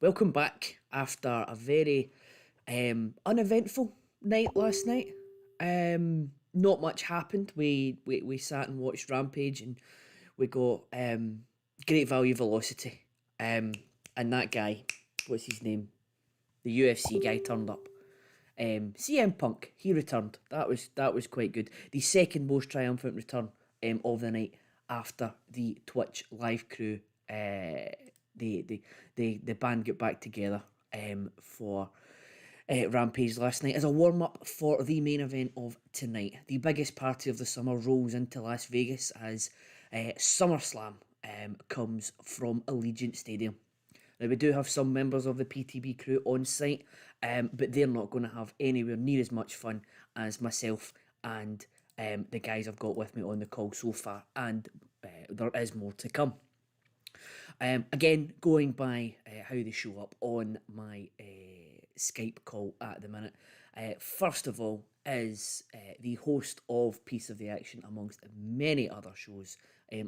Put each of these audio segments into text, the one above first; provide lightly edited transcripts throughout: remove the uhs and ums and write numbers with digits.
welcome back after a very uneventful night last night. Not much happened. We sat and watched Rampage, and we got great value velocity. And that guy, what's his name? The UFC guy turned up. CM Punk, he returned. That was quite good. The second most triumphant return of the night after the Twitch live crew. The band get back together for Rampage last night as a warm up for the main event of tonight. The biggest party of the summer rolls into Las Vegas as SummerSlam comes from Allegiant Stadium. Now, we do have some members of the PTB crew on site, but they're not going to have anywhere near as much fun as myself and the guys I've got with me on the call so far, and there is more to come. Again, going by how they show up on my Skype call at the minute, first of all is the host of Piece of the Action amongst many other shows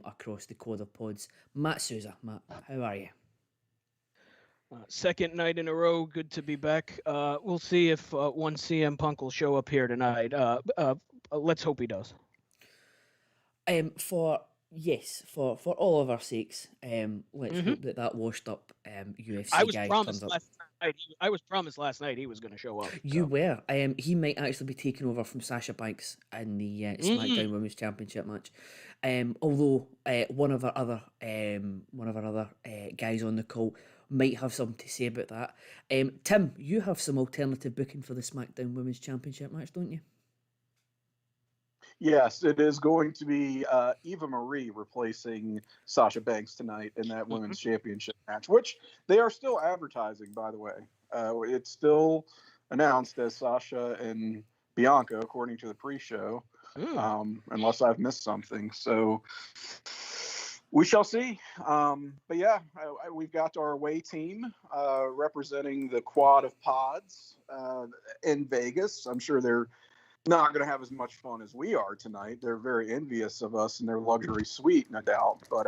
across the quad of pods, Matt Souza. Matt, how are you? Second night in a row, good to be back. We'll see if one CM Punk will show up here tonight. Let's hope he does. For all of our sakes, let's hope that washed up UFC guy turns up. I was promised last night he was going to show up. You were. He might actually be taking over from Sasha Banks in the SmackDown Women's Championship match. Although one of our other guys on the call might have something to say about that. Tim, you have some alternative booking for the SmackDown Women's Championship match, don't you? Yes, it is going to be Eva Marie replacing Sasha Banks tonight in that Women's Championship match, which they are still advertising, by the way. It's still announced as Sasha and Bianca, according to the pre-show, unless I've missed something. So we shall see. But yeah, we've got our away team representing the quad of pods in Vegas. I'm sure they're not going to have as much fun as we are tonight. They're very envious of us in their luxury suite, no doubt. But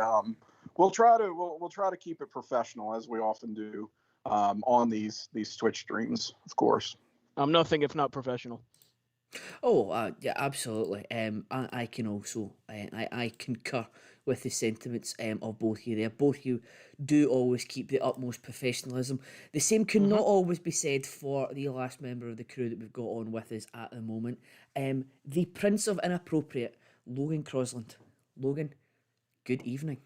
we'll try to keep it professional, as we often do on these Twitch streams, of course. I'm nothing if not professional. Oh, yeah, absolutely. I can also, I concur with the sentiments of both of you there. Both of you do always keep the utmost professionalism. The same can not always be said for the last member of the crew that we've got on with us at the moment. The Prince of Inappropriate, Logan Crosland. Logan, good evening.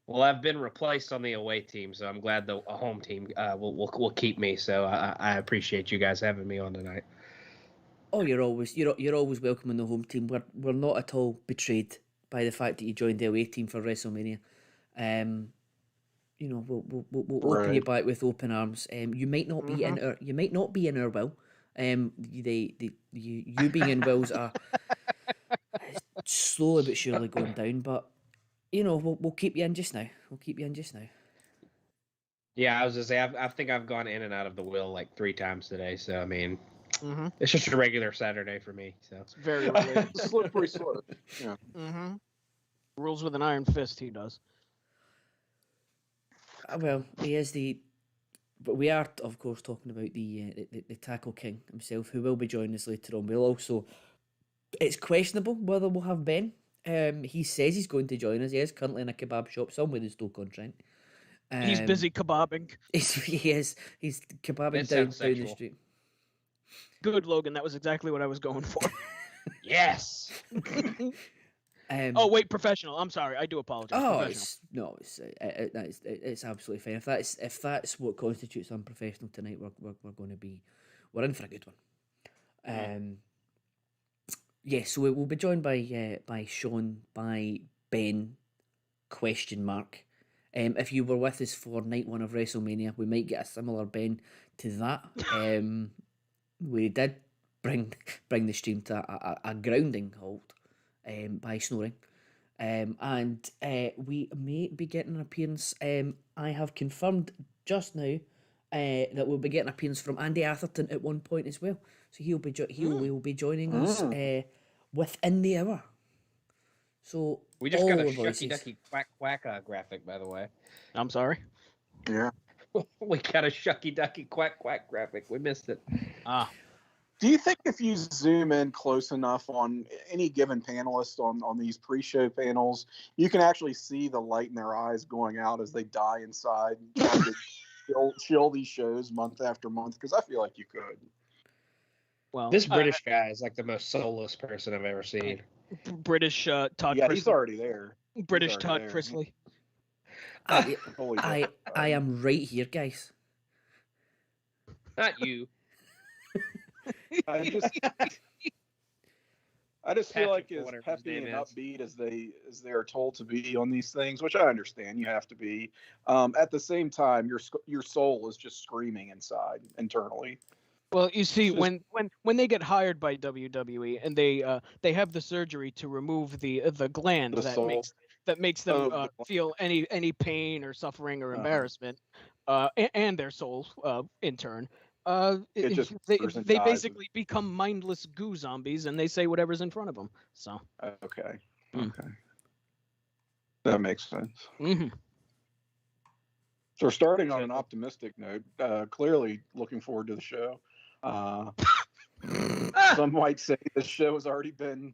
Well, I've been replaced on the away team, so I'm glad the home team will keep me. So I appreciate you guys having me on tonight. Oh, you're always welcome in the home team. We're not at all betrayed by the fact that you joined the away team for WrestleMania. We'll open you back with open arms. You might not be in our will. You being in wills are slowly but surely going down. But we'll keep you in just now. Yeah, I was just say I think I've gone in and out of the will like 3 times today. So I mean. It's just a regular Saturday for me, so it's very related. Slippery slope. Yeah. Rules with an iron fist. He does. Well, he is but we are, of course, talking about the Tackle King himself, who will be joining us later on. We'll also. It's questionable whether we'll have Ben. He says he's going to join us. He is currently in a kebab shop somewhere in Stoke-on-Trent. He's busy kebabbing. He is. He's kebabbing down the street. Good, Logan. That was exactly what I was going for. Yes. Oh wait, professional. I'm sorry. I do apologize. Oh, it's absolutely fine. If that's what constitutes unprofessional tonight, we're in for a good one. So we'll be joined by Sean, by Ben, ? If you were with us for night 1 of WrestleMania, we might get a similar Ben to that. We did bring the stream to a grounding halt by snoring. And we may be getting an appearance. I have confirmed just now that we'll be getting an appearance from Andy Atherton at one point as well. So he will be joining us within the hour. So we just got a Shucky Ducky Quack Quack graphic, by the way. I'm sorry. Yeah. We got a shucky ducky quack quack graphic. We missed it. Do you think if you zoom in close enough on any given panelist on these pre-show panels, you can actually see the light in their eyes going out as they die inside, trying to chill these shows month after month? Because I feel like you could. Well, This British guy is like the most soulless person I've ever seen. British Todd. Yeah, Chrisley. he's already there. British Todd Chrisley. I am right here, guys. Not you. I just feel like Patrick, as whatever his peppy name and is. upbeat as they are told to be on these things, which I understand you have to be. At the same time, your soul is just screaming inside internally. Well, you see, It's just- when they get hired by WWE and they have the surgery to remove the gland The soul. that makes them Oh, the- feel any pain or suffering or embarrassment, and their soul in turn. It just they withers and they dies. basically become mindless goo zombies, and they say whatever's in front of them. So. Okay. Mm. Okay. That makes sense. Mm-hmm. So we're starting on an optimistic note. Clearly looking forward to the show. Some might say the show has already been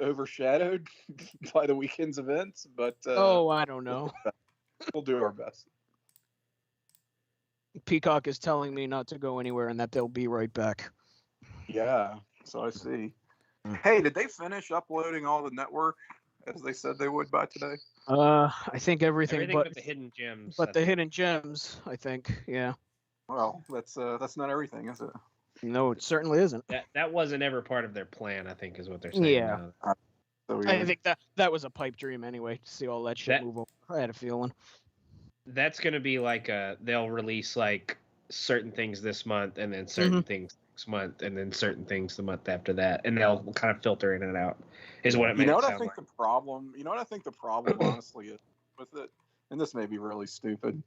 overshadowed by the weekend's events, but I don't know. we'll do our best. Peacock is telling me not to go anywhere and that they'll be right back. Yeah, so I see. Hey, did they finish uploading all the network as they said they would by today? I think everything but the hidden gems. but the hidden gems, I think, yeah. Well, that's not everything, is it? No, it certainly isn't. that wasn't ever part of their plan, I think, is what they're saying. Yeah. now. So I think that was a pipe dream anyway, to see all that shit move over. I had a feeling. That's gonna be like they'll release like certain things this month, and then certain things next month, and then certain things the month after that, and they'll kind of filter in and out. Is what it You made know it what I sound think like. the problem? You know what I think the problem honestly is with it, and this may be really stupid,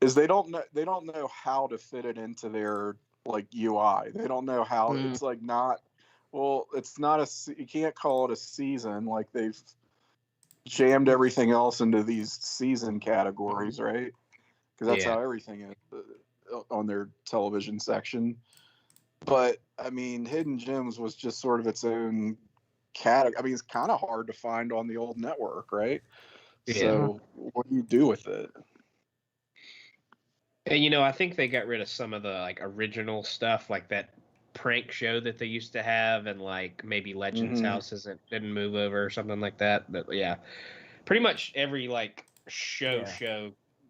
is they don't know how to fit it into their like UI. They don't know how it's like not. Well, it's not you can't call it a season. Like they've jammed everything else into these season categories, right? Because that's how everything is on their television section. But I mean, Hidden Gems was just sort of its own category. I mean, it's kind of hard to find on the old network, right? Yeah. So what do you do with it? And I think they got rid of some of the like original stuff, like that prank show that they used to have, and like maybe Legends House didn't move over or something like that. But yeah, pretty much every like show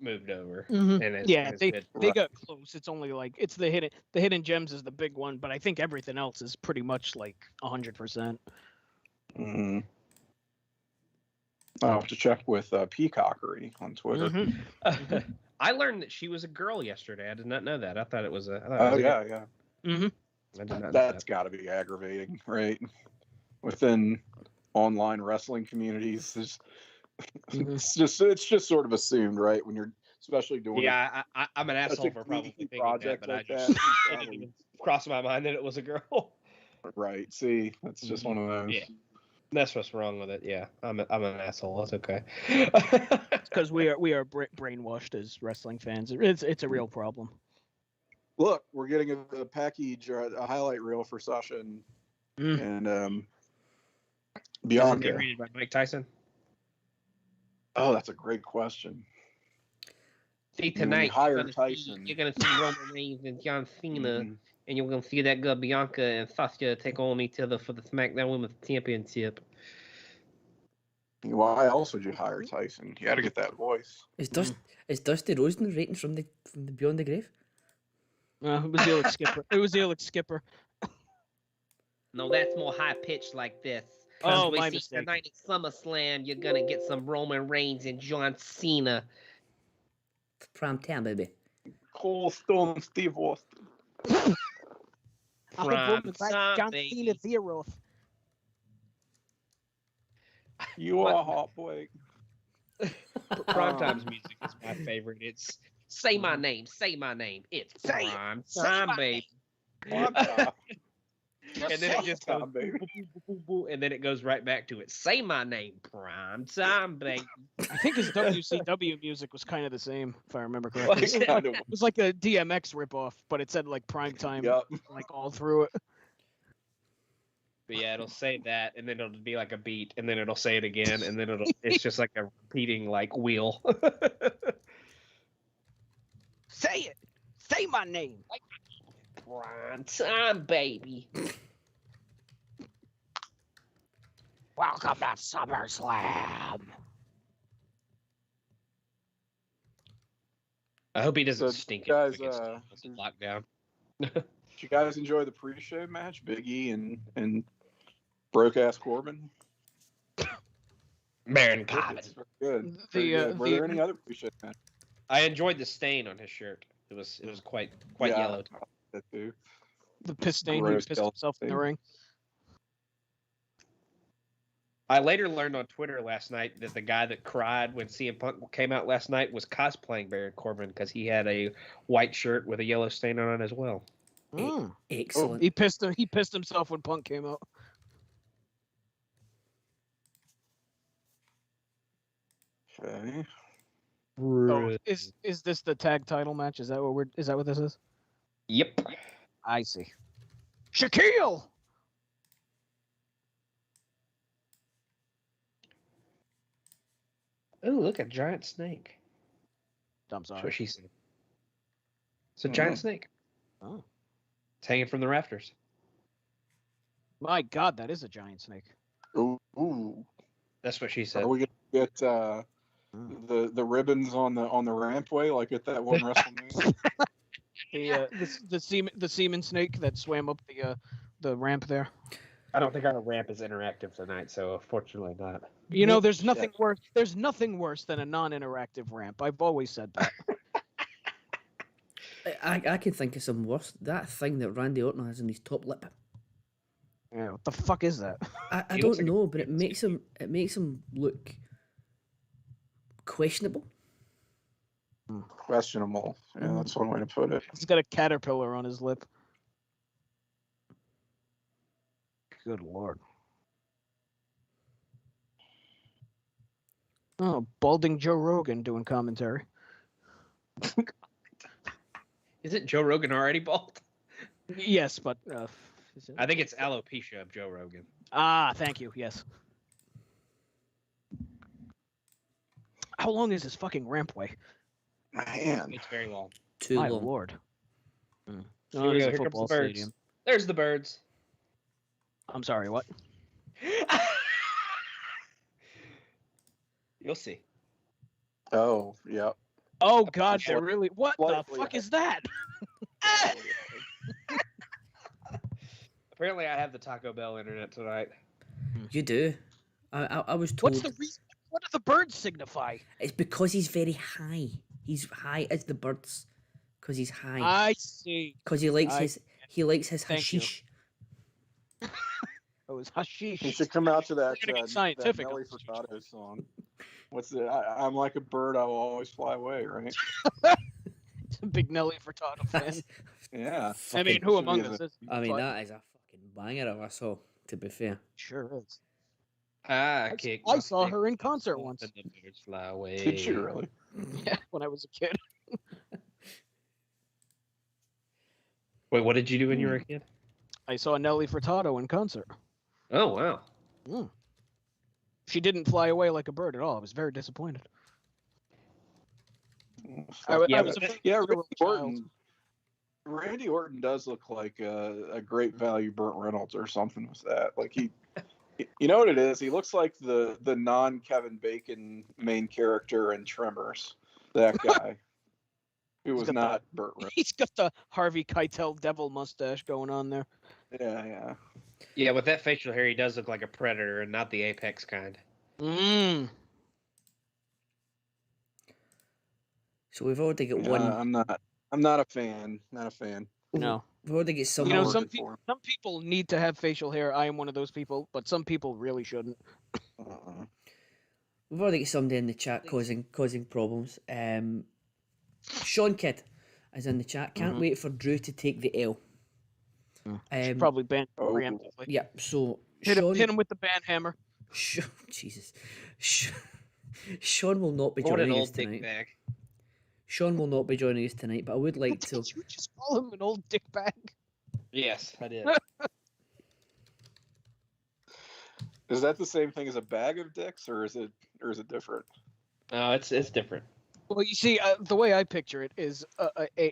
moved over. And they got close. It's only like it's the hidden gems is the big one, but I think everything else is pretty much like 100%. I'll have to check with Peacockery on Twitter. I learned that she was a girl yesterday. I did not know that. I thought it was a. Yeah. I did not. That's got to be aggravating, right? Within online wrestling communities, it's just sort of assumed, right? When you're especially doing I'm an asshole for probably thinking that, but like it didn't even cross my mind that it was a girl. Right. See, that's just one of those. Yeah. That's what's wrong with it. Yeah, I'm an asshole. That's okay. Because we are brainwashed as wrestling fans. It's a real problem. Look, we're getting a package, a highlight reel for Sasha and Bianca. Narrated by Mike Tyson. Oh, that's a great question. See, tonight you're gonna see Roman Reigns and John Cena, and you're gonna see that girl Bianca and Sasha take on each other for the SmackDown Women's Championship. Why else would you hire Tyson? You got to get that voice. Is Dusty Rhodes rating from the Beyond the Grave? It was the Alex Skipper. It was the Alex Skipper. No, that's more high pitched like this. Oh, we my see mistake. Tonight at SummerSlam, you're gonna get some Roman Reigns and John Cena. Prime time, baby. Cole Stone, Steve Austin. Prime time, baby. Zero. You are hot boy. Primetime's music is my favorite. It's say my name. It's prime time, baby. And then it just goes, Time, baby. boo, boo, boo, boo, boo, and then it goes right back to it. Say my name, prime time, baby. I think his WCW music was kind of the same, if I remember correctly. Like, kind of, It was like a DMX ripoff, but it said like prime time, Yup. like all through it. But yeah, it'll say that, and then it'll be like a beat, and then it'll say it again, and then it's just like a repeating like wheel. Say it. Say my name. Prime time, baby. Welcome to SummerSlam. I hope he doesn't So, stink guys, it against lockdown. did you guys enjoy the pre-show match, Biggie and broke ass Corbin? Baron Corbin. It's very good. The, Very good. Were there any other pre-show matches? I enjoyed the stain on his shirt. It was quite yellow. That too. The piss stain who Gross pissed himself in the thing. ring. I later learned on Twitter last night that the guy that cried when CM Punk came out last night was cosplaying Baron Corbin because he had a white shirt with a yellow stain on it as well. Mm. Excellent. He pissed himself when Punk came out. Okay. Oh, is this the tag title match? Is that what this is? Yep. I see. Shaquille. Oh, look, a giant snake. I'm That's what sorry. she said. It's a giant snake. Oh. It's hanging from the rafters. My God, that is a giant snake. Ooh. That's what she said. Are we gonna get the ribbons on the rampway like at that one WrestleMania? The semen snake that swam up the ramp there. I don't think our ramp is interactive tonight, so fortunately not. You know, there's nothing worse. There's nothing worse than a non-interactive ramp. I've always said that. I can think of some worse. That thing that Randy Orton has in his top lip. Yeah, what the fuck is that? I He don't looks like a know, but it makes him look questionable. Questionable. Yeah, that's one way to put it. He's got a caterpillar on his lip. Good lord. Oh, balding Joe Rogan doing commentary. Isn't Joe Rogan already bald? Yes, but is it- I think it's alopecia of Joe Rogan. thank you. Yes. How long is this fucking rampway? Man. It's very long. Too My long. lord. Here No, we it is go. a Here comes football the birds. stadium. There's the birds. I'm sorry, what? You'll see. Oh, yeah. Oh God, they're Slightly- really. What the slightly fuck ahead. is that? Apparently, I have the Taco Bell internet tonight. You do. I was told What's the reason? What do the birds signify? it's because he's very high. He's high as the birds, because he's high. I see. Because he likes I- his Thank you. hashish. Oh, it's hashish. You should come out to that, We're gonna get that scientific Nelly on this. Furtado song. What's it? I'm like a bird, I will always fly away, right? It's a big Nelly Furtado fan. Yeah. I mean, who should among be us is? I mean, but- that is a fucking banger of a song, to be fair. Sure is. I kick. I my saw stick her in concert once. and the birds fly away. Did you really? Yeah, when I was a kid. Wait, what did you do when you were a kid? I saw Nelly Furtado in concert. Oh wow. She didn't fly away like a bird at all. I was very disappointed. I Yeah, was a yeah, 15-year-old child. Randy Orton does look like a great value Burt Reynolds or something with that. Like you know what it is? He looks like the non Kevin Bacon main character in Tremors. That guy who was got not Burt Reynolds. He's got the Harvey Keitel devil mustache going on there. Yeah. Yeah, with that facial hair, he does look like a predator and not the apex kind. So we've already got Yeah, one. I'm not a fan. Not a fan. No. We've already got some. You know, I'm some working for him. people need to have facial hair. I am one of those people, but some people really shouldn't. We've already got somebody in the chat causing problems. Sean Kidd is in the chat. Can't wait for Drew to take the L. Should probably ban Oh. preemptively. Yeah, so Hit Sean, him with the ban hammer. Jesus, Sean will not be What an joining us old dick tonight. bag. Sean will not be joining us tonight, but I would like to. Did you just call him an old dick bag? Yes, I did. Is that the same thing as a bag of dicks, or is it different? No, it's different. Well, you see, the way I picture it is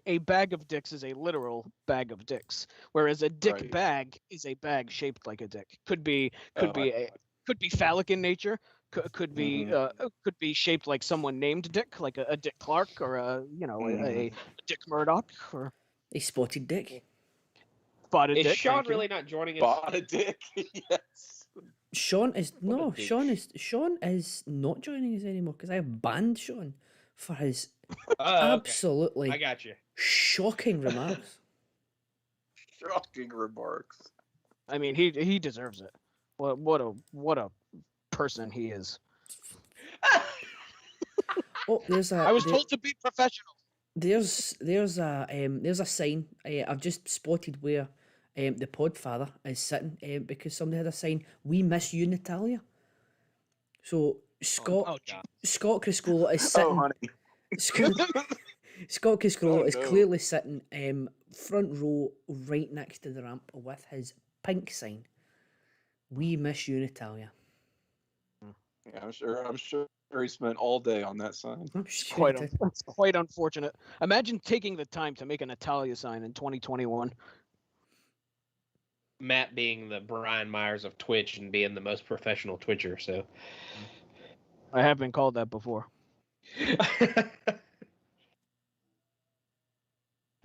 a bag of dicks is a literal bag of dicks, whereas a dick Right. bag is a bag shaped like a dick. Could be phallic in nature. Could be shaped like someone named Dick, like a Dick Clark or a Dick Murdoch or A spotted dick. spotted Is dick. Sean thank you. really not joining us? Bought a dick. Yes. Sean is no. douche. Sean is not joining us anymore because I have banned Sean for his Oh, okay. absolutely I got you. shocking remarks. Shocking remarks. I mean, he deserves it. What a person he is. Oh, there's a. I was told to be professional. There's a sign. I've just spotted where the Podfather is sitting because somebody had a sign. We miss you, Natalia. So Scott Criscola is sitting. Oh, honey. Scott Criscola Oh, is no. clearly sitting front row right next to the ramp with his pink sign. We miss you, Natalia. Yeah, I'm sure he spent all day on that sign. I'm sure he did. It's quite unfortunate. Imagine taking the time to make a Natalia sign in 2021. Matt being the Brian Myers of Twitch and being the most professional Twitcher, so. I have been called that before.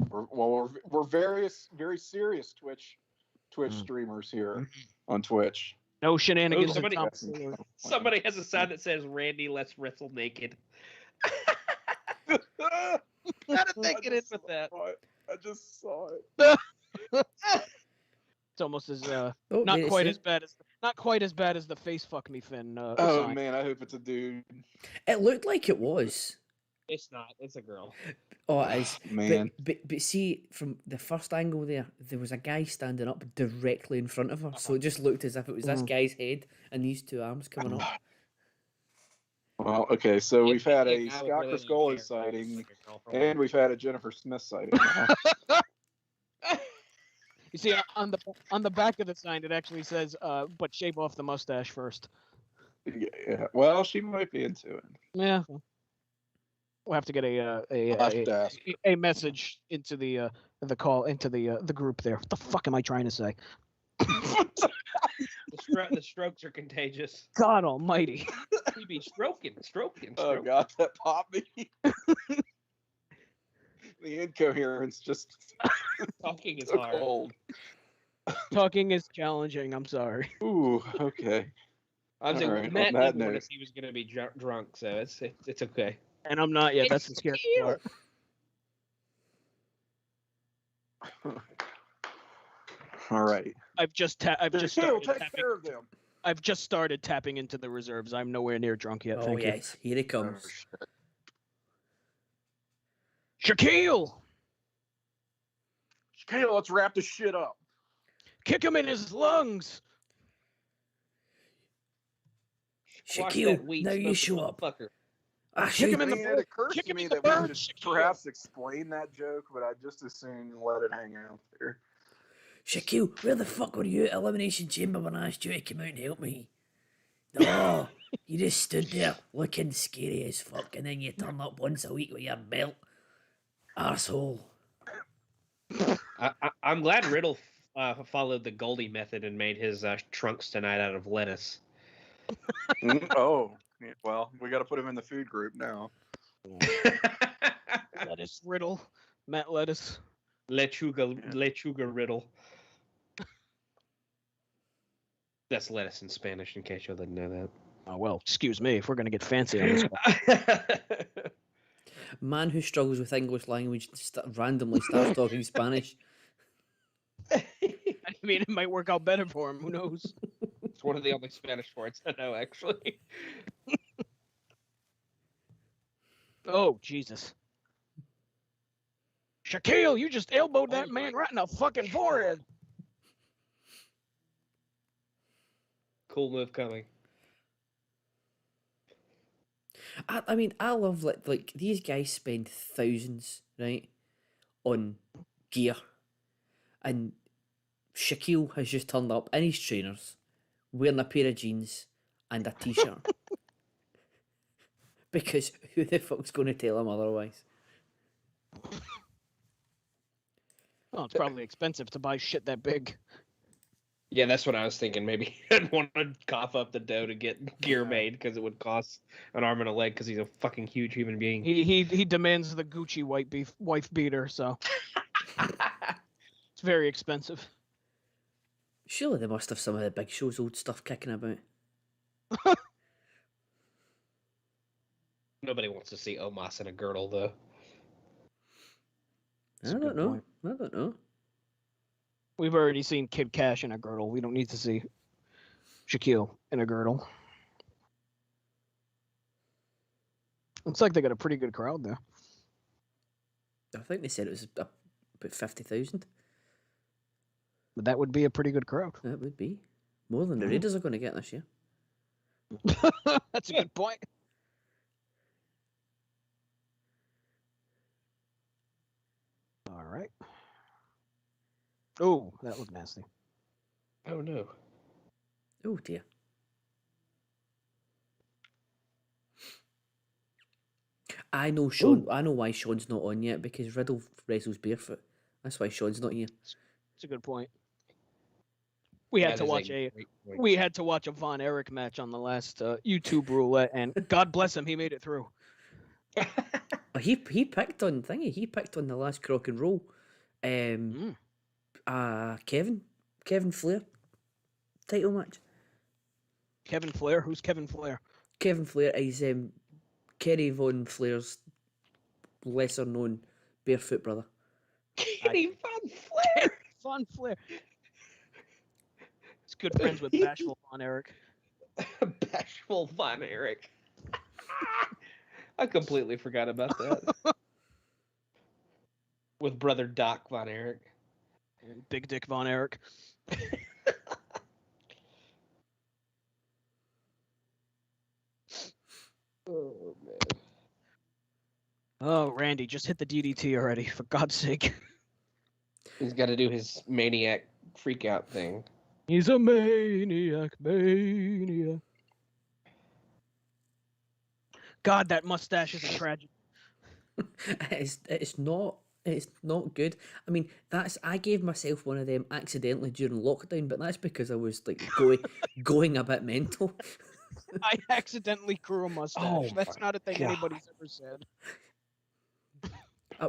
We're very serious Twitch streamers here on Twitch. No shenanigans. somebody- in Tom. Somebody has a sign that says Randy, let's wrestle naked. Gotta take it in with that. I just saw it. It's almost as Oh, not there it quite is. as bad as the face fuck me Finn. Oh sign. man, I hope it's a dude. It looked like it was. It's not. It's a girl. Oh, it is. Man. But see, from the first angle there was a guy standing up directly in front of her, so it just looked as if it was this guy's head and these two arms coming up. Well, okay, so we've had a I would Scott really Criscola care if it was sighting, like a girl. and we've had a Jennifer Smith sighting. You see, on the back of the sign, it actually says, "But shave off the mustache first." Yeah, well, she might be into it. Yeah. We'll have to get I'll have to ask. a message into the call into the group there. What the fuck am I trying to say? The strokes are contagious. God Almighty! You be stroking. Oh god, that popped me. The incoherence just Talking is so hard. cold. Talking is challenging. I'm sorry. Ooh, okay. I was saying, Alright, Matt on that didn't warn note. us he was going to be drunk, so it's okay. And I'm not yet. That's the scary part. All right. I've just started Take tapping. care of them. I've just started tapping into the reserves. I'm nowhere near drunk yet. Oh Thank yes, here he comes. you. Shaquille, Kayla, let's wrap this shit up. kick him in his lungs. Squash Shaquille, that weed now you smoking show up. motherfucker. Ah, Kick him shit. in the Man, it occurs kick to him me in the that we burn, should Shaquille. perhaps explain that joke, but I just as soon let it hang out there. Shaquille, where the fuck were you at Elimination Chamber when I asked you to come out and help me? No, you just stood there looking scary as fuck, and then you turn up once a week with your belt. Arsehole. I'm glad Riddle followed the Goldie method and made his trunks tonight out of lettuce. Oh, yeah, well, we got to put him in the food group now. Lettuce Riddle, Matt Lettuce. Lechuga Riddle. That's lettuce in Spanish, in case you didn't know that. Oh well, excuse me if we're gonna get fancy on this one. Man who struggles with English language randomly starts talking Spanish. I mean, it might work out better for him. Who knows? It's one of the only Spanish words I know, actually. Oh Jesus! Shaquille, you just elbowed that man right in the fucking forehead. Cool move coming. I mean, I love like these guys spend thousands, right, on gear, and Shaquille has just turned up in his trainers, wearing a pair of jeans and a t-shirt. Because who the fuck's going to tell him otherwise? Well, it's probably expensive to buy shit that big. Yeah, that's what I was thinking. Maybe I'd want to cough up the dough to get gear made because it would cost an arm and a leg because he's a fucking huge human being. He demands the Gucci wife beater, so it's very expensive. Surely they must have some of the Big Show's old stuff kicking about. Nobody wants to see Omos in a girdle, though. I don't know. We've already seen Kid Cash in a girdle. We don't need to see Shaquille in a girdle. Looks like they got a pretty good crowd there. I think they said it was about 50,000. But that would be a pretty good crowd. That would be more than the Raiders are going to get this year. That's a good point. All right. Oh, that looked nasty. Oh, no. Oh, dear. I know Sean. I know why Sean's not on yet, because Riddle wrestles barefoot. That's why Sean's not here. That's a good point. We had to watch a Von Erich match on the last YouTube roulette, and God bless him, he made it through. He picked on thingy. He picked on the last Crock and Roll. Kevin Flair title match. Kevin Flair? Who's Kevin Flair? Kevin Flair is Kerry Von Flair's lesser known barefoot brother. Kerry Von Flair. Von Flair. He's good friends with Bashful Von Erich. Bashful Von Erich. I completely forgot about that. With brother Doc Von Erich. And Big Dick Von Erich. Oh, man. Oh, Randy, just hit the DDT already, for God's sake. He's got to do his maniac freak out thing. He's a maniac. God, that mustache is a tragedy. It's not good. I mean, I gave myself one of them accidentally during lockdown, but that's because I was like going a bit mental. I accidentally grew a mustache. Oh That's not a thing God. anybody's ever said.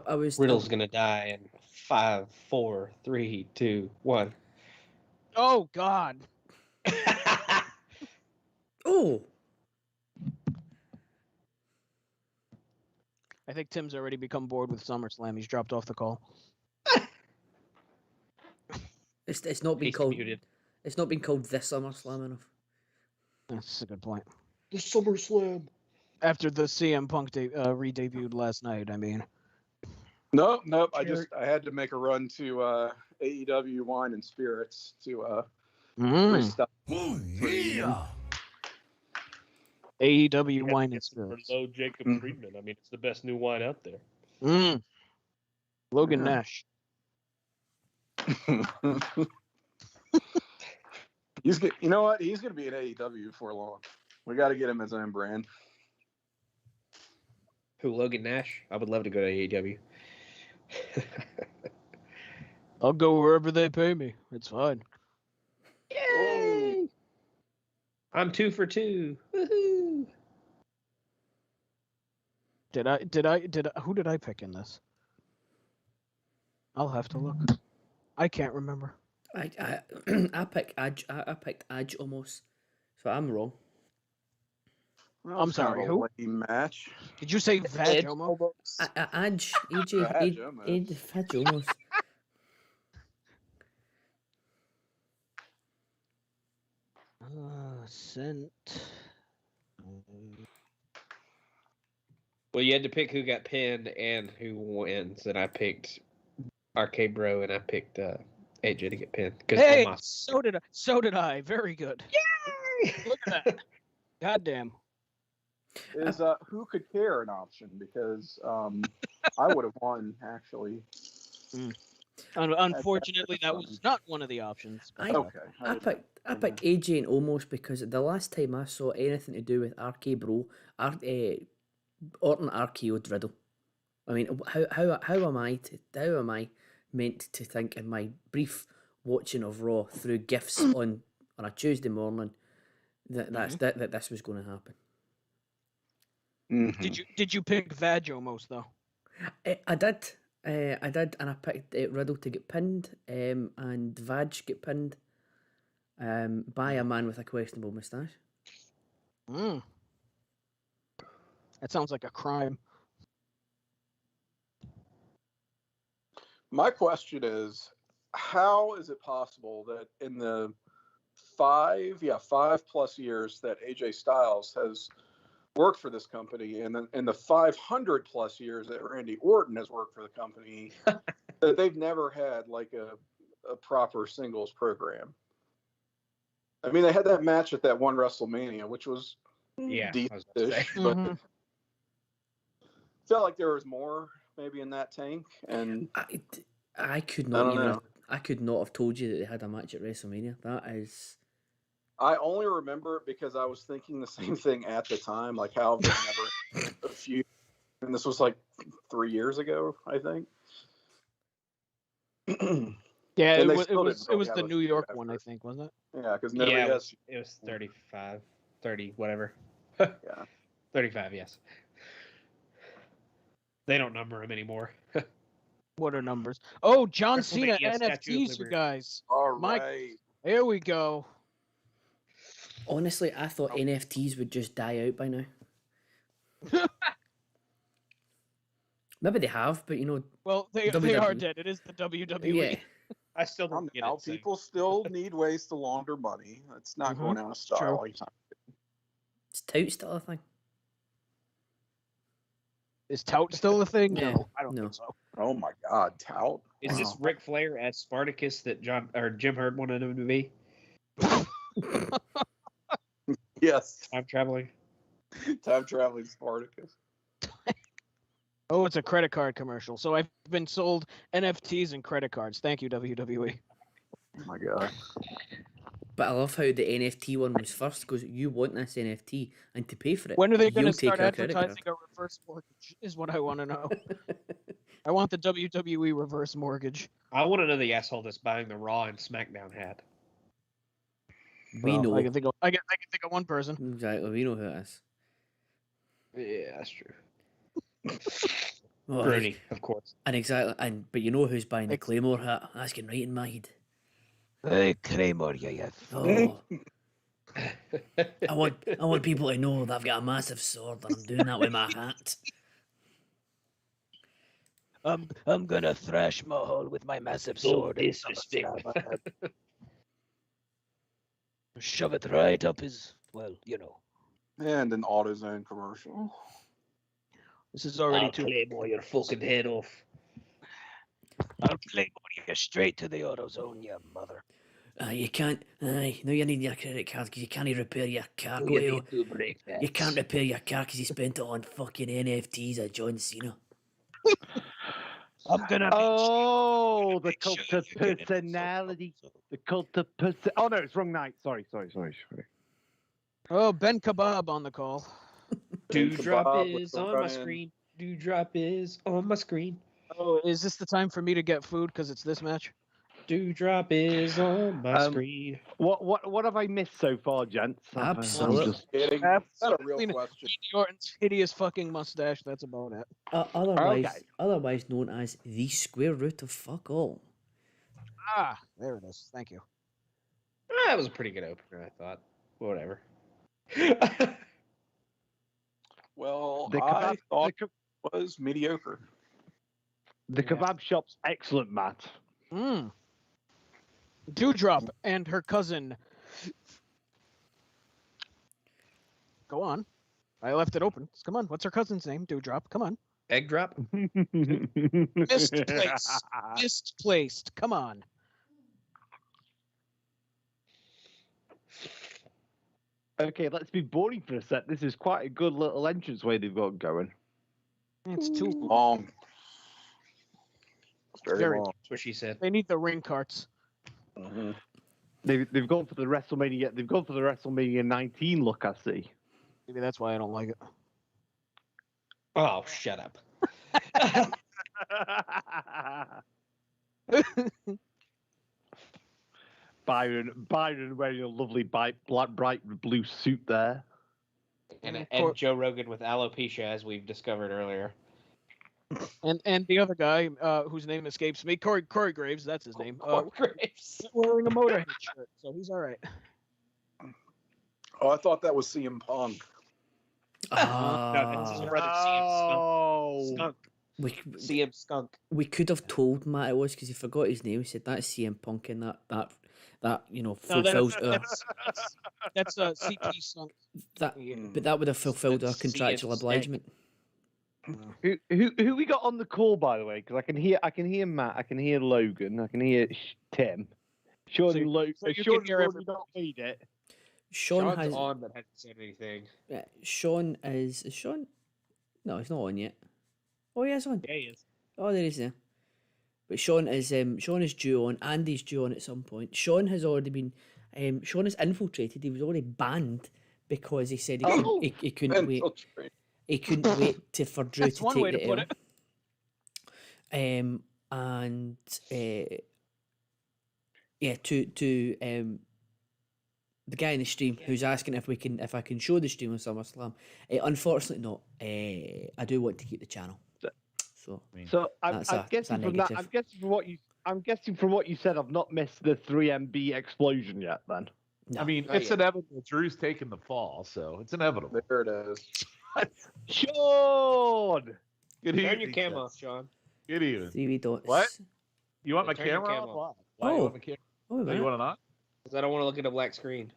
I was Riddle's gonna die in 5, 4, 3, 2, 1. Oh God. Oh, I think Tim's already become bored with SummerSlam. He's dropped off the call. it's not been He's called. muted. It's not been called this SummerSlam enough. That's a good point. The SummerSlam. After the CM Punk re-debuted last night, I mean. Nope. I had to make a run to AEW Wine and Spirits to restock. Oh, yeah. AEW Wine and Spirits. Low Jacob treatment. I mean, it's the best new wine out there. Logan Nash. You know what? He's going to be in AEW for long. We got to get him his own brand. Who, Logan Nash? I would love to go to AEW. I'll go wherever they pay me. It's fine. Yay! I'm 2 for 2. Woohoo! Who did I pick in this? I'll have to look. I can't remember. I picked Edge almost, so I'm wrong. Well, I'm it's kind of sorry, a who? lame match. Did you say Vag Homo? Edge, Edge almost. Edge almost. Sent. Well, you had to pick who got pinned and who wins, and I picked RK Bro and I picked AJ to get pinned. Hey, so did I. Very good. Look at that. Goddamn. Is who could care an option? Because I would have won actually. Unfortunately, that was not one of the options. But, Okay. I picked AJ and Omos because the last time I saw anything to do with RK Bro, Orton RKO'd Riddle. I mean, how am I meant to think in my brief watching of Raw through GIFs on a Tuesday morning that this was going to happen? Mm-hmm. Did you pick Vag Omos though? I did, and I picked Riddle to get pinned, and Vag get pinned, by a man with a questionable moustache. That sounds like a crime. My question is, how is it possible that in the 5+ years that AJ Styles has worked for this company, and then in the 500+ years that Randy Orton has worked for the company, that they've never had like a proper singles program? I mean, they had that match at that one WrestleMania, which was decent-ish, but felt like there was more maybe in that tank. And I could not have told you that they had a match at WrestleMania. That is. I only remember it because I was thinking the same thing at the time, like how they never a few, and this was like 3 years ago, I think. Yeah, And it they was still didn't really the have a New York feud one, I after. think, wasn't it? Yeah, because nobody has. It was 35, 30, whatever. Yeah. 35, yes. They don't number them anymore. What are numbers? Oh, John Cena WrestleMania Statue of NFTs, you Liberty. guys. All Mike, right. here we go. Honestly, I thought NFTs would just die out by now. Maybe they have, but Well, they are dead. It is the WWE. yeah. I still don't get Now it. So. people still need ways to launder money. It's not going out of style anytime. Is tout still a thing? Is tout still a thing? Yeah. No, I don't No. think so. Oh my God, tout! Is this Ric Flair as Spartacus that Jim Herd wanted him to be? Yes, Time traveling. time traveling Spartacus. Oh, it's a credit card commercial. So I've been sold NFTs and credit cards. Thank you, WWE. Oh my God. But I love how the NFT one was first, because you want this NFT, and to pay for it, When are they going to you'll start take our credit advertising card. a reverse mortgage? Is what I want to know. I want the WWE reverse mortgage. I want to know the asshole that's buying the Raw and SmackDown hat. We know. I can think of one person. Exactly, we know who it is. Yeah, that's true. Oh, Bruni, of course. But you know who's buying the Claymore hat? That's getting right in my head. Hey, Claymore, you Oh. I want people to know that I've got a massive sword and I'm doing that with my hat. I'm gonna thrash Mahal with my massive sword. Shove it right up his, And an AutoZone commercial. This is already too. Claymore your fucking head off. I'll Claymore you straight to the AutoZone, you mother. You can't. No, you need your credit card because you can't repair your car. You can't repair your car because you spent it on fucking NFTs of John Cena. I'm gonna. Oh, the cult of personality. The cult of person. Oh no, it's wrong night. Sorry. Oh, Ben Kebab on the call. Dewdrop is on my screen. Dewdrop is on my screen. Oh, is this the time for me to get food because it's this match? Dewdrop is on my screen. What have I missed so far, gents? Absolutely. That's a real question. Randy Orton's hideous fucking mustache. That's about it. Otherwise known as the square root of fuck all. Ah, there it is. Thank you. That was a pretty good opener, I thought. Whatever. Well, The I kebab, thought it was mediocre. the kebab shop's excellent, Matt. Dewdrop and her cousin. Go on. I left it open. Come on. What's her cousin's name? Dewdrop. Come on. Egg drop? Misplaced. Misplaced. Come on. Okay, let's be boring for a sec. This is quite a good little entrance way they've got going. It's too long. Long. Very Very long. That's what she said. They need the ring carts. Mm-hmm. They've gone for the WrestleMania. They've gone for the WrestleMania 19 look. I see. Maybe that's why I don't like it. Oh, shut up. Byron wearing a lovely bright blue suit there. And Joe Rogan with alopecia, as we've discovered earlier. And the other guy, whose name escapes me, Corey Graves, that's his name. Graves. Wearing a Motorhead shirt, so he's all right. Oh, I thought that was CM Punk. No, that's his brother, CM Skunk. CM Skunk. We could have told Matt it was because he forgot his name. He said that's CM Punk, and that fulfills That's CT Skunk. that. But that would have fulfilled our That's contractual CM obligement. Who we got on the call, by the way? Because I can hear Matt, I can hear Logan, I can hear Tim. Sean, So you Sean can hear already not made it. Sean Sean's has on, but hasn't said anything. Sean is Sean? No, he's not on yet. Oh, he is on. Yeah, he is. Oh, there he is there. But Sean is due on. Andy's due on at some point. Sean has already been. Sean is infiltrated. He was already banned because he said he couldn't wait. He couldn't wait for Drew That's to one take way to the put L. To the guy in the stream who's asking if I can show the stream on SummerSlam. Unfortunately, not. I do want to keep the channel. So I'm guessing from that. I'm guessing from what you said. I've not missed the 3MB explosion yet. Then. No. I mean, it's inevitable. Drew's taking the fall, so it's inevitable. There it is. Sean! Good Turn evening, your camera gents. off, Sean. Good evening. 3 dots. What? You want my Turn your camera camera off? off. Why? Oh. You want my camera? Oh, wait a No, you minute. want it on? Because I don't want to look at a black screen.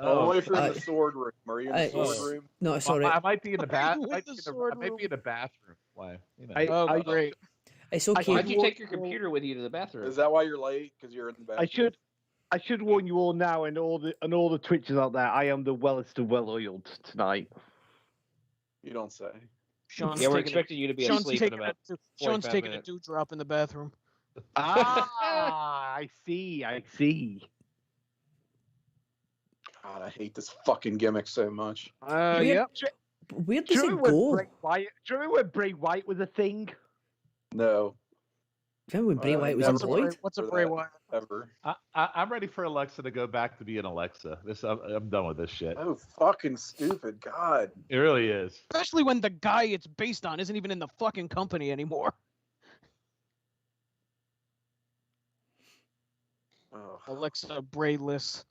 Oh, if you're in I- the sword room. Are you in the sword I- room? No, it's Well, alright. I might be in the With I the might be in the bathroom. Why? You know. Oh, great. It's okay. Why'd you take your computer with you to the bathroom? Is that why you're late? Because you're in the bathroom? I should warn you all now, and all the Twitches out there. I am the wellest of well-oiled tonight. You don't say. Sean's Yeah, we're taking expecting you to be Sean's asleep in taking about a, Sean's 45 taking minutes. a dewdrop in the bathroom. I see. God, I hate this fucking gimmick so much. Yep. Where does Do you it go? remember when Bray Wyatt was a thing? No. Remember when Bray Wyatt was What's a employed? What's a For Bray that. Wyatt? Ever. I'm ready for Alexa to go back to being Alexa. I'm done with this shit. Oh, fucking stupid. God. It really is. Especially when the guy it's based on isn't even in the fucking company anymore. Oh. Alexa Brayless.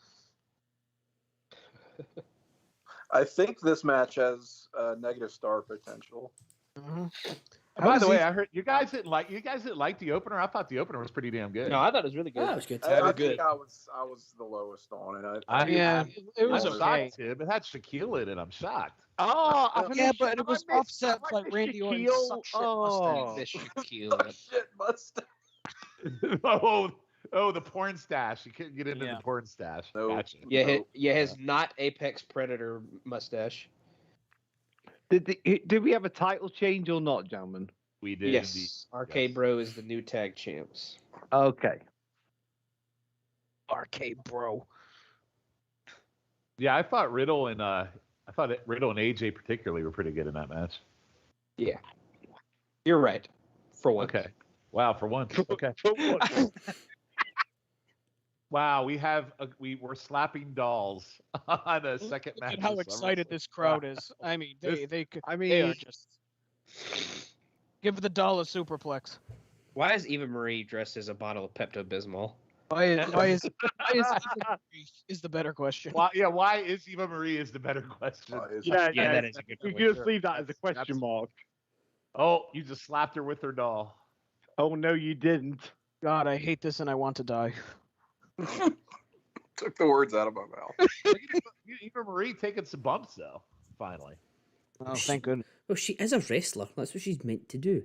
I think this match has negative star potential. Mm-hmm. By the way, I heard you guys didn't like the opener. I thought the opener was pretty damn good. No, I thought it was really good. That was good. I good. think I was the lowest on it. Yeah, it was I'm okay. shocked, Tim. It had Shaquille in it. I'm shocked. Oh, Yeah, but it was offset by Randy Orton's suck shit Oh. This Shaquille. Shit mustache. oh, the porn stash. You couldn't get into Yeah. the porn stash. No. Gotcha. Yeah, his not Apex Predator mustache. Did we have a title change or not, gentlemen? We did. Yes, Indeed. Arcade Yes. Bro is the new tag champs. Okay. Arcade Bro. Yeah, I thought Riddle and AJ particularly were pretty good in that match. Yeah, you're right. For one. Okay. Wow, for once. Okay. Wow, we're slapping dolls on a second Look match. at how of excited SummerSlam. this crowd is. I mean, they I they are mean, just give the doll a superplex. Why is Eva Marie dressed as a bottle of Pepto Bismol? Why is is the better question? Why is Eva Marie is the better question? yeah, that is a good We one. can just leave that as a question That's- mark. Oh, you just slapped her with her doll. Oh no, you didn't. God, I hate this and I want to die. Took the words out of my mouth. Eva Marie taking some bumps though. Finally. Oh, thank goodness. Well, she is a wrestler. That's what she's meant to do.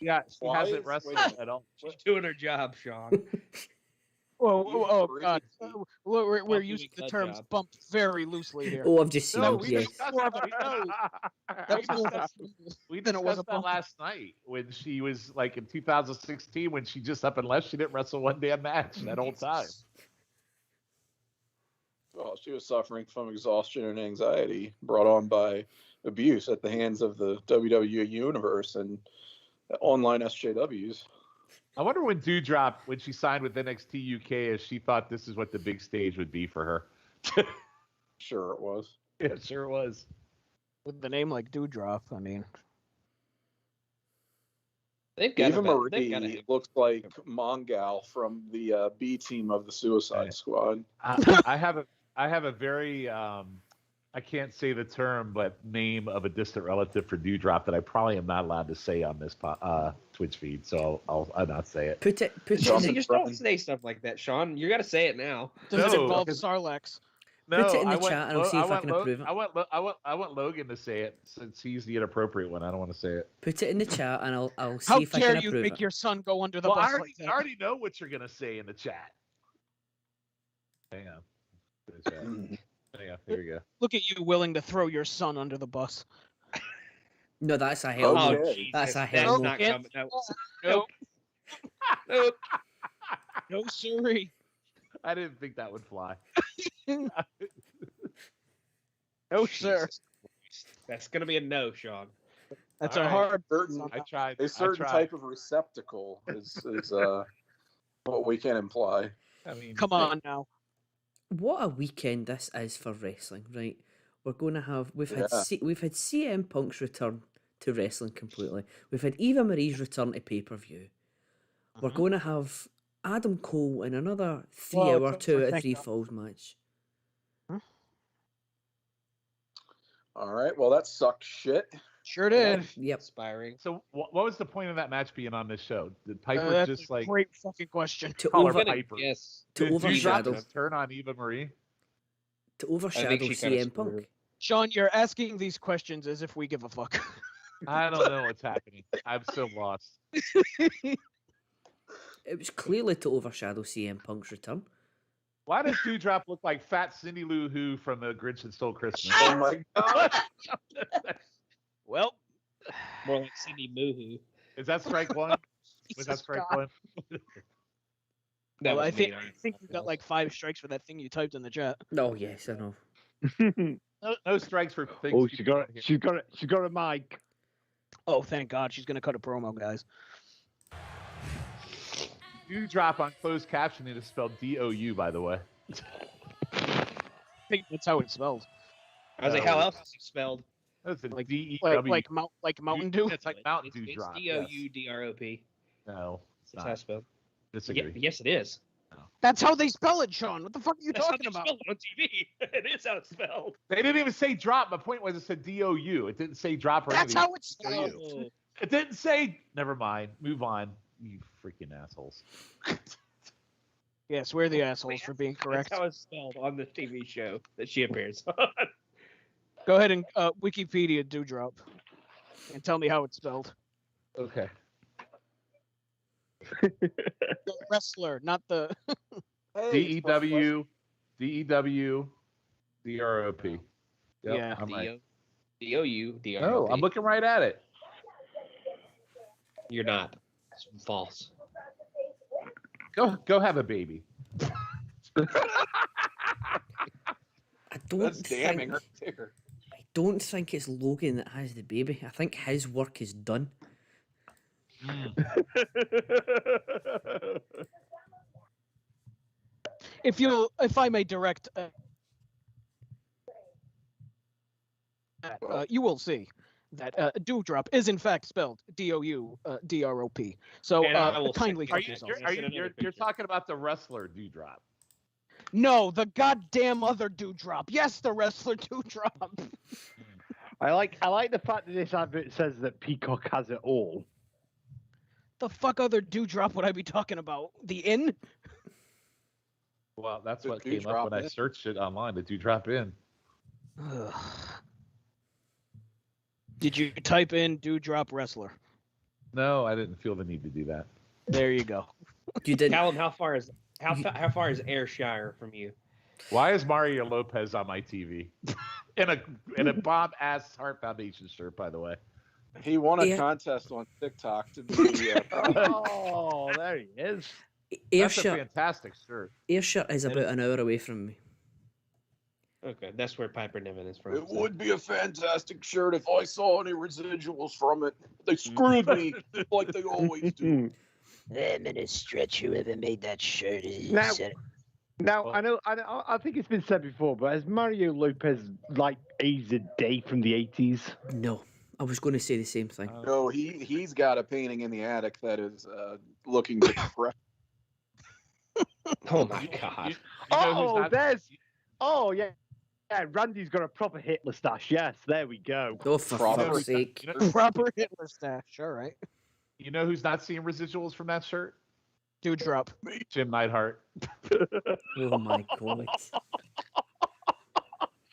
Yeah, she Why hasn't is- wrestled wait. at all. She's doing her job, Sean. Oh God! We're doing using the that terms job. "bumped" very loosely here. Oh, I've just seen No, him. we Yes. discussed More of a that. That's more of a We than it was discussed a that bump. last night when she was like in 2016 when she just up and left. She didn't wrestle one damn match that whole time. Well, she was suffering from exhaustion and anxiety brought on by abuse at the hands of the WWE Universe and online SJWs. I wonder when Doudrop, when she signed with NXT UK, if she thought this is what the big stage would be for her. Sure it was. Yeah, sure it was. With the name like Dewdrop, I mean, They've got Eva they've got Marie looks like Mongal from the B team of the Suicide Squad. I have a very I can't say the term, but name of a distant relative for Doudrop that I probably am not allowed to say on this Twitch feed, so I'll not say it. Put it Just don't say stuff like that, Sean. You got to say it now. does it No, involve because- Sarlacc? No, Put it in the I want chat and I'll see if I can approve it. I want Logan to say it since he's the inappropriate one. I don't want to say it. Put it in the chat and I'll see How if I dare can you approve make it. your son go under the Well, bus I like that? already know what you're gonna say in the chat. Hang on. Hang on. Here we go. Look at you willing to throw your son under the bus. No, that's a hell Oh, no. okay. That's a That's hell no. not It's- coming. No. Nope. Nope. No siree. I didn't think that would fly. No sir. Jesus Christ. That's gonna be a no, Sean. That's All a right. hard. I tried. A certain I tried. type of receptacle is what we can imply. I mean, Come on now. What a weekend this is for wrestling, right? We're going to have we've had Yeah. we've had CM Punk's return to wrestling completely. We've had Eva Marie's return to pay-per-view. We're going to have Adam Cole in another 3-hour, Well, 2 out of thank 3 God. falls match. All right. Well, that sucked shit. Sure did. Yep. Inspiring. so what was the point of that match being on this show? Did Piper That's just a like great fucking question. To call her over Piper? Yes. to Did Doudrop overshadow just turn on Eva Marie? to overshadow she kinda CM Punk. screwed. Sean, you're asking these questions as if we give a fuck. I don't know what's happening. I'm so lost. It was clearly to overshadow CM Punk's return. Why does Doudrop look like fat Cindy Lou Who from The Grinch That Stole Christmas? Oh my god. Well, More like Cindy Moohoo. Is that strike one? Was that Jesus strike God. one? That Well, was I think mean. I think you got like 5 strikes for that thing you typed in the chat. Oh yes, I know. No strikes for things. Oh, people she got a mic. Oh, thank God, she's gonna cut a promo, guys. Doudrop on closed captioning is spelled D-O-U, by the way. I think that's how it's spelled. I was like, how else is it spelled? That's a Like- D-E-W. Like Mountain Dew. It's like Mountain Dew It's drop. D-O-U-D-R-O-P. No, it's That's how it's not. spelled. Disagree. Yes, it is. That's how they spell it, Sean. What the fuck are you That's how talking they about? spell it on TV. It is how it's spelled. They didn't even say drop. My point was it said D-O-U. It didn't say drop or That's anything. how it's There spelled. you Oh. It didn't say. Never mind. Move on. You freaking assholes. Yes, we're the assholes for being correct. That's how it's spelled on the TV show that she appears on. Go ahead and Wikipedia Doudrop and tell me how it's spelled. Okay. The wrestler, not the. Hey, D-E-W. D-E-W. D-R-O-P. Yep, Yeah. I'm right. D-O-U-D-R-O-P. No, I'm looking right at it. You're not. It's false. Go have a baby. I don't That's damning think right there. I don't think it's Logan that has the baby. I think his work is done. If I may direct, you will see that Doudrop is in fact spelled D-O-U-D-R-O-P. So And I will kindly second fuck that. yourself. You're talking about the wrestler Doudrop. No, the goddamn other Doudrop. Yes, the wrestler Doudrop. I like the fact that this advert says that Peacock has it all. The fuck other Doudrop would I be talking about? The Inn? Well, that's The what came up Doudrop when I in. searched it online. The Doudrop in. Ugh. Did you type in Doudrop wrestler? No, I didn't feel the need to do that. There you go. You didn't. Callum, how far is Ayrshire from you? Why is Mario Lopez on my TV? in a Bob Ass Heart Foundation shirt, by the way. He won a contest on TikTok to be. Oh, there he is. That's a fantastic shirt. Ayrshire is about an hour away from me. Okay, that's where Piper Niven is from. It would be a fantastic shirt if I saw any residuals from it. They screwed me like they always do. I'm gonna stretch whoever made that shirt. Now, I think it's been said before, but has Mario Lopez like aged a day from the 80s? No, I was going to say the same thing. No, he's got a painting in the attic that is looking depressed. Oh my god! Yeah. Yeah, Randy's got a proper Hitler stash. Yes, there we go. Oh, for fuck's sake. Proper Hitler stash. All right. You know who's not seeing residuals from that shirt? Dewdrop. Jim Neidhart. Oh my god.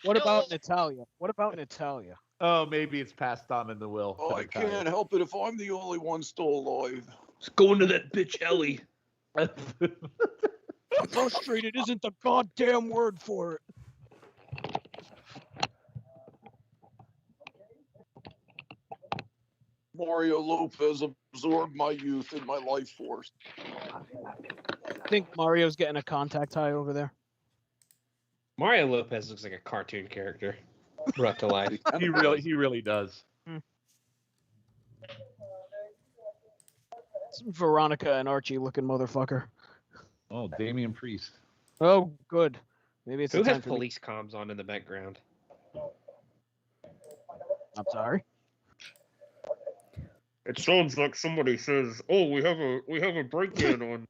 What about Natalia? Oh, maybe it's passed on in the will. Oh, I can't help it if I'm the only one still alive. It's going to that bitch Ellie. Frustrated isn't the goddamn word for it. Mario Lopez absorbed my youth and my life force. I think Mario's getting a contact high over there. Mario Lopez looks like a cartoon character brought to life. He really does. Some Veronica and Archie looking motherfucker. Oh, Damian Priest. Oh, good. Maybe it's Who a time has for police comms on in the background? I'm sorry. It sounds like somebody says, "Oh, we have a break-in on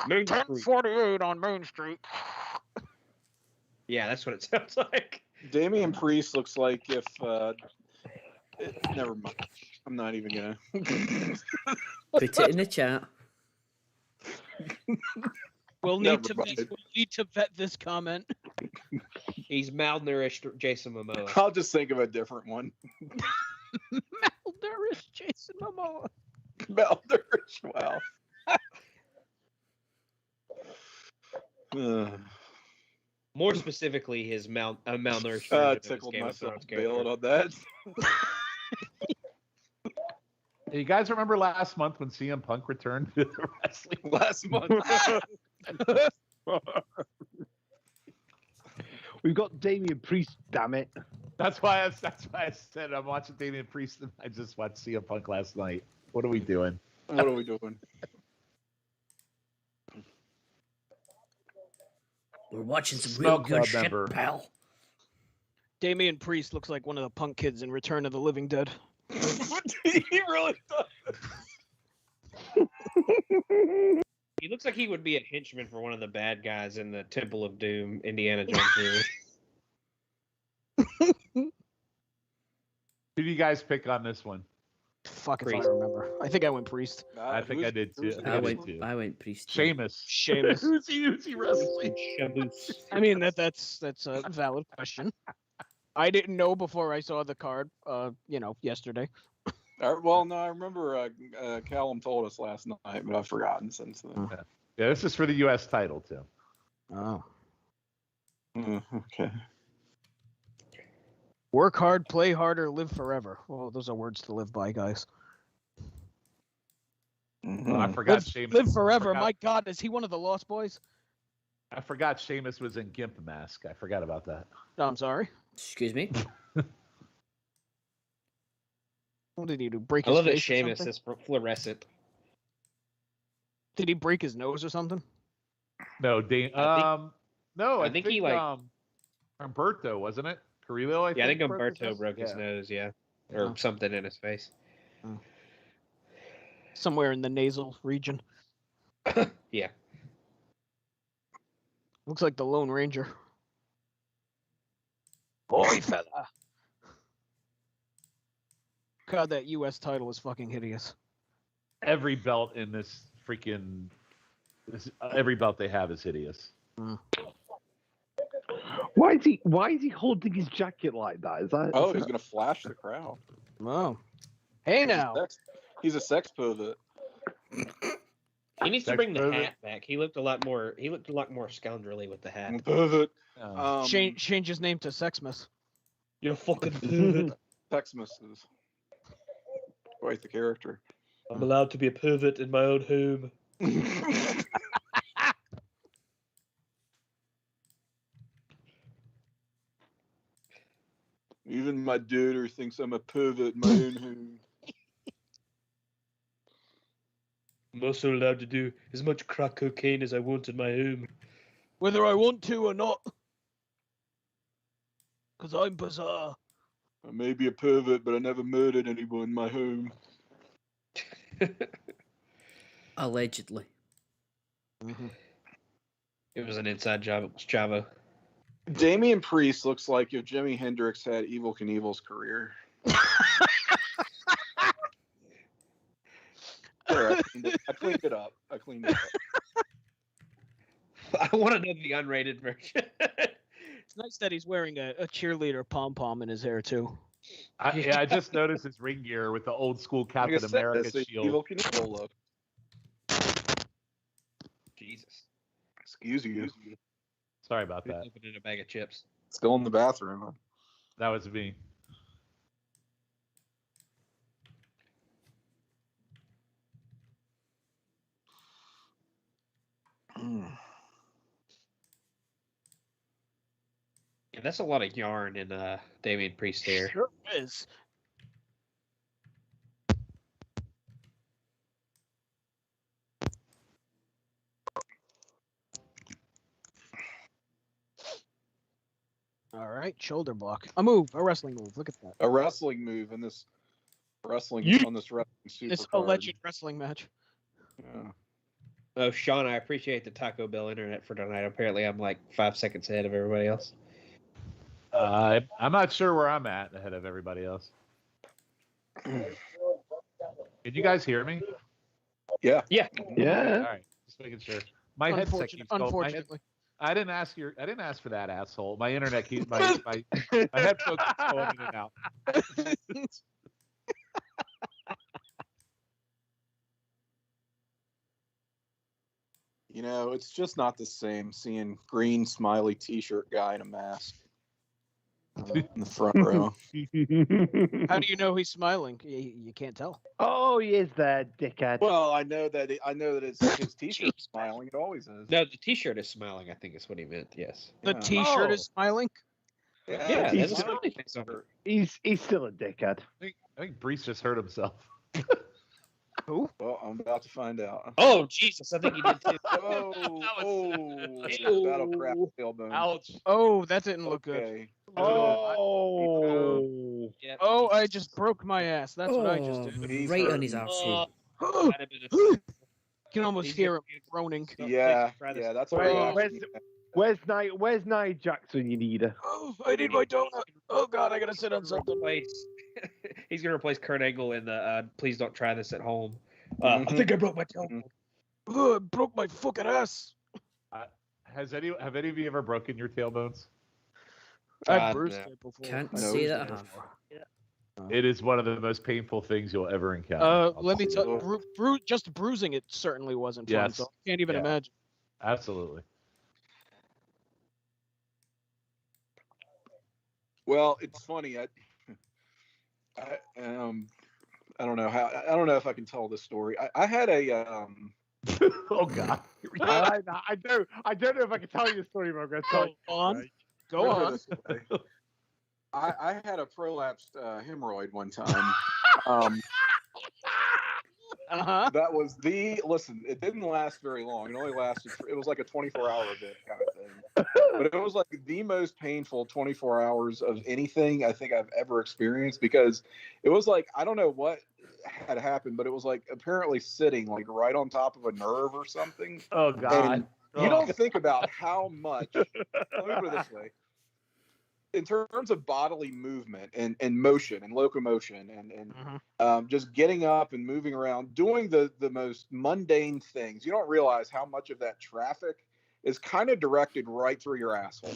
Main Street." 1048 on Main Street. Yeah, that's what it sounds like. Damian Priest looks like if. Never mind. I'm not even gonna. Put it in the chat. We'll need to vet this comment. He's malnourished Jason Momoa. I'll just think of a different one. Malnourished Jason Momoa. Malnourished, wow. More specifically, his malnourished. Tickled myself bailing on that. Hey, you guys remember last month when CM Punk returned to the wrestling? Last month. We've got Damian Priest, damn it. That's why I said I'm watching Damian Priest and I just watched CM Punk last night. What are we doing? What are we doing? We're watching some real good shit, pal. Damian Priest looks like one of the Punk kids in Return of the Living Dead. He really does. He looks like he would be a henchman for one of the bad guys in the Temple of Doom Indiana Jones movie. Who do you guys pick on this one? Fuck if I remember. I think I went Priest. I think I did too. I went Priest. Sheamus. Who's he wrestling? I mean that's a valid question. I didn't know before I saw the card. Yesterday. Well, no, I remember Callum told us last night, but I've forgotten since then. Yeah, this is for the U.S. title too. Oh. Okay. Work hard, play harder, live forever. Well, those are words to live by, guys. Well, I forgot Sheamus. Live forever. My God, is he one of the Lost Boys? I forgot Sheamus was in Gimp Mask. I forgot about that. No, I'm sorry. Excuse me. What did he do? Break I his love that face or Sheamus something? is fluorescent. Did he break his nose or something? No, I think he Humberto, wasn't it? Carrillo, I think Humberto broke his nose, or something in his face. Somewhere in the nasal region. Yeah. Looks like the Lone Ranger. Boy, fella. God, that U.S. title is fucking hideous. Every belt in this freaking... every belt they have is hideous. Why is he holding his jacket like that? He's gonna flash the crowd. Oh. Hey now. He's a sex pervert. He needs to Sex bring the pervert. hat back. He looked a lot more scoundrelly with the hat. Pervert. Oh. Change his name to Sexmas. You're fucking pervert. Texmas is quite the character. I'm allowed to be a pervert in my own home. Even my daughter thinks I'm a pervert in my own home. I'm also allowed to do as much crack cocaine as I want in my home. Whether I want to or not. Because I'm bizarre. I may be a pervert, but I never murdered anyone in my home. Allegedly. It was an inside job. It was Chavo. Damian Priest looks like if Jimi Hendrix had Evel Knievel's career. Sorry, I cleaned it up. I want to know the unrated version. It's nice that he's wearing a cheerleader pom-pom in his hair, too. I just noticed his ring gear with the old school Captain America shield. Evel Knievel look. Jesus. Excuse you. Sorry about that. Opening a bag of chips. Still in the bathroom. That was me. Yeah, that's a lot of yarn in Damian Priest hair. Sure is. All right, shoulder block. A wrestling move. Look at that. A wrestling move in this wrestling on this wrestling super This card. alleged wrestling match. Yeah. Oh, Sean, I appreciate the Taco Bell internet for tonight. Apparently, I'm like 5 seconds ahead of everybody else. I'm not sure where I'm at ahead of everybody else. Can you guys hear me? Yeah. All right, just making sure. My headset keeps going. Unfortunately. I didn't ask for that, asshole. My internet keeps my headphones keeps going in and out. You know, it's just not the same seeing green smiley t-shirt guy in a mask in the front row. How do you know he's smiling? You can't tell. Oh, he is there, dickhead. Well, I know that it's his t-shirt smiling. It always is. No, the T-shirt is smiling. I think is what he meant. Yes. The Yeah. T-shirt Oh. is smiling. Yeah, he's that's a smiley face on it. He's still a dickhead. I think Brees just hurt himself. Who? Well, I'm about to find out. Oh Jesus! I think he did too. That'll crap tailbone. Ouch. Oh, that didn't look good. Okay. Oh. Yep. Oh, I just broke my ass. That's what I just Oh, did. He's right on hurting. his arsehole. Might have been a- Can almost He's hear gonna him groaning. Yeah, Try this. yeah, that's Where's, what where's Nia Jax when you need her? Oh, I need my donut. Oh God, I gotta sit on something. He's gonna replace Kurt Angle in the "Please don't try this at home." Mhm. I think I broke my toe. Oh, I broke my fucking ass. Have any of you ever broken your tailbones? I've bruised no. it before. Can't I say know. that I have. It is one of the most painful things you'll ever encounter. I'll Let me tell you. tell you, just bruising it certainly wasn't fun. Yes. So I can't even Yeah. imagine. Absolutely. Well, it's funny. I don't know how. I don't know if I can tell this story. I had a Oh God. I don't know if I can tell you the story, but I'm going to tell Go you. on. Go put it on. this way. I had a prolapsed hemorrhoid one time. That was listen, it didn't last very long. It only lasted, it was like a 24-hour event kind of thing. But it was like the most painful 24 hours of anything I think I've ever experienced, because it was like, I don't know what had happened, but it was like apparently sitting like right on top of a nerve or something. Oh God. And you don't think about how much, let me put it this way, in terms of bodily movement and motion and locomotion and just getting up and moving around, doing the most mundane things, you don't realize how much of that traffic is kind of directed right through your asshole.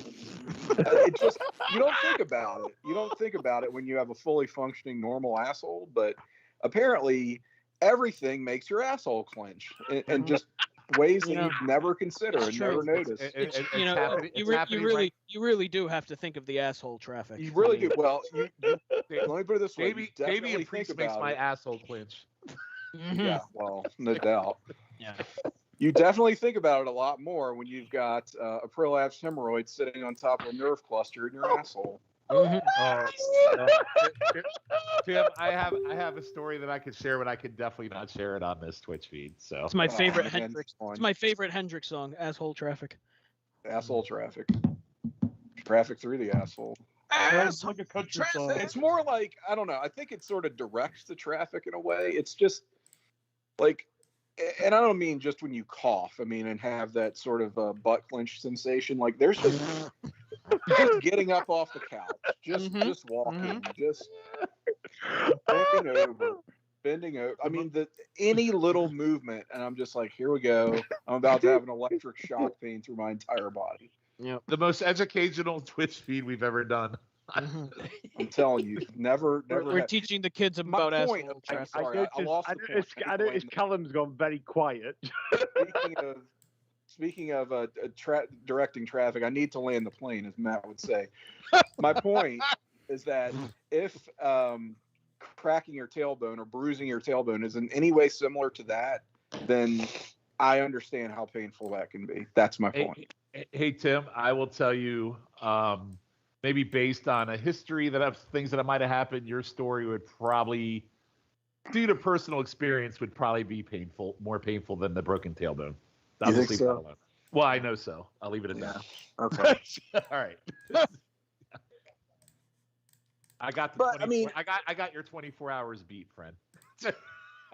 It just, you don't think about it. You don't think about it when you have a fully functioning normal asshole, but apparently everything makes your asshole clench, and just ways that you'd never consider and true. never notice. It's You know, happening. you, It's re- happening you really right- you really do have to think of the asshole traffic. You really do. Well, let me put it this way. Maybe you definitely and Priest think makes about my it. asshole clench. Mhm. Yeah, well, no doubt. Yeah. You definitely think about it a lot more when you've got a prolapsed hemorrhoid sitting on top of a nerve cluster in your asshole. Mhm. Tim, I have a story that I could share, but I could definitely not share it on this Twitch feed. So It's my Oh, favorite man, Hendrix. fine. It's my favorite Hendrix song, "Asshole Traffic." Asshole traffic. Traffic through the asshole. Sounds like a country song. It's more like, I don't know. I think it sort of directs the traffic in a way. It's just like, and I don't mean just when you cough. I mean, and have that sort of butt clench sensation. Like there's just getting up off the couch, just walking, just bending over. I mean, any little movement, and I'm just like, here we go. I'm about to have an electric shock pain through my entire body. Yep. the most educational Twitch feed we've ever done. Mhm. I'm telling you, never. We're had- teaching the kids My about point asshole of- traffic. Sorry, I lost the point. I noticed Callum's gone very quiet. Speaking of directing traffic, I need to land the plane, as Matt would say. My point is that if cracking your tailbone or bruising your tailbone is in any way similar to that, then I understand how painful that can be. That's my point. Hey Tim, I will tell you, maybe based on a history that of things that might have happened, your story would probably, due to personal experience, would probably be more painful than the broken tailbone. You think Obviously, so? well, I know so. I'll leave it at that. Okay. All right. I got the But, I mean- I got your 24 hours beat, friend.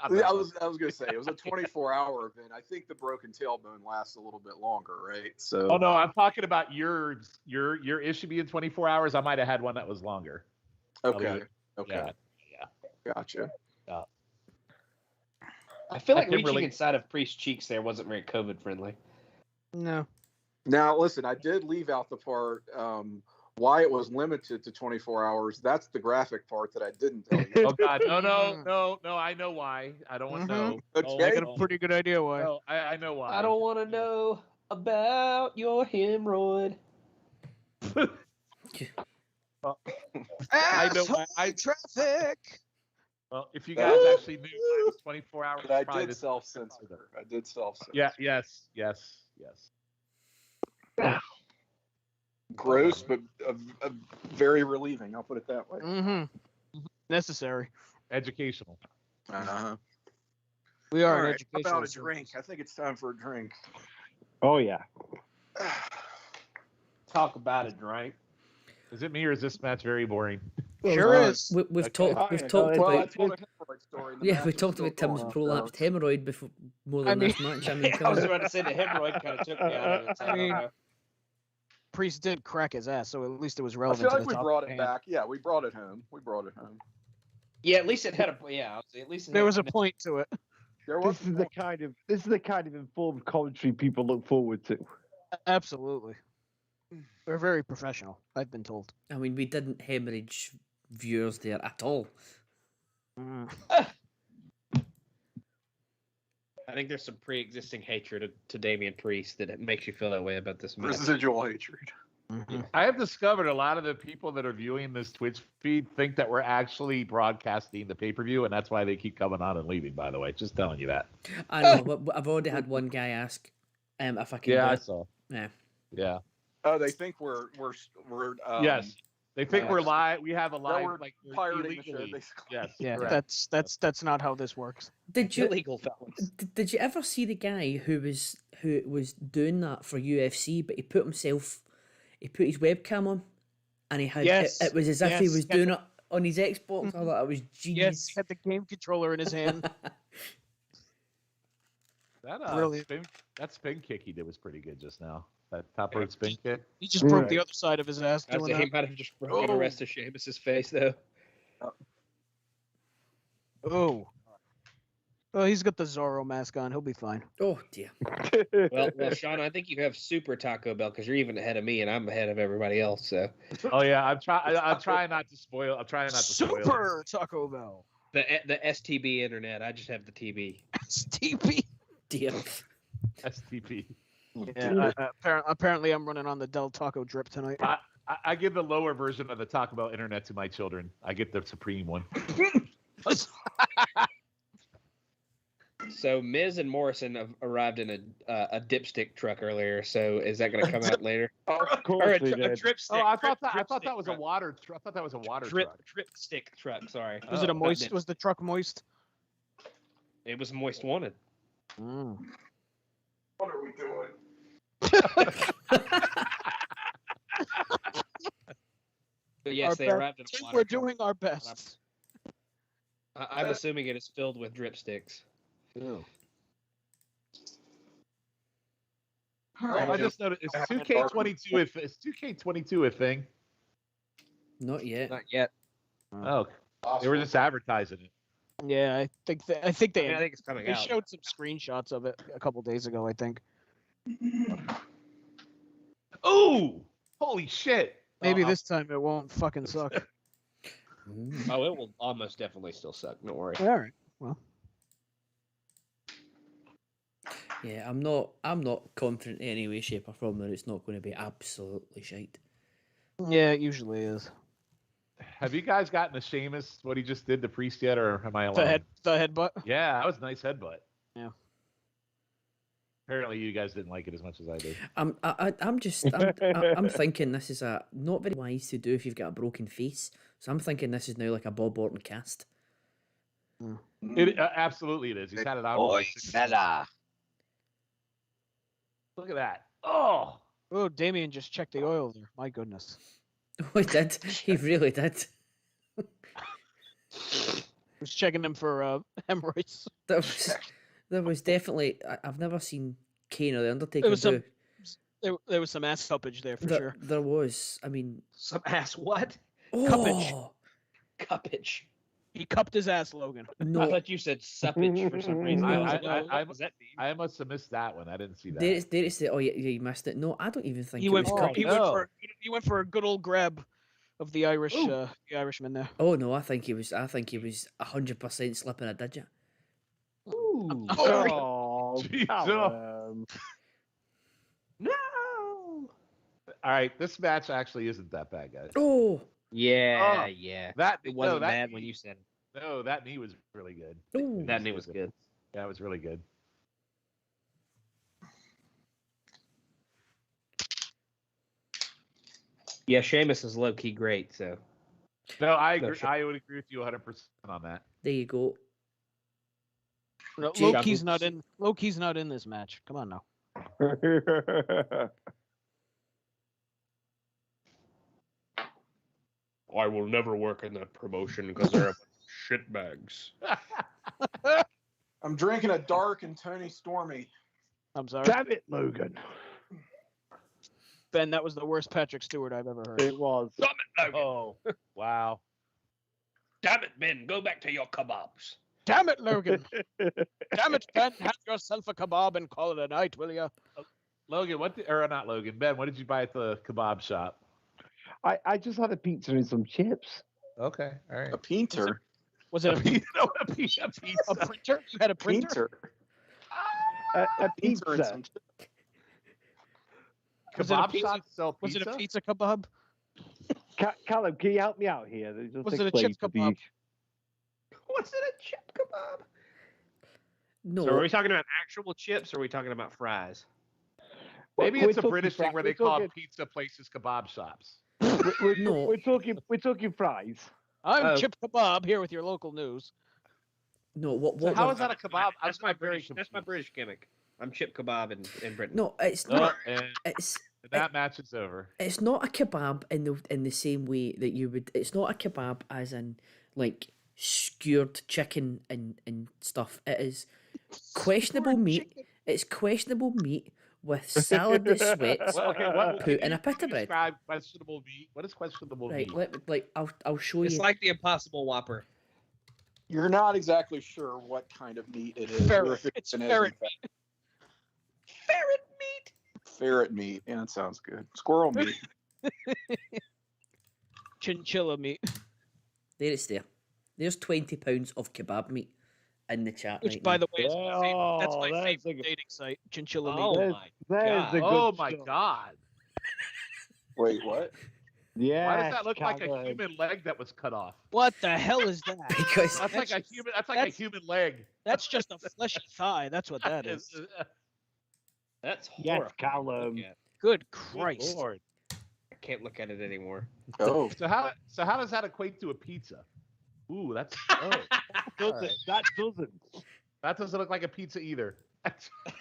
I was going to say it was a 24-hour event. I think the broken tailbone lasts a little bit longer, right? So. Oh no, I'm talking about your issue being 24 hours. I might have had one that was longer. Okay. Okay. Yeah. Gotcha. I feel like I can reaching relate- inside of Priest's cheeks there wasn't very COVID friendly. No. Now, listen, I did leave out the part why it was limited to 24 hours. That's the graphic part that I didn't tell you. Oh God, no! I know why. I don't want to know. Okay. I got a pretty good idea why. No, I know why. I don't want to know about your hemorrhoid. I know. Traffic. Well, if you guys actually knew I was 24 hours, But I probably did this- self-censor. Yeah. Yes. Gross, but very relieving. I'll put it that way. Mm-hmm. Necessary. Educational. Uh-huh. We are All an right, how educational. about a drink? I think it's time for a drink. Oh yeah. Talk about it, drink. Is it me or is this match very boring? Sure is. We've Okay. talked. We've Well, talked I about. told a hemorrhoid story. and the Yeah, match we is talked still about Tim's going, prolapsed so- hemorrhoid before more than I this match. I mean, I come was on. about to say the hemorrhoid kind of took me out of it. So I mean, don't know. Priest did crack his ass, so at least it was I relevant. feel to like the we topic brought at it hand. back. Yeah, we brought it home. Yeah, at least it had a at least it There had was a point to it. There was This is the kind of informed commentary people look forward to. Absolutely. We're very professional, I've been told. I mean, we didn't hemorrhage viewers there at all. Mm. I think there's some pre-existing hatred to Damian Priest that it makes you feel that way about this match. residual hatred. Mhm. I have discovered a lot of the people that are viewing this Twitch feed think that we're actually broadcasting the pay-per-view, and that's why they keep coming on and leaving, by the way. Just telling you that. I know, but I've already had one guy ask if I can. Yeah, do I it. saw. Yeah. Yeah. Oh, they think we're Yes. They think we're live. We have a that live, we're like, we're pirating the show, illegally. basically. Yes. Yeah, correct. that's not how this works. Did you Illegal fellas. did you ever see the guy who was doing that for UFC, but he put his webcam on, and he had Yes, it was as if he yes, was yeah. doing it on his Xbox. I thought it was Yes, genius. he had the game controller in his hand. That Really? that spin kick he did was pretty good just now. That top rope spin kick. He just broke the Right. other side of his ass I'd doing say he that. might have just broken the rest of Sheamus's face though. Oh. Oh, he's got the Zorro mask on. He'll be fine. Oh dear. Well, Sean, I think you have super Taco Bell because you're even ahead of me and I'm ahead of everybody else. So Oh yeah, I'm trying not to spoil. I'm trying not to spoil. Super Taco Bell. The STB internet. I just have the TB. STP. Dear. STP. Yeah. Apparently, I'm running on the Del Taco drip tonight. I give the lower version of the Taco Bell internet to my children. I get the supreme one. So Miz and Morrison have arrived in a dipstick truck earlier. So is that going to come out later? Of course Or a they did. dripstick? Oh, I thought drip that was stick a water. I thought that was a water drip truck. dripstick truck. Sorry. Was it a Oh, moist? Was the truck moist? It was moist wanted. Mm. What are we doing? But yes, they arrived in a water We're truck. doing our best. I'm assuming it is filled with dripsticks. I just noticed. Is 2K22 is 2K22 a thing? Not yet. Not yet. Oh, they were just advertising it. Yeah, I think they. I think it's coming They out. showed some screenshots of it a couple days ago. I think. Oh, holy shit! Maybe this time it won't fucking suck. Oh, it will almost definitely still suck. Don't worry. All right. Well. Yeah, I'm not confident in any way, shape, or form that it's not going to be absolutely shite. Yeah, it usually is. Have you guys gotten a Sheamus what he just did to Priest yet, or am I alone? The headbutt. Yeah, that was a nice headbutt. Yeah. Apparently, you guys didn't like it as much as I did. I'm thinking this is a not very wise to do if you've got a broken face. So I'm thinking this is now like a Bob Orton cast. It absolutely it is. He's had it on. Boy, fella. Look at that. Oh. Oh, Damien just checked the oil there. My goodness. Oh, he did. He really did. Was checking him for hemorrhoids. There was definitely. I've never seen Kane or the Undertaker do. There was some ass cuppage there for sure. There was. I mean, Some ass what? oh, Cuppage. He cupped his ass, Logan. I no. thought you said suppage for some reason. I was like, what does that mean? I must have missed that one. I didn't see that. There it's the. Oh yeah, you missed it. No, I don't even think He it went was for couple. he went for a good old grab of the Irish the Irishman there. Oh no, I think he was 100% slipping a digit. Ooh. Oh, Jesus. Callum. No. All right, this match actually isn't that bad, guys. Oh, Yeah, Oh, yeah. That It wasn't that bad knee- when you said it. No, that knee was really good. oh. That knee was good. Yeah, it was really good. Yeah, Sheamus is low key great. So No, I agree. sure. I would agree with you 100% on that. There you go. No, Jake- Loki's not in. Loki's not in this match. Come on now. I will never work in that promotion because they're a shitbags. I'm drinking a dark and Tony Stormy. I'm sorry, Damn it, Logan. Ben. That was the worst Patrick Stewart I've ever heard. It was. Damn it, Logan. Oh, wow. Damn it, Ben. Go back to your kebabs. Damn it, Logan. Damn it, Ben. Have yourself a kebab and call it a night, will you? Logan, or not Logan, Ben, what did you buy at the kebab shop? I just had a pizza and some chips. Okay, all right. A painter. Was it a pizza. A pizza. printer? You had a printer? Painter. A Painter and pizza. some shit. Was it a Kebab pizza? shops sell Was pizza? it a pizza kebab? Callum, can you help me out here? Just Was it a explain chip to kebab? Was it a chip kebab? No, So are we talking about actual chips or are we talking about fries? Maybe We're it's a talking British fri- thing where we're they call talking- pizza places kebab shops. No. We're talking fries. I'm Oh. Chip Kebab here with your local news. no. What? So What? how what- is that a kebab? That's my British gimmick. I'm chip kebab in Britain. No, it's Oh, not. and It's that match is over. it's not a kebab in the same way that you would. It's not a kebab as in like skewered chicken and stuff. It is questionable meat. It's questionable meat with salad that sweats. Well, okay, Put can in a you pita bread. Describe questionable meat. What is questionable Right, meat? I'll show It's you. like the Impossible Whopper. You're not exactly sure what kind of meat it is. Ferret. or if It's an ferret egg. Ferret meat. Ferret meat. Yeah, that sounds good. Squirrel meat. chinchilla meat. There it's there. There's £20 of kebab meat in the chat Which, right by now. the way, is my favorite. That's my that's favorite dating site, Chinchilla Oh Meat. my There's the god! good Oh my stuff. god! Wait, what? Yeah. Why does that look like a human leg that was cut off? What the hell is that? Because That's like a human. That's like a human leg. That's just a fleshy thigh. That's what that is. That's Yes, horrible. Callum. Good Good Christ. Lord. I can't look at it anymore. Oh, So how does that equate to a pizza? Ooh, that's That doesn't. that doesn't look like a pizza either.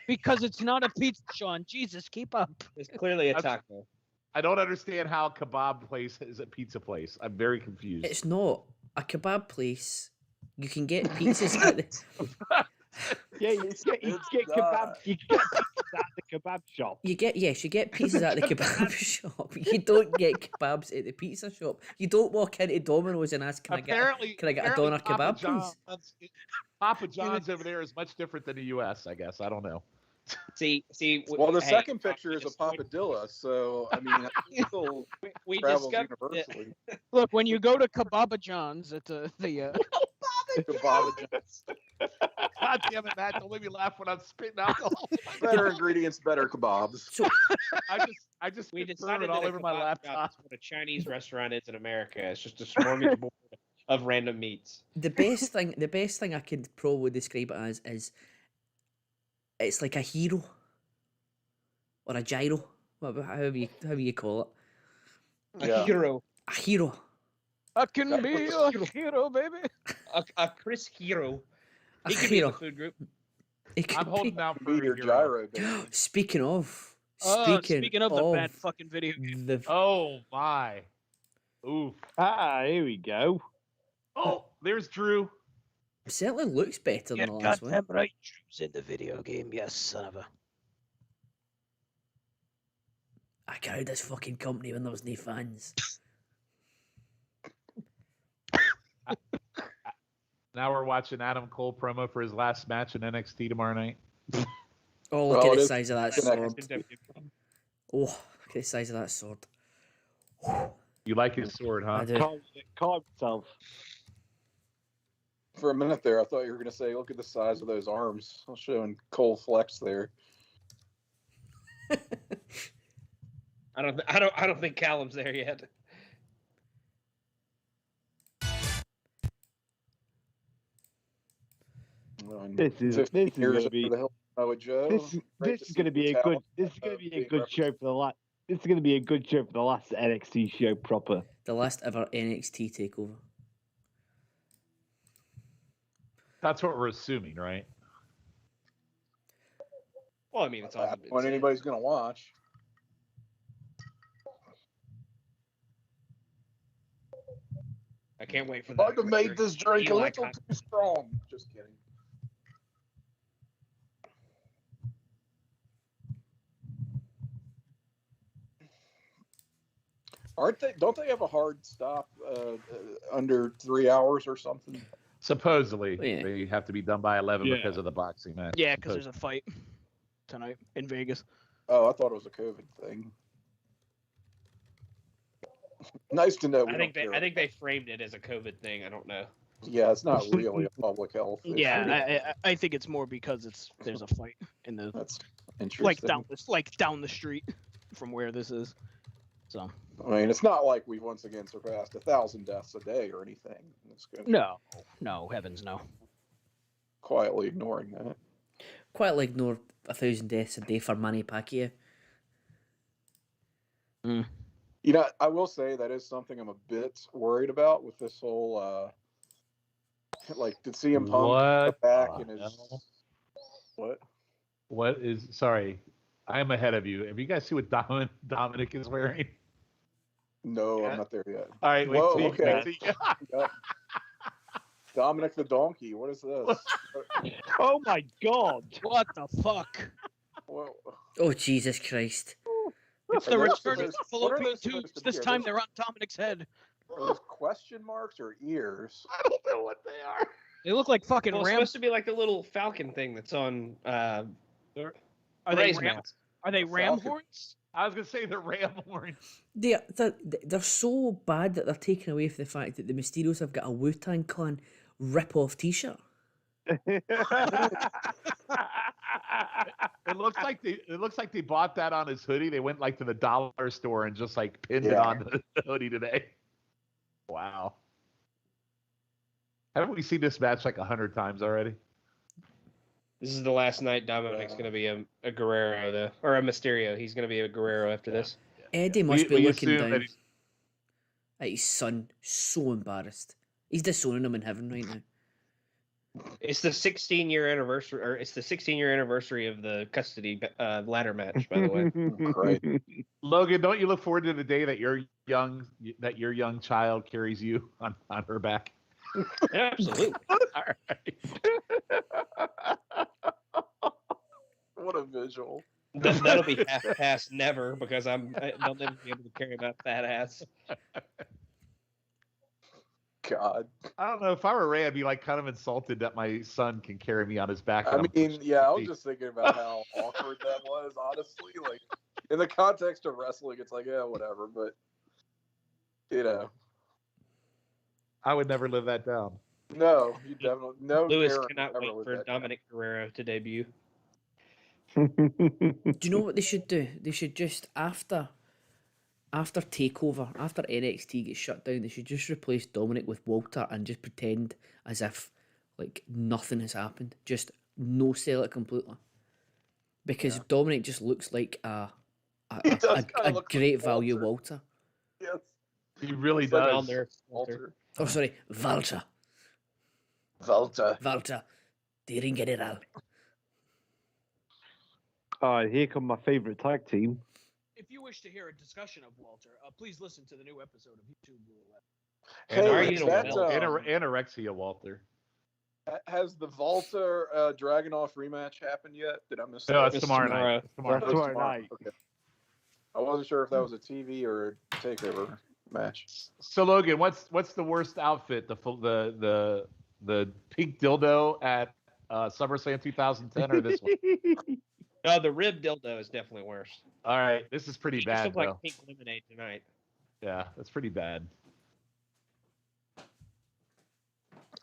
Because it's not a pizza, Sean. Jesus, keep up. It's clearly a That's- taco. I don't understand how a kebab place is a pizza place. I'm very confused. it's not a kebab place. You can get pizzas at the Yeah, you can get kebab. You can get pizzas at the kebab shop. you get pizzas at the kebab shop. You don't get kebabs at the pizza shop. You don't walk into Domino's and ask, can I get a doner kebab, please? Papa John's over there is much different than the U.S. I guess I don't know. See. well, the hey, second picture we is a discovered- papadilla, so I mean, it still We travels discovered that universally. Look, when you go to Kebaba John's at the Kebab, God damn it, Matt! Don't make me laugh when I'm spitting alcohol. better ingredients, better kebabs. So I just we spit decided it all that a over my kebab laptop. shop is what a Chinese restaurant is in America. It's just a smorgasbord of random meats. the best thing I could probably describe it as is it's like a hero or a gyro, however you call it. Yeah. Hero, A hero. I can That be was- a hero, baby. a Chris Hero. A He could be in hero. the food group. It could I'm holding be. out for Be a your hero. gyro, baby. Speaking of, Speaking of the bad fucking video game. the Oh my! Oof! Here we go. Oh, there's Drew. certainly looks better than the last one. right, Drew's in the video game. Yes, son of a. I carried this fucking company when there was no fans. Now we're watching Adam Cole promo for his last match in NXT tomorrow night. Oh, look Oh, at it the is size of that connected. sword. Oh, look at the size of that sword. You like his sword, huh? I do. Calm himself. For a minute there, I thought you were going to say, "Look at the size of those arms." I'm showing Cole flex there. I don't think Callum's there yet. This is 15 this is years gonna be over the hill with Joe. this is gonna be a good show for the last. This is gonna be a good show for the last NXT show proper. The last ever NXT takeover. That's what we're assuming, right? Well, I mean, it's all been When said. anybody's going to watch. I can't wait for that. I'd have made this drink a Eli little Con- too strong. Just kidding. Aren't they? Don't they have a hard stop under 3 hours or something? Supposedly, Yeah. they have to be done by 11 Yeah. because of the boxing match. Yeah, because there's a fight tonight in Vegas. Oh, I thought it was a COVID thing. Nice to know. We I think don't care. I think they framed it as a COVID thing. I don't know. Yeah, it's not really a public health issue. Yeah, I think it's more because there's a fight in the That's interesting. like down the street from where this is. So I mean, it's not like we've once again surpassed 1,000 deaths a day or anything. It's good. no, heavens no. Quietly ignoring that. Quietly ignore 1,000 deaths a day for Manny Pacquiao. You know, I will say that is something I'm a bit worried about with this whole, like, did CM Punk What come back the in his... hell? What? What is? Sorry, I am ahead of you. Have you guys see what Dominic is wearing? No, Yeah. I'm not there yet. All right, wait Whoa, till you okay. guys see. Yep. Dominic the Donkey. What is this? Oh my god! What the fuck? Whoa. Oh, Jesus Christ. It's Are the those return of supposed- the what are fallopian those supposed tubes. to be? This Are time those- they're on Dominic's head. Are those question marks or ears? I don't know what they are. They look like fucking Well, it's ram. supposed to be like the little falcon thing that's on Are they Ray's ram? mask. Are they ram Falcon. horns? I was gonna say the Ram orange. They're so bad that they're taken away from the fact that the Mysterios have got a Wu-Tang Clan rip-off T-shirt. It looks like they bought that on his hoodie. They went like to the dollar store and just like pinned it on the hoodie today. Wow. Haven't we seen this match like 100 times already? This is the last night Dominic's going to be a Guerrero, though, or a Mysterio. He's going to be a Guerrero after this. Eddie must be We looking assume that down at his son, so embarrassed. He's disowning him in heaven right now. It's the 16-year anniversary, or it's the 16-year anniversary of the custody ladder match, by the way. Great. Logan, don't you look forward to the day that your young child carries you on her back? Absolutely. All right. What a visual. That'll be half past never, because they'll never be able to carry that fat ass. God. I don't know. If I were Ray, I'd be like kind of insulted that my son can carry me on his back. I mean, yeah, I was just thinking about how awkward that was, honestly. Like, in the context of wrestling, it's like, yeah, whatever. But, you know. I would never live that down. No, you definitely. No, Lewis parent cannot would ever wait live for that Dominic Guerrero to debut. Do you know what they should do? They should just, after TakeOver, after NXT gets shut down, they should just replace Dominic with Walter and just pretend as if like nothing has happened. Just no sell it completely. Because Dominic just looks like a look great like value Walter. Walter. Yes. He really It's like does. Walter. Oh, sorry, Walter. Walter. Walter. The Ring General. Here come my favourite tag team. If you wish to hear a discussion of Walter, please listen to the new episode of YouTube Roulette. And Hey, are is you that, anorexia, Walter? has the Volta Dragunov rematch happened yet? Did I miss No, that? it's tomorrow night. It's tomorrow That's night. tomorrow night. Okay. I wasn't sure if that was a TV or a takeover match. So Logan, what's the worst outfit? The pink dildo at SummerSlam 2010 or this one? No, the rib dildo is definitely worse. All right, this is pretty He just bad looked like though. pink lemonade tonight. Yeah, that's pretty bad.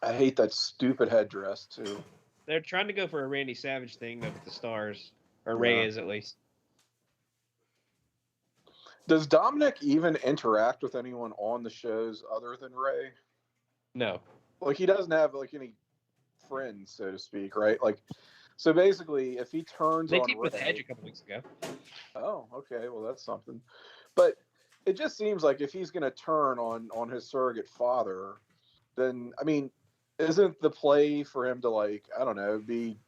I hate that stupid headdress too. They're trying to go for a Randy Savage thing though with the stars, or Yeah. Ray is at least. Does Dominic even interact with anyone on the shows other than Ray? No. Like, he doesn't have like any friends, so to speak, right? Like, so basically, if he turns They on teamed with Ray, Edge a couple weeks ago. oh, okay, well that's something. But it just seems like if he's going to turn on his surrogate father, then I mean, isn't the play for him to, like, I don't know, be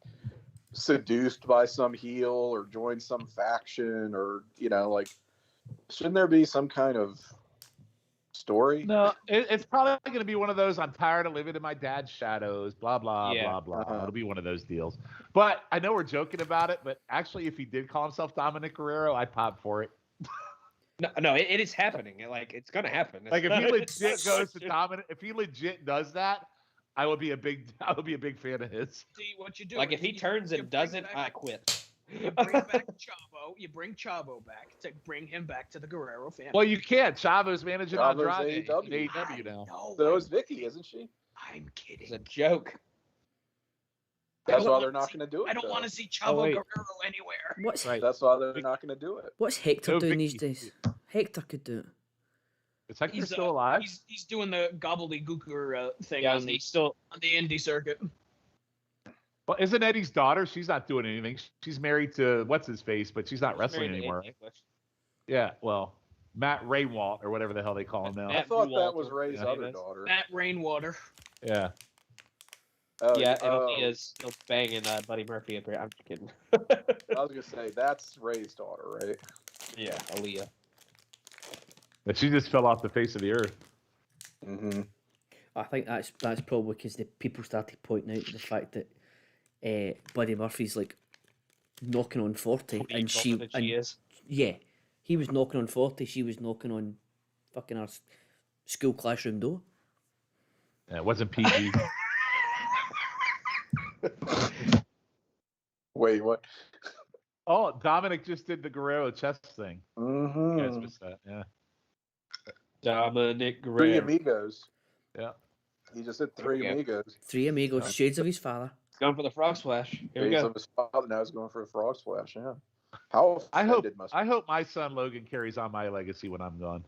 seduced by some heel or join some faction, or, you know, like, shouldn't there be some kind of story? No, it's probably going to be one of those. I'm tired of living in my dad's shadows. Blah blah Yeah. blah blah. Uh-huh. It'll be one of those deals. But I know we're joking about it. But actually, if he did call himself Dominic Guerrero, I'd pop for it. No, it is happening. Like, it's gonna happen. It's Like if not- he it's legit not- goes to Dominic, if he legit does that, I would be a big fan of his. See what you do. Like, is if he you- turns you and bring doesn't, back- I quit. You bring back Chavo. You bring Chavo back to bring him back to the Guerrero family. Well, you can't. Chavo's managing Chavo's Andrade AEW. in AEW now. No, So is Vicky, isn't she? I'm kidding. It's a joke. That's don't why they're wanna not see- going to do it. I don't though. want to see Oh, Chavo wait. Guerrero anywhere. What's Right. That's why they're not going to do it. what's Hector No, doing Vicky. these days? Hector could do it. Is Hector He's still alive? He's doing the gobbledygooker thing Yeah, on the he's still. indie circuit. Well, isn't Eddie's daughter? She's not doing anything. She's married to what's his face, but she's not wrestling married to anymore. English. Yeah, well, Matt Raywalt or whatever the hell they call him now. I Matt thought that Walter, was Ray's yeah, other that's- daughter. Matt Rainwater. Yeah. Oh, Yeah, and oh, Aaliyah's still banging Buddy Murphy up here. I'm just kidding. I was going to say, that's Ray's daughter, right? Yeah, Aaliyah. But she just fell off the face of the earth. Mm-hmm. I think that's probably because the people started pointing out the fact that Buddy Murphy's like knocking on 40, and she is. yeah, he was knocking on 40, she was knocking on fucking our school classroom door. Yeah, it wasn't PG. Wait, what? Oh, Dominic just did the Guerrero chest thing. Mm-hmm. You guys missed that, yeah. Dominic Three Guerrero. Amigos. Yeah. He just did There we Three go. Amigos. Three Amigos, Yeah. shades of his father. Going for the frog splash. Here we Days go. of his father. Now he's going for a frog splash. Yeah. How I hope offended must I hope my son Logan carries on my legacy when I'm gone.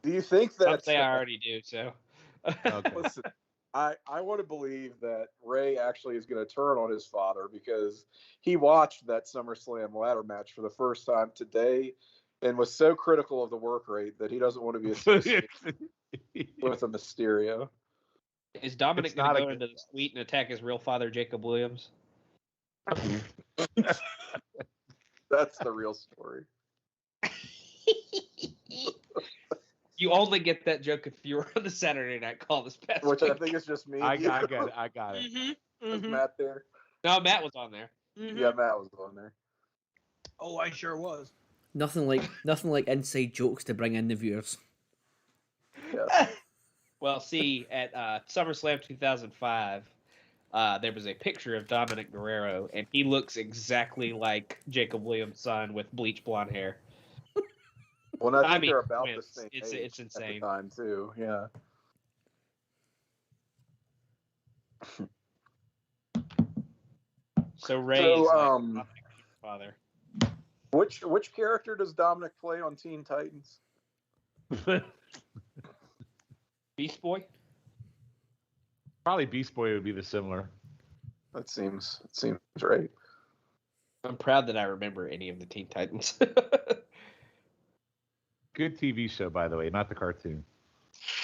Do you think Some that? say I already do, so. Okay. Listen, I want to believe that Ray actually is going to turn on his father because he watched that SummerSlam ladder match for the first time today and was so critical of the work rate that he doesn't want to be associated with a Mysterio. Is Dominic It's going not to a go good into the suite and attack his real father, Jacob Williams? That's the real story. You only get that joke if you were on the Saturday Night Call this past Which week. I think is just me. I got it. I got it. Is Matt there? No, Matt was on there. Yeah, Matt was on there. Oh, I sure was. Nothing like inside jokes to bring in the viewers. Yes. Well, see, at SummerSlam 2005, there was a picture of Dominic Guerrero, and he looks exactly like Jacob Williams' son with bleach blonde hair. Well, I think I mean, they're about twins. the same It's age at insane. the time too. Yeah. So Ray's So, Dominic's father. Which character does Dominic play on Teen Titans? Beast Boy? Probably Beast Boy would be the similar. It seems right. I'm proud that I remember any of the Teen Titans. Good TV show, by the way, not the cartoon.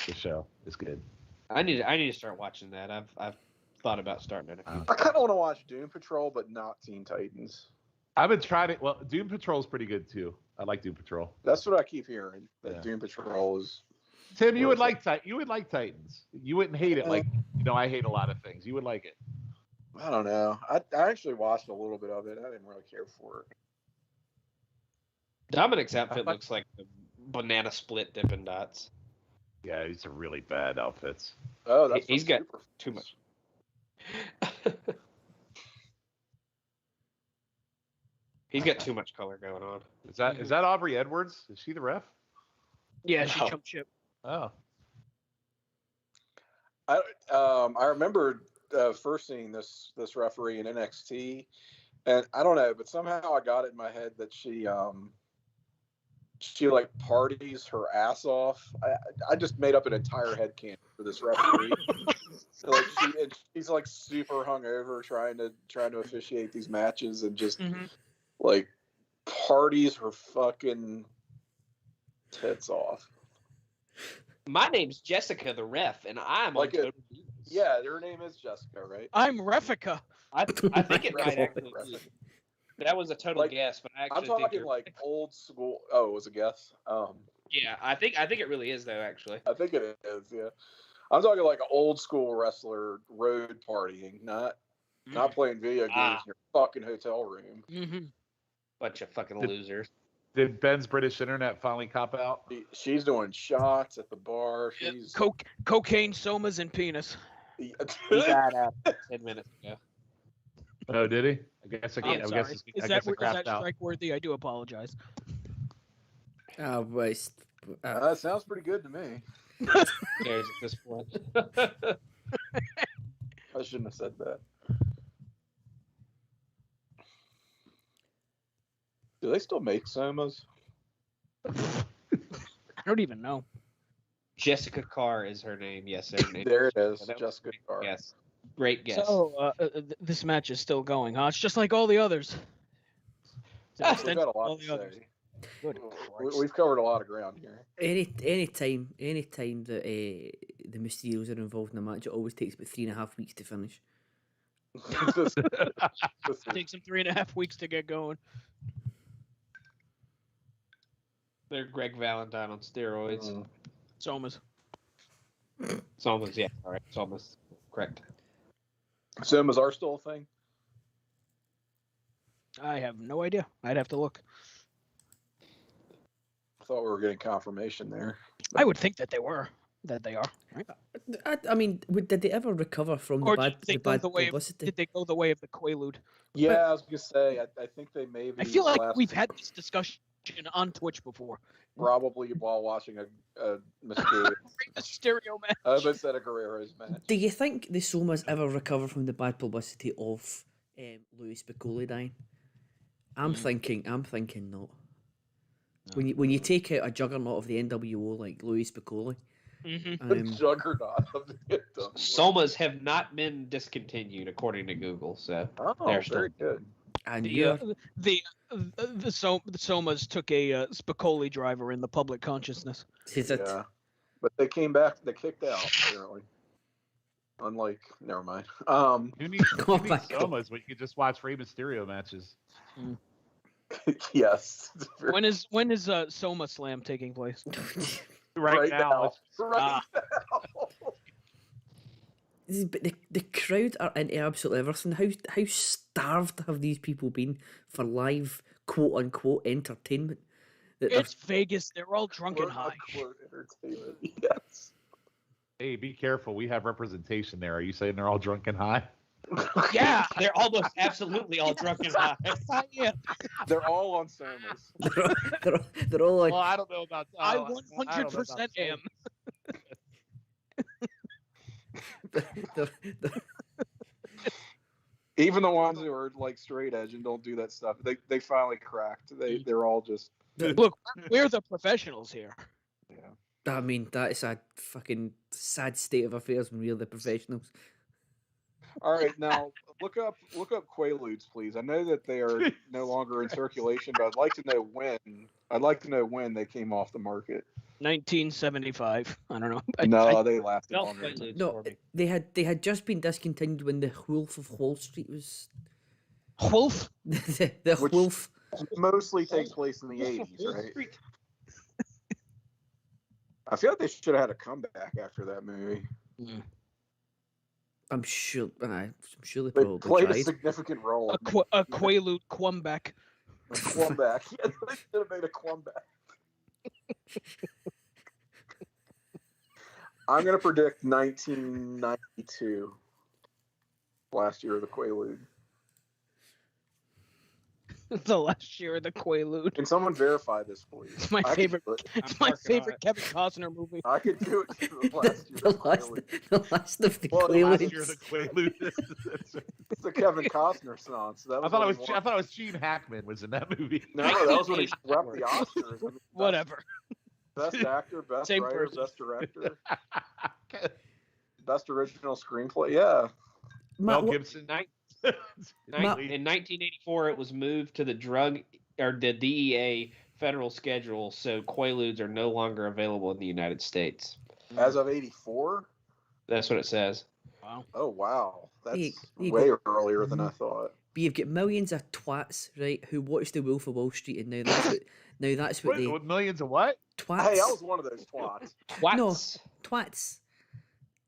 The show is good. I need to start watching that. I've thought about starting it. I kind of want to watch Doom Patrol, but not Teen Titans. I've been trying it. Well, Doom Patrol is pretty good too. I like Doom Patrol. That's what I keep hearing. That Yeah. Doom Patrol is. Tim, you What would is like you would like Titans. You wouldn't hate it like I hate a lot of things. You would like it. I don't know. I actually watched a little bit of it. I didn't really care for it. Dominic's outfit looks like the banana split Dippin' Dots. Yeah, these are really bad outfits. Oh, that's He's from got Super too Friends. much. He's got too much color going on. Is that Aubrey Edwards? Is she the ref? Yeah, she No. jumped ship. Oh, I remember first seeing this referee in NXT, and I don't know, but somehow I got it in my head that she like parties her ass off. I just made up an entire headcanon for this referee. Like she's like super hungover trying to officiate these matches and just like parties her fucking tits off. My name's Jessica, the ref, and I'm Like on it- Total Divas. Yeah, her name is Jessica, right? I'm Refica. I think it might actually Refica. be. That was a total Like, guess, but I I'm actually think talking you're, like old school. Oh, it was a guess. yeah, I think it really is though. Actually, I think it is. Yeah, I'm talking like old school wrestler road partying, not playing video games in your fucking hotel room. Mm-hmm. bunch of fucking losers. did Ben's British Internet finally cop out? She's doing shots at the bar. She's Cocaine, somas, and penis. He got out 10 minutes ago. Oh, did he? I guess I I'm sorry. Is that crapped out. strike worthy? I do apologize. that sounds pretty good to me. Who cares at this point? I shouldn't have said that. Do they still make somas? I don't even know. Jessica Carr is her name. Yes, her name. There it is, That was Jessica great Carr. guess. Great guess. So this match is still going, huh? It's just like all the others. It's an We've extension got a of all lot to the others. say. Good Christ. We've covered a lot of ground here. Any time that the Mysterios are involved in a match, it always takes about 3.5 weeks to finish. This It takes them 3.5 weeks to get going. They're Greg Valentine on steroids. Somas. Somas, yeah. All right, Somas. Correct. Somas are still a thing. I have no idea. I'd have to look. I thought we were getting confirmation there. I would think that they were. that they are, right? I mean, did they ever recover from Or the did they go bad the way of, publicity? did they go the way of the Quaalude? Yeah, I was gonna say. I think they maybe. I feel like last we've had this discussion on Twitch before. probably while watching a Mysterio. Mysterio match. I almost said a Guerrero's match. Do you think the Somas ever recover from the bad publicity of Louis Piccoli dying? I'm thinking not. When you take out a juggernaut of the NWO like Louis Piccoli, The juggernaut of the NWO. Somas have not been discontinued according to Google, so Oh, they're still very good. and The Somas took a Spicoli driver in the public consciousness. Yeah, but they came back. They kicked out apparently. Unlike, never mind. Who needs Oh my God. Somas when you can just watch Rey Mysterio matches? Yes. When is SummerSlam taking place? Right now. Right now. But the crowd are into absolutely everything. How starved have these people been for live quote unquote entertainment? That It's Vegas. They're all drunk and high. Quote, entertainment. Yes. Hey, be careful. We have representation there. Are you saying they're all drunk and high? Yeah, they're almost absolutely all drunk and high. Yeah. They're all on Somas. they're all like, Well, I don't know about that. I 100% am. they're- Even the ones who are like straight edge and don't do that stuff, they finally cracked. They're all just. Look, we're the professionals here. Yeah. I mean, that is a fucking sad state of affairs when we're the professionals. All right, now look up Quaaludes, please. I know that they are no longer in circulation, but I'd like to know when. I'd like to know when they came off the market. 1975. I don't know. No, they lasted Spell longer. Quaaludes No, for me. they had just been discontinued when the Wolf of Wall Street was Wolf? the Which- Wolf. Mostly takes place in the 80s, right? I feel like they should have had a comeback after that movie. I'm sure they They probably played a tried. significant role. A Quaalude Quumback. A Quumback. Yeah, they should have made a Quumback. I'm going to predict 1992. Last year of the Quaalude. The last year of the Quaalude. Can someone verify this, please? It's my I could favorite. do it. It's I'm my working on favorite it. Kevin Costner movie. I could do it too. The last year The of the last, Quaalude. the last of the Well, the Last Quaaludes. year the Quaalude. It's the Kevin Costner song. So that I thought when it he was. won. Gene Hackman was in that movie. No, that was when he swept the Oscars. I mean, Whatever. Best actor, best Same writer, person. best director, best original screenplay. Yeah. Mel Matt, Gibson. Matt- In 1984, it was moved to the DEA federal schedule, so Quaaludes are no longer available in the United States. As of '84. That's what it says. Wow. Oh wow, that's There you way go. earlier than I thought. But you've got millions of twats, right, who watch The Wolf of Wall Street, and now that's what they With millions of what? twats. Hey, I was one of those twats. No, Twats. twats.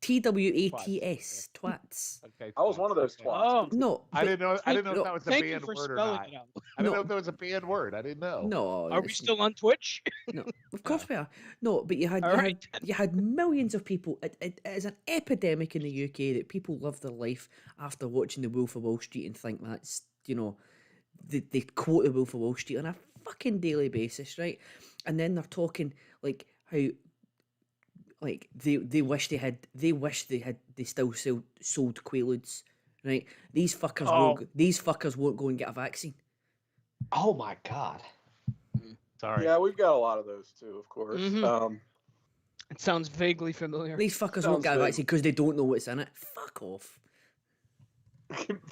TWATS. Twats. Okay. I was one of those okay. twats. Oh, No. I didn't know. I didn't know no, if that was a thank you banned for word or spelling not. it out. I didn't No. know if there was a banned word. I didn't know. No. Are we it's- still on Twitch? No, of course we are. No, but you had All right. you had millions of people. It is an epidemic in the UK that people live their life after watching The Wolf of Wall Street and think that's, they quote The Wolf of Wall Street on a fucking daily basis, right? And then they're talking like how, like they wish they still sold Quaaludes, right? These fuckers won't go and get a vaccine. Oh my God. Sorry. Yeah, we've got a lot of those too, of course. Mhm. It sounds vaguely familiar. These fuckers Sounds won't get a big. vaccine because they don't know what's in it. Fuck off.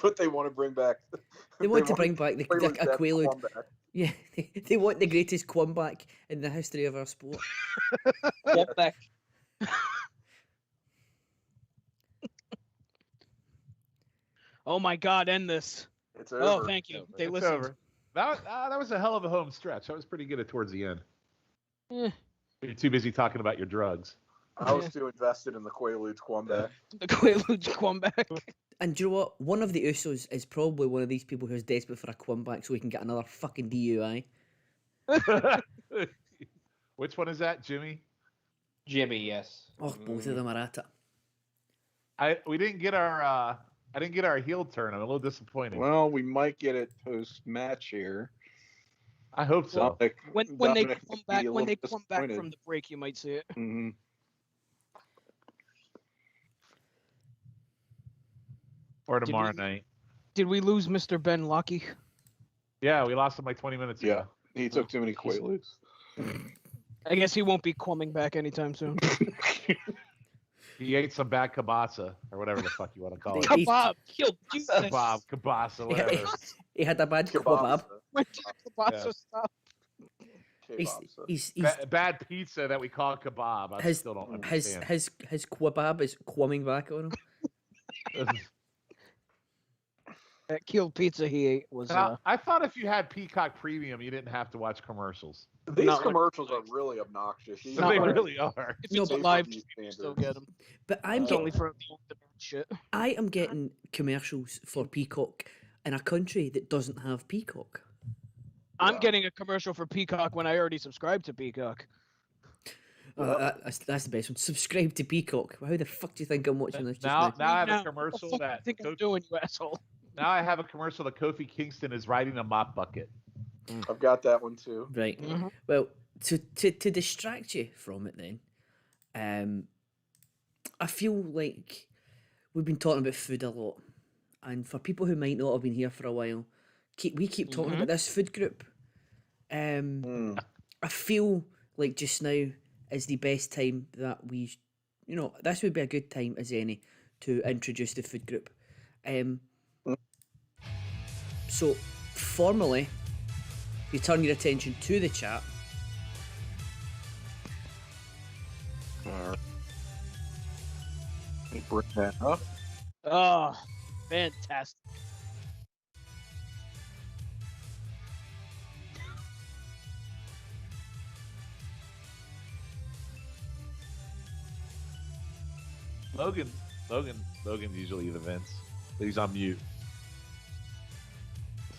But they want to bring back. They want to bring back a Quaaludes that Quaalude. come back. Yeah, they want the greatest comeback in the history of our sport. What back? Oh my God! End this. It's over. Oh, thank you. They It's listened. over. That was a hell of a home stretch. That was pretty good towards the end. Eh, You're too busy talking about your drugs. I was too invested in the Quaaludes comeback. the Quaaludes Quumback. And do you know what? One of the Usos is probably one of these people who's desperate for a comeback so he can get another fucking DUI. Which one is that, Jimmy? Jimmy, yes. Oh, both of them are at it. I didn't get our heel turn. I'm a little disappointed. Well, we might get it post match here. I hope so. When they come back from the break, you might see it. Mm-hmm. Or tomorrow night. Did we lose Mr. Ben Lucky? Yeah, we lost him like 20 minutes ago. Yeah, he took too many Quaaludes. I guess he won't be coming back anytime soon. He ate some bad kielbasa or whatever the fuck you want to call it. Kebab killed Jesus. Kielbasa, whatever. He had a bad kebab. Went to kielbasa stuff. He's Bad pizza that we call kebab. I still don't understand. His kebab is coming back on him. That killed pizza he ate was. I thought if you had Peacock Premium, you didn't have to watch commercials. These commercials are really obnoxious. They really are. If it's live, you still get them. But only for the shit. I am getting commercials for Peacock in a country that doesn't have Peacock. I'm getting a commercial for Peacock when I already subscribed to Peacock. That's the best one. Subscribe to Peacock. How the fuck do you think I'm watching this? Now I have a commercial what that. I think I'm doing, you asshole. Now I have a commercial that Kofi Kingston is riding a mop bucket. I've got that one too. Right. Mm-hmm. Well, to distract you from it, then, I feel like we've been talking about food a lot, and for people who might not have been here for a while, we keep talking about this food group. I feel like just now is the best time that we, this would be a good time as any to introduce the food group. So, formally, you turn your attention to the chat. Bring that up. Oh, fantastic. Logan's usually the Vince. But he's on mute.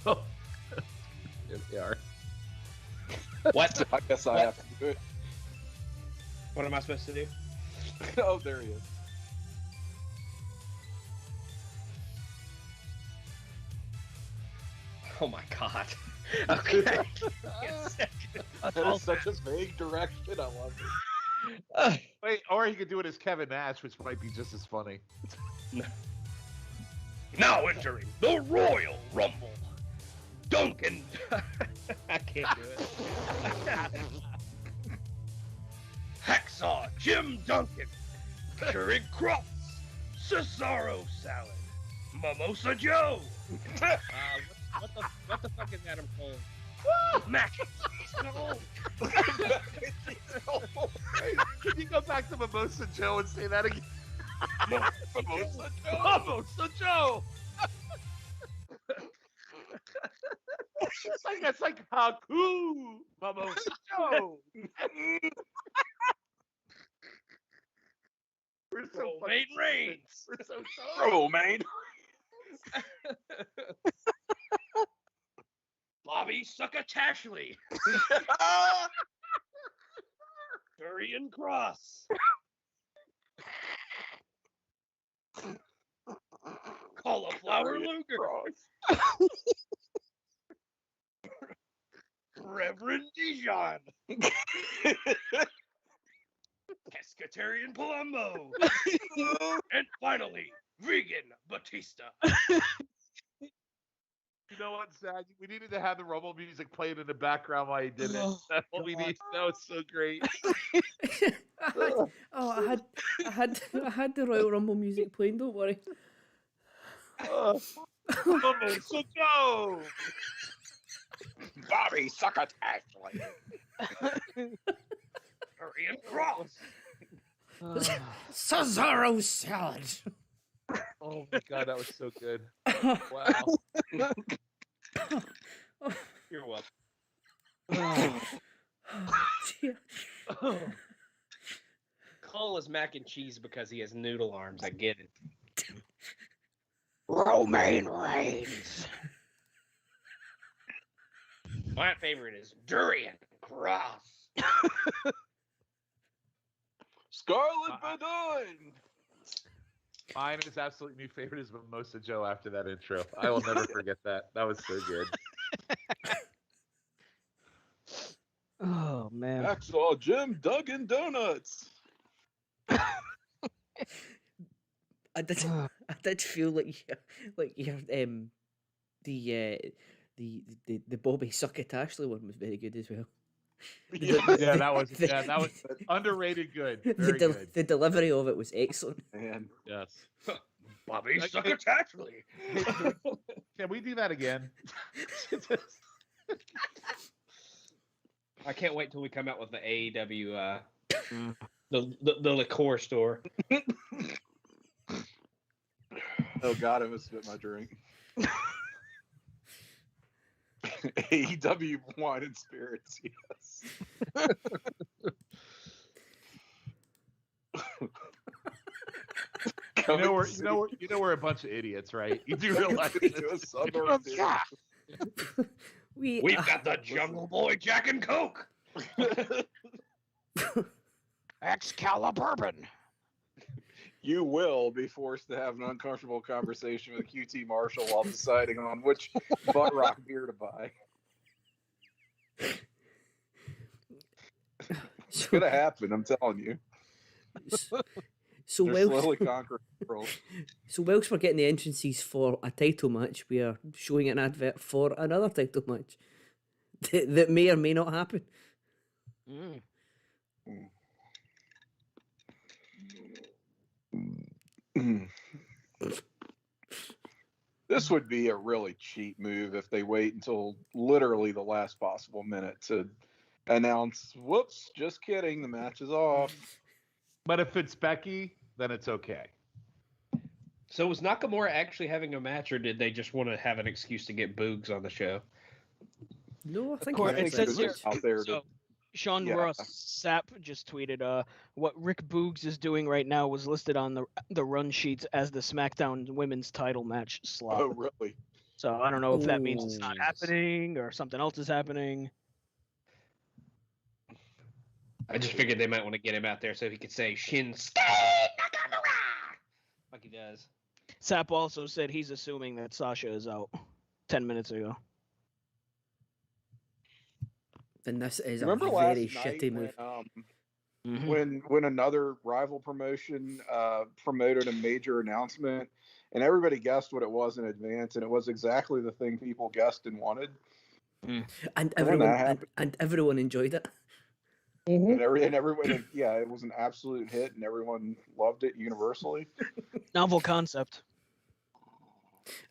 Oh, here they are. What? I guess I have to do it. What am I supposed to do? Oh, there he is. Oh my god. Okay. That is such a vague direction. I love it. Wait, or he could do it as Kevin Nash, which might be just as funny. Now entering the Royal Rumble, Duncan. I can't do it. Hacksaw Jim Duncan, Keurig Cross, Cesaro Salad, Mimosa Joe. What the fuck is Adam Cole? Mac and cheese. Can you go back to Mimosa Joe and say that again? Mimosa Joe. Mimosa Joe. It's like Haku Mimosa Joe. We're so Romaine Reigns. We're so sorry. Romaine. Bobby Succotashley. Durian Cross. Cauliflower Luger. Reverend Dijon. Pescatarian Palumbo. And finally, vegan Batista. You know what, Zach? We needed to have the Rumble music playing in the background while he did it. Oh, That's what we need. That was so great. I had the Royal Rumble music playing. Don't worry. Mimosa Joe. Bobby Succotashley. Durian Cross. Cesaro Salad. Oh my god, that was so good. Wow. You're welcome. Cole is mac and cheese because he has noodle arms. I get it. Romaine Reigns. My favorite is Durian Cross. Scarlet Badon. Mine is absolutely new favorite is Mimosa Joe after that intro. I will never forget that. That was so good. Oh man. Hacksaw Jim Duggan Donuts. I did feel like your the Bobby Suckett Ashley one was very good as well. Yeah, that was underrated good. Very good. The delivery of it was excellent. Man. Yes. Bobby Suckett Ashley. Can we do that again? I can't wait till we come out with the AEW the liqueur store. Oh God, I must spit my drink. AEW wine and spirits, yes. You know we're a bunch of idiots, right? You do realize this. Yeah. We've got the Jungle Boy Jack and Coke. Excalibur bourbon. You will be forced to have an uncomfortable conversation with QT Marshall while deciding on which butt rock beer to buy. It's gonna happen, I'm telling you. So They're slowly conquering the world. So whilst we're getting the entrances for a title match, we are showing an advert for another title match that may or may not happen. This would be a really cheap move if they wait until literally the last possible minute to announce, whoops, just kidding, the match is off. But if it's Becky, then it's okay. So was Nakamura actually having a match, or did they just want to have an excuse to get Boogs on the show? No, I think It says here, out there so, to, Sean Yeah. Ross Sapp just tweeted, what Rick Boogs is doing right now was listed on the run sheets as the SmackDown women's title match slot. oh really? So I don't know if that means it's not Ooh. happening or something else is happening. I just figured they might want to get him out there so he could say Shinsuke Nakamura like he does. Sapp also said he's assuming that Sasha is out 10 minutes ago. Then this is Remember a last very night shitty move. when another rival promotion promoted a major announcement and everybody guessed what it was in advance, and it was exactly the thing people guessed and wanted. And when that happened. everyone enjoyed it. And everyone, yeah, it was an absolute hit, and everyone loved it universally. Novel concept.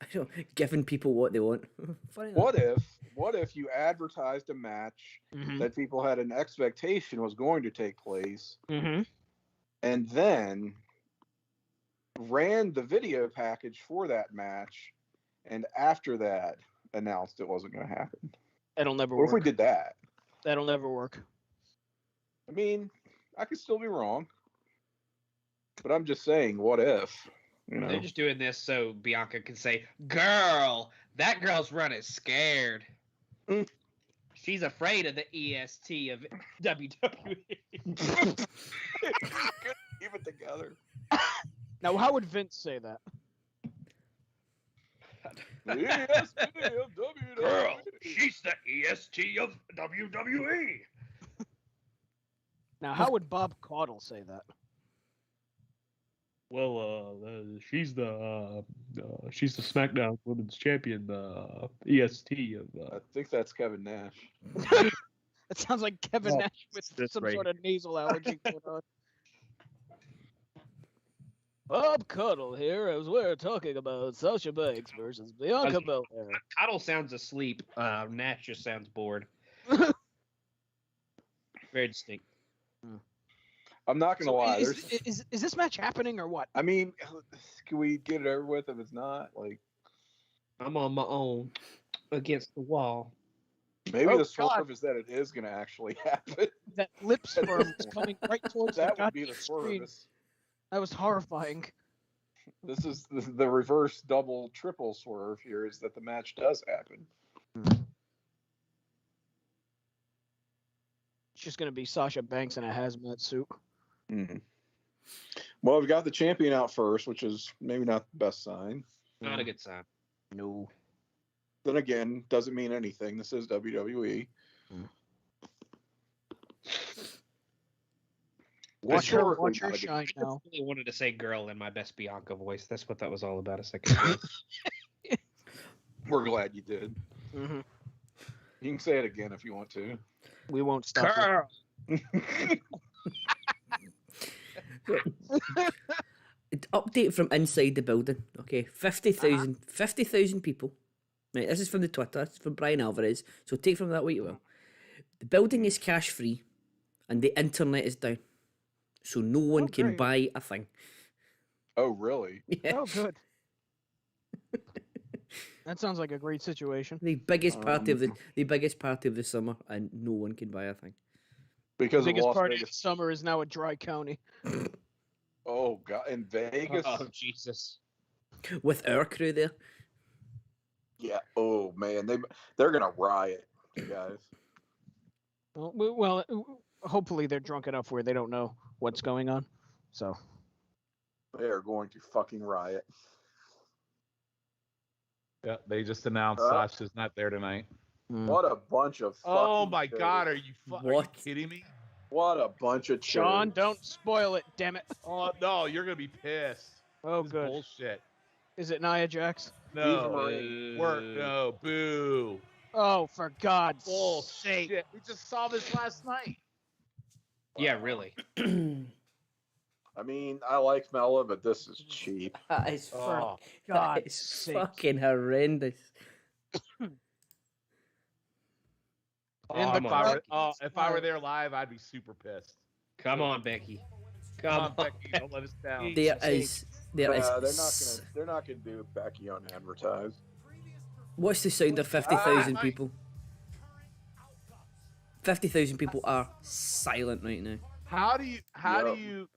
I know, giving people what they want. Funny What if you advertised a match that people had an expectation was going to take place, and then ran the video package for that match, and after that announced it wasn't going to happen? That'll never What work. if we did that? That'll never work. I mean, I could still be wrong, but I'm just saying, what if? You know? They're just doing this so Bianca can say, "Girl, that girl's run is scared. She's afraid of the EST of WWE." Keep it together. Now, how would Vince say that? The EST of WWE. Girl, she's the EST of WWE. Now, how would Bob Caudle say that? Well, she's the SmackDown Women's Champion, EST of. I think that's Kevin Nash. It sounds like Kevin Nash with that's some right. sort of nasal allergy going on. Bob Caudle here, as we're talking about Sasha Banks versus Bianca Belair. Cottle sounds asleep. Nash just sounds bored. Very distinct. I'm not gonna lie. Is this match happening or what? I mean, can we get it over with if it's not? Like, I'm on my own against the wall. maybe Oh, the swerve God. is that it is gonna actually happen. That lip sperm is coming right towards That the would be the goddamn swerve. screen. That was horrifying. This is the reverse double triple swerve here, is that the match does happen. It's just gonna be Sasha Banks in a hazmat suit. Well, we've got the champion out first, which is maybe not the best sign. Not a good sign. No. Then again, doesn't mean anything. This is WWE. Watch her Historically, not a good- shine now. I really wanted to say "girl" in my best Bianca voice. That's what that was all about a second ago. We're glad you did. Mm-hmm. You can say it again if you want to. We won't stop. Girl. Update from inside the building. Okay, 50,000 people. Right, this is from the Twitter. It's from Brian Alvarez. So take from that what you will. The building is cash free, and the internet is down, so no one can great. buy a thing. Oh, really? Yeah. Oh, good. That sounds like a great situation. The biggest party of the summer, and no one can buy a thing. Because The of biggest Las party of Vegas. the summer is now a dry county. Oh God, in Vegas. Oh Jesus! With our crew there. Yeah. Oh man, they're gonna riot, you guys. Well, hopefully they're drunk enough where they don't know what's going on. So They are going to fucking riot. Yeah, they just announced Sasha's not there tonight. What a bunch of. Oh fucking my children. God, are you What? kidding me? What a bunch of Sean, children. don't spoil it, damn it. Oh no, you're gonna be pissed. Oh, This is good. bullshit. Is it Nia Jax? No, no, boo. Oh, for God's Bullshit. sake. We just saw this last night. Yeah, really. I mean, I like Mella, but this is cheap. That is Oh, that God's is sake. fucking horrendous. And Come on, if I were there live, I'd be super pissed. come on, Becky. Come Come on, on, Becky, don't let us down. There Jesus. is They're not gonna do Becky unadvertised. What's the sound of 50,000 people? 50,000 people are silent right now. How do you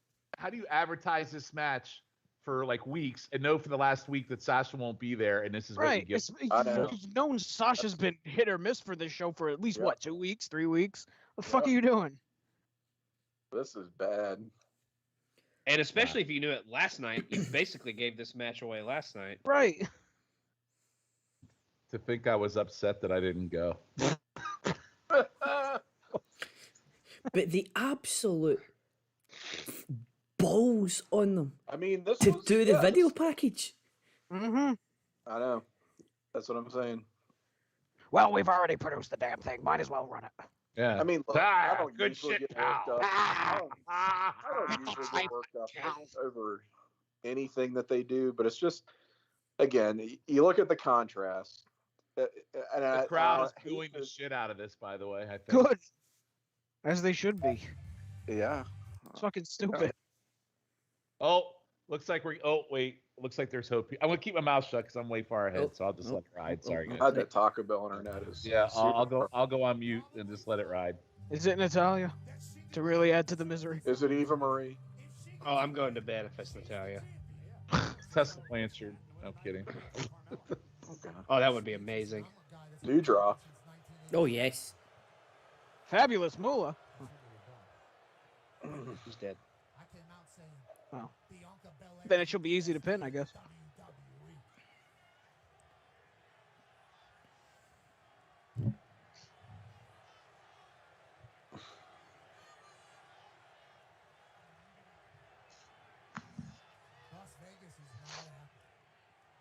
advertise this match for like weeks and know for the last week that Sasha won't be there and this is what you Right. get? I know. You've known Sasha's been hit or miss for this show for at least, Yep. what, 2 weeks, 3 weeks? What the fuck Yep. are you doing? This is bad. And especially if you knew it last night, you basically gave this match away last night. Right. To think I was upset that I didn't go. But the absolute balls on them I mean, this to was, do the yeah, video package. Mm-hmm. I know. That's what I'm saying. Well, we've already produced the damn thing. Might as well run it. Yeah. I mean, look, I don't good usually shit, get worked pal. up. I don't usually get worked up over anything that they do, but it's just, again, you look at the contrast. And The crowd is hate booing the this- shit out of this, by the way. I think. Good. As they should be. Yeah. It's fucking stupid. Oh, looks like we're. Oh, wait. Looks like there's hope. I'm gonna keep my mouth shut because I'm way far ahead, Oh, so I'll just let it ride. Sorry, oh, guys. That Taco Bell internet is. Yeah, I'll super- go. I'll go on mute and just let it ride. Is it Natalia? To really add to the misery. Is it Eva Marie? Oh, I'm going to bed if it's Natalia. Tessa Blanchard. No kidding. Oh, that would be amazing. Dewdrop. Oh, yes. Fabulous Moolah. He's dead. Well, then it should be easy to pin, I guess.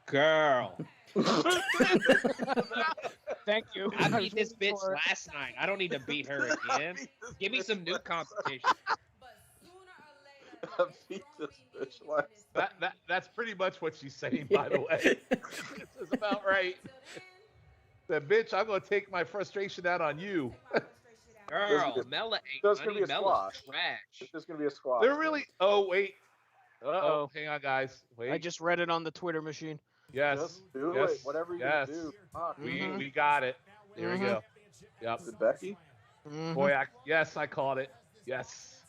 Girl. Thank you. I beat this bitch last night. I don't need to beat her again. Give me some new competition. I beat this bitch last. That's pretty much what she's saying, by the way. This is about right. That bitch, I'm gonna take my frustration out on you. Girl, Mella ain't There's gonna money. be a Mella's squash. trash. It's just gonna be a squash. They're really. Oh wait. Uh-oh. Hang on, guys. Wait. I just read it on the Twitter machine. Yes. Just do yes. it. Whatever you yes. do. Fuck. We got it. There we go. Yep. Is it Becky? Mhm. Boy, yes, I called it. Yes.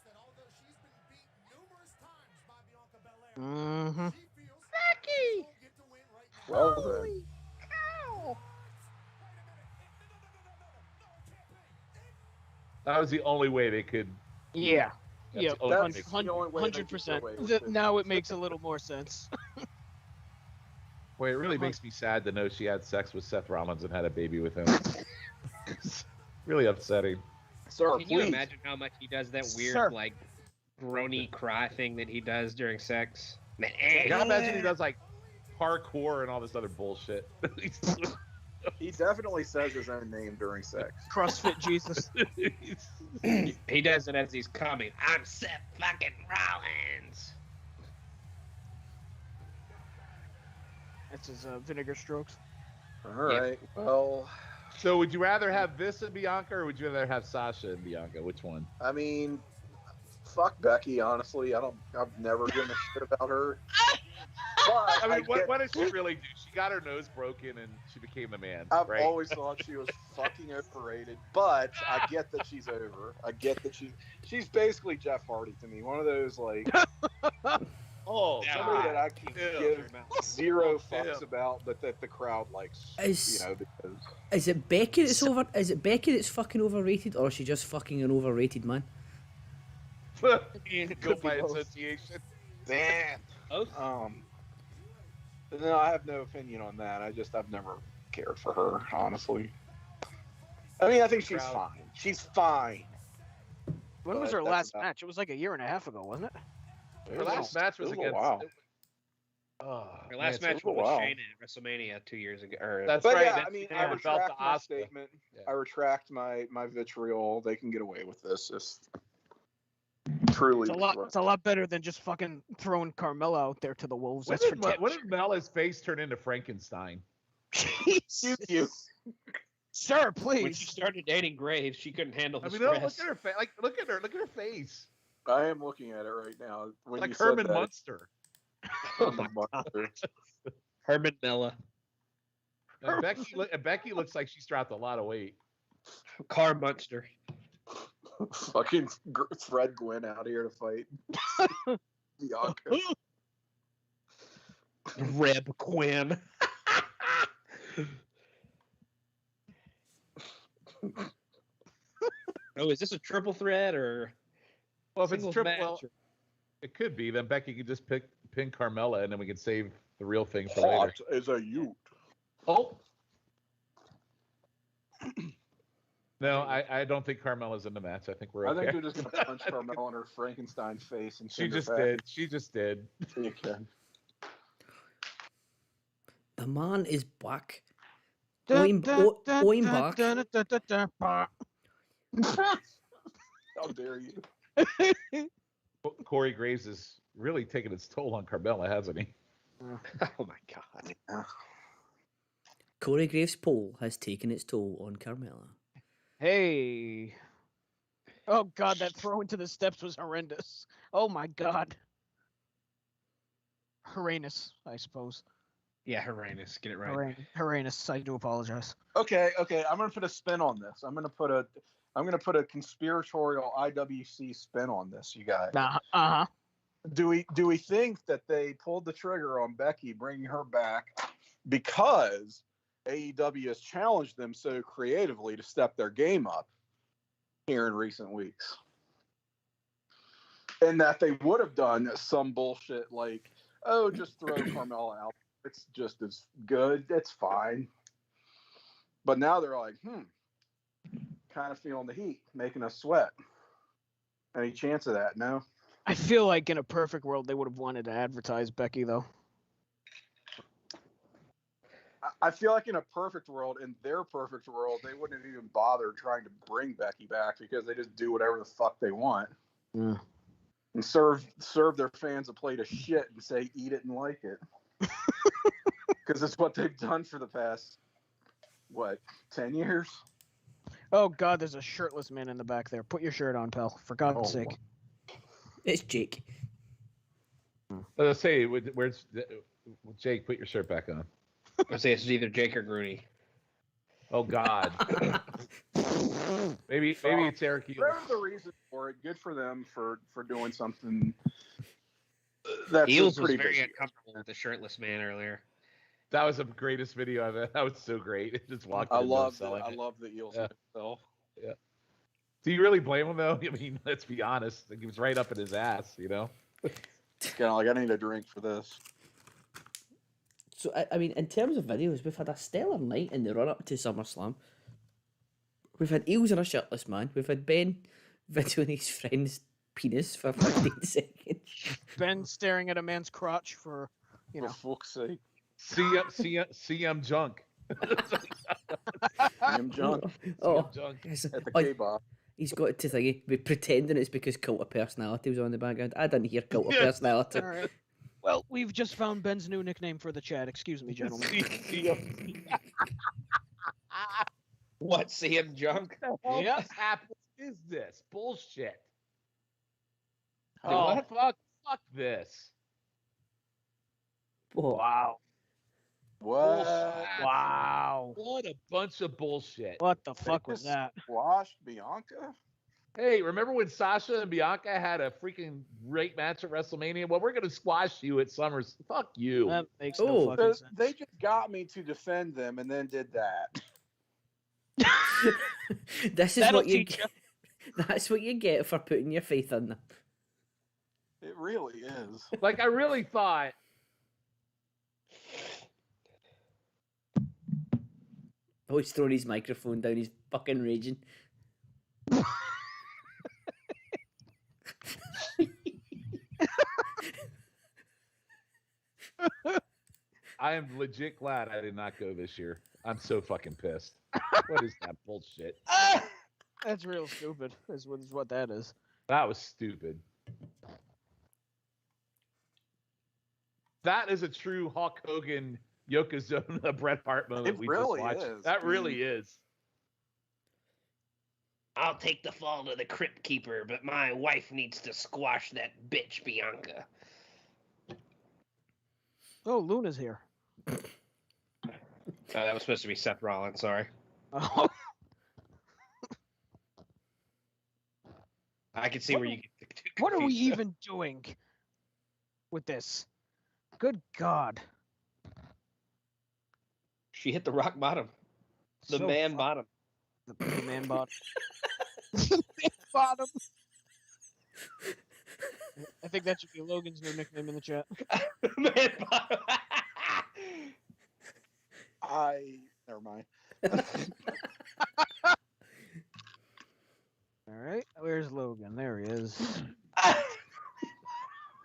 Mhm. Well then. That was the only way they could. Yeah. Yeah, the only thing that makes the only way they can get 100%. away with it. Now it makes a little more sense. Well, it really makes me sad to know she had sex with Seth Rollins and had a baby with him. It's really upsetting. Sir, Can you please. imagine how much he does that weird, Sir. like, groany cry thing that he does during sex? Man, I gotta imagine he does like parkour and all this other bullshit. He definitely says his own name during sex. CrossFit Jesus. he does it as he's coming. I'm Seth fucking Rollins. That's his vinegar strokes. All right. Well, So would you rather have this and Bianca, or would you rather have Sasha and Bianca? Which one? I mean, fuck Becky. Honestly, I've never given a shit about her. But I mean, what did she really do? She got her nose broken and she became the man. I've right? always thought she was fucking overrated, but I get that she's over. I get that she's basically Jeff Hardy to me. One of those like somebody that I can give zero fucks about, but that the crowd likes. Because Is it Becky that's over? Is it Becky that's fucking overrated, or is she just fucking an overrated man? Go by association. man, Oh, no, I have no opinion on that. I've never cared for her, honestly. I mean, I think she's fine. She's fine. When was But her that's last about- match? It was like a year and a half ago, wasn't it? Her last match was against. Wow. her last man, match it's a was with while. Shayna at WrestleMania 2 years ago. That's But right. yeah, that's I mean, the I belt to retract my Asuka. statement. Yeah. I retract my vitriol. They can get away with this. Just truly. It's a lot better than just fucking throwing Carmella out there to the wolves. When That's for did, damn when did Mela's face turn into Frankenstein? sure. You. Sir, When please. she started dating Graves, she couldn't handle the I mean, no, look stress. at her face. Like, look at her. Look at her face. I am looking at it right now. When Like you Herman said that, Munster. Oh my Munster. Herman Mella. And Becky looks like she's dropped a lot of weight. Car Munster. Fucking Fred Gwynn out here to fight Bianca. Reb Quinn. Oh, is this a triple threat or Well, if it's singles triple, match? well, it could be. Then Becky could just pin Carmella, and then we can save the real thing for Hot later. as a ute. Oh. No, I don't think Carmella's in the match. I think we're I okay. think they're just gonna punch Carmella in her Frankenstein face and She send her just back. did. She just did. You can. The man is back. Dun, Oim back. How dare you? Corey Graves is really taking its toll on Carmella, hasn't he? Oh my god. Corey Graves' poll has taken its toll on Carmella. Hey. Oh god, that throw into the steps was horrendous. Oh my god. Horrendous, I suppose. Yeah, Uranus. Get it right. Horrendous. I do apologize. Okay. I'm gonna put a spin on this. I'm gonna put a conspiratorial IWC spin on this, you guys. Uh-huh. Do we think that they pulled the trigger on Becky bringing her back because AEW has challenged them so creatively to step their game up here in recent weeks? And that they would have done some bullshit like, oh, just throw Carmella out. It's just as good. It's fine. But now they're like, kind of feeling the heat, making us sweat. Any chance of that? No? I feel like in a perfect world they would have wanted to advertise Becky though. I feel like in a perfect world, in their perfect world, they wouldn't have even bothered trying to bring Becky back because they just do whatever the fuck they want. Yeah. And serve their fans a plate of shit and say, eat it and like it. Because it's what they've done for the past, 10 years? Oh god, there's a shirtless man in the back there. Put your shirt on, pal. For God's Oh, sake. It's Jake. Let's say, where's Jake? Put your shirt back on. I'd say it's either Jake or Grooney. Oh God. maybe it's Eric Eagle. Whatever the reason for it, good for them for doing something. That's Eels was pretty very big. uncomfortable with the shirtless man earlier. That was the greatest video I've ever. That was so great. It just walked. I in love selling I it. love the Eels Yeah. itself. Do you really blame him though? I mean, let's be honest. It was right up in his ass, you know. Kind of like, I need a drink for this. So, I mean, in terms of videos, we've had a stellar night in the run-up to SummerSlam. We've had Eels and a shirtless man. We've had Ben videoing his friend's penis for 15 seconds. Ben staring at a man's crotch for, For fuck's sake. CM Junk. I'm John Oh, Junk. yes. at the Oh, K-Bar. he's got it to thingy. Be pretending it's because Cult of Personality was on the background. I didn't hear Cult of Personality. All right. Well, we've just found Ben's new nickname for the chat. Excuse me, gentlemen. What, CM Junk? What Yep. is this bullshit? Do Oh, what? fuck this. Oh, Wow. What? Wow. What a bunch of bullshit. What the fuck was just that? Squashed Bianca? Hey, remember when Sasha and Bianca had a freaking great match at WrestleMania? Well, we're going to squash you at Summers. Fuck you. That makes Oh. no fucking sense. They just got me to defend them and then did that. this is That'll what you. teach you. That's what you get for putting your faith in them. It really is. Like, I really thought. Oh, he's throwing his microphone down. He's fucking raging. I am legit glad I did not go this year. I'm so fucking pissed. What is that bullshit? That's real stupid. Is what that is. That was stupid. That is a true Hulk Hogan, Yokozuna, Bret Hart moment. It we really just watched. is. That really is. I'll take the fall to the Crypt Keeper, but my wife needs to squash that bitch Bianca. Oh, Luna's here. That was supposed to be Seth Rollins, sorry. Oh. I can see What where are- you get the What are we confused, though. even doing with this? Good God. She hit the rock bottom. The So man fuck- bottom. The man bottom. The man bottom. I think that should be Logan's new nickname in the chat. Man bottom. Never mind. All right, where's Logan? There he is.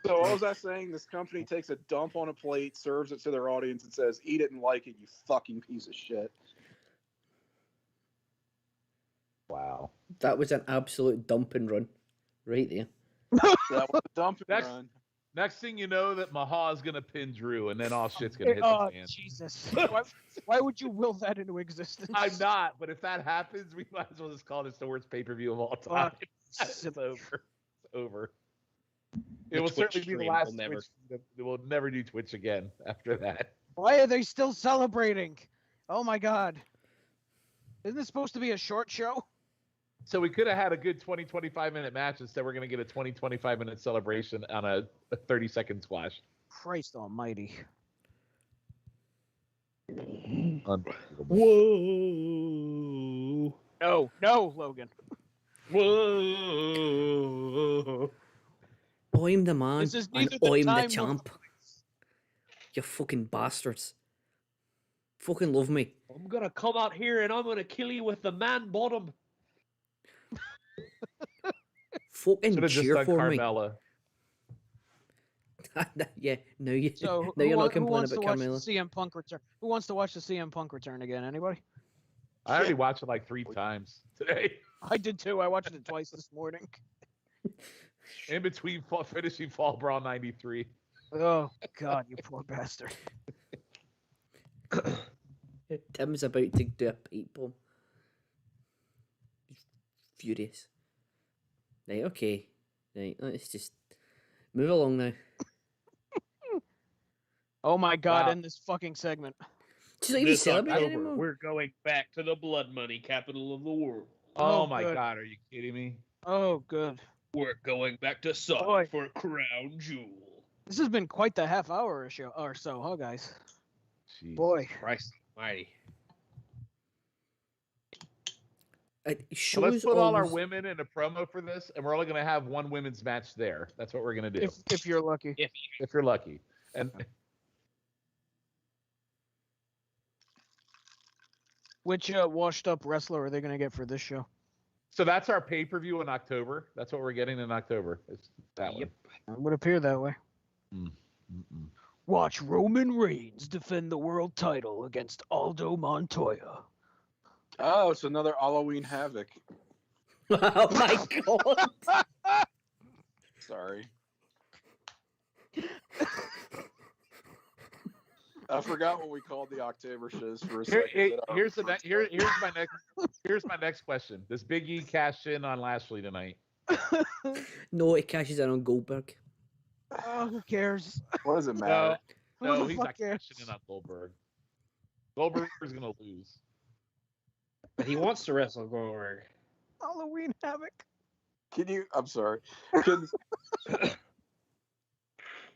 So what was I saying? This company takes a dump on a plate, serves it to their audience, and says, "Eat it and like it, you fucking piece of shit." Wow. That was an absolute dump and run, right there. That was a dump and That's- run. Next thing you know, that Maha's gonna pin Drew, and then all shit's gonna hit Oh, the fan. Jesus. Why would you will that into existence? I'm not, but if that happens, we might as well just call this the worst pay-per-view of all time. It's over. It's over. It The will Twitch certainly be the stream last will never- Twitch. We'll never do Twitch again after that. Why are they still celebrating? Oh my God. Isn't this supposed to be a short show? So we could have had a good 20, 25-minute match. Instead, we're going to get a 20, 25-minute celebration on a 30-second squash. Christ almighty. Unbelievable. Whoa. No, Logan. Whoa. I'm the man, This is and neither the I'm the time nor champ. You fucking bastards. Fucking love me. I'm gonna come out here and I'm gonna kill you with the man bottom. Fucking Should have just cheer done for Carmella. me. Yeah, now you. So now you're not who complaining wants about to watch Carmella. the CM Punk return? Who wants to watch the CM Punk return again? Anybody? I already watched it like 3 times today. I did too. I watched it twice this morning. In between finishing Fall Brawl 93. Oh God, you poor bastard. Tim's about to do a pipe bomb. He's furious. Right, okay. Right, let's just move along now. Oh my God, Wow. in this fucking segment. She's not even This celebrating October, anymore. we're going back to the blood money capital of the world. Oh, Oh, my good. God, are you kidding me? Oh, good. We're going back to Sonic Boy. for Crown Jewel. This has been quite the half hour or so, huh, guys? Jeez. Boy. Christ almighty. It So shows let's put all our always- women in a promo for this, and we're only going to have one women's match there. That's what we're going to do. If you're lucky. If you're lucky. And Which washed up wrestler are they going to get for this show? so that's our pay-per-view in October. That's what we're getting in October. It's that Yep. It would appear that way. one. Mm-mm. Watch Roman Reigns defend the world title against Aldo Montoya. Oh, it's another Halloween Havoc. Oh my god! Sorry. I forgot what we called the October shows for a second. Here's my next question. Does Big E cash in on Lashley tonight? No, it cashes in on Goldberg. Oh, who cares? What does it matter? Who No, the he's fuck not cares? cashing in on Goldberg. Goldberg's gonna lose. But he wants to wrestle Goldberg. Halloween Havoc. Can you? I'm sorry.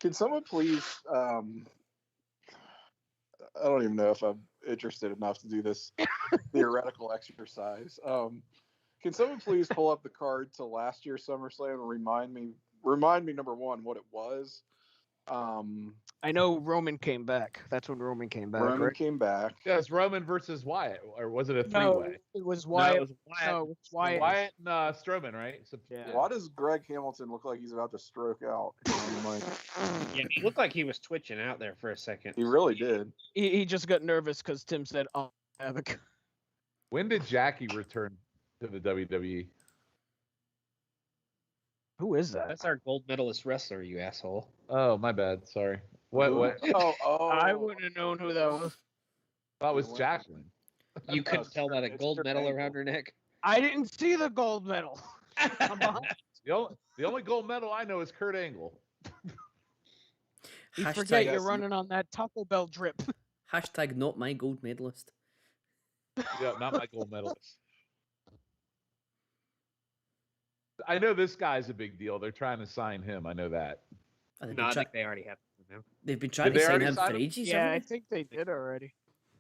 Can someone please? I don't even know if I'm interested enough to do this theoretical exercise. Can someone please pull up the card to last year's SummerSlam and remind me number one what it was? I know Roman came back. That's when Roman came back, Roman right? came back. Yeah, it's Roman versus Wyatt, or was it a No, three-way? it was No, Wyatt. it was Wyatt. No, it's Wyatt. Wyatt and Strowman, right? So, Yeah. Why does Greg Hamilton look like he's about to stroke out? Yeah, he looked like he was twitching out there for a second. He really did. He just got nervous because Tim said, "Oh, Havoc." When did Jackie return to the WWE? Who is that? That's our gold medalist wrestler, you asshole. Oh, my bad. Sorry. What? Oh. I wouldn't have known who that was. Thought it was Jacqueline. You couldn't tell by the It's gold your medal ankle. around her neck. I didn't see the gold medal. Come on. The only gold medal I know is Kurt Angle. You Hashtag- forget you're running on that Taco Bell drip. Hashtag not my gold medalist. Yeah, not my gold medalist. I know this guy's a big deal. They're trying to sign him. I know that. And they've No, been, I try- think they already have him. they've been trying Did to they sign already him sign for him? ages. Yeah, I haven't think they did already.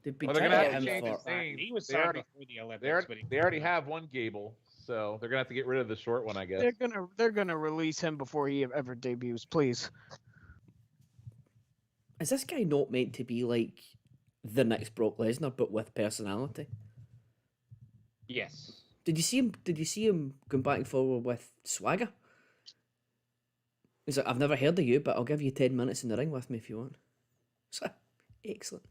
they? They've been Well, they're trying gonna to have get to him change for. his name. He was They signed already- before the Olympics, They already, but he they already have one Gable, so they're gonna have to get rid of the short one, I guess. They're gonna release him before he ever debuts, please. Is this guy not meant to be like the next Brock Lesnar, but with personality? Yes. Did you see him? Did you see him going back and forward with Swagger? He's like, I've never heard of you, but I'll give you 10 minutes in the ring with me if you want. So, excellent.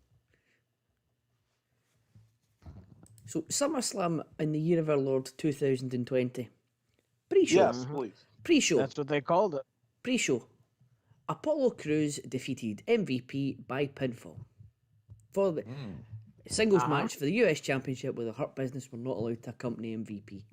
So, SummerSlam in the year of our Lord 2020. Pre-show. Yes, please. Pre-show. That's what they called it. Pre-show. Apollo Crews defeated MVP by pinfall. For the singles match for the US Championship where the Hurt Business were not allowed to accompany MVP.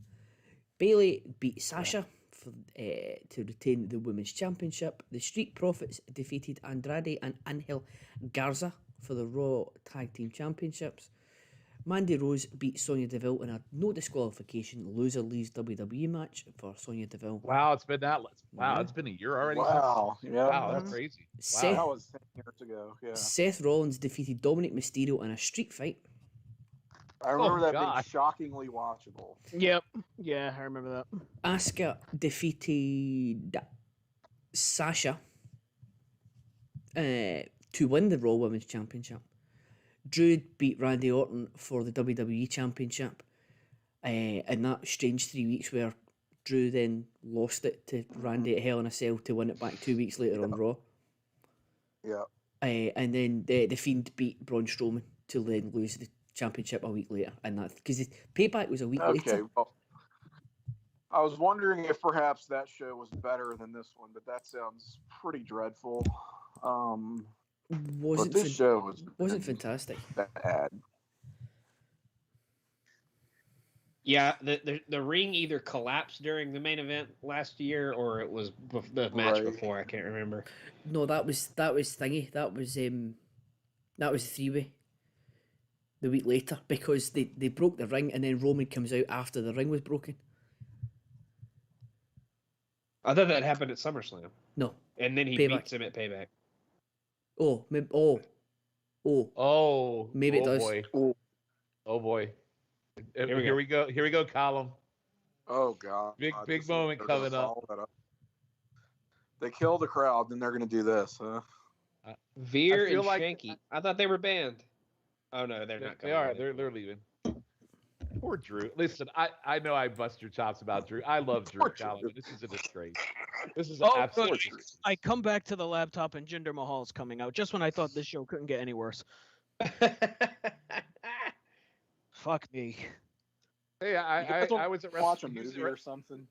Bayley beat Sasha to retain the Women's Championship. The Street Profits defeated Andrade and Angel Garza for the Raw Tag Team Championships. Mandy Rose beat Sonya Deville in a no disqualification loser leaves WWE match for Sonya Deville. Wow, it's been that. Wow, it's been a year already. Wow. Yeah. Wow, that's crazy. Seth, That was 10 years ago. Yeah. Seth Rollins defeated Dominic Mysterio in a street fight. I remember that gosh. being shockingly watchable. Yep. Yeah, I remember that. Asuka defeated Sasha to win the Raw Women's Championship. Drew beat Randy Orton for the WWE Championship in that strange 3 weeks where Drew then lost it to Randy at Hell in a Cell to win it back 2 weeks later on Raw. Yeah. And then the Fiend beat Braun Strowman to then lose the championship a week later, and that because the Payback was a week Okay. later. Well, I was wondering if perhaps that show was better than this one, but that sounds pretty dreadful. But this show wasn't fantastic. bad. Yeah, the ring either collapsed during the main event last year or it was the match Right. before. I can't remember. No, that was thingy. That was the 3-way. The week later, because they broke the ring and then Roman comes out after the ring was broken. I thought that happened at SummerSlam, No. and then he Payback. beats him at Payback. Oh, maybe, Oh, Maybe it oh does. Boy. Oh. Oh boy. Here we go. Here we go, Column. Oh God! Big Just moment they're gonna coming up. follow that up. They kill the crowd, then they're gonna do this, huh? Veer I feel and like- Shanky. I thought they were banned. Oh no, they're not They coming. are. in. They're leaving. Poor Drew. Listen, I know I bust your chops about Drew. I love Drew, Poor Colin, Drew. but this is a disgrace. This is Oh, an absolute good. disgrace. I come back to the laptop and Jinder Mahal's coming out just when I thought this show couldn't get any worse. Fuck me. Hey, You I guys don't I was at watch a he was movie or something.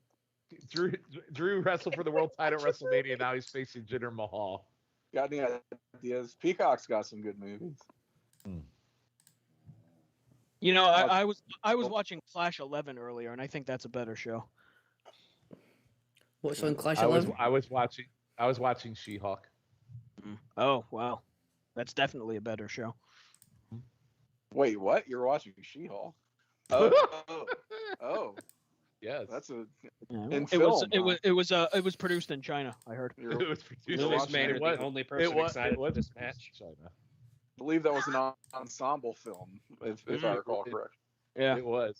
Drew wrestled for the world title at WrestleMania. Now he's facing Jinder Mahal. Got any ideas? Peacock's got some good movies. You know, I was watching Clash 11 earlier, and I think that's a better show. What's on Clash I 11? was watching She-Hulk. Oh wow, that's definitely a better show. Wait, what? You're watching She-Hulk? Oh, Yes, that's a. Yeah, In it was film, it was produced in China. I heard. it was produced. You're This watching man it. is the only person excited for this produced match. in China. I believe that was an ensemble film, if I recall correct. Yeah. It was.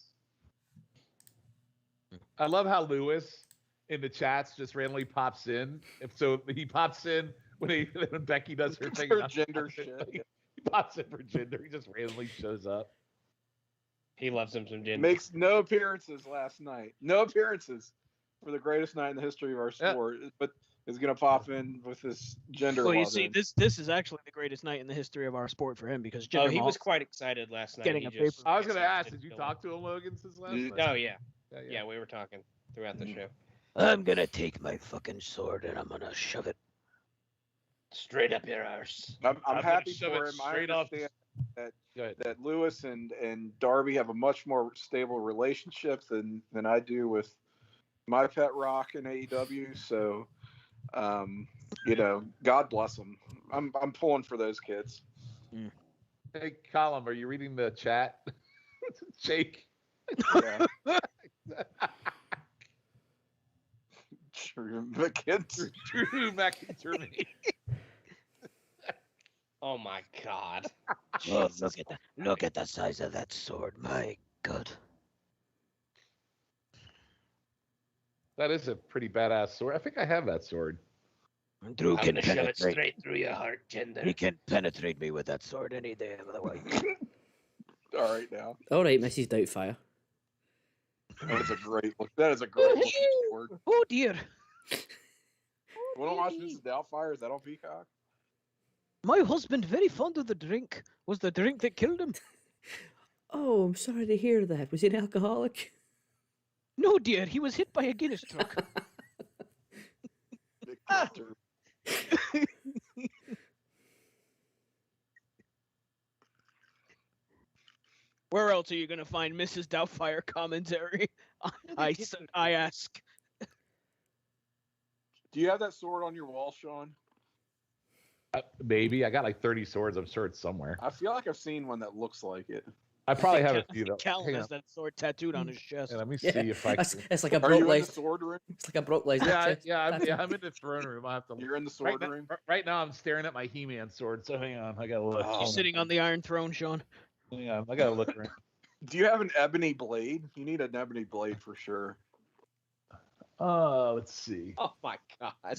I love how Lewis in the chats just randomly pops in. So he pops in when Becky does her thing. Her gender shit. He pops in for gender. He just randomly shows up. He loves him some gin. Makes no appearances last night. No appearances for the greatest night in the history of our sport, but is going to pop in with this gender. Well, you love see, in. this is actually the greatest night in the history of our sport for him because Oh, Jinder he Mahal- was quite excited last night. Getting He a just- paper- I was going to ask, didn't did you feel talk to him, Logan, since last Mm. night? Oh yeah, yeah, we were talking throughout the show. I'm gonna take my fucking sword and I'm gonna shove it. Straight up your arse. I'm gonna happy shove for it him. I straight up. understand Go ahead. that Lewis and Darby have a much more stable relationship than I do with my pet rock in AEW. So, God bless them. I'm pulling for those kids. Hey, Colin, are you reading the chat? Jake. Yeah. The kids. Drew McIntyre. Oh my god. Oh, look at the size of that sword. My God. That is a pretty badass sword. I think I have that sword. Drew I'm can gonna shove it penetrate. straight through your heart, gender. He can penetrate me with that sword any day of the week. All right, now All right, Mrs. Doubtfire. that is a great look. That is a great looking sword. Oh dear. Want to watch Mrs. Doubtfire? Is that on Peacock? My husband very fond of the drink. Was the drink that killed him? Oh, I'm sorry to hear that. Was he an alcoholic? No, dear. He was hit by a Guinness truck. Big character. Where else are you gonna find Mrs. Doubtfire commentary? I ask. Do you have that sword on your wall, Sean? Maybe. I got like 30 swords. I'm sure it's somewhere. I feel like I've seen one that looks like it. I probably have a few though. Callum Hang has on. that sword tattooed on his chest. Yeah, let me see Yeah, if I it's, can. it's like a Are Brock you in the Lesnar. sword room? It's like a Brock Lesnar. I'm in the throne room. I have to. You're in the Right sword now, room? right now, I'm staring at my He-Man sword. So hang on, I gotta look. Oh. You're sitting on the Iron Throne, Sean. Hang on, I gotta look around. Do you have an ebony blade? You need an ebony blade for sure. Let's see. Oh my god.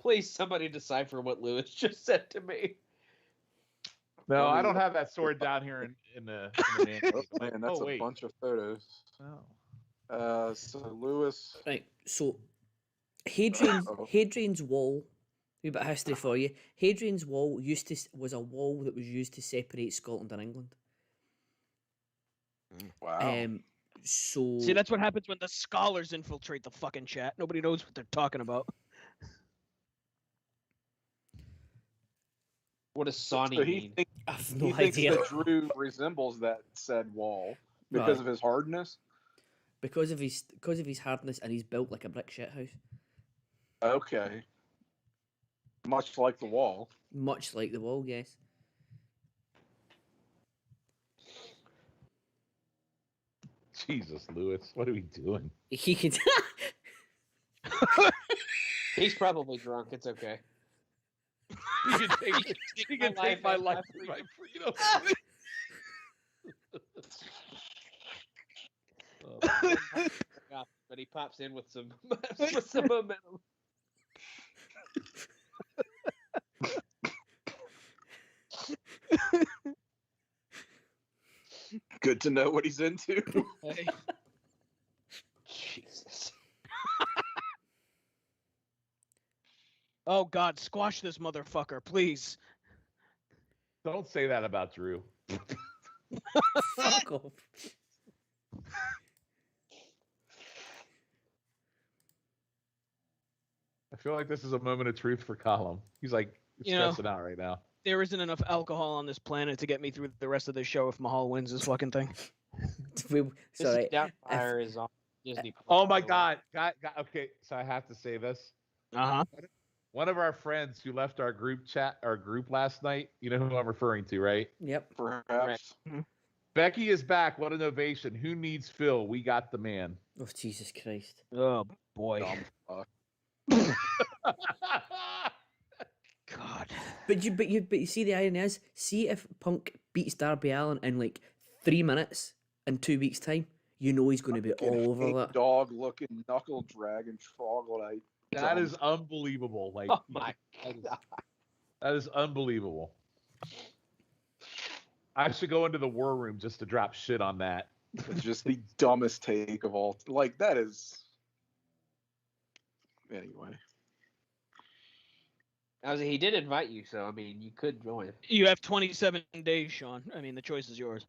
Please, somebody decipher what Lewis just said to me. No, I don't have that sword down here in the man cave. Oh, man, that's Oh, a wait. bunch of photos. Oh. So Lewis. Right, so Hadrian's, Uh-oh. Hadrian's Wall, a bit of history for you. Hadrian's Wall was a wall that was used to separate Scotland and England. Wow. So See, that's what happens when the scholars infiltrate the fucking chat. Nobody knows what they're talking about. What does Sonny so mean? I have he no thinks idea. that Drew resembles that said wall because Right. of his hardness. because of his hardness, and he's built like a brick shithouse, Okay. Much like the wall. much like the wall. Yes. Jesus, Lewis, what are we doing? He can. He's probably drunk. It's okay. You can take my life and my freedom. But he pops in with some with some momentum. Good to know what he's into. Hey. Jesus. Oh God, squash this motherfucker, please. Don't say that about Drew. Fuck off. I feel like this is a moment of truth for Colin. He's like You know- stressing out right now. There isn't enough alcohol on this planet to get me through the rest of the show if Mahal wins this fucking thing. Sorry. Mrs. Doubtfire is on Disney Plus, Oh my by the way. God. Okay, so I have to say this. Uh-huh. One of our friends who left our group last night, you know who I'm referring to, right? Yep. Perhaps. Becky is back. What an ovation. Who needs Phil? We got the man. Oh, Jesus Christ. Oh boy. Dumb fuck. God. But you see, the irony is, see if Punk beats Darby Allin in like 3 minutes in 2 weeks' time, you know he's going to be all over that. Dog looking knuckle dragon troglodyte. That is unbelievable. Like, Oh my God. that is unbelievable. I should go into the war room just to drop shit on that. Just the dumbest take of all. Like, that is. Anyway. He did invite you, so I mean, you could join. You have 27 days, Sean. I mean, the choice is yours.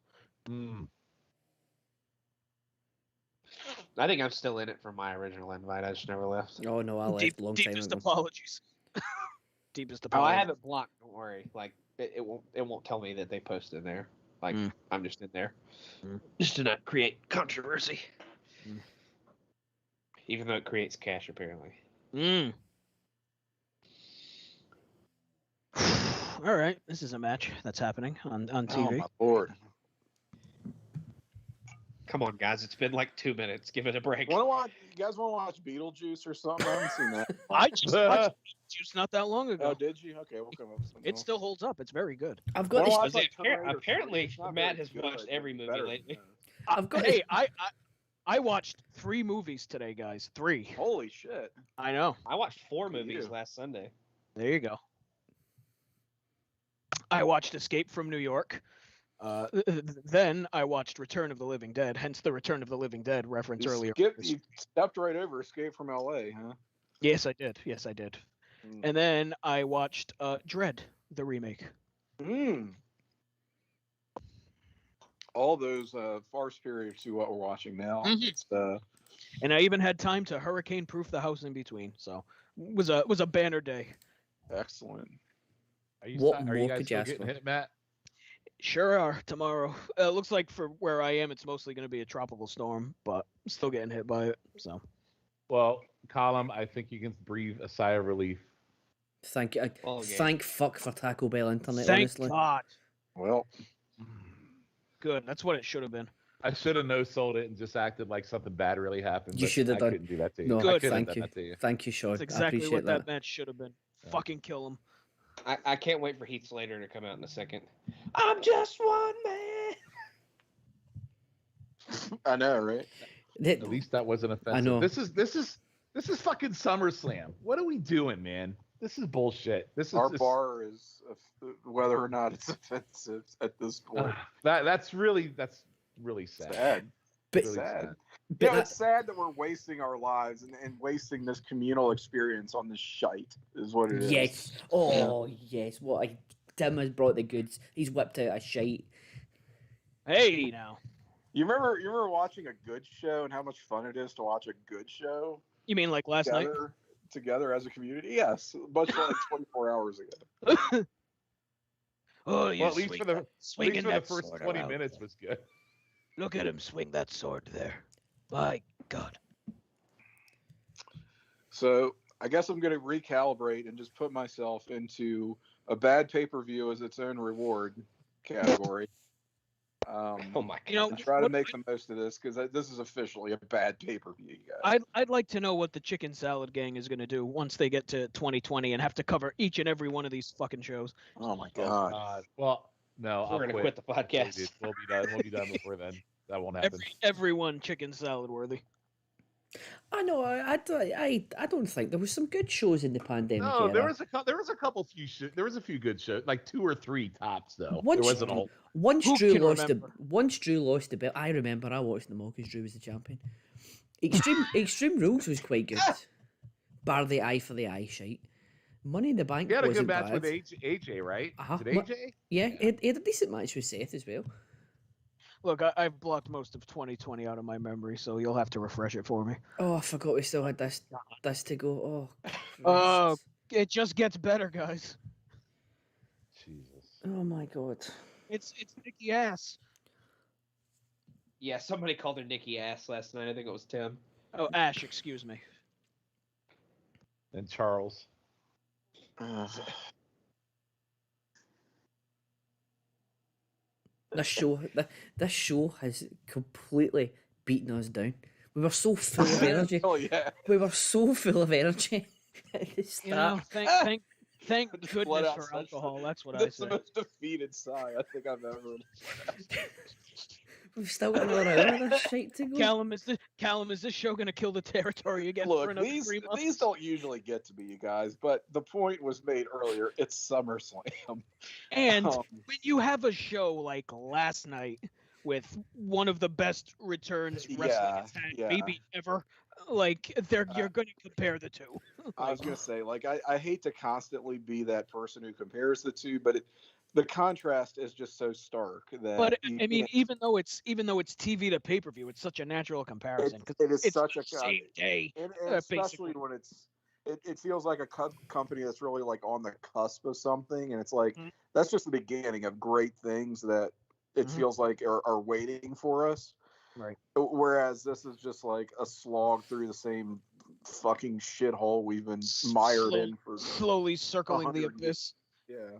I think I'm still in it for my original invite. I just never left. Oh no, I left a long time Deepest ago. apologies. Deepest Oh, apologies. I have it blocked. Don't worry. Like it won't tell me that they posted there. Like I'm just in there, just to not create controversy. Even though it creates cash, apparently. All right, this is a match that's happening on Oh TV. my lord. Come on, guys. It's been like 2 minutes. Give it a break. You guys want to watch Beetlejuice or something? I haven't seen that. I just watched Juice not that long ago. Oh, did you? Okay, we'll come up with something It else. still holds up. It's very good. I've got Well, this. I like Terminator apparently, 3. It's not Matt very has good, watched every but movie better lately. than I've got Hey, I watched 3 movies today, guys. 3. that. Holy shit. I know. I watched 4 Good for movies you. last Sunday. There you go. I watched Escape from New York. Then I watched Return of the Living Dead, hence the Return of the Living Dead reference earlier. You stepped right over Escape from L.A., huh? Yes, I did. Yes, I did. And then I watched Dread, the remake. All those far superior to what we're watching now. It's, And I even had time to hurricane-proof the house in between. So it was a banner day. excellent. Are you, What are you more guys could still you ask getting for? hit, Matt? Sure are tomorrow. Looks like for where I am, it's mostly going to be a tropical storm, but I'm still getting hit by it. So Well, Colin, I think you can breathe a sigh of relief. Thank you. Well, yeah. Thank fuck for Taco Bell Internet, thank honestly. God. Well, Good. That's what it should have been. I should have no-sold it and just acted like something bad really happened. You but should have I done. couldn't do that to you. No, I Good. couldn't have thank done you. that to you. Thank you, Sean. That's I exactly appreciate what that. that match should have been. Yeah. Fucking kill him. I can't wait for Heath Slater to come out in a second. I'm just one man. I know, right? That- At least that wasn't offensive. know. This is fucking SummerSlam. What are we doing, man? This is bullshit. This is Our just- bar is whether or not it's offensive at this point. that's really sad. Sad. but Really sad. but You know, that- it's sad that we're wasting our lives and wasting this communal experience on this shite, is what it is. yes. Oh, yes. What Tim has brought the goods. He's whipped out a shite. Hey, now. You remember watching a good show and how much fun it is to watch a good show You mean like last night? together as a community? Yes, much like 24 hours ago. Oh, you Well, at least for the swinging that first sword 20 around. minutes was good. Look at him swing that sword there. My God. So I guess I'm going to recalibrate and just put myself into a bad pay-per-view as its own reward category. Oh my God. You know, And try to what- make the most of this because this is officially a bad pay-per-view, guys. I'd like to know what the Chicken Salad Gang is going to do once they get to 2020 and have to cover each and every one of these fucking shows. Oh my god. Well, no, We're I'll gonna quit the podcast. We'll be done. We'll be done before then. That won't happen. Everyone chicken salad worthy. I know. I don't think there was some good shows in the pandemic No, era. there was a couple few there was a few good shows, like 2 or 3 tops though. Once, there wasn't all. once Who Drew can lost the remember? once Drew lost the belt, I remember I watched them all because Drew was the champion. Extreme Rules was quite good. Bar the eye for the eye shite. Money in the Bank He had a wasn't good match bad. with AJ, right? Uh-huh. Did AJ? Yeah, he had a decent match with Seth as well. Look, I've blocked most of 2020 out of my memory, so you'll have to refresh it for me. Oh, I forgot we still had this to go. Oh, Oh, Christ. it just gets better, guys. Jesus. Oh my God. It's Nikki Ass. Yeah, somebody called her Nikki Ass last night. I think it was Tim. Oh, Ash, excuse me. And Charles. This show has completely beaten us down. We were so full of energy. Oh yeah. We were so full of energy at the start. You know, thank Just goodness let out for such- alcohol. That's what I That's say. the most defeated sigh I think I've ever. We've still got another hour of this shit to go. Callum, is this show gonna kill the territory again for Look, another these 3 months? these don't usually get to me, you guys. But the point was made earlier. It's SummerSlam. And Um, when you have a show like last night with one of the best returns wrestling has had yeah. maybe ever, like you're going to compare the two. I was gonna say, like, I hate to constantly be that person who compares the two, but the contrast is just so stark that. But I mean, even though it's TV to pay per view, it's such a natural comparison because it is it's such the a same day. and basically. especially when it feels like a company that's really like on the cusp of something, and it's like Mhm. that's just the beginning of great things that it Mhm. feels like are waiting for us. Right. Whereas this is just like a slog through the same fucking shithole we've been mired in for. Slowly circling the 100 abyss. Yeah.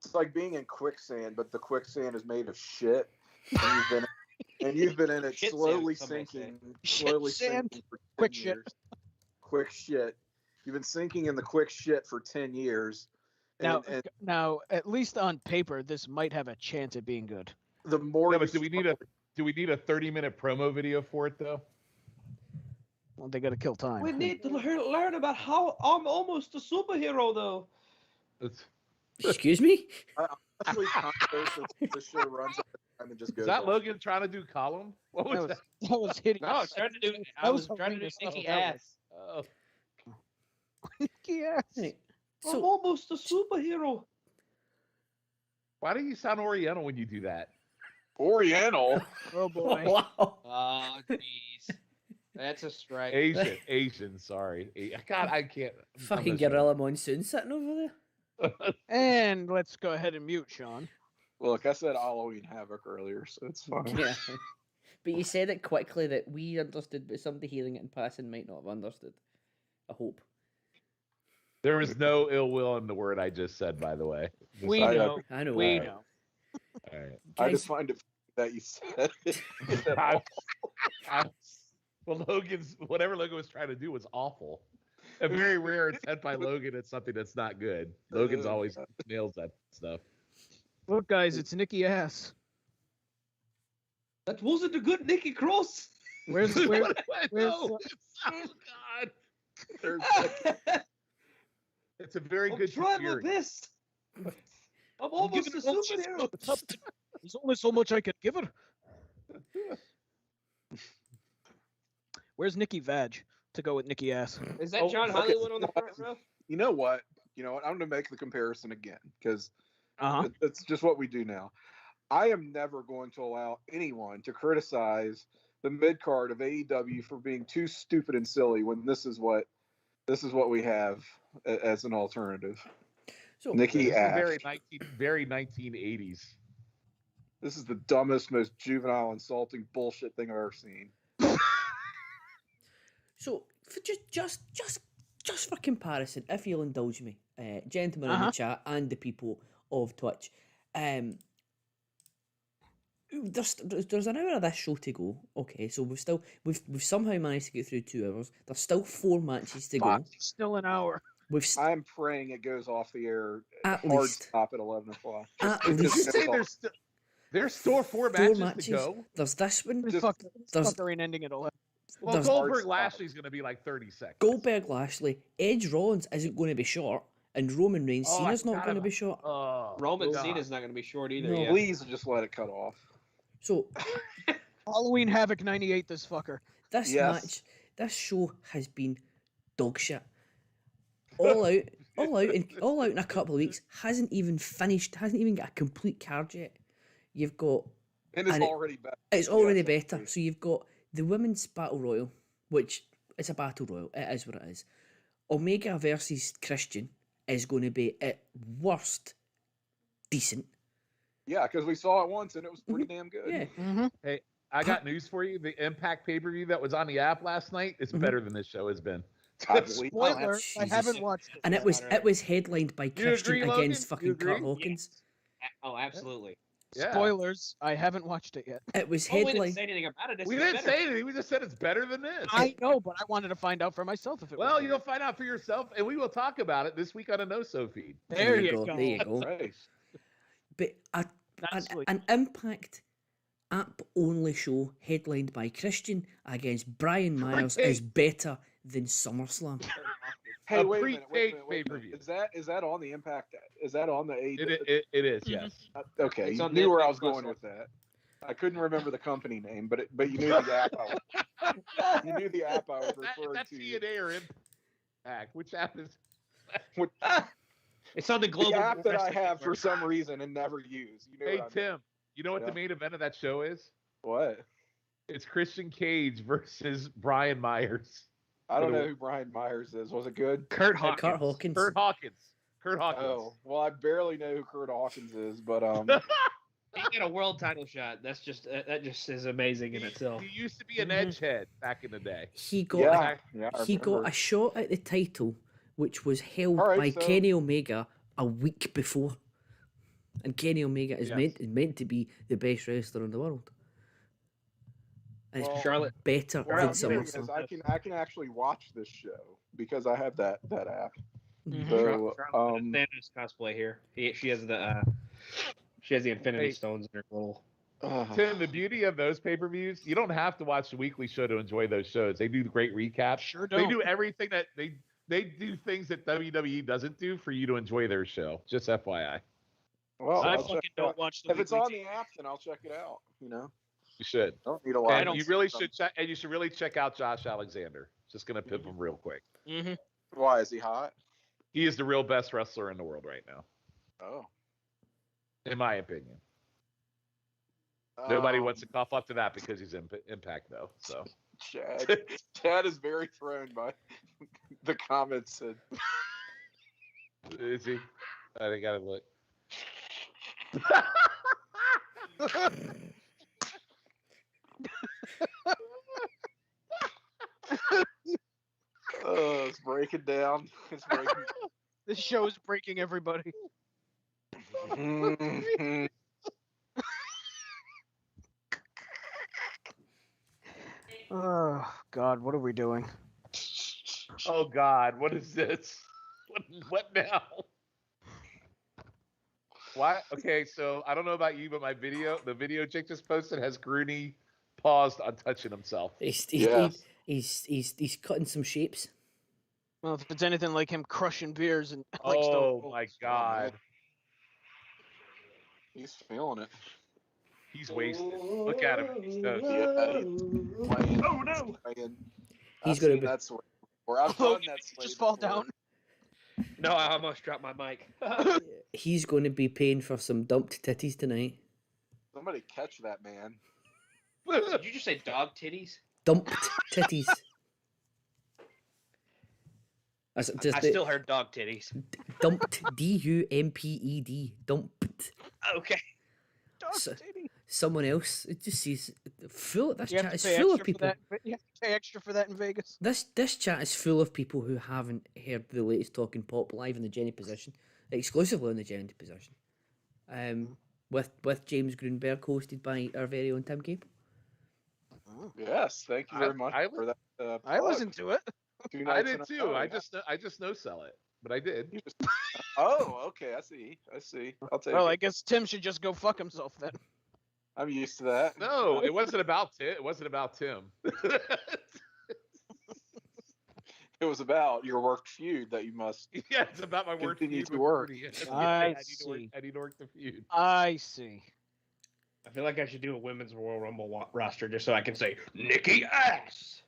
It's like being in quicksand, but the quicksand is made of shit. And you've been in it Shit slowly sand, somebody sinking, Shit slowly sand. sinking for 10 Quick shit. years. Quick shit. You've been sinking in the quick shit for 10 years. And Now, at least on paper, this might have a chance at being good. the more Yeah, you but do we need a 30-minute promo video for it though? Well, they got to kill time. We need to learn about how I'm almost a superhero, though. It's, Excuse me? honestly, the show runs out of time and just is goes that off. Logan trying to do column? What was that? That was hideous. No, I was trying to do. I was trying to do horrendous. Nikki That was- Ass. Oh, Yes. Right. I'm So, almost a superhero. why do you sound Oriental when you do that? Oriental. Oh boy. wow. Oh, jeez. That's a strike. Asian, sorry. God, I can't. Fucking I'm Gorilla Monsoon sitting over there. And let's go ahead and mute Sean. Look, I said Halloween Havoc earlier, so it's fine. Yeah. But you said it quickly that we understood, but somebody hearing it in passing might not have understood. I hope. There was no ill will in the word I just said, by the way. Just We so- know. I know. We Alright. know. All right. I Guys, just find it that you said it. Well, whatever Logan was trying to do was awful. A very rare attempt by Logan at something that's not good. Logan's always nails that stuff. Look, guys, it's Nikki Ass. That wasn't a good Nikki Cross. Where's No, where's- oh God! There's It's a very I'm good trying my theory. best. I'm almost a giving it all she's superhero. got. There's only so much I can give her. Where's Nikki Vag to go with Nikki Ass? Is that Oh, John okay. Hollywood on the front row? You know what? I'm going to make the comparison again because Uh-huh. it's just what we do now. I am never going to allow anyone to criticize the mid card of AEW for being too stupid and silly when this is what we have as an alternative. so Nikki This is Ash. very 1980s. This is the dumbest, most juvenile, insulting bullshit thing I've ever seen. So for just for comparison, if you'll indulge me, gentlemen in the Uh-huh. chat and the people of Twitch, there's an hour of this show to go. Okay, so we've somehow managed to get through 2 hours. There's still 4 matches to go. Still an hour. I'm praying it goes off the air At hard least. stop at 11 o'clock. At It just least. goes Say off. there's still four matches to go. There's this one. This Just- fucker ain't ending at 11. Well, There's Goldberg hard Lashley's going to be like 30 seconds. Goldberg Lashley, Edge Rollins isn't going to be short, and Roman Reigns Oh, Cena's I not forgot going to be about- short. Oh, Roman God. Cena's not going to be short either. No. Yeah. Please just let it cut off. So Halloween Havoc 98. This fucker. this Yes. match, this show has been dog shit. All out in a couple of weeks. Hasn't even finished. Hasn't even got a complete card yet. You've got. And it's And already better. It's already Yes, better. please. So you've got the women's battle royal, which it's a battle royal. It is what it is. Omega versus Christian is going to be at worst decent. Yeah, because we saw it once and it was pretty damn good. Yeah. Mm-hmm. I got news for you. The Impact pay-per-view that was on the app last night is Mhm. better than this show has been. I believe Spoiler: I Jesus. haven't watched it. And yet. it was headlined by Christian agree, Logan? against You fucking Kurt agree? Hawkins. Oh, absolutely. Yeah. Spoilers: I haven't watched it yet. It was Well, we didn't headlined. say anything about it. It's We just didn't better. say anything. We just said it's better than this. I know, but I wanted to find out for myself if it. Well, was you'll find out for yourself, and we will talk about it this week on a No-So feed. There you go. There you go. Right. But Nicely. an Impact app only show headlined by Christian against Brian Myers Okay. is better than SummerSlam. Hey, A wait a minute. Wait a minute. Wait a minute. pay-per-view. Is that on the Impact? Is that on the A? It is, yes. Okay, It's you on knew where I Netflix was going Plus. with that. I couldn't remember the company name, but you knew the app. You knew the app I was referring That's to. TNA or Impact. Which app is? It's on the global. The app that I Wrestling have for Network. some reason and never use. You know Hey what I mean? Tim, you know what Yeah. the main event of that show is? What? It's Christian Cage versus Brian Myers. I don't know who Brian Myers is. Was it good? Kurt Hawkins. Kurt Hawkins. Kurt Hawkins. Kurt Hawkins. Oh, well, I barely know who Kurt Hawkins is, but He got a world title shot. That's just that just is amazing in itself. He used to be an edgehead back in the day. He got yeah, I he got remember. a shot at the title, which was held All right, by so- Kenny Omega a week before, and Kenny Omega is Yes. meant to be the best wrestler in the world, and Well, it's Charlotte. better What than I'm hearing is SummerSlam. I can actually watch this show because I have that app. Mhm. So Charlotte Thanos cosplay here. She has the Infinity Hey. Stones in her little. Tim, the beauty of those pay-per-views, you don't have to watch the weekly show to enjoy those shows. They do great recaps. Sure They don't. do everything that they do things that WWE doesn't do for you to enjoy their show. Just FYI. well, I I'll fucking check it don't out. watch the If it's weekly on the app, then I'll check it out. You know, You should. I don't need a lot. And you really should check. And you should really check out Josh Alexander. Just gonna pimp him real quick. Mm-hmm. Why is he hot? He is the real best wrestler in the world right now, Oh, in my opinion. Nobody Um, wants to cough up to that because he's Impact though. So Chad. Chad is very thrown by the comments. And is he? I gotta look. it's breaking down. It's breaking. This show is breaking everybody. Mhm. Oh God, what are we doing? Oh God, what is this? What now? Why? Okay, so I don't know about you, but the video Jake just posted has Grooney paused on touching himself. Yes. He's cutting some shapes. Well, if it's anything like him crushing beers and like Oh Stone Cold. my God, He's feeling it. he's wasted. Look at him. He's toast. Yeah, he's playing. Oh no! Playing. He's I've gonna seen be- that swing before. I've Oh, done did that he swing just fall before. down? No, I almost dropped my mic. He's going to be paying for some dumped titties tonight. Somebody catch that man. Did you just say dog titties? Dumped titties. That's just I the- still heard dog titties. dumped. DUMPED. Dumped. Okay. Dog So- titty. Someone else. It just says full. This You have chat to is pay full of extra for people. that. You have to pay extra for that in Vegas. This chat is full of people who haven't heard the latest Talking Pop live in the Jenny position, exclusively in the Jenny position. With James Greenberg, hosted by our very own Tim Cable. Yes, thank you very much I- for that. I plug. listened to it. 2 I nights did in a too. row. I just no sell it. but I did. Oh, okay. I see. I'll take Well, it. I guess Tim should just go fuck himself then. I'm used to that. No, it wasn't about Tim. It wasn't about Tim. It was about your work feud that you must. Yeah, it's about my work Continue feud to with work. Rudy. I I need to work the feud. I see. I feel like I should do a women's Royal Rumble roster just so I can say Nikki Ass.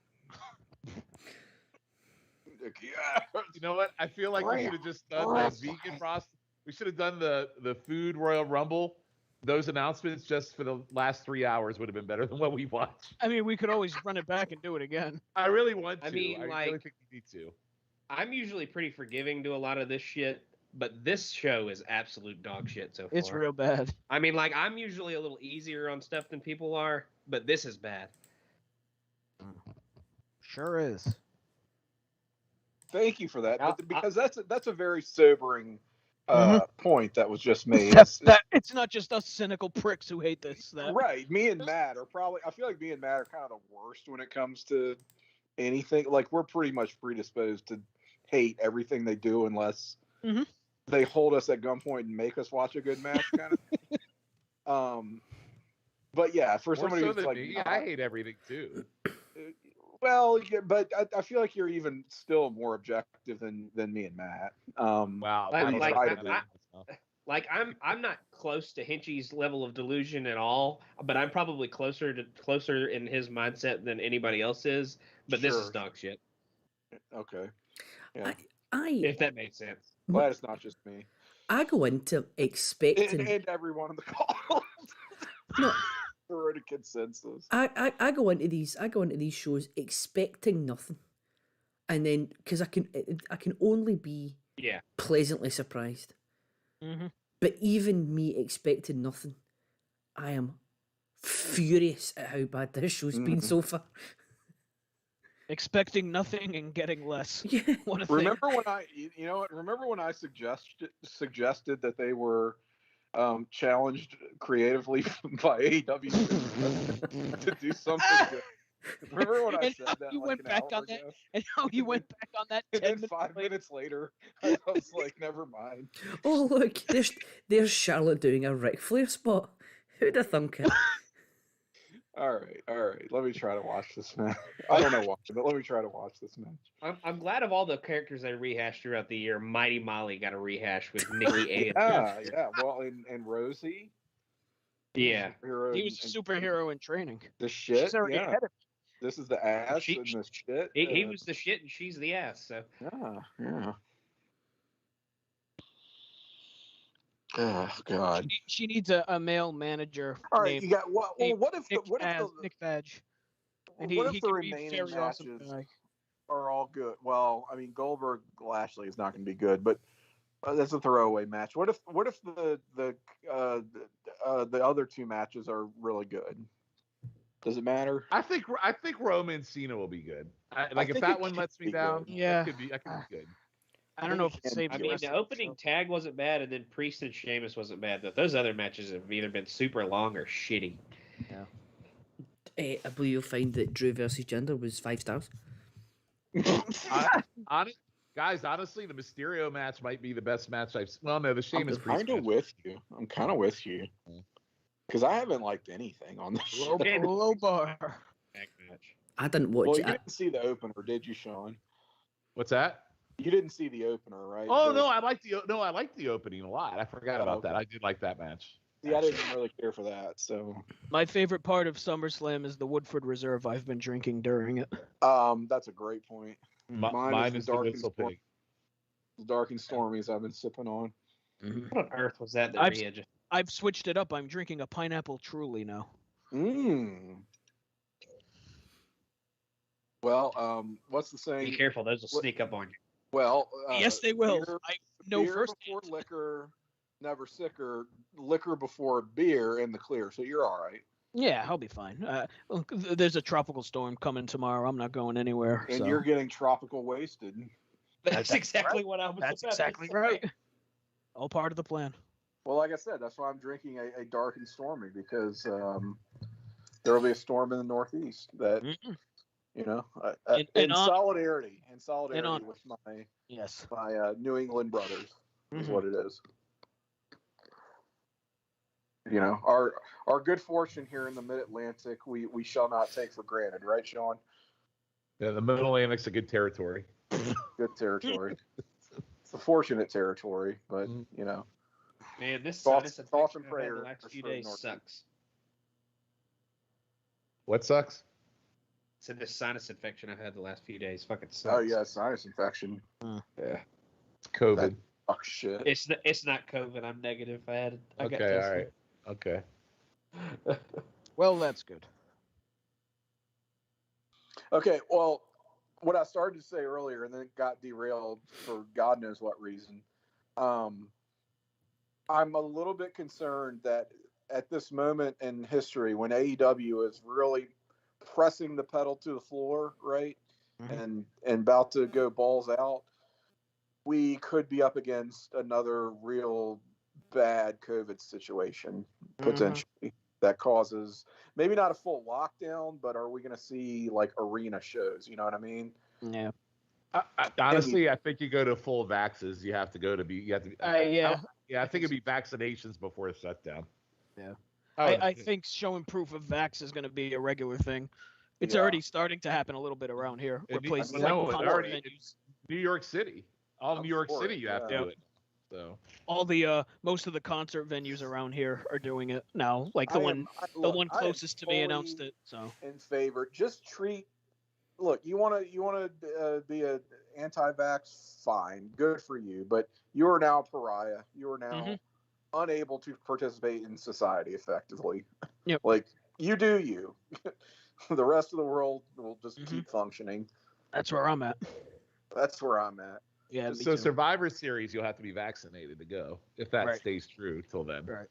You know what? I feel like we should have just done the vegan roster. We should have done the food Royal Rumble. Those announcements just for the last 3 hours would have been better than what we watched. I mean, we could always run it back and do it again. I really want to. I mean, really like- think we need to. I'm usually pretty forgiving to a lot of this shit, but this show is absolute dog shit so far. It's real bad. I mean, like, I'm usually a little easier on stuff than people are, but this is bad. Sure is. Thank you for that, I'll- because that's a very sobering point that was just made. It's not just us cynical pricks who hate this. Right. Me and Matt are probably. I feel like me and Matt are kind of the worst when it comes to anything. Like, we're pretty much predisposed to hate everything they do unless they hold us at gunpoint and make us watch a good match, kind of thing. But yeah, for More somebody so who's than like, me, I hate everything too. well, yeah, but I feel like you're even still more objective than me and Matt. Wow. Like, I'm not close to Hinchy's level of delusion at all, but I'm probably closer in his mindset than anybody else is. But this is Sure. dog shit. Okay. Yeah. If that made sense. Glad it's not just me. I go into expecting. And everyone on the call. No, We're in a consensus. I go into these shows expecting nothing, and then because I can only be Yeah. pleasantly surprised. Mm-hmm. But even me expecting nothing, I am furious at how bad this show's been so far. Expecting nothing and getting less. Yeah. What a thing. Remember when Remember when I suggested that they were challenged creatively by AEW to do something good? Remember when I And said how that? you like went an back hour on that? ago? And how you went back on that And 10 then minutes 5 later. minutes later, I was like, never mind. Oh look, there's Charlotte doing a Ric Flair spot. Who'd have thunk it? All right. Let me try to watch this match. I don't know why, but let me try to watch this match. I'm glad of all the characters they rehashed throughout the year. Mighty Molly got a rehash with Nikki A. Yeah. Well, and Rosie. Yeah. Superhero He was a superhero in training. The shit. She's already Yeah. ahead of This is the ass She- and the shit. He was the shit and she's the ass. So Yeah. Oh God. She needs a male manager. All right, named you got what? Well, named what if Nick, the Nick Badge. And what he if the can be remaining very awesome matches guy. are all good? Well, I mean, Goldberg Lashley is not going to be good, but that's a throwaway match. What if the other two matches are really good? Does it matter? I think Roman Cena will be good. If think that it one can lets me be down, good. Yeah. that could be good. I don't know if it And- saves I the mean, rest the of the opening show. tag wasn't bad, and then Priest and Sheamus wasn't bad. But those other matches have either been super long or shitty. I believe you'll find that Drew versus Jinder was 5 stars. Guys, honestly, the Mysterio match might be the best match I've. Well, no, the I'm Sheamus Priest kind of match. with you. I'm kind of with you because I haven't liked anything on this show. Low bar. Tag match. I didn't watch Well, it. you didn't see the opener, did you, Sean? What's that? You didn't see the opener, right? Oh The- no, I like the opening a lot. I forgot about that. I did like that match. See, I didn't really care for that. So, My favorite part of SummerSlam is the Woodford Reserve I've been drinking during it. that's a great point. Mine Mine is the the Dark and Whistle Storm. Pig. The Dark and Stormies I've been sipping on. What on earth was that? I've- Rhea just... I've switched it up. I'm drinking a pineapple Truly now. Mmm. Well, what's the saying? Be careful; those will sneak up on you. Well, Yes, they will. Beer, I know beer first. before liquor, never sicker. Liquor before beer in the clear. So you're all right. Yeah, I'll be fine. Look, there's a tropical storm coming tomorrow. I'm not going anywhere. And so. you're getting tropical wasted. That's exactly what I was. That's about to exactly say. right. All part of the plan. Well, like I said, that's why I'm drinking a dark and stormy because there will be a storm in the Northeast that You know, In honor. solidarity, honor. with my Yes. New England brothers is Mhm. what it is. You know, our good fortune here in the Mid-Atlantic, we shall not take for granted, right, Sean? Yeah, the Middle Atlantic's a good territory. Good territory. It's a fortunate territory, but you know. Man, this Thoughts sinus and infection I've had prayers the last few for the days Northeast. sucks. What sucks? So this sinus infection I've had the last few days fucking sucks. Oh yeah, sinus infection. Yeah, it's COVID. That fuck shit. It's not COVID. I'm negative. I got Okay, tested. all right. Okay. Well, that's good. Okay, well, what I started to say earlier and then got derailed for God knows what reason. I'm a little bit concerned that at this moment in history, when AEW is really pressing the pedal to the floor, right, and about to go balls out, we could be up against another real bad COVID situation potentially that causes maybe not a full lockdown, but are we going to see like arena shows? You know what I mean? Yeah. Honestly, I think you go to full vaxes. You have to go to be. You have to. Yeah. I think it'd be vaccinations before a shutdown. Yeah. Oh, I think showing proof of vax is going to be a regular thing. It's already starting to happen a little bit around here. Where places like concert venues. New York City. All of New York City, you have to do it. So all the most of the concert venues around here are doing it now. Like the one closest to me announced it. So in favor, just treat. Look, you want to be an anti-vax, fine, good for you. But you are now a pariah. You are now unable to participate in society effectively. Yep. Like you do you. The rest of the world will just keep functioning. That's where I'm at. That's where I'm at. Yeah. So Survivor Series, you'll have to be vaccinated to go if that stays true till then. Right.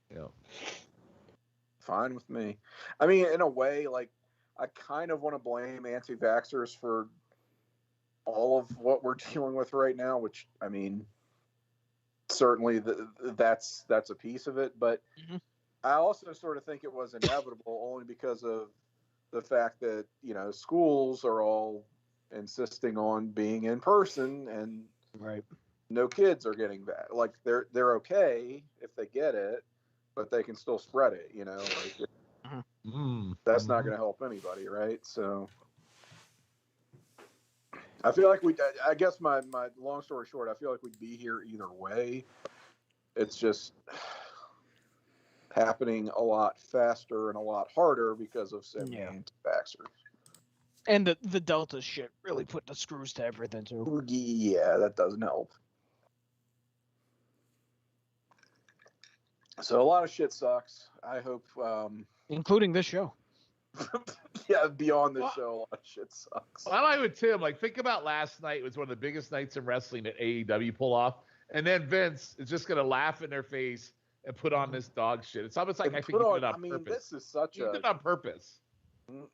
Yeah. Fine with me. I mean, in a way, like I kind of want to blame anti-vaxxers for all of what we're dealing with right now, which I mean, certainly that's a piece of it, but I also sort of think it was inevitable only because of the fact that, you know, schools are all insisting on being in person and no kids are getting that. Like they're okay if they get it, but they can still spread it, you know, like that's not going to help anybody. Right. So I feel like I guess my long story short, I feel like we'd be here either way. It's just happening a lot faster and a lot harder because of so many anti-vaxxers. And the Delta shit really put the screws to everything too. Yeah, that doesn't help. So a lot of shit sucks. I hope, including this show. Yeah, beyond this show, a lot of shit sucks. Well, I would Tim. Like, think about last night. It was one of the biggest nights in wrestling that AEW pulled off, and then Vince is just gonna laugh in their face and put on this dog shit. It's almost like I think he did it on purpose. This is he did it on purpose.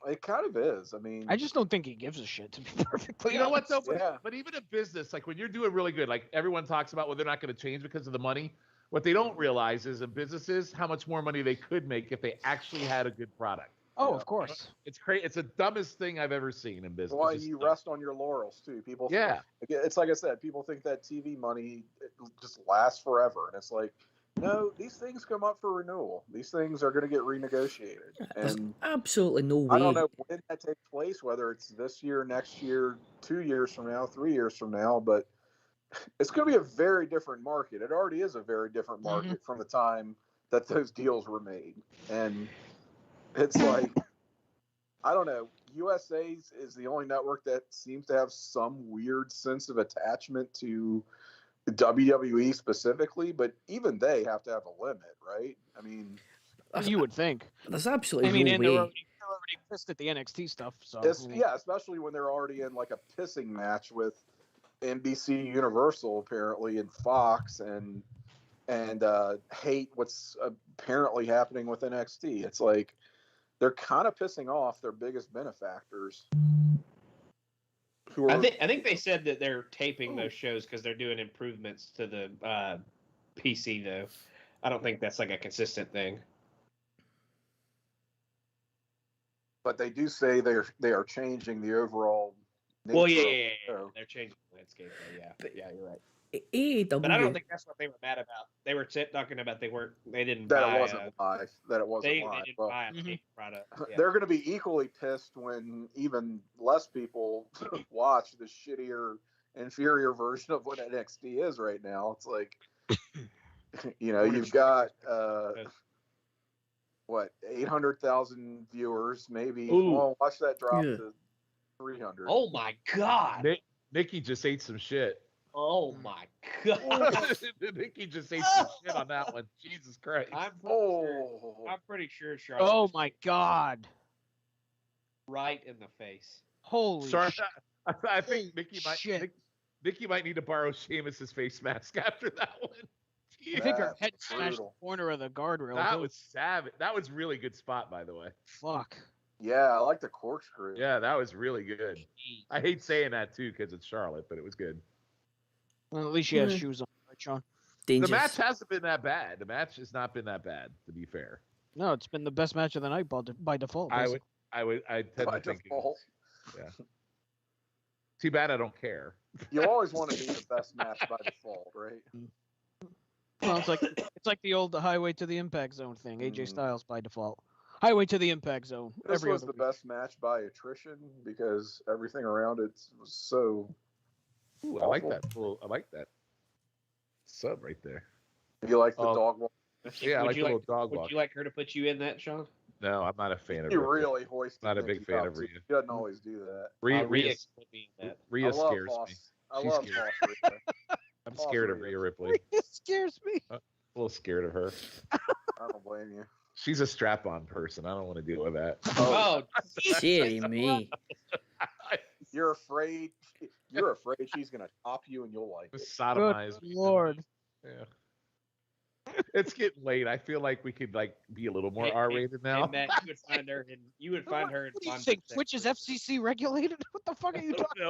It kind of is. I mean, I just don't think he gives a shit, to be perfectly honest. You know what though? But even in business, like when you're doing really good, like everyone talks about, well, they're not going to change because of the money. What they don't realize is in businesses how much more money they could make if they actually had a good product. Oh, of course. It's crazy. It's the dumbest thing I've ever seen in business. Why you rest on your laurels too? People. Yeah. It's like I said. People think that TV money just lasts forever, and it's like, no, these things come up for renewal. These things are going to get renegotiated. And absolutely no way. I don't know when that takes place, whether it's this year, next year, 2 years from now, 3 years from now, but it's going to be a very different market. It already is a very different market from the time that those deals were made. And it's like, I don't know, USA is the only network that seems to have some weird sense of attachment to WWE specifically, but even they have to have a limit, right? I mean, you would think. There's absolutely no way. They're already pissed at the NXT stuff. So especially when they're already in like a pissing match with NBC Universal apparently and Fox and hate what's apparently happening with NXT. It's like they're kind of pissing off their biggest benefactors. I think they said that they're taping those shows because they're doing improvements to the PC, though. I don't think that's like a consistent thing. But they do say they are changing the overall nature Well, of yeah, the show. they're changing the landscape. Though, yeah, But- yeah, you're right. AEW. But I don't think that's what they were mad about. They were talking about they didn't That buy it wasn't live. That it wasn't they live. didn't Well, buy a fake product. Yeah. they're going to be equally pissed when even less people watch the shittier, inferior version of what NXT is right now. It's like, you've got what 800,000 viewers, maybe. Ooh. Well, watch that drop Yeah. to 300. Oh my god! Nikki just ate some shit. Oh my god! Nikki just ate some shit on that one. Jesus Christ. I'm pretty sure Charlotte. Oh was my God! right in the face. Holy Sorry, shit! I think Nikki shit. might need to borrow Sheamus's face mask after that one. I think her That's head smashed the brutal. corner of the guardrail. That too. was savage. That was really good spot, by the way. Fuck. Yeah, I like the corkscrew. Yeah, that was really good. I hate saying that too because it's Charlotte, but it was good. Well, at least she has Yeah. shoes on, right, Sean? Dangerous. The match hasn't been that bad. The match has not been that bad, to be fair. No, it's been the best match of the night by default. I basically. tend By to think. default. Too bad I don't care. You always want to be the best match by default, right? Well, it's like the old Highway to the Impact Zone thing. AJ Mhm. Styles by default. Highway to the Impact Zone. This every was other the week. best match by attrition because everything around it was so. Ooh, I like Awful. that. I like that sub right there. You like the Oh. dog walk? Yeah, I Would like you the little dog Would walk. you like her to put you in that, Sean? No, I'm not a fan of He Rhea. really hoisted. Not a big Nikki fan up, of too. Rhea. He doesn't always do that. Rhea put me in that. Rhea I love scares Boss. me. I She's love scary. Boss Rhea. I'm scared of Rhea Ripley. It scares me. A little scared of her. I don't blame you. She's a strap-on person. I don't want to deal with that. Oh, Silly me. You're afraid. You're afraid she's gonna top you, and you'll like it. Sodomize. Good Lord. Yeah. It's getting late. I feel like we could be a little more Hey, R-rated now. and that you would find her in What do you fun think? sex Twitch is groups. FCC regulated? What the fuck are you talking?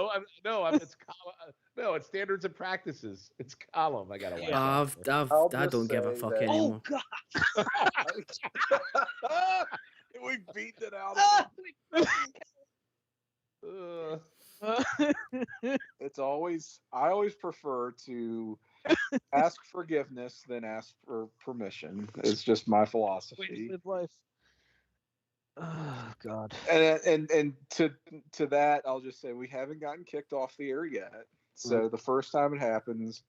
It's standards and practices. It's column. I gotta watch. I'll I don't just give a say fuck that- anymore. We beat it out. Of It's always. I always prefer to ask forgiveness than ask for permission. It's just my Way to philosophy. live life. Oh God. And to that, I'll just say we haven't gotten kicked off the air yet. So the first time it happens,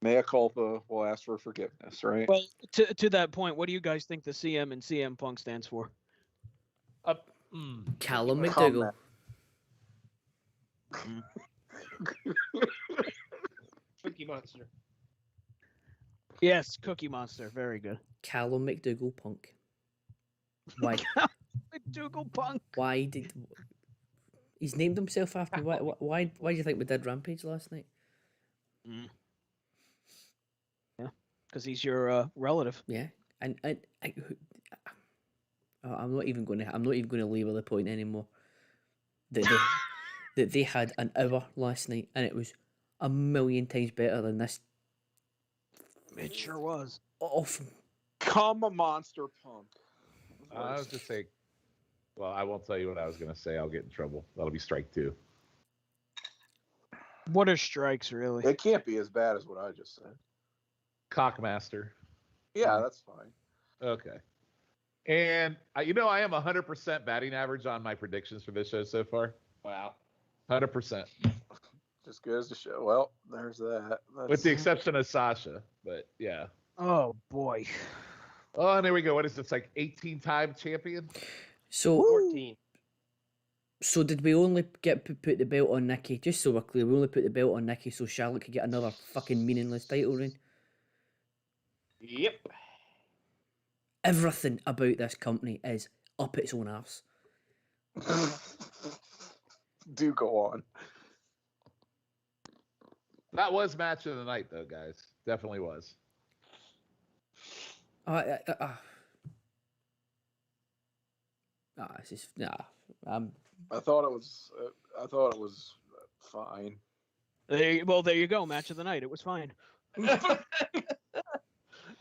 mea culpa, we'll ask for forgiveness, right? Well, to that point, what do you guys think the CM and CM Punk stands for? Callum Come McDougall. Cookie Monster. Yes, Cookie Monster. Very good. Callum McDougall Punk. Why? McDougal Punk. Why did? He's named himself after. Why do you think we did Rampage last night? Yeah, because he's your relative. Yeah, and I'm not even going to labour the point anymore. That they had an hour last night, and it was a million times better than this. It sure was. Awful. Come a monster punk. I was just saying. Well, I won't tell you what I was gonna say. I'll get in trouble. That'll be strike 2. What are strikes, really? It can't be as bad as what I just said. Cockmaster. Yeah, that's fine. Okay. And I am 100% batting average on my predictions for this show so far. Wow. 100%, Just goes to show. Well, there's that. with the exception of Sasha. But yeah. Oh boy. Oh, and there we go. What is this? Like 18-time champion? So 14. So did we only put the belt on Nikki? Just so we're clear, we only put the belt on Nikki so Charlotte could get another fucking meaningless title reign. Yep. Everything about this company is up its own arse. Do go on. That was match of the night, though, guys. Definitely was. It's just I thought it was. Fine. There you go. Match of the night. It was fine.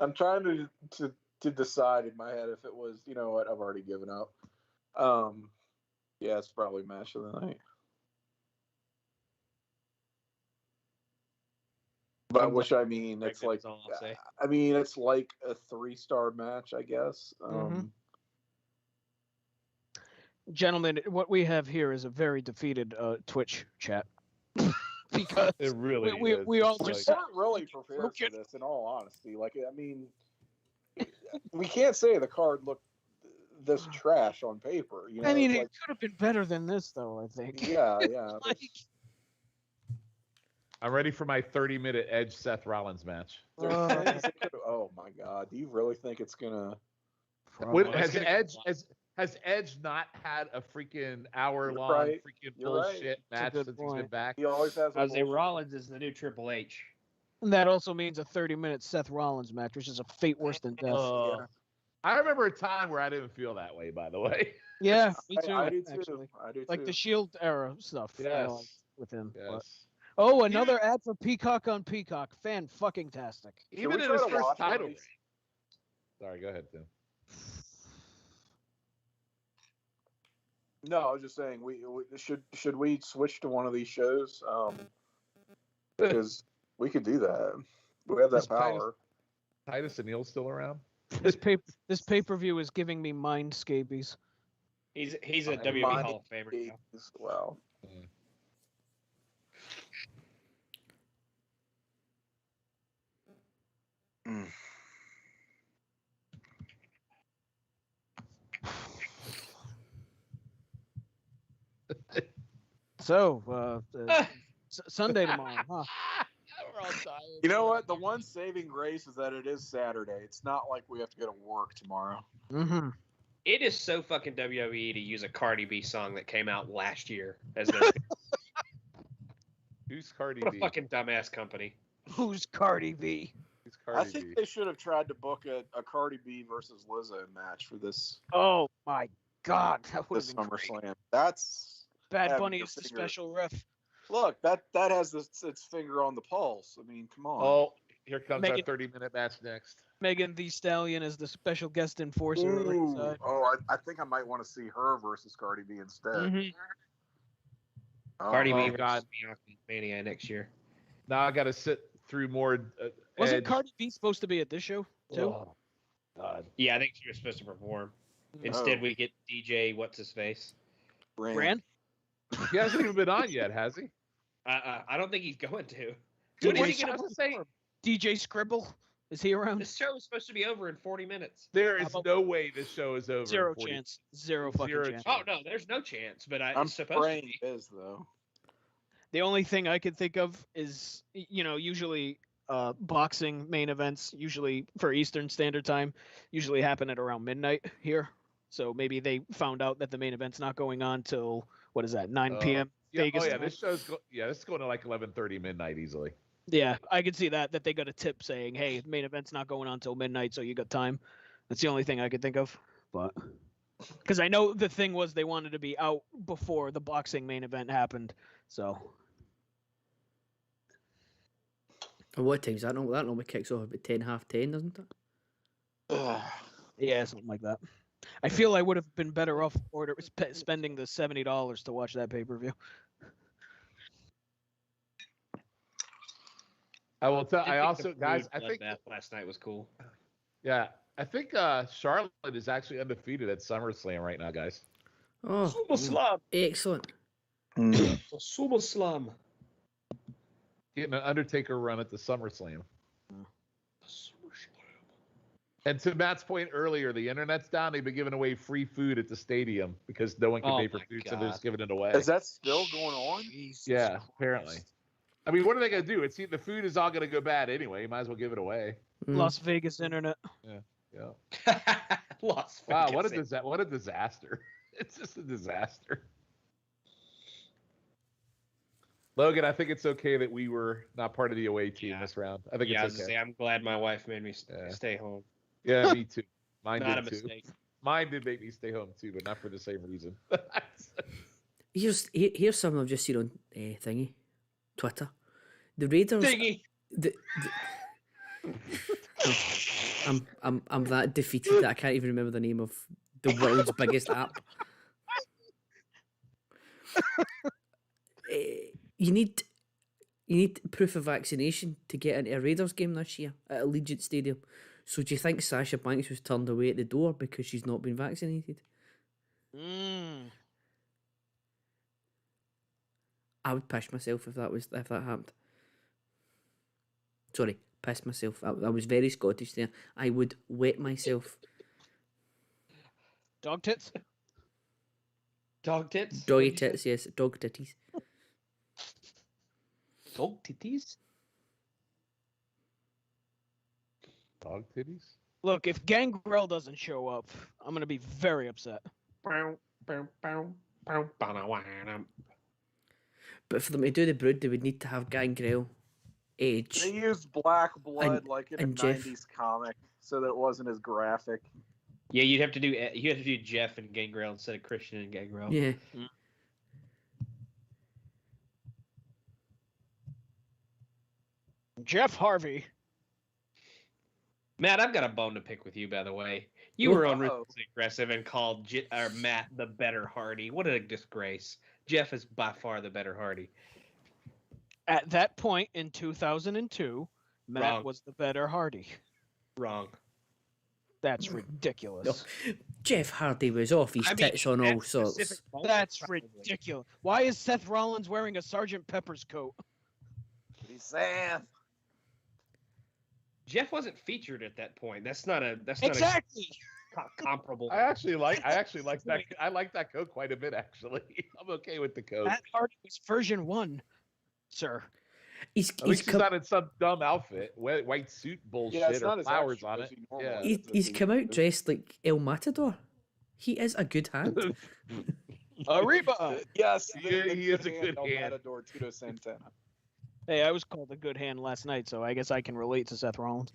I'm trying to decide in my head if it was. You know what? I've already given up. Yeah, it's probably match of the night. But I'm which I mean, it's pregnant, like is all I'll say. I mean, it's like a 3-star match, I guess. Gentlemen, what we have here is a very defeated Twitch chat. Because It really we is. all It's just We weren't really prepared for this, in all honesty. Like, I mean, we can't say the card looked this trash on paper. You know, I mean, it's it like, could have been better than this, though. I think. yeah. Like, I'm ready for my 30-minute Edge Seth Rollins match. Oh my God! Do you really think it's gonna? Has Edge not had a freaking hour-long right. freaking You're right. bullshit match good since he's point. been back? He always has. I was saying Rollins is the new Triple H. and that also means a 30-minute Seth Rollins match, which is a fate worse than death. Yeah. I remember a time where I didn't feel that way, by the way. Yeah, me too. I do actually. too. I do Like too. the Shield era stuff. I Yes. liked with him. But- Yes. Oh, another ad for Peacock on Peacock. Fan-fucking-tastic. Even we in try his to first watch one of title. these? Sorry, go ahead, Tim. No, I was just saying we should we switch to one of these shows? Because we could do that. We have that This power. Titus O'Neil's still around? This pay-per-view is giving me mind scabies. He's a Mine- WWE Hall of Famer now. Well, So, Sunday tomorrow, huh? We're all tired. you know what? The one saving grace is that it is Saturday. It's not like we have to go to work tomorrow. Mm-hmm. It is so fucking WWE to use a Cardi B song that came out last year as their Who's Cardi what a B? fucking dumbass company. Who's Cardi B? Who's Cardi I think B? they should have tried to book a Cardi B versus Lizzo match for this Oh my God, that would this have been great. SummerSlam. That's Bad having Bunny your is the finger- special ref. Look, that has its finger on the pulse. I mean, come on. Oh, here comes Make our it- 30-minute match next. Megan Thee Stallion is the special guest enforcer. at Ooh. ringside. Oh, I think I might want to see her versus Cardi B instead. Mhm. Oh, Cardi B Oh, versus God. Bianca Mania next year. Now I got to sit through more. Wasn't Edge. Cardi B supposed to be at this show too? Oh, God. Yeah, I think she was supposed to perform. Instead, we get DJ what's his face. Brand? He hasn't even been on yet, has he? I don't think he's going to. Dude, When what is he is gonna to say? DJ Scribble? Is he around? This show is supposed to be over in 40 minutes. There How is about- no way this show is over. Zero in 40 chance. Zero fucking Zero chance. Oh no, there's no chance. But I'm it's supposed to praying be. it is though. The only thing I could think of is, usually boxing main events, usually for Eastern Standard Time, usually happen at around midnight here. So maybe they found out that the main event's not going on till, 9 p.m. Yeah, Vegas oh yeah, time? this is going to like 11:30 midnight easily. Yeah, I could see that they got a tip saying, "Hey, the main event's not going on till midnight, so you got time." That's the only thing I could think of. But because I know the thing was they wanted to be out before the boxing main event happened, so And what time's that? That normally kicks off about 10, half 10, doesn't it? yeah, something like that. I feel I would have been better off spending the $70 to watch that pay-per-view. I will tell. I did also, the guys, food I think, bloodbath last night was cool. yeah, I think Charlotte is actually undefeated at SummerSlam right now, guys. Oh, SummerSlam. excellent. SummerSlam. Getting an Undertaker run at the SummerSlam. And to Matt's point earlier, the internet's down. They've been giving away free food at the stadium because no one can Oh pay for my food, so they're just God. giving it away. Is that still going on? Yeah, apparently. I mean, what are they going to do? It's the food is all going to go bad anyway. You might as well give it away. Las Vegas internet. Yeah. Las Wow, Vegas. what a disaster! It's just a disaster. Logan, I think it's okay that we were not part of the away team Yeah. this round. I think Yeah, I was it's gonna okay. say, I'm glad my wife made me Yeah. stay home. Yeah, me too. Mine Not a did too. mistake. Mine did make me stay home too, but not for the same reason. Here's something I've just seen on thingy, Twitter. The Raiders. Diggy. I'm that defeated that I can't even remember the name of the world's biggest app. You need proof of vaccination to get into a Raiders game this year at Allegiant Stadium. So do you think Sasha Banks was turned away at the door because she's not been vaccinated? I would piss myself if that happened. Sorry, piss myself. I was very Scottish there. I would wet myself. Dog tits? Dog tits? Doggy What'd you say? tits, yes. Dog titties. Dog titties? Dog titties? Look, if Gangrel doesn't show up, I'm going to be very upset. But for them to do the Brood, they would need to have Gangrel, Edge. They used black blood like in a and Jeff. 90s comic so that it wasn't as graphic. Yeah, you have to do Jeff and Gangrel instead of Christian and Gangrel. Yeah. Jeff Harvey. Matt, I've got a bone to pick with you, by the way. You were unreasonably aggressive and called Matt the better Hardy. What a disgrace. Jeff is by far the better Hardy. At that point in 2002, Matt Wrong. was the better Hardy. Wrong. That's ridiculous. No. Jeff Hardy was off his tits on all that sorts. specific moment, That's probably. ridiculous. Why is Seth Rollins wearing a Sgt. Pepper's coat? He's Seth. Jeff wasn't featured at that point. That's not Exactly. a comparable. I actually like that. I like that coat quite a bit. Actually, I'm okay with the coat. Matt Hardy was version 1, sir. He's At least he's not in some dumb outfit, white suit bullshit, Yeah, it's not or as flowers extra on as it. he normally Yeah. is. he's come out dressed like El Matador. He is a good hand. Arriba. Yes, He is a good El hand. Matador, Tito Santana. Hey, I was called a good hand last night, so I guess I can relate to Seth Rollins.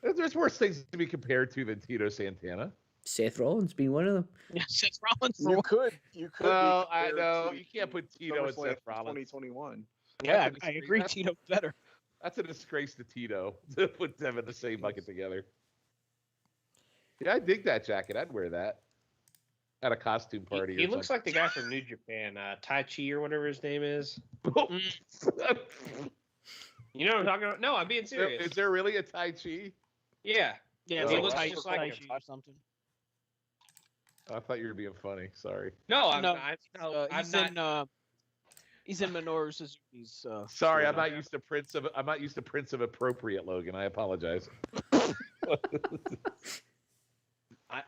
There's worse things to be compared to than Tito Santana. Seth Rollins being one of them. Yeah, Seth Rollins. You could. Well, be I compared know to you can't put Tito and SummerSlam Seth Rollins. 2021. Yeah, That's a I agree. disgrace. Tito's better. That's a disgrace to Tito to put them in the same bucket together. Yeah, I dig that jacket. I'd wear that at a costume party. He looks like the guy from New Japan, Tai Chi or whatever his name is. You know what I'm talking about? No, I'm being serious. Is there really a Tai Chi? Yeah. Yeah, Oh, he he looks looks like just like him. or something. I thought you were being funny. Sorry. No, I'm No, not. he's in Minoru Suzuki's. Sorry, I'm storyline. not used to Prince of Appropriate, Logan. I apologize.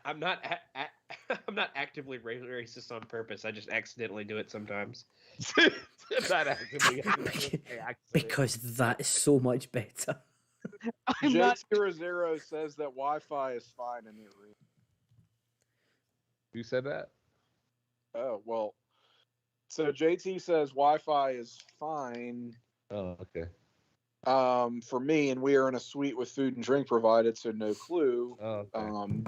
I'm not. I'm not actively racist on purpose. I just accidentally do it sometimes. Not actively. Because that is so much better. I'm not. J00 says that Wi-Fi is fine in the arena. Who said that? Oh, well. So JT says Wi-Fi is fine Oh, okay. for me, and we are in a suite with food and drink provided, so no clue. Oh, okay.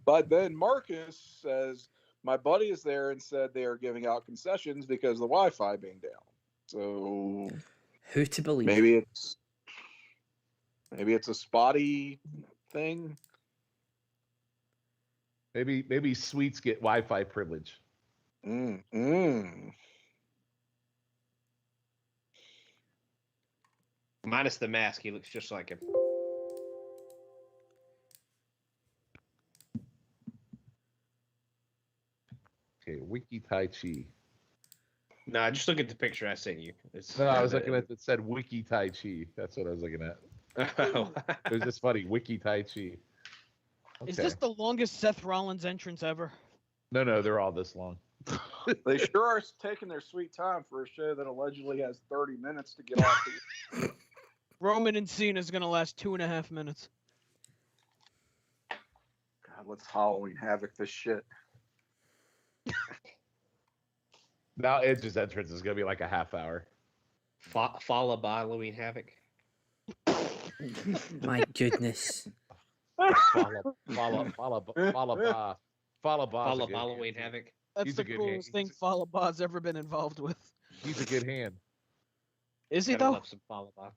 But then Marcus says, my buddy is there and said they are giving out concessions because of the Wi-Fi being down. So Who to believe? maybe it's a spotty thing. Maybe suites get Wi-Fi privilege. Minus the mask, he looks just like him. Okay, Wiki Tai Chi. No, just look at the picture I sent you. No, I was looking at it said Wiki Tai Chi. That's what I was looking at. It was just funny. Wiki Tai Chi. Okay. Is this the longest Seth Rollins entrance ever? No, they're all this long. They sure are taking their sweet time for a show that allegedly has 30 minutes to get off. Roman and Cena is gonna last 2.5 minutes. God, let's Halloween Havoc this shit. Now Edge's entrance is gonna be like a half hour. Followed by Halloween Havoc. My goodness. Follow Halloween Havoc. That's He's the a good coolest thing Fallah Bah's ever been involved with. He's a good hand. Is he Gotta though? love some Fallah Bah.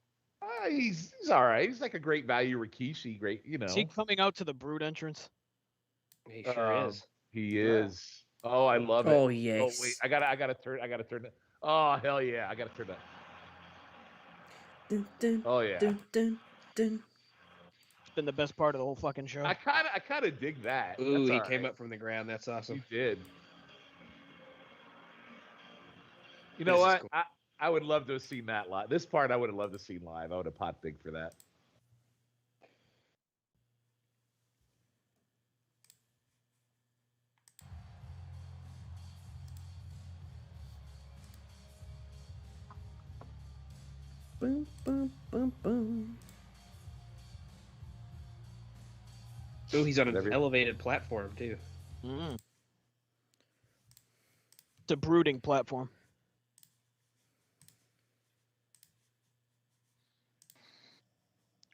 He's all right. He's like a great value Rikishi. Great, Is he coming out to the Brood entrance? He sure Um, is. He is. Oh, I love it. Oh Oh yes. wait, I gotta turn it. Oh hell yeah, I gotta turn that. Dun, dun, Oh yeah. dun, dun, dun. It's been the best part of the whole fucking show. I kind of dig that. Ooh, That's he all came right. up from the ground. That's You awesome. did. You know This is what? cool. I would love to have seen that live. This part I would have loved to see live. I would have popped big for that. Boom, boom, boom, boom. Ooh, he's on an Whatever. elevated platform too. It's a brooding platform.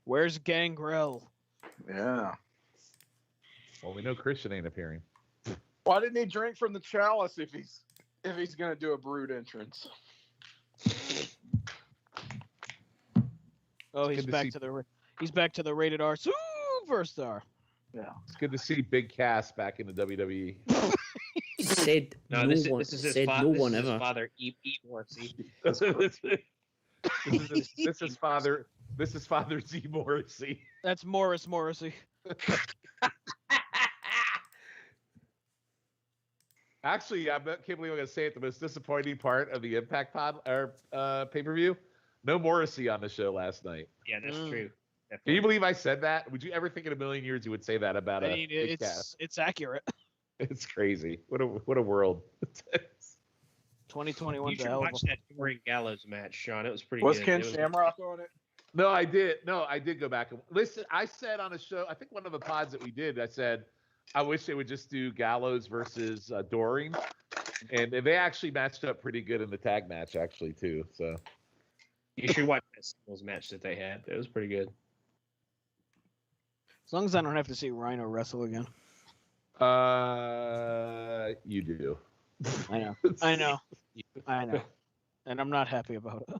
Where's Gangrel? Yeah. Well, we know Christian ain't appearing. Why didn't he drink from the chalice if he's gonna do a brood entrance? Oh, It's he's good to back see- to the rated R superstar. Yeah. It's good to see Big Cass back in the WWE. Said No, no this one. is his Said father. no This one is his ever. father. Eat Morrissey. this is father. This is Father Z Morrissey. That's Morrissey. Actually, I can't believe I'm gonna say it. The most disappointing part of the Impact Pod or pay-per-view, no Morrissey on the show last night. Yeah, that's true. Can you believe I said that? Would you ever think in a million years you would say that about I a mean, Big Cass? it's accurate. It's crazy. What a world. 2021 You is a should hell of watch a that Touring Gallows match, Sean. It was pretty Was good. Ken It was- Shamrock on it? No, I did. No, I did go back and listen. I said on a show, I think one of the pods that we did, I said, I wish they would just do Gallows versus Doring, and they actually matched up pretty good in the tag match, actually too. So You should watch that singles match that they had. It was pretty good. As long as I don't have to see Rhino wrestle again. you do. I know. And I'm not happy about it.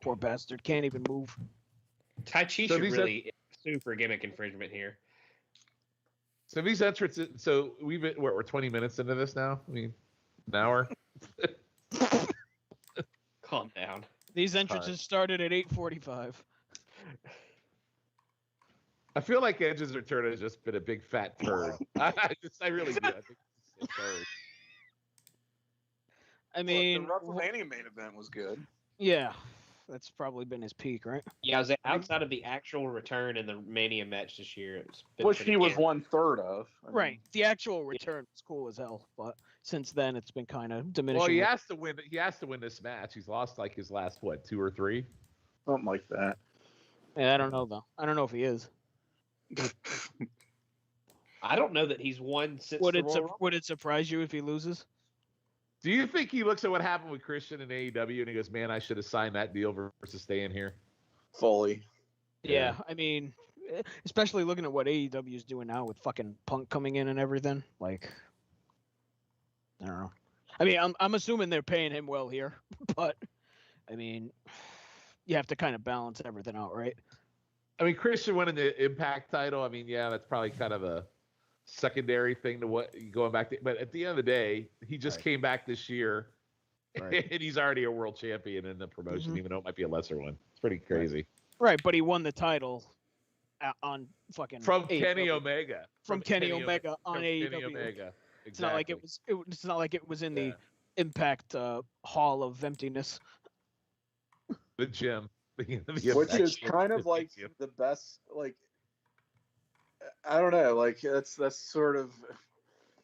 Poor bastard. Can't even move. Tai Chi So should these really sue for gimmick infringement here. So these entrances. So we're 20 minutes into this now. I mean, an hour. Calm down. These entrances started at 8:45. I feel like Edge's return has just been a big fat turd. I really do. I think it's a turd. I mean, the WrestleMania main event was good. yeah, that's probably been his peak, right? Yeah, I was outside of the actual return and the Mania match this year. It's been Which pretty he was good. 1/3 of. I mean, Right. The actual return was cool as hell, but since then it's been kind of diminishing. Well, he has to win. He has to win this match. He's lost like his last 2 or 3. Something like that. Yeah, I don't know though. I don't know if he is. I don't know that he's won since Would the it Royal Rumble. would it surprise you if he loses? Do you think he looks at what happened with Christian in AEW and he goes, "Man, I should have signed that deal versus staying here"? Fully. Yeah, I mean, especially looking at what AEW is doing now with fucking Punk coming in and everything. Like, I don't know. I mean, I'm assuming they're paying him well here, but I mean, you have to kind of balance everything out, right? I mean, Christian winning the Impact title. I mean, yeah, that's probably kind of a secondary thing to what going back to. But at the end of the day, he just came back this year, Right. and he's already a world champion in the promotion, even though it might be a lesser one. It's pretty crazy. Right, but he won the title on fucking From AEW. Kenny Omega. From Kenny Omega on from AEW. Kenny Omega. It's not like Exactly. it's not like it was in Yeah. the Impact Hall of Emptiness. The gym. The Which is Impact kind of like gym. the best, like, I don't know, like that's sort of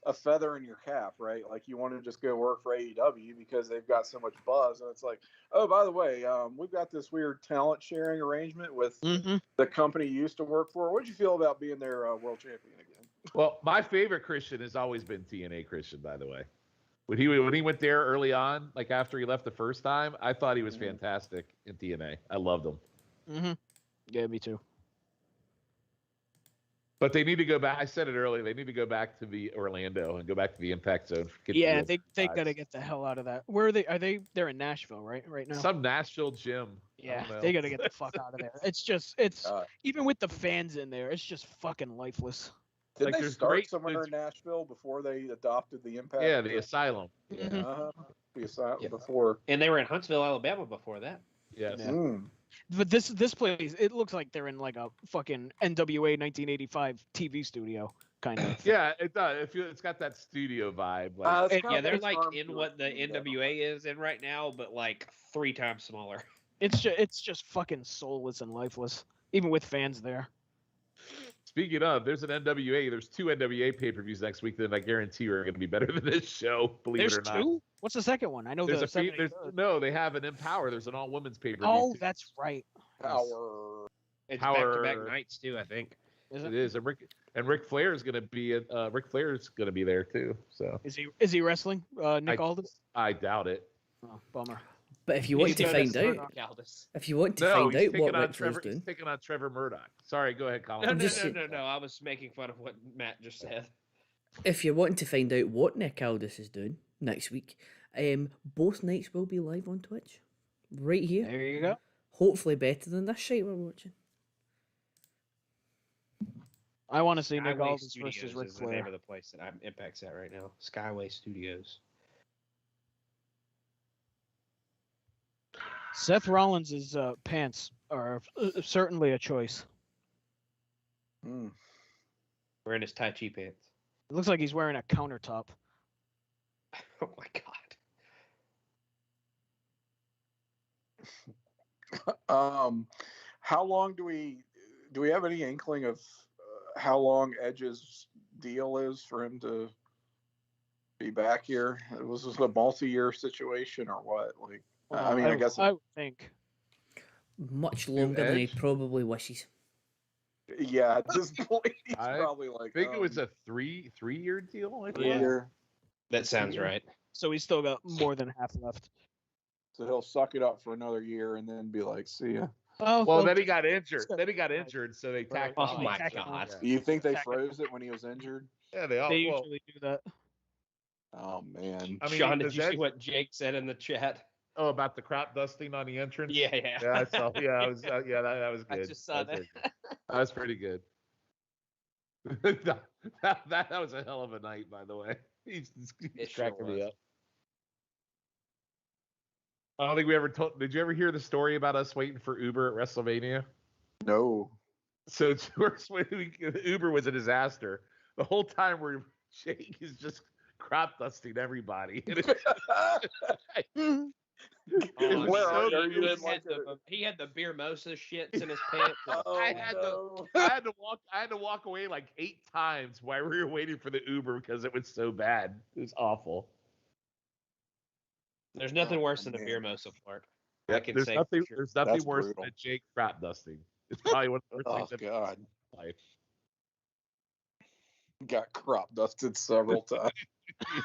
a feather in your cap, right? Like you want to just go work for AEW because they've got so much buzz, and it's like, oh, by the way, we've got this weird talent sharing arrangement with the company you used to work for. What'd you feel about being their world champion again? Well, my favorite Christian has always been TNA Christian, by the way. When he went there early on, like after he left the first time, I thought he was fantastic in TNA. I loved him. Mm-hmm. Yeah, me too. But they need to go back. I said it earlier. They need to go back to the Orlando and go back to the Impact Zone. Get the Yeah, real they vibes. got to get the hell out of that. Where are they? They're in Nashville, right now? Some Nashville gym. I Yeah, don't know. they got to get the fuck out of there. It's even with the fans in there, it's just fucking lifeless. Did Like, they there's start great- somewhere there's- in Nashville before they adopted the Impact? Yeah, the Asylum. Mhm. The Asylum Yep. before. And they were in Huntsville, Alabama before that. Yes. Yeah. Mm. But this place, it looks like they're in like a fucking NWA 1985 TV studio kind of. Yeah, it does. It's got that studio vibe. Like, It's And, got yeah, they're that like charm in to what it, the you know. NWA is in right now, but like 3 times smaller. It's just fucking soulless and lifeless, even with fans there. speaking of, there's an NWA. There's 2 NWA pay-per-views next week that I guarantee are going to be better than this show. Believe There's it or not. 2. What's the second one? I know There's the a fe- 7 there's no. They have an Empower. There's an all-women's pay-per-view. Oh, too. that's right. Power. It's Power- back-to-back nights too, I think. Is It it? is, and Ric Flair is going to be there too. So Is he wrestling? Nick Aldis? I doubt it. Oh, bummer. But if you want to find out, Aldis. if you want to No, find he's out taking what on Ric Flair's Trevor. He's doing, taking on Trevor Murdoch. Sorry, go ahead, Colin. No, I'm no, just no, saying- no. I was making fun of what Matt just said. if you're wanting to find out what Nick Aldis is doing next week, both nights will be live on Twitch, right here. There you go. Hopefully better than this shit we're watching. I want to see Nick Skyway Aldis Studios versus Ric is the name Flair. of the place that Impact's at right now. Skyway Studios. Seth Rollins' pants are certainly a choice. Mm. Wearing his Tai Chi pants. It looks like he's wearing a countertop. Oh my god. How long do we have any inkling of how long Edge's deal is for him to be back here? Was this a multi-year situation or what? Like, I mean, I guess I would think. Much longer than he Edge? probably wishes. yeah. At this point, he's I probably like. I think it was a three-year deal. I think. Yeah. year. That sounds right. So he's still got more than half left. So he'll suck it up for another year and then be like, "See ya." Oh, Well, then he got injured. Right. Then he got injured, so they tacked. Right. on. Oh my Tacked on. god. Do you think they Tack it. froze it when he was injured? Yeah, they all. they well, usually do that. Oh man. I mean, Sean, did does you see Edge- what Jake said in the chat? Oh, about the crop dusting on the entrance. Yeah, yeah. Yeah, I saw. Yeah, I was. Yeah, that was I good. just saw That was that. good. That was pretty good. that was a hell of a night, by the way. He's It sure cracking me was. up. I don't think we ever told. Did you ever hear the story about us waiting for Uber at WrestleMania? No. So Uber was a disaster. The whole time Jake is just crop dusting everybody. Oh, Where so are good. you? He In like had he had the beer Mimosa shits in his pants. Oh, I had no. I had to walk away like 8 times while we were waiting for the Uber because it was so bad. It was awful. There's nothing Oh, worse than a man. beer Mimosa flirt. I Yep, can there's say nothing. for sure. There's nothing That's worse brutal. than a Jake crop dusting. It's probably one of the worst Oh things I've God. in my life. Got crop dusted several times.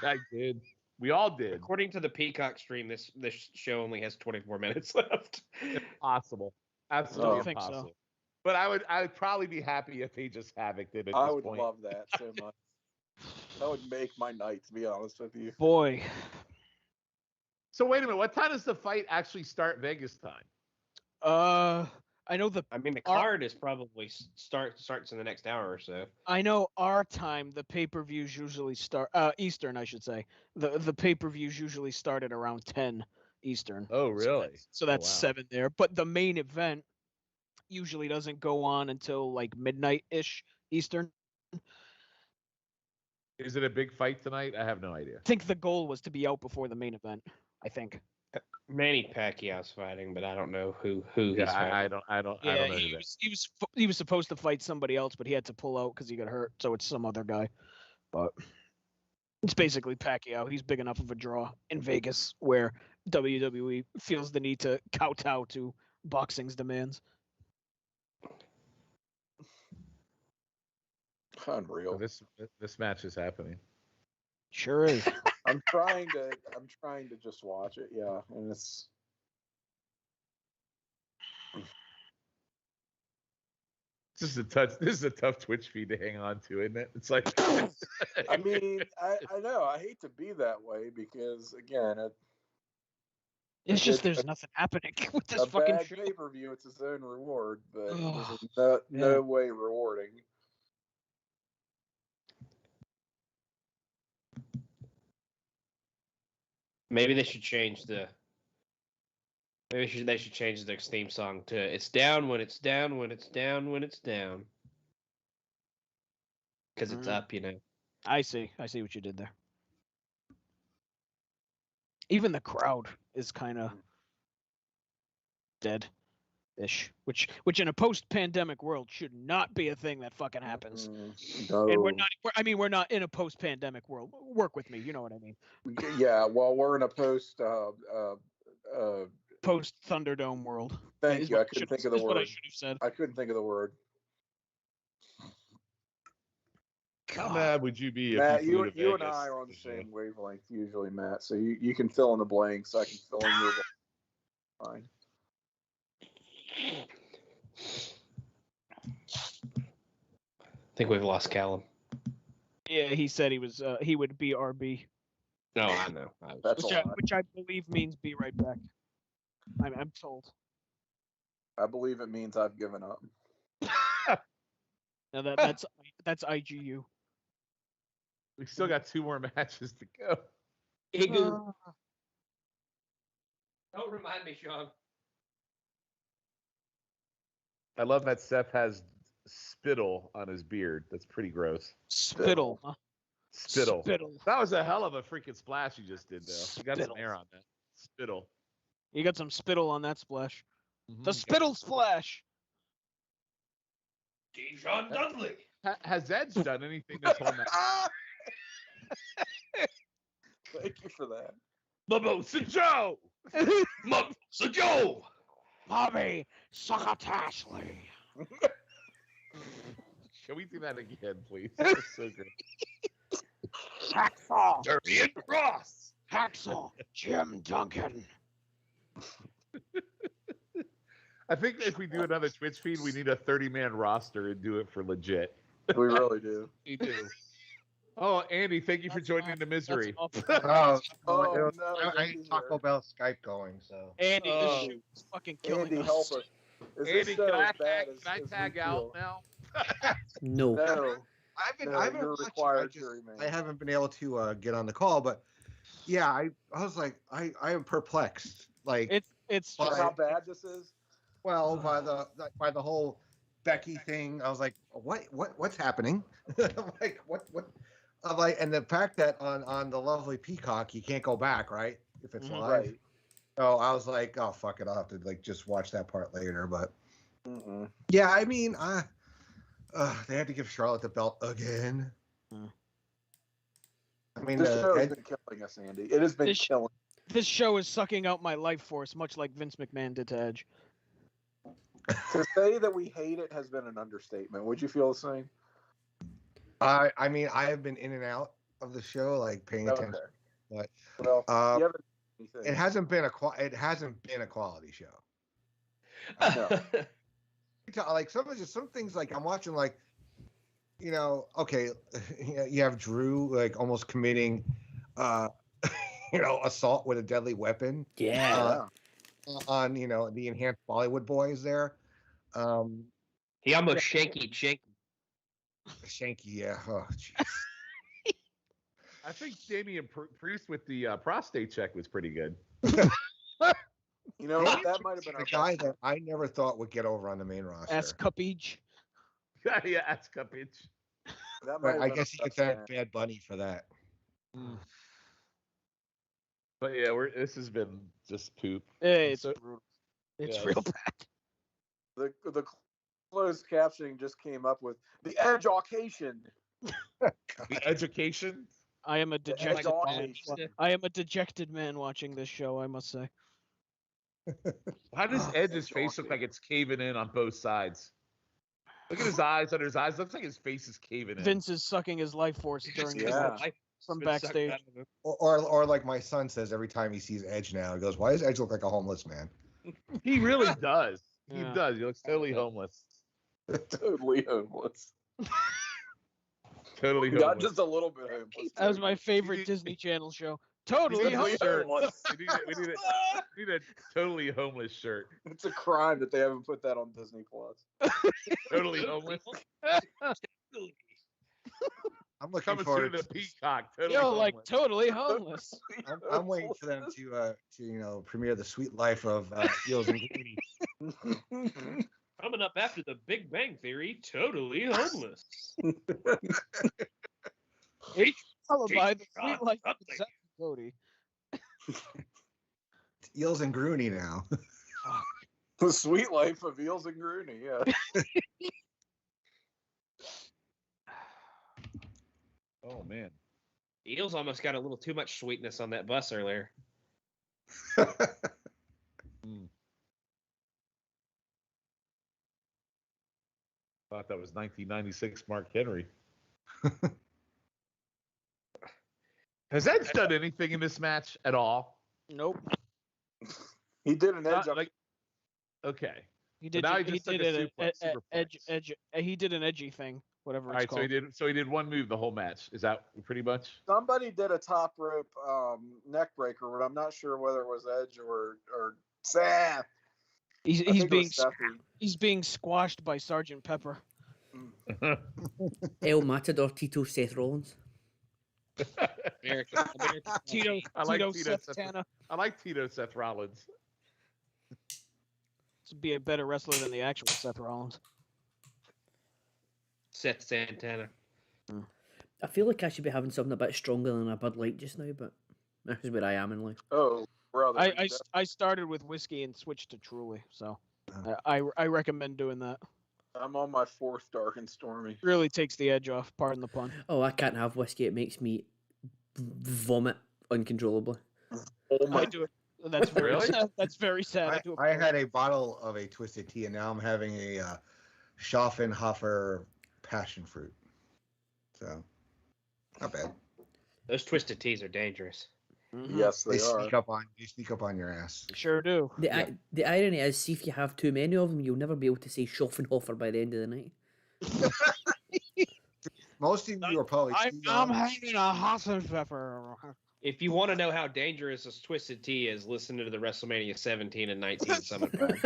Yeah, I did. We all did. According to the Peacock stream, this show only has 24 minutes left. Impossible. Absolutely I don't think so. impossible. But I'd probably be happy if they just Havoc did at I this would point. love that so much. That would make my night, to be honest with you. Boy, So wait a minute. What time does the fight actually start Vegas time? I know I mean, the Our- card is probably starts in the next hour or so. our time. The pay-per-views usually start Eastern, I should say. The pay-per-views usually start at around 10 Eastern. Oh, So really? So that's wow. 7 there. But the main event usually doesn't go on until like midnight-ish Eastern. Is it a big fight tonight? I have no idea. I think the goal was to be out before the main event. I think. Manny Pacquiao's fighting, but I don't know who he's Yeah, fighting. I don't Yeah, know who that is. he was supposed to fight somebody else, but he had to pull out because he got hurt. So it's some other guy. But it's basically Pacquiao. He's big enough of a draw in Vegas where WWE feels the need to kowtow to boxing's demands. Unreal. This match is happening. Sure is. I'm trying to just watch it, yeah. And it's This is a tough Twitch feed to hang on to, isn't it? It's like I mean, I know, I hate to be that way because again, It's just It- there's nothing happening with this a fucking bad show. pay-per-view, it's its own reward, but Ugh, this is no yeah. way rewarding. Maybe they should change the. Maybe they should change their theme song to "It's down when it's down when it's down when it's down." Because it's up, you know. I see what you did there. Even the crowd is kind of dead-ish, which in a post-pandemic world should not be a thing that fucking happens. No. And we're not in a post-pandemic world. Work with me, you know what I mean. Yeah, well, we're in a post Thunderdome world. Thank you. I couldn't think of the What I word. should have said. I couldn't think of the word. How mad would you be Matt, if you flew you to and Vegas? I are on the same wavelength usually, Matt. So you can fill in the blanks. I can fill in your blanks. Fine. I think we've lost Callum. Yeah, he said he would be RB. No, I know. That's a lot. Which I believe means be right back. I'm told. I believe it means I've given up. Now that's IGU. We still got 2 more matches to go. Igu. Don't remind me, Sean. I love that Seth has spittle on his beard. That's pretty gross. Spittle. Huh? Spittle. Spittle. That was a hell of a freaking splash you just did, though. You got some Spittle. air on that. Spittle. You got some spittle on that splash. Mhm. The spittle splash. Dijon Dudley. Has Edge done anything this whole match? Thank you for that. Mimosa Joe! Mimosa Joe. Bobby Succotashley. Can we do that again, please? That's so good. Hacksaw. Darian Cross. Hacksaw. Jim Duncan. I think if we do another Twitch feed, we need a 30-man roster and do it for legit. We really do. We do. Oh, Andy, thank you for joining the misery. Oh, Oh, no, I Andy need Taco here. Bell Skype going, so. Andy, this Oh. shoot is fucking killing Andy, us. help us. Is this Andy, show can I as bad tag, as- can I as we tag out feel? now? No. No. I haven't you're watched it. required jury, man. I haven't been able to get on the call, but yeah, I was like, I am perplexed. Like, It's But- For how bad this is? well, by the whole Becky thing, I was like, what's happening? I'm like, what? I'm like, and the fact that on the lovely Peacock, you can't go back, right? If it's live. Right. So I was like, oh fuck it, I'll have to like just watch that part later. But Mm-mm. yeah, I mean, they had to give Charlotte the belt again. I mean, This show has been killing us, Andy. It has been This- killing. This show is sucking out my life force, much like Vince McMahon did to Edge. To say that we hate it has been an understatement. Would you feel the same? I mean, I have been in and out of the show, like paying Okay. attention. But Well, you haven't anything. it hasn't been a quality show. No. Like some things, like I'm watching, like, you know, okay, you have Drew like almost committing, assault with a deadly weapon. Yeah. On the enhanced Bollywood boys there. He almost shaky. Shanky, yeah. Oh, jeez. I think Damian Priest with the prostate check was pretty good. You know, that might have been A our guy best. that I never thought would get over on the main roster. That's Cupage. Yeah, that's bitch. That might But have I been guess you our could best thank match. Bad Bunny for that. But yeah, this has been just poop. It's So- brutal. It's yeah, real it's- bad. The closed captioning just came up with the edge occasion. The education. I am a The edge dejected man. occasion. I am a dejected man watching this show, I must say. How does Edge's face look like it's caving in on both sides? Look at his eyes under his eyes. Looks like his face is caving in. Vince is sucking his life force during this Yeah. match from backstage. Or like my son says every time he sees Edge now, he goes, "Why does Edge look like a homeless man?" He really does. He Yeah. does. He looks totally homeless. Totally homeless. Totally Not homeless. just a little bit homeless. That was my You favorite need- Disney Channel show. You Totally need a homeless. shirt. We need a totally homeless shirt. It's a crime that they haven't put that on Disney Plus. Totally homeless. I'm looking Coming forward soon to to Peacock. Totally Yo, like homeless. totally homeless. I'm waiting for them to premiere the Sweet Life of Eels and Greenie. Coming up after the Big Bang Theory, totally homeless. Followed by the Jesus Sweet God, Life of something. Seth and Cody. Eels and Greenie now. The Sweet Life of Eels and Grooney, yeah. Oh man. Eels almost got a little too much sweetness on that bus earlier. Thought that was 1996 Mark Henry. Has Edge done anything in this match at all? Nope. He did an edge Not up. like, okay. He did. now he He just took did a superplex. edge. He did an edgy thing, whatever All it's right, called. so he did one move the whole match. Is that pretty much? Somebody did a top rope neck breaker, but I'm not sure whether it was Edge or Sam. He's being squashed by Sergeant Pepper. El Matador Tito Seth Rollins. American Tito Santana. I like Tito Seth Rollins. To be a better wrestler than the actual Seth Rollins. Seth Santana. I feel like I should be having something a bit stronger than a Bud Light just now, but that's where I am in life. Oh, brother. I started with whiskey and switched to Truly, so I recommend doing that. I'm on my fourth Dark and Stormy. Really takes the edge off. Pardon the pun. Oh, I can't have whiskey. It makes me vomit uncontrollably. Oh my! I do it. That's very Really? sad. That's very sad. I had a bottle of a Twisted Tea, and now I'm having a Schaffenhofer passion fruit. So, not bad. Those twisted teas are dangerous. Yes, they are. They sneak up on your ass. Sure do. The irony is, see if you have too many of them, you'll never be able to say Schaffenhofer by the end of the night. Most of you are probably. I'm having a Hassenpfeffer. If you want to know how dangerous this twisted tea is, listen to the WrestleMania 17 and 19 Summit Card.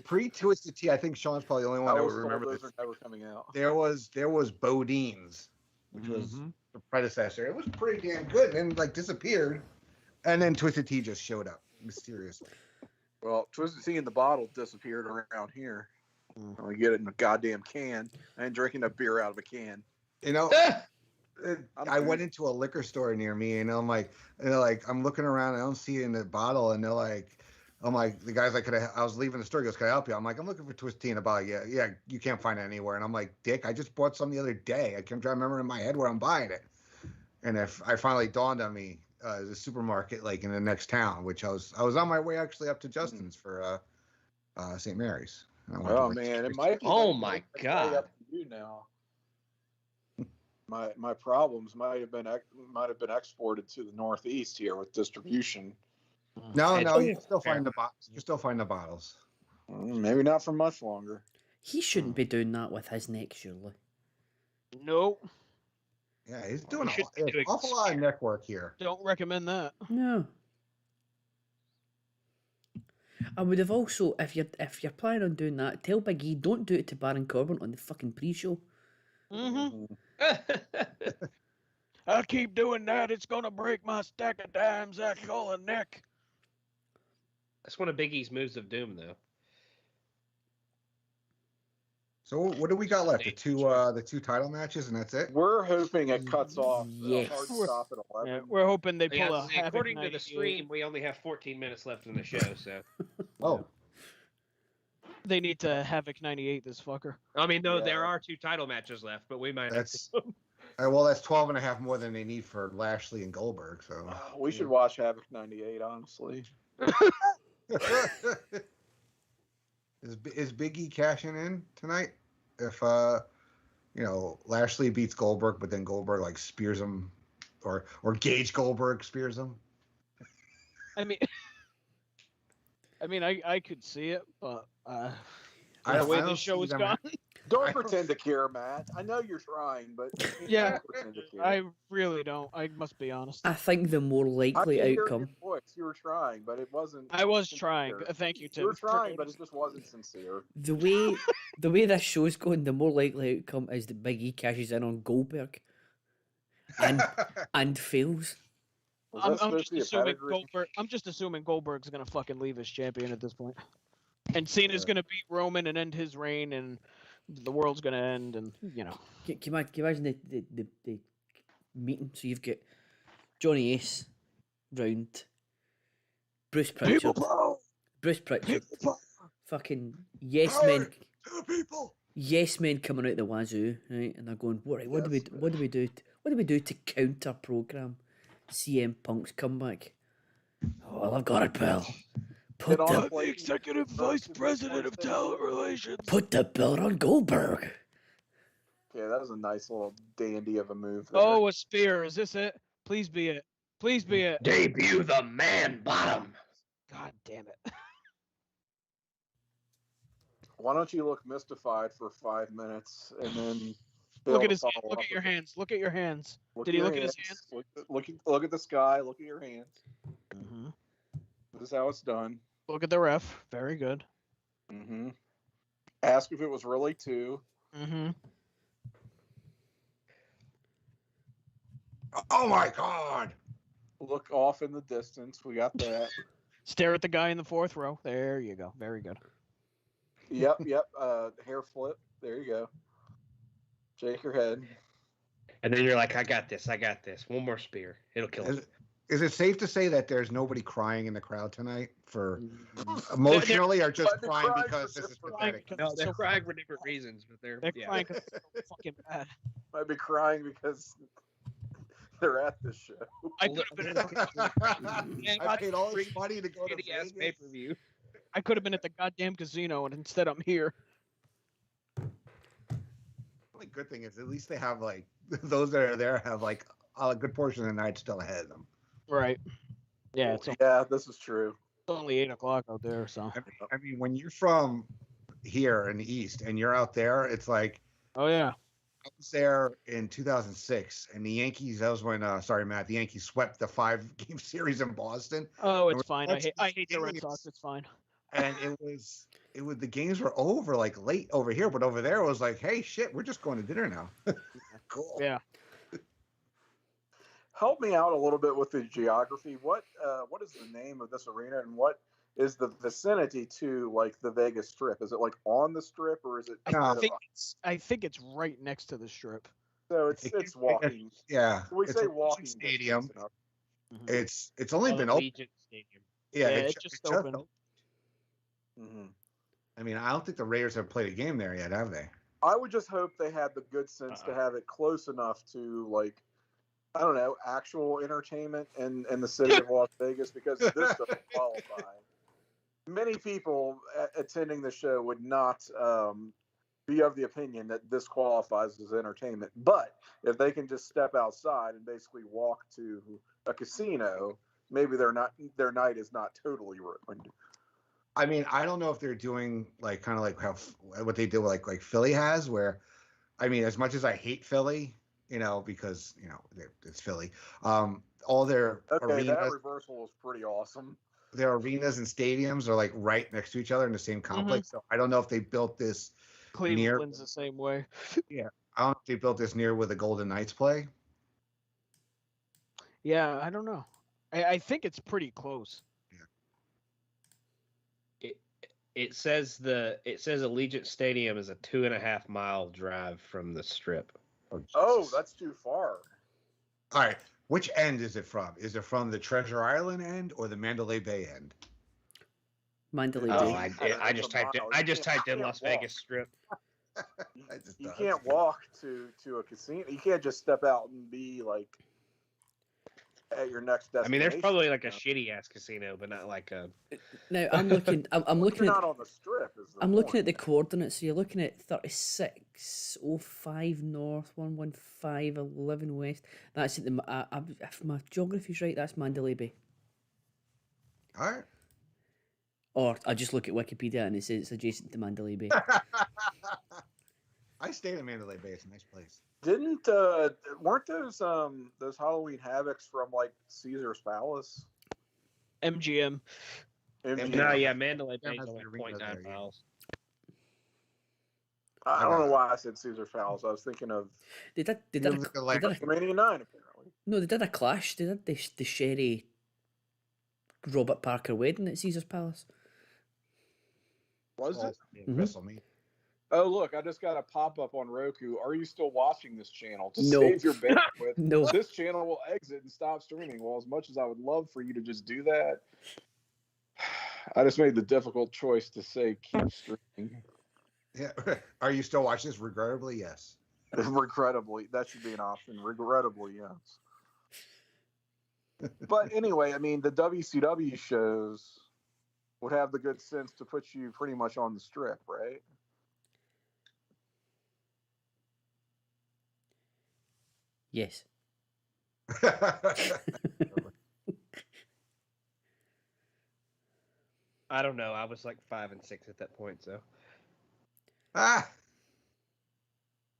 Pre-Twisted Tea, I think Sean's probably the only one I that was would told remember those this. are never coming out. There was Bodine's, which was the predecessor. It was pretty damn good, and then disappeared, and then Twisted Tea just showed up mysteriously. Well, Twisted Tea in the bottle disappeared around here. I get it in a goddamn can. I ain't drinking a beer out of a can. You know, I went into a liquor store near me, and I'm like, I'm looking around, and I don't see it in the bottle, and they're like, I'm like, the guy's like, I was leaving the store. He goes, can I help you? I'm like, I'm looking for Twisted Tea in a bottle. Yeah, you can't find it anywhere. And I'm like, Dick, I just bought some the other day. I can't try to remember in my head where I'm buying it. And if I finally dawned on me, the supermarket in the next town, which I was on my way actually up to Justin's for St. Mary's. Oh man, it might be. Oh my God! Up to you now. My problems might have been exported to the Northeast here with distribution. No, you can still find the bottles. You can still find the bottles. Maybe not for much longer. He shouldn't be doing that with his neck, surely. Nope. Yeah, he's doing should an be doing awful lot of neck work here. Don't recommend that. No. I would have also, if you're planning on doing that, tell Big E, don't do it to Baron Corbin on the fucking pre-show. I keep doing that. It's gonna break my stack of dimes. That's all a neck. That's one of Big E's moves of doom, though. So what do we got left? The two title matches, and that's it. We're hoping it cuts off. Yes. A hard stop at 11. Yeah, we're hoping they Yeah, pull a Havoc according to the 98. stream, we only have 14 minutes left in the show, so. Oh, They need to Havoc 98 this fucker. I mean, though, Yeah. there are 2 title matches left, but we might that's have to. well, that's 12 and a half more than they need for Lashley and Goldberg. So We should watch Havoc 98, honestly. Is Big E cashing in tonight? If Lashley beats Goldberg, but then Goldberg spears him, or Gage Goldberg spears him. I mean, I could see it, but I the way don't the show see is them gone. Don't pretend to care, Matt. I know you're trying, but Yeah, don't pretend to care. I really don't. I must be honest. I think the more I likely can hear it in outcome. your voice. You were trying, but it wasn't. I was sincere. trying. Thank you, Tim. You were for trying, but it noticing. just wasn't sincere. The way this show's going, the more likely outcome is that Big E cashes in on Goldberg and fails. Was I'm that supposed just to be a assuming pedigree? Goldberg. I'm just assuming Goldberg's gonna fucking leave as champion at this point, and Cena's gonna beat Roman and end his reign, and the world's gonna end, and Can you imagine the meeting? So you've got Johnny Ace round, Bruce Pritchard, fucking yes men coming out the wazoo, right? And they're going, what do we do to counter program CM Punk's comeback? Oh, well, I've got it, pal. Get on I'm the the plate. executive vice president of talent relations. Put the belt on Goldberg. Yeah, that was a nice little dandy of a move. There. Oh, a spear. Is this it? Please be it. Please be it. Debut the man bottom. God damn it. Why don't you look mystified for 5 minutes and then Look at his. Look at your hands. Look at your hands. Did he look at his hands? Look at the sky. Look at your hands. Mm-hmm. This is how it's done. Look at the ref. Very good. Mm-hmm. Ask if it was really 2. Mm-hmm. Oh my God! Look off in the distance. We got that. Stare at the guy in the 4th row. There you go. Very good. Yep. Hair flip. There you go. Shake your head. And then you're like, I got this. One more spear. It'll kill him. Is it safe to say that there's nobody crying in the crowd tonight for emotionally or just They're crying crying because for this is different pathetic? No, they're crying for different reasons, but they're They're crying because it's so fucking bad. Might be crying because they're at this show. I could have been at I paid all this money to go to Shitty-ass Vegas. pay-per-view. I could have been at the goddamn casino, and instead I'm here. The only good thing is at least they have like those that are there have like a good portion of the night still ahead of them. Right. Yeah, it's Yeah, this is true. only 8 o'clock out there, so. I mean, when you're from here in the East and you're out there, it's like Oh yeah. I was there in 2006, and the Yankees. That was when, sorry, Matt, the Yankees swept the 5-game series in Boston, Oh, it's we're fine. I hate the Red Sox. It's fine. and it was the games were over like late over here, but over there it was like, hey, shit, we're just going to dinner now. Cool. Yeah. Help me out a little bit with the geography. What is the name of this arena, and what is the vicinity to like the Vegas Strip? Is it like on the Strip, or is it? I think it's right next to the Strip. So it's walking. Yeah, We it's say a walking stadium. distance enough. Mhm. It's only been open. Allegiant Stadium. Yeah, it just opened. Mm-hmm. I mean, I don't think the Raiders have played a game there yet, have they? I would just hope they had the good sense to have it close enough to like, I don't know, actual entertainment in the city of Las Vegas, because this doesn't qualify. Many people attending the show would not be of the opinion that this qualifies as entertainment. But if they can just step outside and basically walk to a casino, maybe their night is not totally ruined. I mean, I don't know if they're doing like kind of like how what they do like Philly has, where, I mean, as much as I hate Philly, because it's Philly, all their arenas, that reversal was pretty awesome. Their arenas and stadiums are like right next to each other in the same complex. So I don't know if they built this Cleveland's the same way. I don't know if they built this near where the Golden Knights play. Yeah, I don't know. I think it's pretty close. It says Allegiant Stadium is a 2.5 mile drive from the Strip. Oh, that's too far. All right. Which end is it from? Is it from the Treasure Island end or the Mandalay Bay end? Mandalay Oh, Bay. I just typed it. I just typed in Las Vegas Strip. You can't walk to a casino. You can't just step out and be like at your next destination. I mean, there's probably like a shitty ass casino, but not like a. Now I'm looking. I'm looking You're at. not on the Strip. I'm looking at the coordinates. So you're looking at 3605 north, 11511 west. That's at the. If my geography's right, that's Mandalay Bay. All right. Or I just look at Wikipedia and it says it's adjacent to Mandalay Bay. I stayed in Mandalay Bay. It's a nice place. Weren't those Halloween Havocs from like Caesar's Palace? MGM. No, yeah, Mandalay Yeah, Bay's has only the arena 0.9 there, yeah. miles. I don't know why I said Caesar's Palace. I was thinking of They did You a, look at they like- did a, WrestleMania 9, apparently. no, they did a clash. They did the Sherry Robert Parker wedding at Caesar's Palace. Was it? WrestleMania. Oh, look, I just got a pop-up on Roku. Are you still watching this channel? To No. save your bandwidth, No. this channel will exit and stop streaming. Well, as much as I would love for you to just do that, I just made the difficult choice to say keep streaming. Yeah. Are you still watching this? Regrettably, yes. Regrettably, that should be an option. Regrettably, yes. But anyway, I mean, the WCW shows would have the good sense to put you pretty much on the strip, right? Yes. I don't know. I was like 5 and 6 at that point, so. Ah,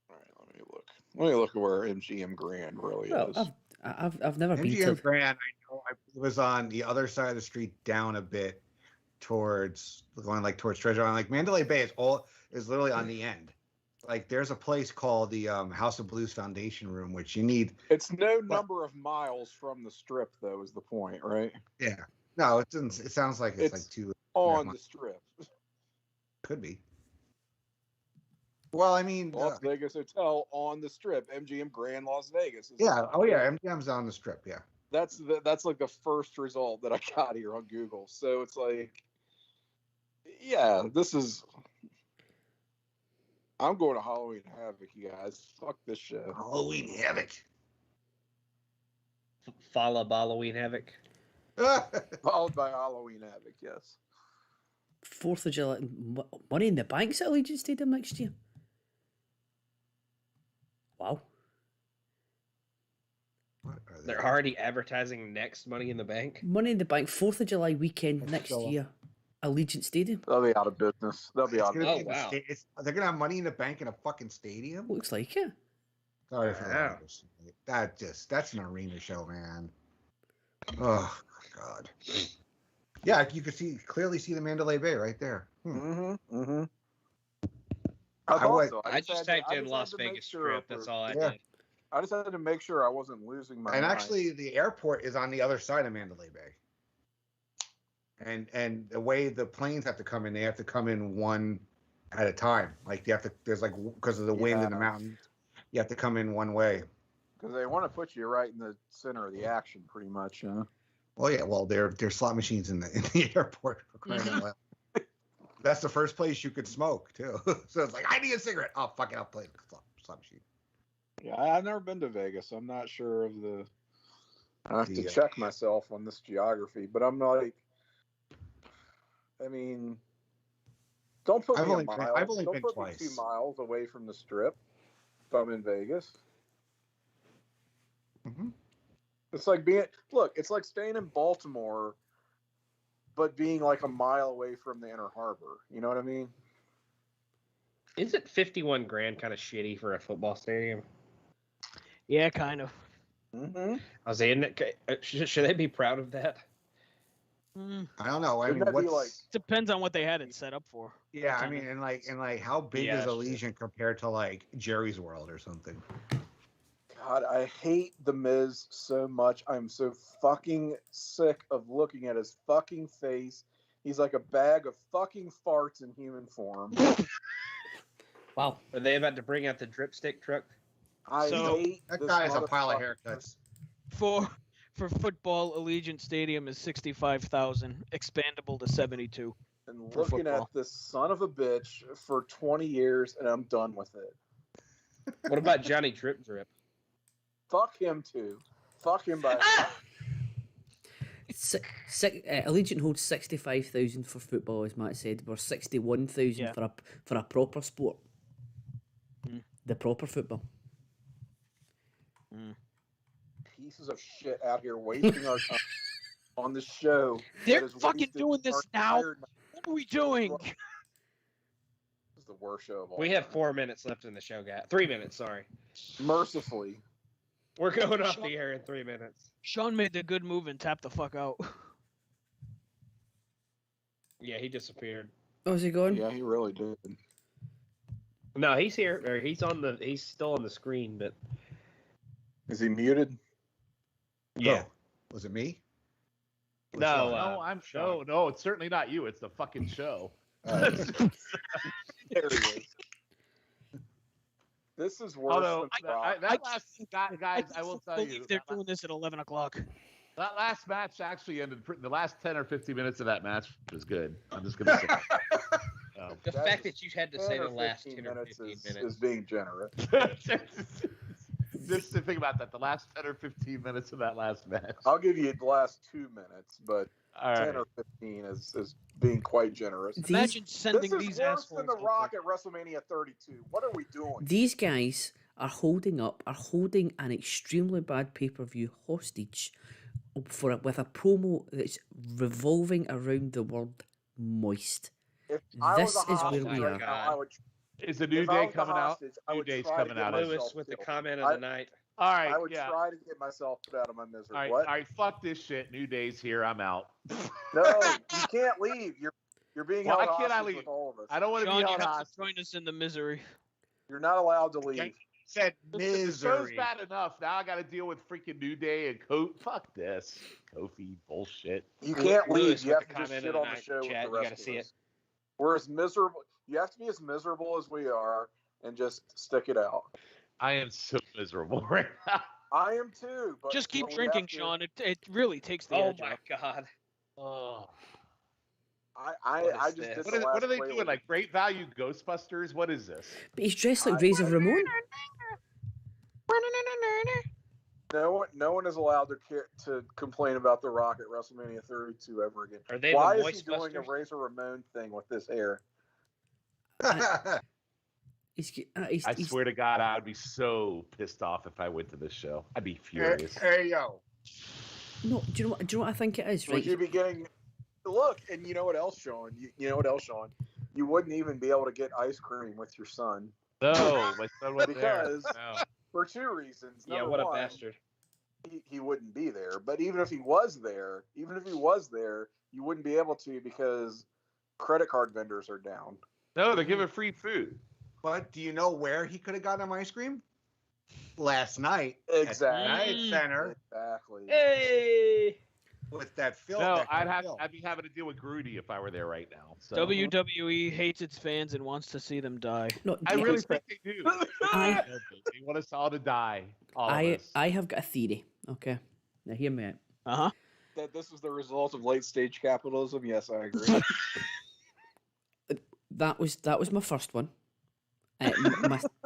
All right, let me look. Let me look at where MGM Grand really Well, is. I've never been MGM to. Grand, I know, it was on the other side of the street, down a bit towards Treasure Island. Like Mandalay Bay is literally on the end. Like there's a place called the House of Blues Foundation Room, which you need. It's no number of miles from the strip, though, is the point, right? Yeah, no, it doesn't. It sounds like it's like 2 on Yeah, the strip. could be. Well, I mean, Las Vegas Hotel on the strip. MGM Grand Las Vegas. yeah. Oh yeah, MGM's on the strip. Yeah. That's like the first result that I got here on Google. So it's like, yeah, this is. I'm going to Halloween Havoc, you guys. Fuck this show. Halloween Havoc. Follow Halloween Havoc. Followed by Halloween Havoc, yes. 4th of July, Money in the Bank's at Allegiant Stadium next year. Wow. What are they? They're already advertising next Money in the Bank. Money in the Bank, 4th of July weekend Let's next go. year. Allegiant Stadium. They'll be out of business. They'll be It's out of gonna business. be in the wow. they're gonna have Money in the Bank in a fucking stadium. Looks like it. Sorry for Wow. that. That's an arena show, man. Oh my god. Yeah, you can clearly see the Mandalay Bay right there. Mm-hmm. Mm-hmm. I just typed in Las Vegas Strip. That's all I Yeah. did. I just had to make sure I wasn't losing my And mind. actually, the airport is on the other side of Mandalay Bay. And the way the planes have to come in, they have to come in one at a time. Like you have to, there's like because of the wind and the Yeah. mountains, you have to come in one way. Because they want to put you right in the center of the action, pretty much. Huh? Well, yeah, well, there's slot machines in the airport. For crying out loud. That's the first place you could smoke too. So it's like, I need a cigarette. Oh, fuck it, I'll play the slot machine. Yeah, I've never been to Vegas. I'm not sure of the. I have to The, check myself on this geography, but I'm like, I mean, don't put I've me only a been- mile. I've only don't been put twice. me 2 miles away from the strip. If I'm in Vegas, Mm-hmm. it's like it's like staying in Baltimore, but being like a mile away from the inner harbor. You know what I mean? Isn't 51 grand kind of shitty for a football stadium? Yeah, kind of. Mm-hmm. I was saying, should they be proud of that? I don't know. I Wouldn't mean, that be what's like- Depends on what they had it set up for. yeah? I kinda- mean, and like, how big Yeah, is that's true. Elysian compared to like Jerry's World or something? God, I hate The Miz so much. I'm so fucking sick of looking at his fucking face. He's like a bag of fucking farts in human form. Wow. Are they about to bring out the dripstick truck? I So- hate That this guy has a pile of motherfucker. haircuts. For football, Allegiant Stadium is 65,000, expandable to 72. And for looking football. at this son of a bitch for 20 years, and I'm done with it. What about Johnny Drip Drip? Fuck him too. Fuck him by. Allegiant holds 65,000 for football, as Matt said, or 61,000 Yeah. for a proper sport. Mm. The proper football. Pieces of shit out here wasting our time on the show. They're that has fucking wasted doing this our now. entire night. What are we doing? This is the worst show of all. We have time. 4 minutes left in the show, guys. 3 minutes, sorry. Mercifully. We're going off the air in 3 minutes. Sean made the good move and tapped the fuck out. Yeah, he disappeared. Oh, is he gone? Yeah, he really did. No, he's here. Or he's still on the screen, but Is he muted? yeah. Oh, was it me? No, No, I'm Sean. no, it's certainly not you. It's the fucking show. There he is. This is worse Although than Brock. that last guys, I will tell believe you, they're doing this at 11 o'clock. that last match actually ended. The last 10 or 15 minutes of that match was good. I'm just gonna say. The That fact is that you had to 10 say or the last 15 10 or 15 is minutes. being generous. Just to think about that, the last 10 or 15 minutes of that last match. I'll give you the last 2 minutes, but All 10 right. or 15 is being quite generous. Imagine sending This is these worse assholes. than The out Rock there. at WrestleMania 32. What are we doing? These guys are holding an extremely bad pay-per-view hostage with a promo that's revolving around the word moist. If I This was a is hostage where we right are. now, I would. Is the New If I Day was a coming out? hostage, I New would Day's try to coming get out. myself Lewis with the killed. comment of I- the night. All right. I would yeah. try to get myself put out of my misery. All right. What? All right. Fuck this shit. New Day's here. I'm out. No, you can't leave. You're being Why held can't I hostage leave? with all of us. I don't want to Sean, be you held have hostage. to join us in the misery. You're not allowed to leave. Said The show's misery. bad enough. Now I got to deal with freaking New Day and Fuck this. Kofi bullshit. You can't Lewis leave. You with have the to just comment shit of the on the night, show with chat, the you rest gotta of see us. it. We're as miserable. You have to be as miserable as we are and just stick it out. I am so miserable right now. I am too. But Just keep but we drinking, have to- Sean. It really takes the Oh edge my off. god. Oh. I What just is did this? the What last are they Quaalude. doing? Like Great Value Ghostbusters? What is this? But he's dressed like Razor Ramon. No one is allowed to complain about The Rock at WrestleMania 32 ever again. Are they Why the is he doing a Moistbusters? Razor Ramon thing with this hair? I swear to God, I would be so pissed off if I went to this show. I'd be furious. Hey, yo. No, do you know what I think it is, Would right? you be getting? Look, and you know what else, Sean? You know what else, Sean? You wouldn't even be able to get ice cream with your son No, my son was there. Because- No. for two reasons. Yeah, Number what a one, bastard. he wouldn't be there. But even if he was there, you wouldn't be able to because credit card vendors are down. No, they're giving free food. But do you know where he could have gotten him ice cream? Last night Exactly. at the Night Center Exactly. Hey! with that Phil. No, that I'd Phil. be having to deal with Grudy if I were there right now. So. WWE hates its fans and wants to see them die. No, I yeah, really think they do. I- They want us all to die. All of I us. have got a theory. Okay, now hear me out. Uh huh. That this was the result of late stage capitalism. Yes, I agree. That was my first one.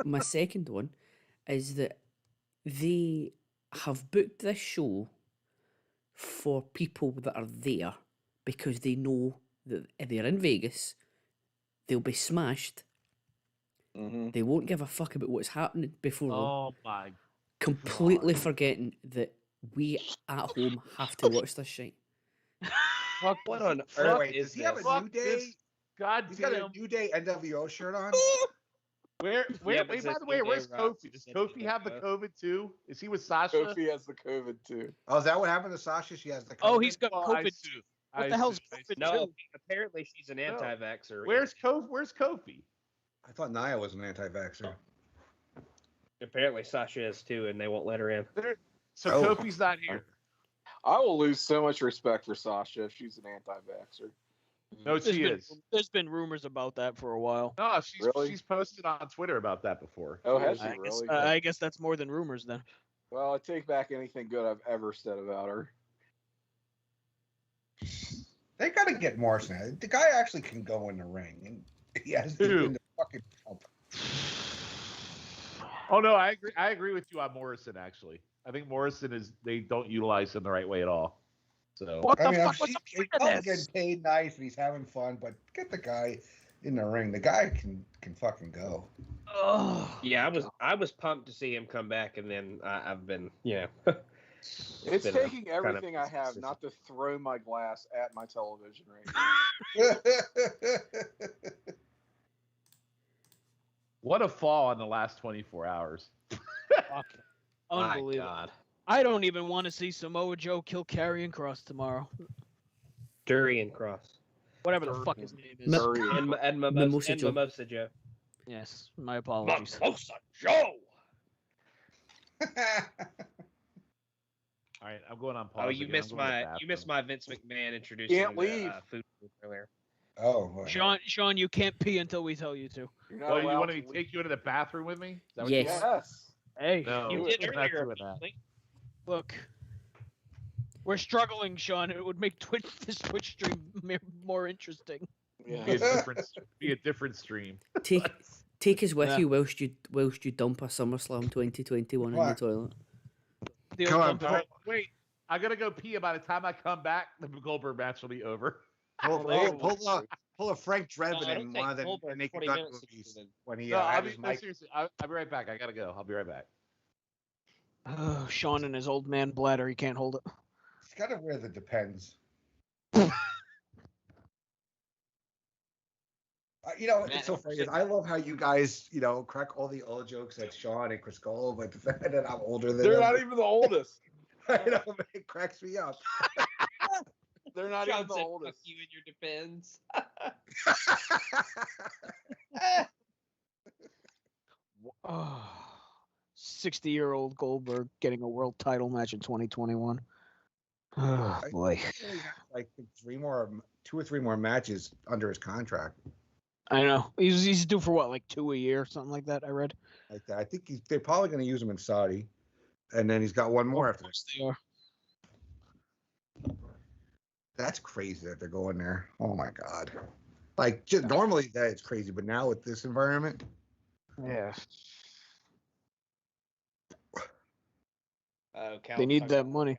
My second one is that they have booked this show for people that are there because they know that if they're in Vegas, they'll be smashed. Mm-hmm. They won't give a fuck about what's happening before them, Oh my! completely forgetting that we at home have to watch this shit. Fuck! What on Wait, earth wait, is does he have this? a Fuck New Day? this. God He's got damn! a New Day NWO shirt on. Where? Yeah, Wait, but by says the way, New Day where's Rock. Kofi? Does Says Kofi New have the Day. COVID too? Is he with Sasha? Kofi has the COVID too. Oh, is that what happened to Sasha? She has the. Oh, COVID? he's got Well, I COVID. assume- What I the hell's assume- COVID No, too? apparently she's an anti-vaxxer. Where's Kofi? Where's Kofi? I thought Nia was an anti-vaxxer. Apparently Sasha is too, and they won't let her in. So Oh. Kofi's not here. I will lose so much respect for Sasha if she's an anti-vaxxer. No, she is. There's been rumors about that for a while. No, Really? she's posted on Twitter about that before. Oh, has she I guess, really? I guess that's more than rumors then. Well, I take back anything good I've ever said about her. They got to get Morrison. The guy actually can go in the ring, and he has Who? been the fucking. Oh no, I agree. I agree with you on Morrison. Actually, I think Morrison they don't utilize him the right way at all. So What I the mean, fuck was the he's point probably of this? getting paid nice, and he's having fun. But get the guy in the ring. The guy can fucking go. Ugh. Yeah, I was pumped to see him come back, and then I've been, It's been a taking kind of everything I have consistent- not to throw my glass at my television right now. What a fall in the last 24 hours. Fuck. My Unbelievable. God. I don't even want to see Samoa Joe kill Karrion Kross tomorrow. Durian Cross. Whatever the fuck his name is. And Mimosa Joe. Mimosa Joe. Yes, my apologies. Mimosa Joe! All right, I'm going on pause. Oh, you again. missed I'm going to the my bathroom. Vince McMahon introducing Can't leave. food earlier. Oh, boy. Sean, you can't pee until we tell you to. You're not Well, you allowed want me to to take you into the bathroom with me? Is that what Yes. you want? Yes. Hey, No, You we're did not earlier. doing that. look. We're struggling, Sean. It would make this Twitch stream more interesting. Yeah. Be a different stream. Take us with Yeah. you whilst you dump a SummerSlam 2021 in the What? toilet. The Come old on, dumper. All right, wait. I gotta go pee. By the time I come back, the Goldberg match will be over. Pull a Frank Drebin it'll in take one of the Goldberg Naked 20 Gun minutes to movies do it. when he No, had his mic. seriously, I'll be right back. I gotta go. I'll be right back. Oh, Sean and his old man bladder. He can't hold it. It's kind of weird. It depends. It's so funny. I love how you guys, crack all the old jokes at Sean and Chris Cole, but the fact that I'm older than They're them, not even the oldest. I know, it cracks me up. They're not John even the said, oldest. "Fuck you and your depends." 60-year-old Goldberg getting a world title match in 2021. Oh boy. Like 2 or 3 more matches under his contract. I know. He's due for what, like 2 a year, something like that. I read. Like that. I think they're probably going to use him in Saudi, and then he's got one more Of after course they are. That's crazy that they're going there. Oh my god! Like just normally that it's crazy, but now with this environment, Yeah. Cal's They need talking that about- money.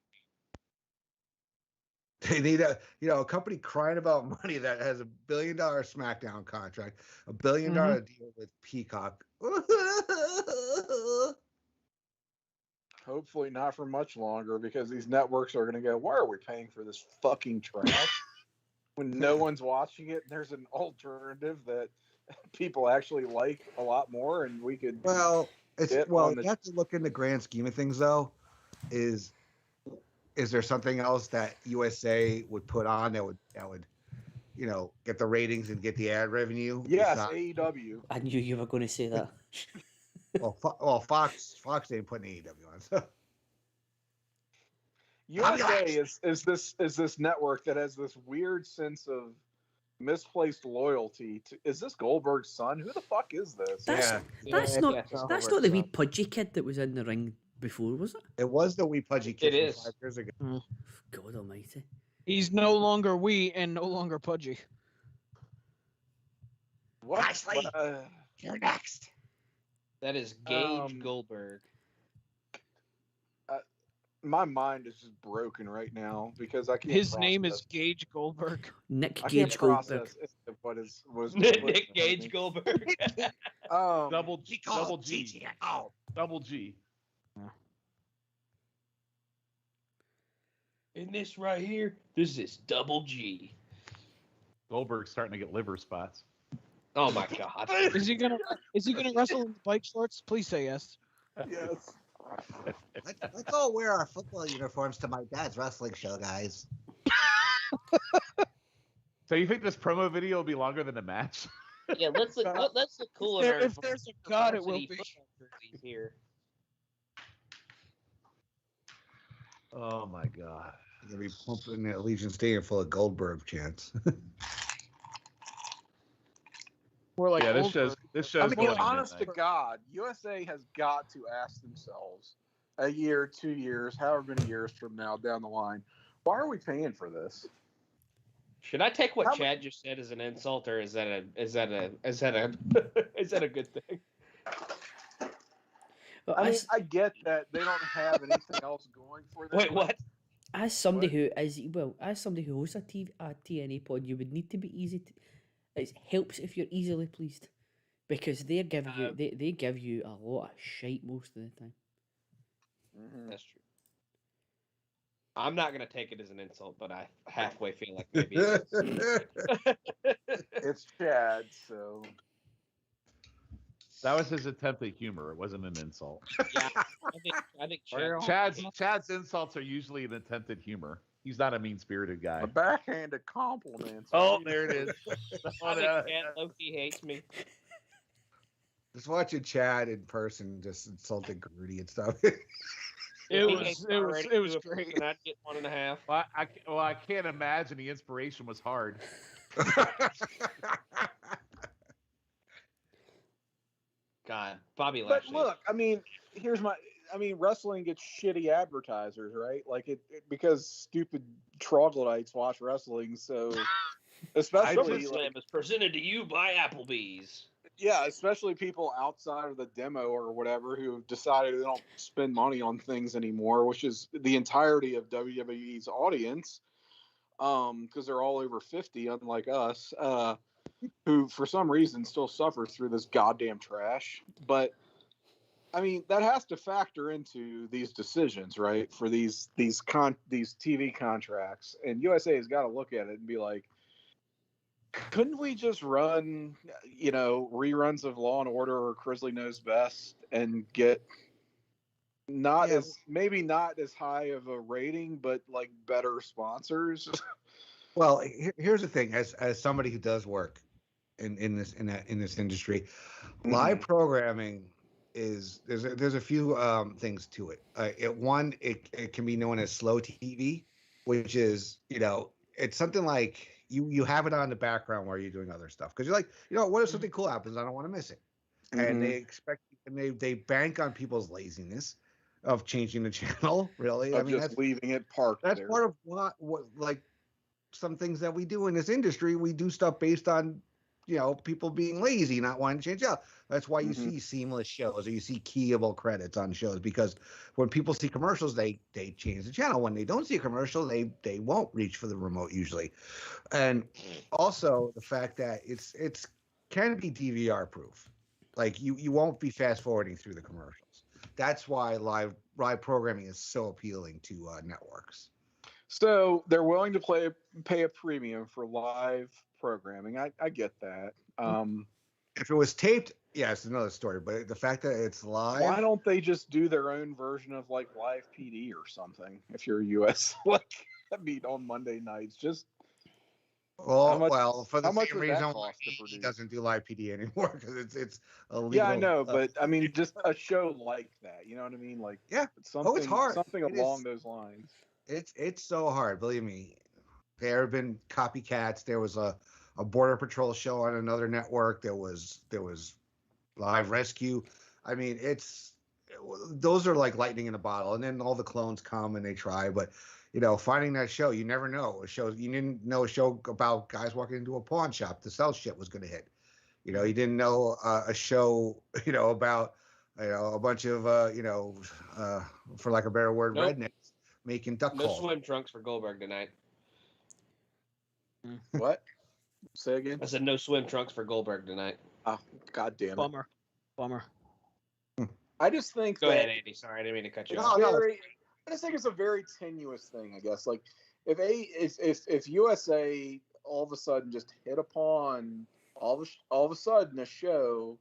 they need a company crying about money that has $1 billion SmackDown contract, $1 billion deal with Peacock. Hopefully not for much longer, because these networks are going to go, why are we paying for this fucking trash when no one's watching it? There's an alternative that people actually like a lot more, and we could. Well, Bit you on the- have to look in the grand scheme of things, though. Is there something else that USA would put on that would get the ratings and get the ad revenue? Yes, besides- AEW. I knew you were going to say that. Well, Fox ain't putting AEW on. So. USA is this network that has this weird sense of misplaced loyalty to. Is this Goldberg's son? Who the fuck is this? That's Yeah, not yeah, that's not the wee pudgy kid that was in the ring before, was it? It was the wee pudgy kid It from is. 5 years ago. God Almighty! He's no longer wee and no longer pudgy. What? Ashley! You're next. That is Gage Um, Goldberg. My mind is just broken right now because I can't. His name is process- Gage Goldberg. Nick I Gage can't Goldberg. process what was Nick Gage Goldberg. Double G. Double G. Oh, Double G. In this right here, this is Double G. Goldberg's starting to get liver spots. Oh my God. Is he gonna wrestle in bike shorts? Please say yes. Yes. let's all wear our football uniforms to my dad's wrestling show, guys. So you think this promo video will be longer than the match? Yeah, let's look cool in our If there's a god, it will varsity be. football jerseys here. Oh my god. You're gonna be pumping the Allegiant Stadium full of Goldberg chants. We're like Yeah, this Goldberg. shows. I mean, going honest to midnight. God, USA has got to ask themselves a year, 2 years, however many years from now down the line, why are we paying for this? Should I take what How Chad just said as an insult, or is that a is that a good thing? Well, I mean, as, I get that they don't have anything else going for them. Wait, what? as somebody who hosts a TNA pod, you would need to be easy. It helps if you're easily pleased, because they give you a lot of shite most of the time. Mhm. That's true. I'm not gonna take it as an insult, but I halfway feel like maybe it is. It's Chad, so That was his attempt at humor. It wasn't an insult. Yeah, I think Chad's insults are usually an attempt at humor. He's not a mean-spirited guy. A backhanded compliment. Oh, there it is. I think Chad Loki hates me. Just watching Chad in person, just insulting Grudy and stuff. It was great. And I'd get 1.5. Well, I can't imagine the inspiration was hard. God, Bobby But Lashley. look, I mean, wrestling gets shitty advertisers, right? Like because stupid troglodytes watch wrestling, so especially SummerSlam is presented to you by Applebee's. yeah, especially people outside of the demo or whatever who have decided they don't spend money on things anymore, which is the entirety of WWE's audience, because they're all over 50, unlike us, who for some reason still suffer through this goddamn trash. But I mean, that has to factor into these decisions, right? For these TV contracts, and USA has got to look at it and be like, couldn't we just run, reruns of Law and Order or Grizzly Knows Best and get maybe not as high of a rating, but like better sponsors? Well, here's the thing: as somebody who does work in this industry, live programming is there's a few things to it. It can be known as slow TV, which is it's something like you have it on the background while you're doing other stuff because you're like, what if something cool happens? I don't want to miss it. And they expect and they bank on people's laziness of changing the channel. Really, That's leaving it parked. That's there. part of what like some things that we do in this industry. We do stuff based on people being lazy, not wanting to change out. That's why you see seamless shows or you see keyable credits on shows, because when people see commercials, they change the channel. When they don't see a commercial, they won't reach for the remote usually. And also the fact that it's can be DVR proof. Like you won't be fast forwarding through the commercials. That's why live programming is so appealing to networks. So they're willing to pay a premium for live programming. I get that. If it was taped, yeah, it's another story. But the fact that it's live, why don't they just do their own version of like live PD or something? If you're US, on Monday nights, just for the much same would that reason cost to he produce? doesn't do live PD anymore because it's illegal. Yeah, I know, but I mean, just a show like that. You know what I mean? Like something, it's hard. Something along those lines. It's so hard. Believe me, there have been copycats. There was a Border Patrol show on another network. There was Live Rescue. I mean, those are like lightning in a bottle, and then all the clones come and they try. But finding that show, you never know. You didn't know a show about guys walking into a pawn shop to sell shit was going to hit. You didn't know a show about a bunch of for lack of a better word, rednecks making duck calls. No swim trunks for Goldberg tonight. What? Say again? I said no swim trunks for Goldberg tonight. Oh, God damn it. Bummer. I just think Go ahead, Andy. Sorry, I didn't mean to cut you off. I just think it's a very tenuous thing, I guess. Like, if USA all of a sudden just hit upon all of a sudden a show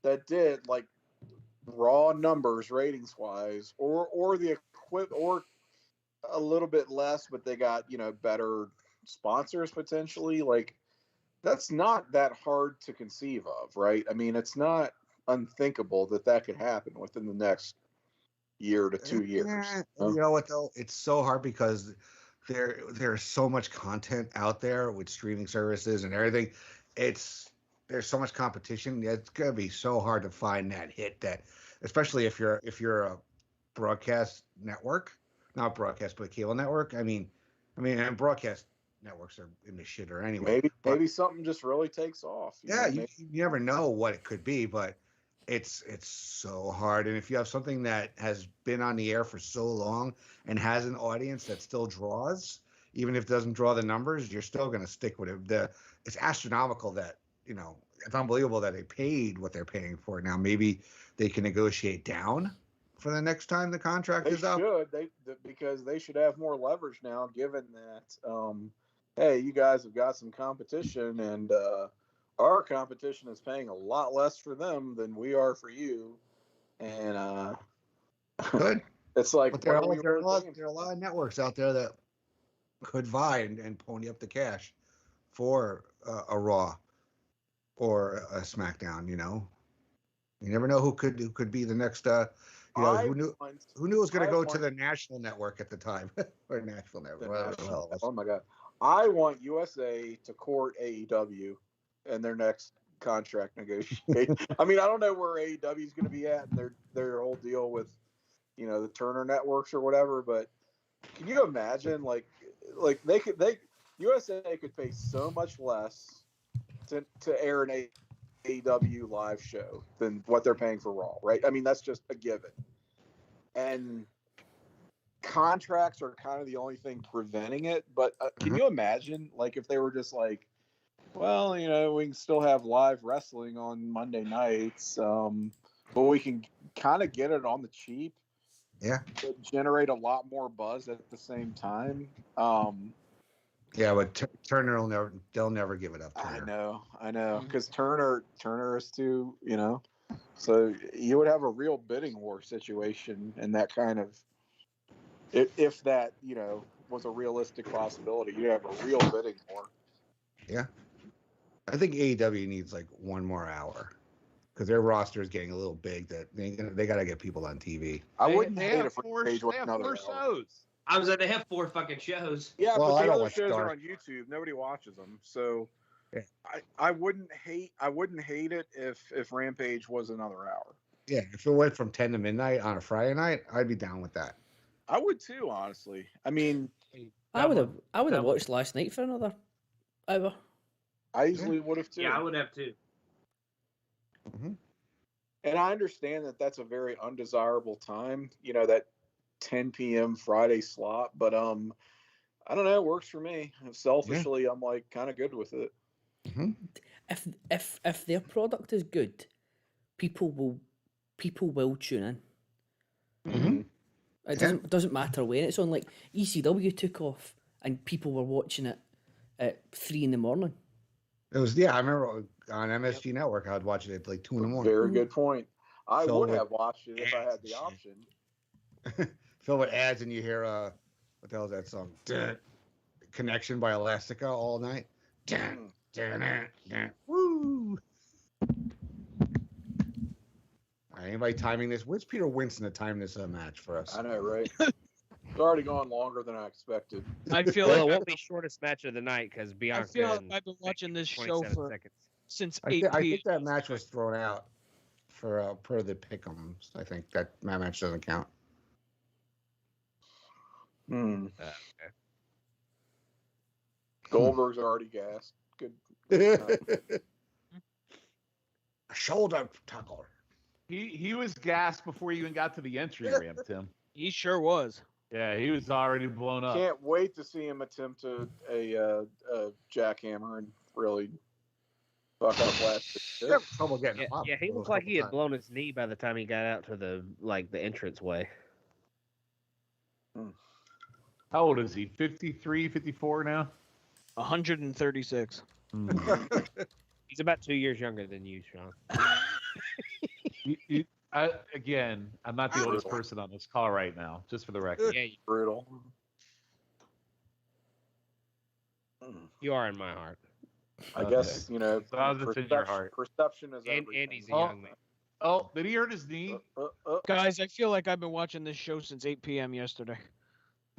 that did like raw numbers ratings wise, or the or a little bit less, but they got better sponsors potentially, like that's not that hard to conceive of, right? I mean, it's not unthinkable that could happen within the next year to 2 years. You know what though? It's so hard because there's so much content out there with streaming services and everything. There's so much competition. It's gonna be so hard to find that hit, that especially if you're a broadcast network, not broadcast but a cable network. I mean, and broadcast networks are in the shitter anyway. Maybe something just really takes off. You never know what it could be, but it's so hard. And if you have something that has been on the air for so long and has an audience that still draws, even if it doesn't draw the numbers, you're still going to stick with it. It's astronomical that it's unbelievable that they paid what they're paying for it. Now maybe they can negotiate down for the next time the contract is up. Because they should have more leverage now, given that hey, you guys have got some competition, and our competition is paying a lot less for them than we are for you, and Good. it's like, But there what are are, we there, are a really lot, paying there are a lot of networks out there that could vie and pony up the cash for a Raw or a SmackDown. You know, you never know who could be the next. Who knew it was going to go to the national network at the time or national network? Whatever the hell it was. Oh my God, I want USA to court AEW in their next contract negotiation. I mean, I don't know where AEW is going to be at in their whole deal with, the Turner networks or whatever, but can you imagine like USA could pay so much less to air an AEW live show than what they're paying for Raw, right? I mean, that's just a given. And contracts are kind of the only thing preventing it, but can you imagine like if they were just like, well, we can still have live wrestling on Monday nights, but we can kind of get it on the cheap. Yeah. To generate a lot more buzz at the same time. Yeah, but Turner they'll never give it up. Turner. I know, because Turner is too, so you would have a real bidding war situation, and that kind of, if that, was a realistic possibility, you'd have a real bidding war. Yeah. I think AEW needs like one more hour because their roster is getting a little big that they got to get people on TV. I wouldn't hate have if four, Page they have four shows. I was like, they have 4 fucking shows. Yeah, well, but the other shows Dark. are on YouTube. Nobody watches them, so yeah. I wouldn't hate it if Rampage was another hour. Yeah, if it went from 10 to midnight on a Friday night, I'd be down with that. I would too, honestly. I mean, I would have watched last night for another hour. I easily would have too. Yeah, I would have too. Mm-hmm. And I understand that that's a very undesirable time, that 10 p.m. Friday slot, but I don't know, it works for me. Selfishly, I'm like kind of good with it. Mm-hmm. If their product is good, people will tune in. Mm-hmm. It doesn't matter when it's on. Like ECW took off, and people were watching it at 3 a.m. It was I remember on MSG Network I'd watch it at like 2 a.m. Very good point. I would have watched it if I had the option. Fill with ads and you hear what the hell is that song? Connection by Elastica all night. Woo! All right, anybody timing this? Where's Peter Winston to time this match for us? I know, right? It's already gone longer than I expected. I feel Well, like it won't be shortest match of the night because Bianca. I feel like I've been watching this show since 8 p.m. I think that match was thrown out for per the pick'ems. I think that match doesn't count. Okay. Goldberg's already gassed. Good. A shoulder tackle. He was gassed before he even got to the entry ramp, Tim. He sure was. Yeah, he was already blown up. Can't wait to see him attempt a jackhammer and really fuck up last year. Trouble getting him up. Yeah, he looked like he had blown his knee by the time he got out to the entrance way. How old is he? 53, 54 now? 136. He's about 2 years younger than you, Sean. Again, I'm not the oldest person on this call right now, just for the record. Yeah, Brutal. You are in my heart. I guess, So I was just in your heart. Perception is everything. Andy's a young man. Oh, did he hurt his knee? Guys, I feel like I've been watching this show since 8 p.m. yesterday.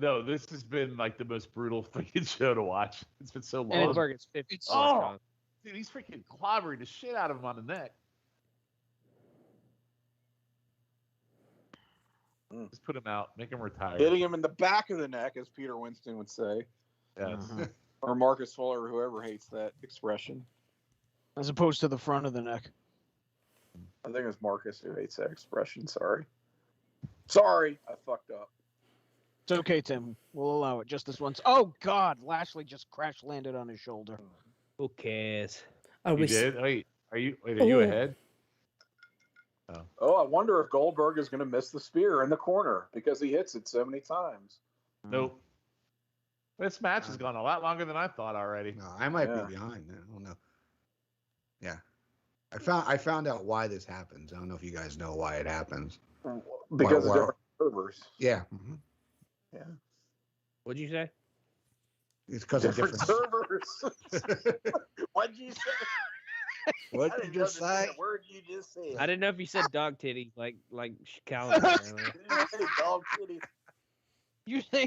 No, this has been like the most brutal freaking show to watch. It's been so long. Goldberg is 50. Oh, dude, he's freaking clobbering the shit out of him on the neck. Just put him out, make him retire. Hitting him in the back of the neck, as Peter Winston would say. Yes. Or Marcus Fuller, whoever hates that expression. As opposed to the front of the neck. I think it's Marcus who hates that expression. Sorry, I fucked up. It's okay, Tim. We'll allow it just this once. Oh, God. Lashley just crash landed on his shoulder. Who cares? You did? Wait, are you ahead? Oh, I wonder if Goldberg is going to miss the spear in the corner because he hits it so many times. Nope. This match has gone a lot longer than I thought already. No, I might be behind. I don't know. Yeah. I found out why this happens. I don't know if you guys know why it happens. Because of Well, different servers. Yeah. Yeah. What'd you say? It's because of Different different servers. What'd you say? What I did didn't you just say? understand a word you just said. I didn't know if you said dog titties like Calendar earlier. Did you say dog titties?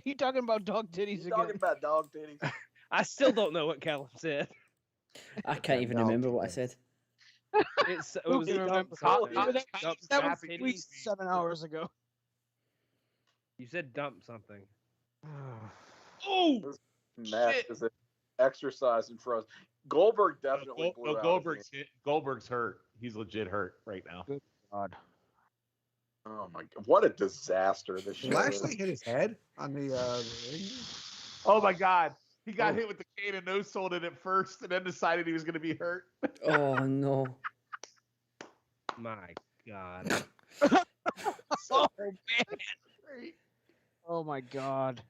You talking about dog titties You again? talking about dog titties? I still don't know what Callum said. I can't even No, remember what I said. It Who was can dump remember? something. That Dump that was titties. at least 7 hours ago. You said dump something. This match is an exercise in frozen. Goldberg definitely blew out. Goldberg's hurt. He's legit hurt right now. Good God. Oh my God! What a disaster this show is. Lashley hit his head on the ring. Oh my God. He got hit with the cane and no sold it at first and then decided he was going to be hurt. Oh no. My God. Oh man. Oh my God.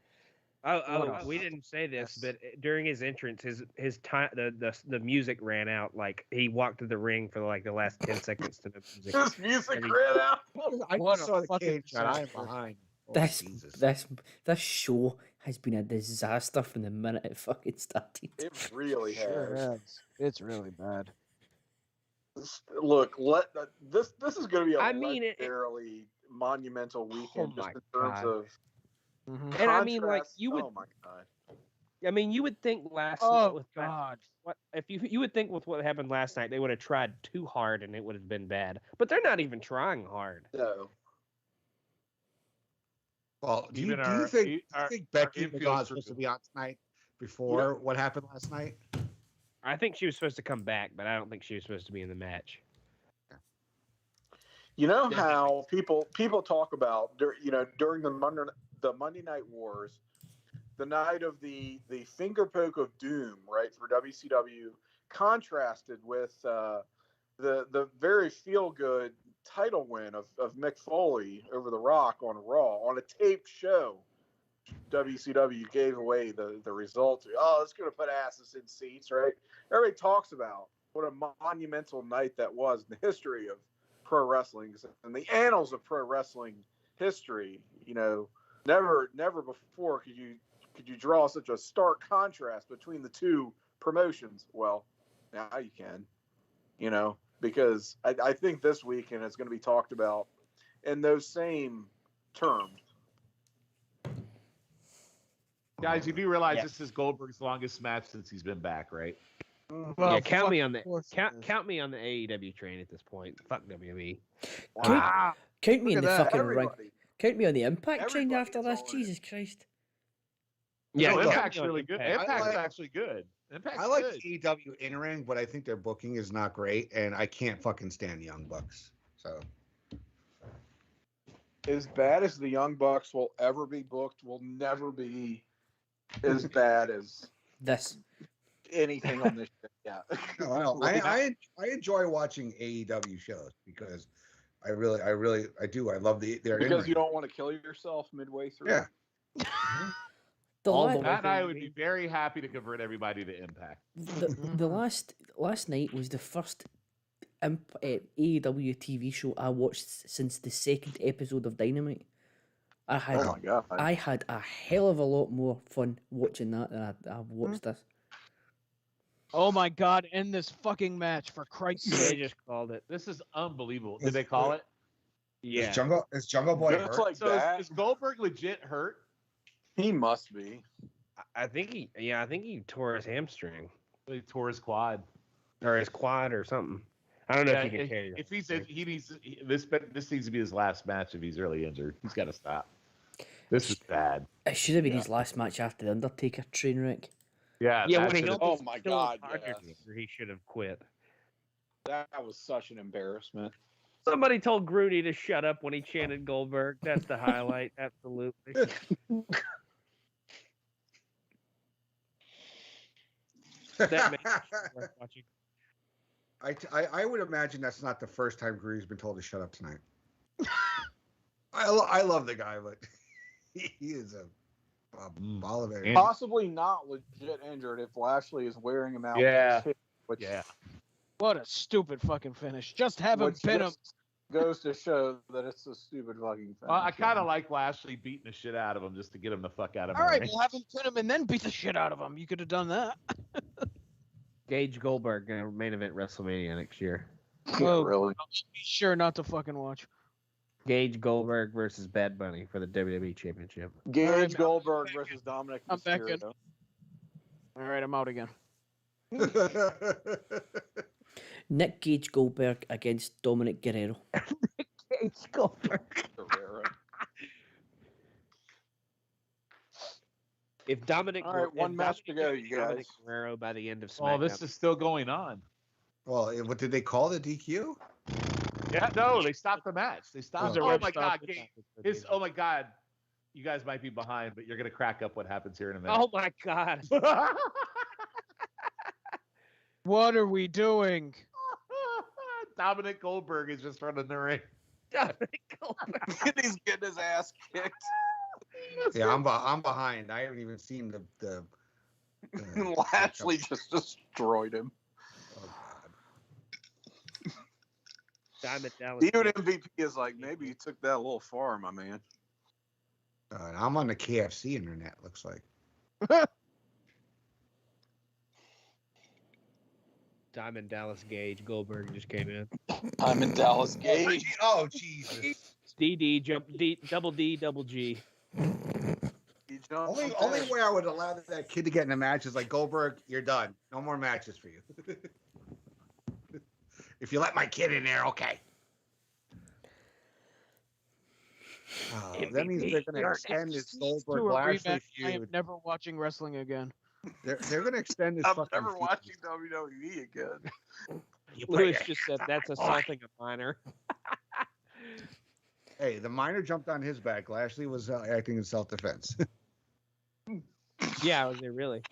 We didn't say this, but during his entrance, his time the music ran out. Like he walked to the ring for like the last 10 seconds to the music. This music ran out. I What just a saw the fucking cage shot. I am disaster. behind. Oh, This Jesus. this show has been a disaster from the minute it fucking started. It really Sure has. has. It's really bad. Look, this is going to be a I mean, legendarily monumental weekend Oh just my in terms God. of And I mean, like contrast. you would. Oh my God! I mean, you would think Oh with God. what if you would think with what happened last night, they would have tried too hard and it would have been bad. But they're not even trying hard. No. Well, do you Even think our Becky infields was are supposed to good. be on tonight before what happened last night? I think she was supposed to come back, but I don't think she was supposed to be in the match. You know how people talk about during the Monday Night Wars, the night of the finger poke of doom, right, for WCW, contrasted with the very feel good title win of Mick Foley over The Rock on Raw on a taped show. WCW gave away the results. Oh, it's going to put asses in seats, right? Everybody talks about what a monumental night that was in the history of pro wrestling and the annals of pro wrestling history. You know, never before could you draw such a stark contrast between the two promotions. Well, now you can, because I think this weekend it's going to be talked about in those same terms. Guys, you do realize this is Goldberg's longest match since he's been back, right? Well, Yeah, count me on the of course it is. count me on the AEW train at this point. Fuck WWE. Count, count me Look in the at that. fucking ring. Everybody. Count me on the Impact train Everybody after is this. on it. Jesus Christ. Yeah, No, count Impact's me on really good. Impact. Impact's actually good. Impact's I like good. AEW in ring, but I think their booking is not great, and I can't fucking stand the Young Bucks. So As bad as the Young Bucks will ever be booked, will never be as bad as this anything on this show. Yeah. No, I enjoy watching AEW shows because I do. I love their because you don't want to kill yourself midway through. Yeah. Matt and I would be very happy to convert everybody to Impact. The last night was the first AEW TV show I watched since the second episode of Dynamite. I had a hell of a lot more fun watching that than I've watched this. Oh my God! End this fucking match for Christ's They sake! just called it. This is unbelievable. Did they call it? Yeah. Is Jungle Boy Just hurt? like So that. is Goldberg legit hurt? He must be. I think he tore his hamstring He tore his quad. or his quad or something. I don't know if he can carry. If this needs to be his last match if he's really injured. He's got to stop. This is bad. It should have been his last match after the Undertaker train wreck. Yeah. Yeah, that when he should've- almost Oh my killed God, Undertaker, yes. he should have quit. That was such an embarrassment. Somebody told Grudy to shut up when he chanted Goldberg. That's the highlight. Absolutely. That makes it worth watching. I would imagine that's not the first time Grudy's been told to shut up tonight. I love the guy, but he is a ball of air. Possibly not legit injured if Lashley is wearing him out. Yeah. Which, Yeah. What a stupid fucking finish. Just have him Which pin him. just goes to show that it's a stupid fucking thing. I kind of like Lashley beating the shit out of him just to get him the fuck out of All my right, ring. we'll have him pin him and then beat the shit out of him. You could have done that. Gage Goldberg main event WrestleMania next year. Oh, really. be sure not to fucking watch. Gage Goldberg versus Bad Bunny for the WWE Championship. Gage Goldberg versus Dominic I'm back in. Mysterio. All right, I'm out again. Nick Gage Goldberg against Dominic Guerrero. Gage Goldberg. Guerrero. If Dominic, All right, one match to go, you guys. Dominic Guerrero by the end of SmackDown. Oh, this is still going on. Well, what did they call the DQ? Yeah, no, they stopped the match. They stopped. Oh my god, oh my god, you guys might be behind, but you're gonna crack up what happens here in a minute. Oh my god. What are we doing? Dominic Goldberg is just running the ring. Dominic Goldberg. He's getting his ass kicked. Yeah, I'm behind. I haven't even seen the Lashley just destroyed him. Oh, God. Diamond Dallas. Even MVP is like, maybe you took that a little far, my man. I'm on the KFC internet. Looks like. Diamond Dallas Gage Goldberg just came in. I'm in Dallas Gage. Oh Jesus! DD jump D double G. Only way I would allow that kid to get in a match is like Goldberg. You're done. No more matches for you. If you let my kid in there, okay. That means they're going to extend this Goldberg Lashley I am feud. never watching wrestling again. They're going to extend this. I'm fucking never feud. watching WWE again. Lewis just said that's assaulting a minor. Hey, the minor jumped on his back. Lashley was acting in self-defense. Yeah, was it really?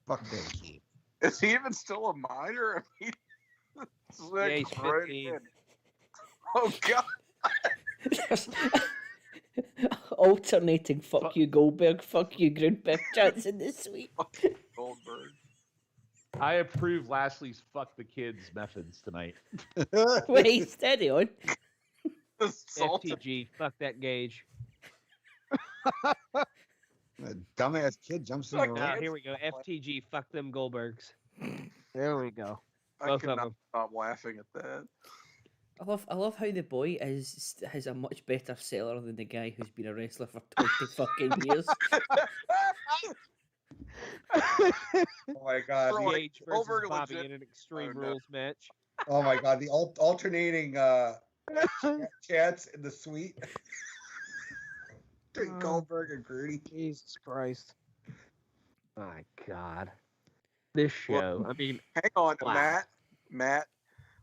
Fuck that. Is he even still a minor? I mean, it's like Yeah, he's right 15. in. Oh God! Alternating fuck you Goldberg, fuck you Grundberg chants in this week. Goldberg. I approve Lashley's fuck the kids methods tonight. Wait, steady on. Assaulted. FTG, fuck that Gage. A dumbass kid jumps in the ring. Here we go. FTG, fuck them Goldbergs. There we go. I Both could of not them. stop laughing at that. I love how the boy has a much better seller than the guy who's been a wrestler for 20 fucking years. Oh my god! Bro, Gage versus over Bobby legit- in an Extreme Oh, no. Rules match. Oh my god! The alternating chats in the suite. Between Goldberg and Grudy. Jesus Christ. My God. This show. I mean, Hang on, Wow. Matt.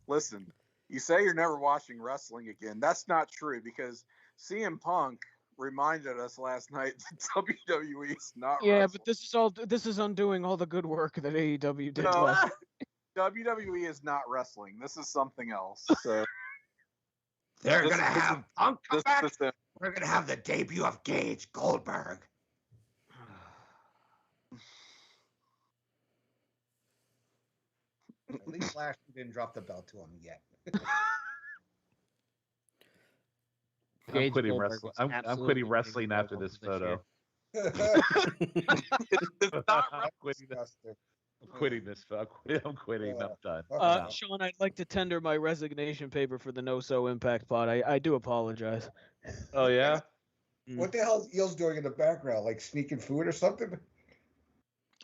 Listen, you say you're never watching wrestling again. That's not true because CM Punk reminded us last night that WWE is not. Yeah, wrestling. but this is undoing all the good work that AEW did No, last. WWE is not wrestling. This is something else. So They're This- gonna this is- have Punk come this back. is the- We're gonna have the debut of Gage Goldberg. At least Lashley didn't drop the belt to him yet. I'm Gage quitting Goldberg wrestling. was I'm absolutely quitting wrestling after incredible this this photo. it's not I'm quitting this. I'm quitting this. I'm quitting. I'm done. Sean, I'd like to tender my resignation paper for the No-So Impact pod. I do apologize. Oh yeah. What the hell is Eel's doing in the background? Like sneaking food or something?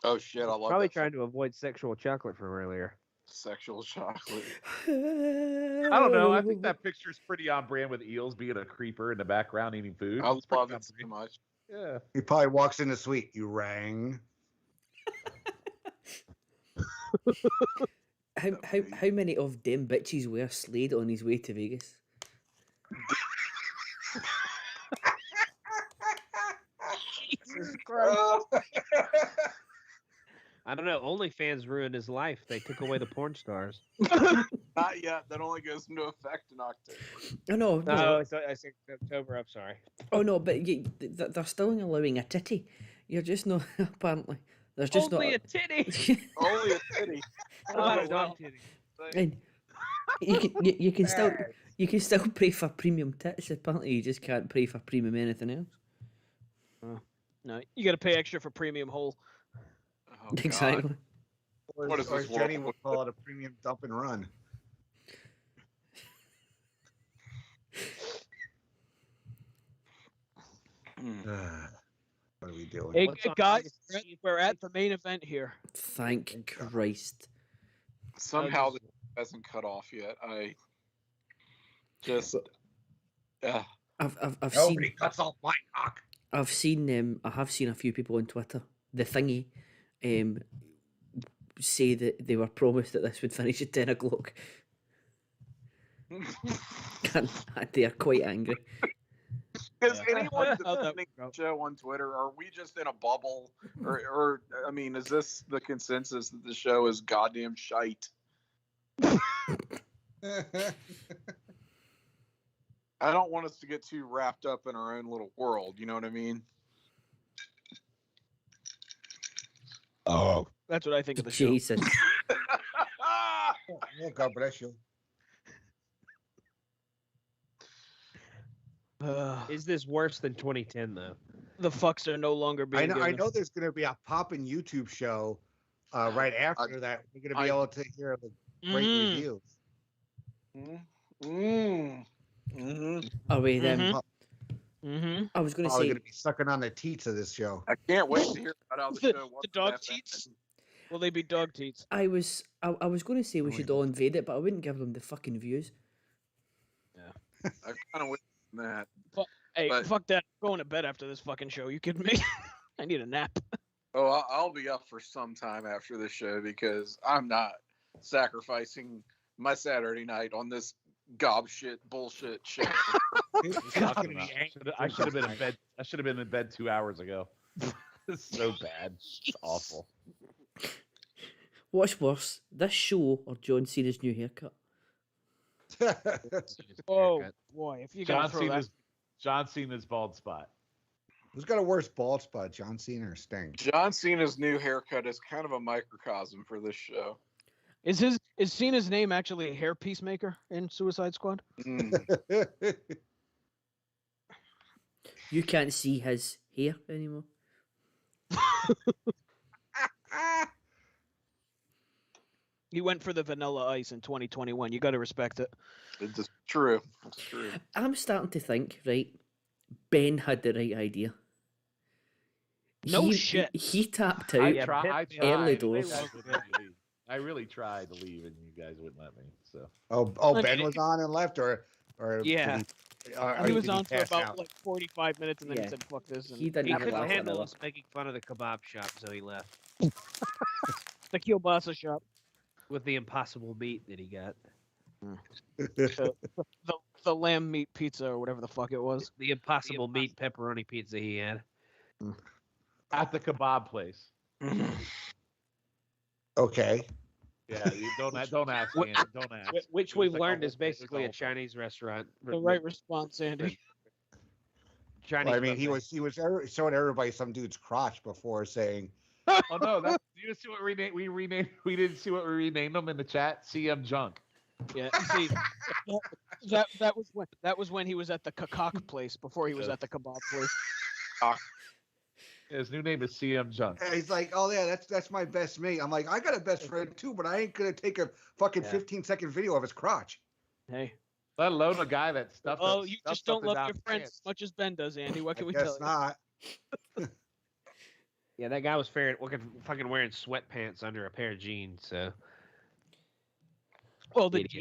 Oh shit! I love probably that trying to avoid sexual chocolate from earlier. sexual chocolate. I don't know. I think that picture's pretty on brand with Eels being a creeper in the background eating food. I It's pretty love on it so brand. much. Yeah. He probably walks in the suite. You rang. How many of them bitches were slayed on his way to Vegas? Jesus Christ. I don't know. OnlyFans ruined his life. They took away the porn stars. Not yet. That only goes into effect in October. Oh no, no. No, I said October. I'm sorry. Oh no, but they're still allowing a titty. You're just not apparently. There's just Only not. a titty. Only a titty. Not a Oh, dog well. titty. And you can still Bad. you can still pray for premium tits. Apparently, you just can't pray for premium anything else. No, you got to pay extra for premium hole. Oh, God. Exactly. What is Or this as Jenny world? would call it, a premium dump and run. What are we doing? Hey, What's on guys, August we're at the main event here. Thank Christ. Somehow this hasn't cut off yet. I just. I've Nobody seen cuts off my cock. I've seen I have seen a few people on Twitter, the thingy, say that they were promised that this would finish at 10 o'clock. And they are quite angry. Is Yeah. anyone How'd that defending go? the show on Twitter? Are we just in a bubble? Or I mean, is this the consensus that the show is goddamn shite? I don't want us to get too wrapped up in our own little world. You know what I mean? Oh, That's what I think of the show. Jesus. oh, God bless you. Is this worse than 2010 though? The fucks are no longer being I given. know there's going to be a poppin' YouTube show right after that. We're going to be able to hear the great Mhm. reviews. Are we then? Mhm. Mm-hmm. I was going to Probably say, going to be sucking on the teats of this show. I can't wait to hear about how the show was. The dog teats? Will they be dog teats? I was going to say we should all invade it, but I wouldn't give them the fucking views. I kind of wish that. Hey, But- fuck that. I'm going to bed after this fucking show. You kidding me? I need a nap. Oh, I'll be up for some time after this show because I'm not sacrificing my Saturday night on this gob shit bullshit show. Talking about. I should have been in bed. I should have been in bed 2 hours ago. It's so bad. It's awful. What's worse, this show or John Cena's new haircut? Oh, boy. If you got to throw that. John Cena's bald spot. Who's got a worse bald spot, John Cena or Sting? John Cena's new haircut is kind of a microcosm for this show. Is Cena's name actually a hair peacemaker in Suicide Squad? You can't see his hair anymore. He went for the vanilla ice in 2021. You got to respect it. It's true. It's true. I'm starting to think, right, Ben had the right idea. No shit. He tapped I out. tried. early They doors. wouldn't let me leave. I really tried to leave, and you guys wouldn't let me. So Oh, Ben was on and left, or Yeah. did or He was did on for pass about out? like 45 minutes, and then Yeah. he said, "Fuck this." And He didn't He have couldn't laugh handle another. us making fun of the kebab shop, so he left the kielbasa shop. with the impossible meat that he got. The lamb meat pizza or whatever the fuck it was. The impossible meat pepperoni pizza he had. at the kebab place. Okay. Yeah, you don't ask. Don't ask. Which It was we've like learned a is whole- it was basically a all- Chinese restaurant. The right response, Andy. Chinese. Well, I mean, he buffet. was showing everybody some dude's crotch before saying, Oh no, that's you didn't see what we renamed. We didn't see what we renamed them in the chat. CM Junk. Yeah. See, that was when he was at the Kakak place before he was at the kebab place. His new name is CM Junk. and he's like, "Oh yeah, that's my best mate." I'm like, "I got a best friend too, but I ain't gonna take a fucking 15-second video of his crotch." Hey. Let alone a guy that stuffed. Oh, up- you stuffed just don't something love down your his friends pants. as much as Ben does, Andy. What I can we guess tell you? not. Yeah, that guy was fucking wearing sweatpants under a pair of jeans. So Well, the Idiot.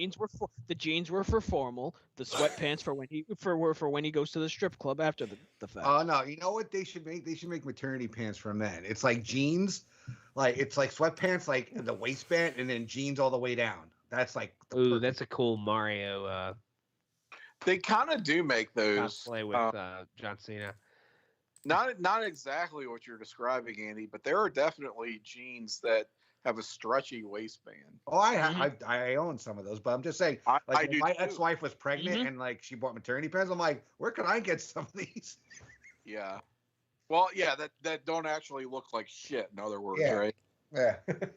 jeans were for formal. The sweatpants for when he goes to the strip club after the fact. Oh no, you know what they should make? They should make maternity pants for men. It's like jeans, like it's like sweatpants, like the waistband, and then jeans all the way down. That's like the ooh, perfect- that's a cool Mario They kind of do make those. cosplay with John Cena. Not exactly what you're describing, Andy, but there are definitely jeans that have a stretchy waistband. Oh, I own some of those, but I'm just saying, I like do if my too. ex-wife was pregnant and like she bought maternity pants, I'm like, where can I get some of these? Yeah. Well, yeah, that don't actually look like shit. In other words, Yeah. right? Yeah.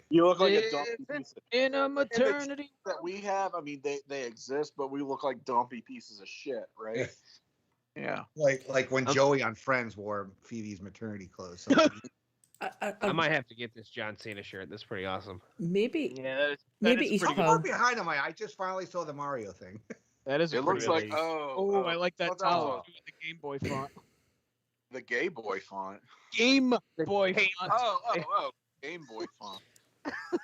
You look like a dumpy Living piece of in a maternity. that we have. I mean, they exist, but we look like dumpy pieces of shit, right? Yeah. Like when Joey on Friends wore Phoebe's maternity clothes. So I might have to get this John Cena shirt. That's pretty awesome. Maybe Yeah, that maybe is he's pretty I'm pal. far behind him. I just finally saw the Mario thing. That is. It looks pretty like good. Oh, I like that towel too, with the Game Boy font. the Gay Boy font. Game Boy font. Oh, Game Boy font.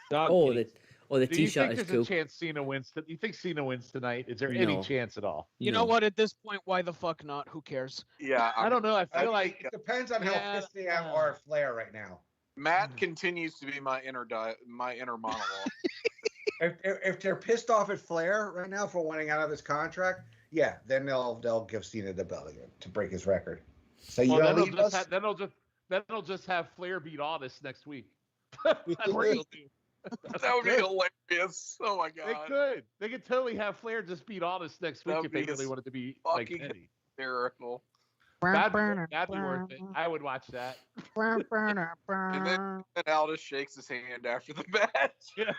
Dog Oh, cake. the Do you T-shirt think is there's cool. a chance Cena wins? Do you think Cena wins tonight? Is there any No. chance at all? You No. know what? At this point, why the fuck not? Who cares? Yeah, I don't know. I feel like it depends on how Yeah, pissed they are at Flair right now. Matt continues to be my inner monologue. If they're pissed off at Flair right now for wanting out of his contract, yeah, then they'll give Cena the belt again to break his record. So you well, gonna then leave they'll us? just have, then they'll just have Flair beat Aldis next week. That would be hilarious. Oh my god. They could totally have Flair just beat Aldis next week That'd if they be really wanted to be like fucking Eddie. hysterical. That'd be worth it. I would watch that. And then Aldis shakes his hand after the match.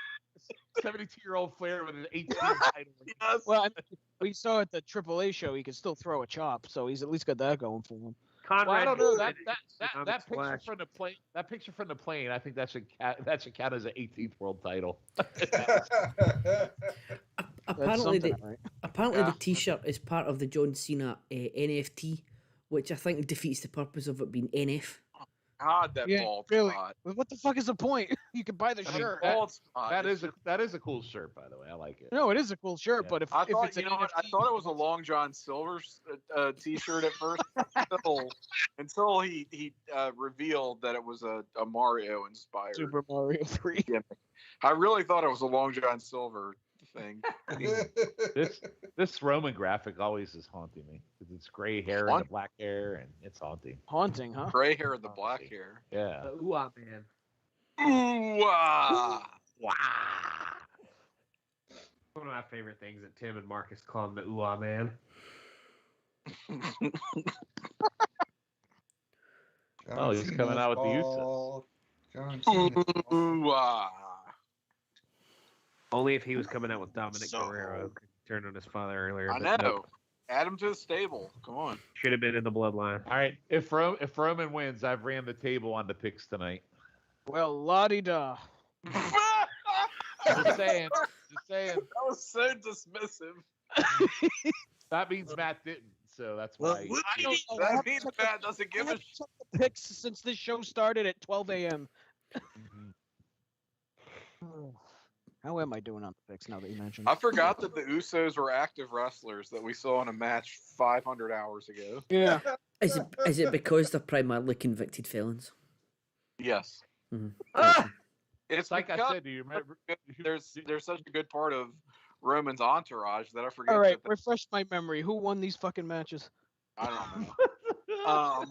72-year-old Flair with an 18 title. Yes. Well, I mean, we saw at the AAA show he could still throw a chop, so he's at least got that going for him. Conrad, Well, I don't know said that it in picture Splash. from the plane. That picture from the plane. I think that should count as an 18th world title. Apparently, something, right? the T-shirt is part of the John Cena NFT, which I think defeats the purpose of it being NF. God, that Yeah, bald really. spot. What the fuck is the point? You can buy the I mean, shirt. Bald spot. that is a cool shirt, by the way. I like it. No, it is a cool shirt, Yeah. but if I if thought, it's an you know what? I NFT, thought it was a Long John Silver's T-shirt at first, until he revealed that it was a Mario inspired. Super Mario 3. gimmick. I really thought it was a Long John Silver thing. This Roman graphic always is haunting me because it's gray hair and the black hair, and it's haunting. Haunting, huh? Gray hair and the black hair. Yeah. The Ooh-Ah Man. Ooh, ah. Wow. One of my favorite things that Tim and Marcus call him the Ooh-Ah Man. Oh, he's coming out with the Usos. John Cena. Ooh, ah. Only if he was coming out with Dominic So- Guerrero, who turned on his father earlier. I but know. nope. Add him to the stable. Come on. Should have been in the bloodline. All right. If Roman wins, I've ran the table on the picks tonight. Well, la-di-da. Just saying. Just saying. That was so dismissive. That means Matt didn't, so that's Well, why. I don't know. That means Matt doesn't I give a haven't checked the picks since this show started at 12 a.m. How am I doing on the picks now that you mentioned? I forgot that the Usos were active wrestlers that we saw in a match 500 hours ago. Yeah. Is it because they're primarily convicted felons? Yes. Mhm. It's Like I because said, do you remember? there's such a good part of Roman's entourage that I forget. All right, that refresh my memory. Who won these fucking matches? I don't know.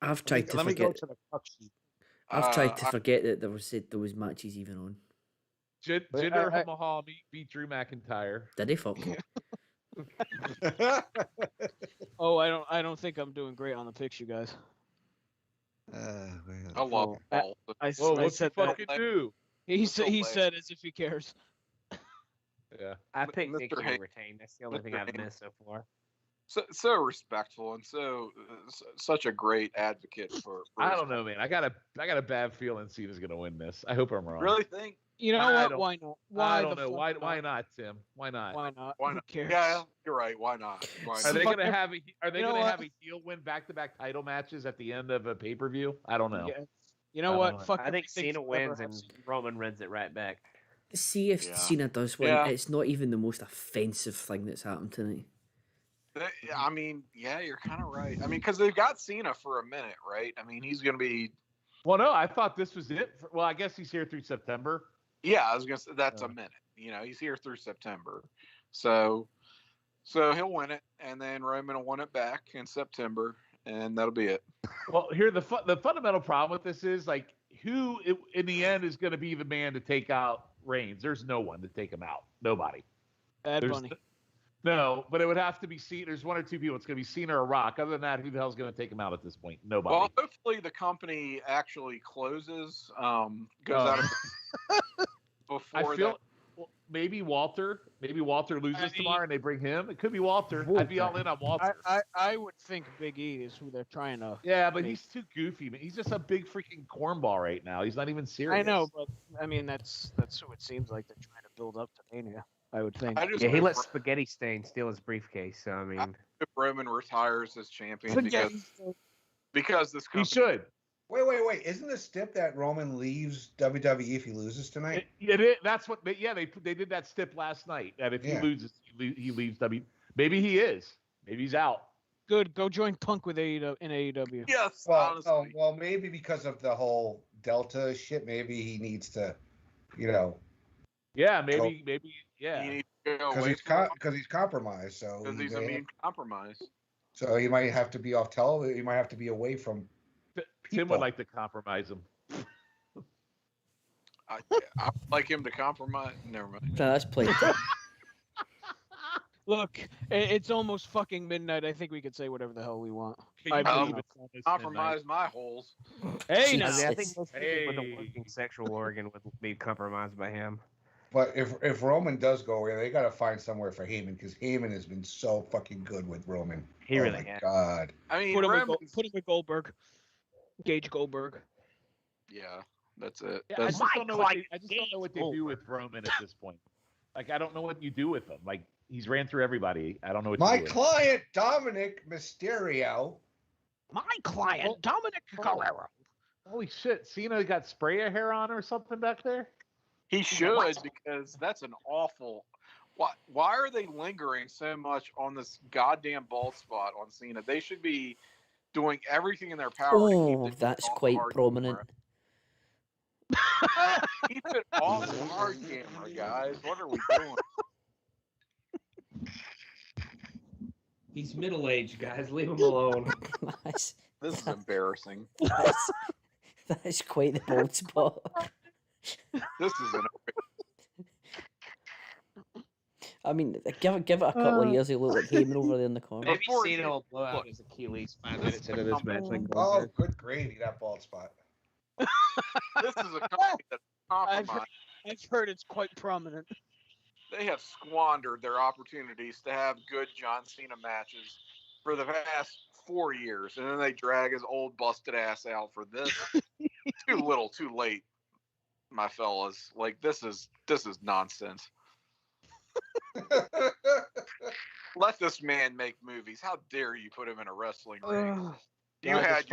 I've tried to Let me go forget. to the puck sheet. I've tried to forget that there was matches even on. Jinder Mahal beat Drew McIntyre. Did they fuck? Oh, I don't think I'm doing great on the picks, you guys. I love Paul. I Whoa, I what's he said that. fucking do? He What's said the he last- said as if he cares. Yeah. I picked Mr. Nikki to Hayes- retain. That's the only thing Mr. I've Hayes. missed so far. So respectful and such a great advocate for I don't know, man. I got a bad feeling Cena's gonna win this. I hope I'm wrong. Really think You know I what? don't- Why not? Why I don't the know. fuck Why not, Tim? Why not? Why not? why Who not? cares? Yeah, you're right. Why not? Why Are not? they Fuck gonna ev- have You know gonna what? have a heel win back-to-back title matches at the end of a pay-per-view? I don't know. Yeah. You know I what? don't know. Fuck. I think everything Cena forever, wins have and Cena. Roman runs it right back. See if Yeah. Cena does win. Yeah. It's not even the most offensive thing that's happened tonight. I mean, yeah, you're kind of right. I mean, because they've got Cena for a minute, right? I mean, he's going to be. Well, no, I thought this was it. Well, I guess he's here through September. Yeah, I was going to say that's a Yeah. minute. You know, he's here through September, so he'll win it, and then Roman will win it back in September, and that'll be it. Well, here the fundamental problem with this is like who in the end is going to be the man to take out Reigns? There's no one to take him out. Nobody. Bad There's Bunny. No, but it would have to be Cena. There's one or two people. It's going to be Cena or Rock. Other than that, who the hell's going to take him out at this point? Nobody. Well, hopefully the company actually closes, goes out of before that. Well, maybe Walter. Maybe Walter loses tomorrow and they bring him. It could be Walter. I'd be all in on Walter. I would think Big E is who they're trying to. Yeah, but he's too goofy, man. He's just a big freaking cornball right now. He's not even serious. I know, but I mean that's who it seems like they're trying to build up to Mania. I would think. Yeah, he let Spaghetti Stain steal his briefcase. So I mean, if Roman retires as champion because this company, he should. Wait! Isn't the stip that Roman leaves WWE if he loses tonight? That's what. They did that stip last night. That if he loses, he leaves WWE. Maybe he is. Maybe he's out. Good. Go join Punk with AEW in AEW. Yes. Well, honestly. well, maybe because of the whole Delta shit. Maybe he needs to, Yeah, maybe. Yeah. He needs to go because he's compromised. So because he's immune compromised. So he might have to be off television. He might have to be away from. Tim would like to compromise him. I would like him to compromise. Never mind. That's played. Look, it's almost fucking midnight. I think we could say whatever the hell we want. Compromise my holes. Hey, I think most people with a working sexual organ would be compromised by him. But if Roman does go away, they got to find somewhere for Heyman because Heyman has been so fucking good with Roman. He really has. God. I mean, put him with Goldberg. Gage Goldberg. Yeah, that's it. Yeah, I just don't know what they do with Roman at this point. Like, I don't know what you do with him. Like, he's ran through everybody. I don't know what My to do. client, Dominic Mysterio. Dominic Guerrero. Holy shit. Cena got spray of hair on or something back there? He should, because that's an awful. Why are they lingering so much on this goddamn bald spot on Cena? They should be doing everything in their power to keep that's quite prominent. Keep it off the hard camera, guys. What are we doing? He's middle-aged, guys. Leave him alone. This is embarrassing. That is quite the bold spot. This is an. I mean, give it a couple of years, he'll look like Heyman over there in the corner. Maybe Cena will blow out his Achilles 5 minutes into this match. Oh, good gravy, that bald spot. This is a company that's compromised. I've heard it's quite prominent. They have squandered their opportunities to have good John Cena matches for the past 4 years, and then they drag his old busted ass out for this. Too little, too late, my fellas. Like, this is nonsense. Let this man make movies. How dare you put him in a wrestling ring? You had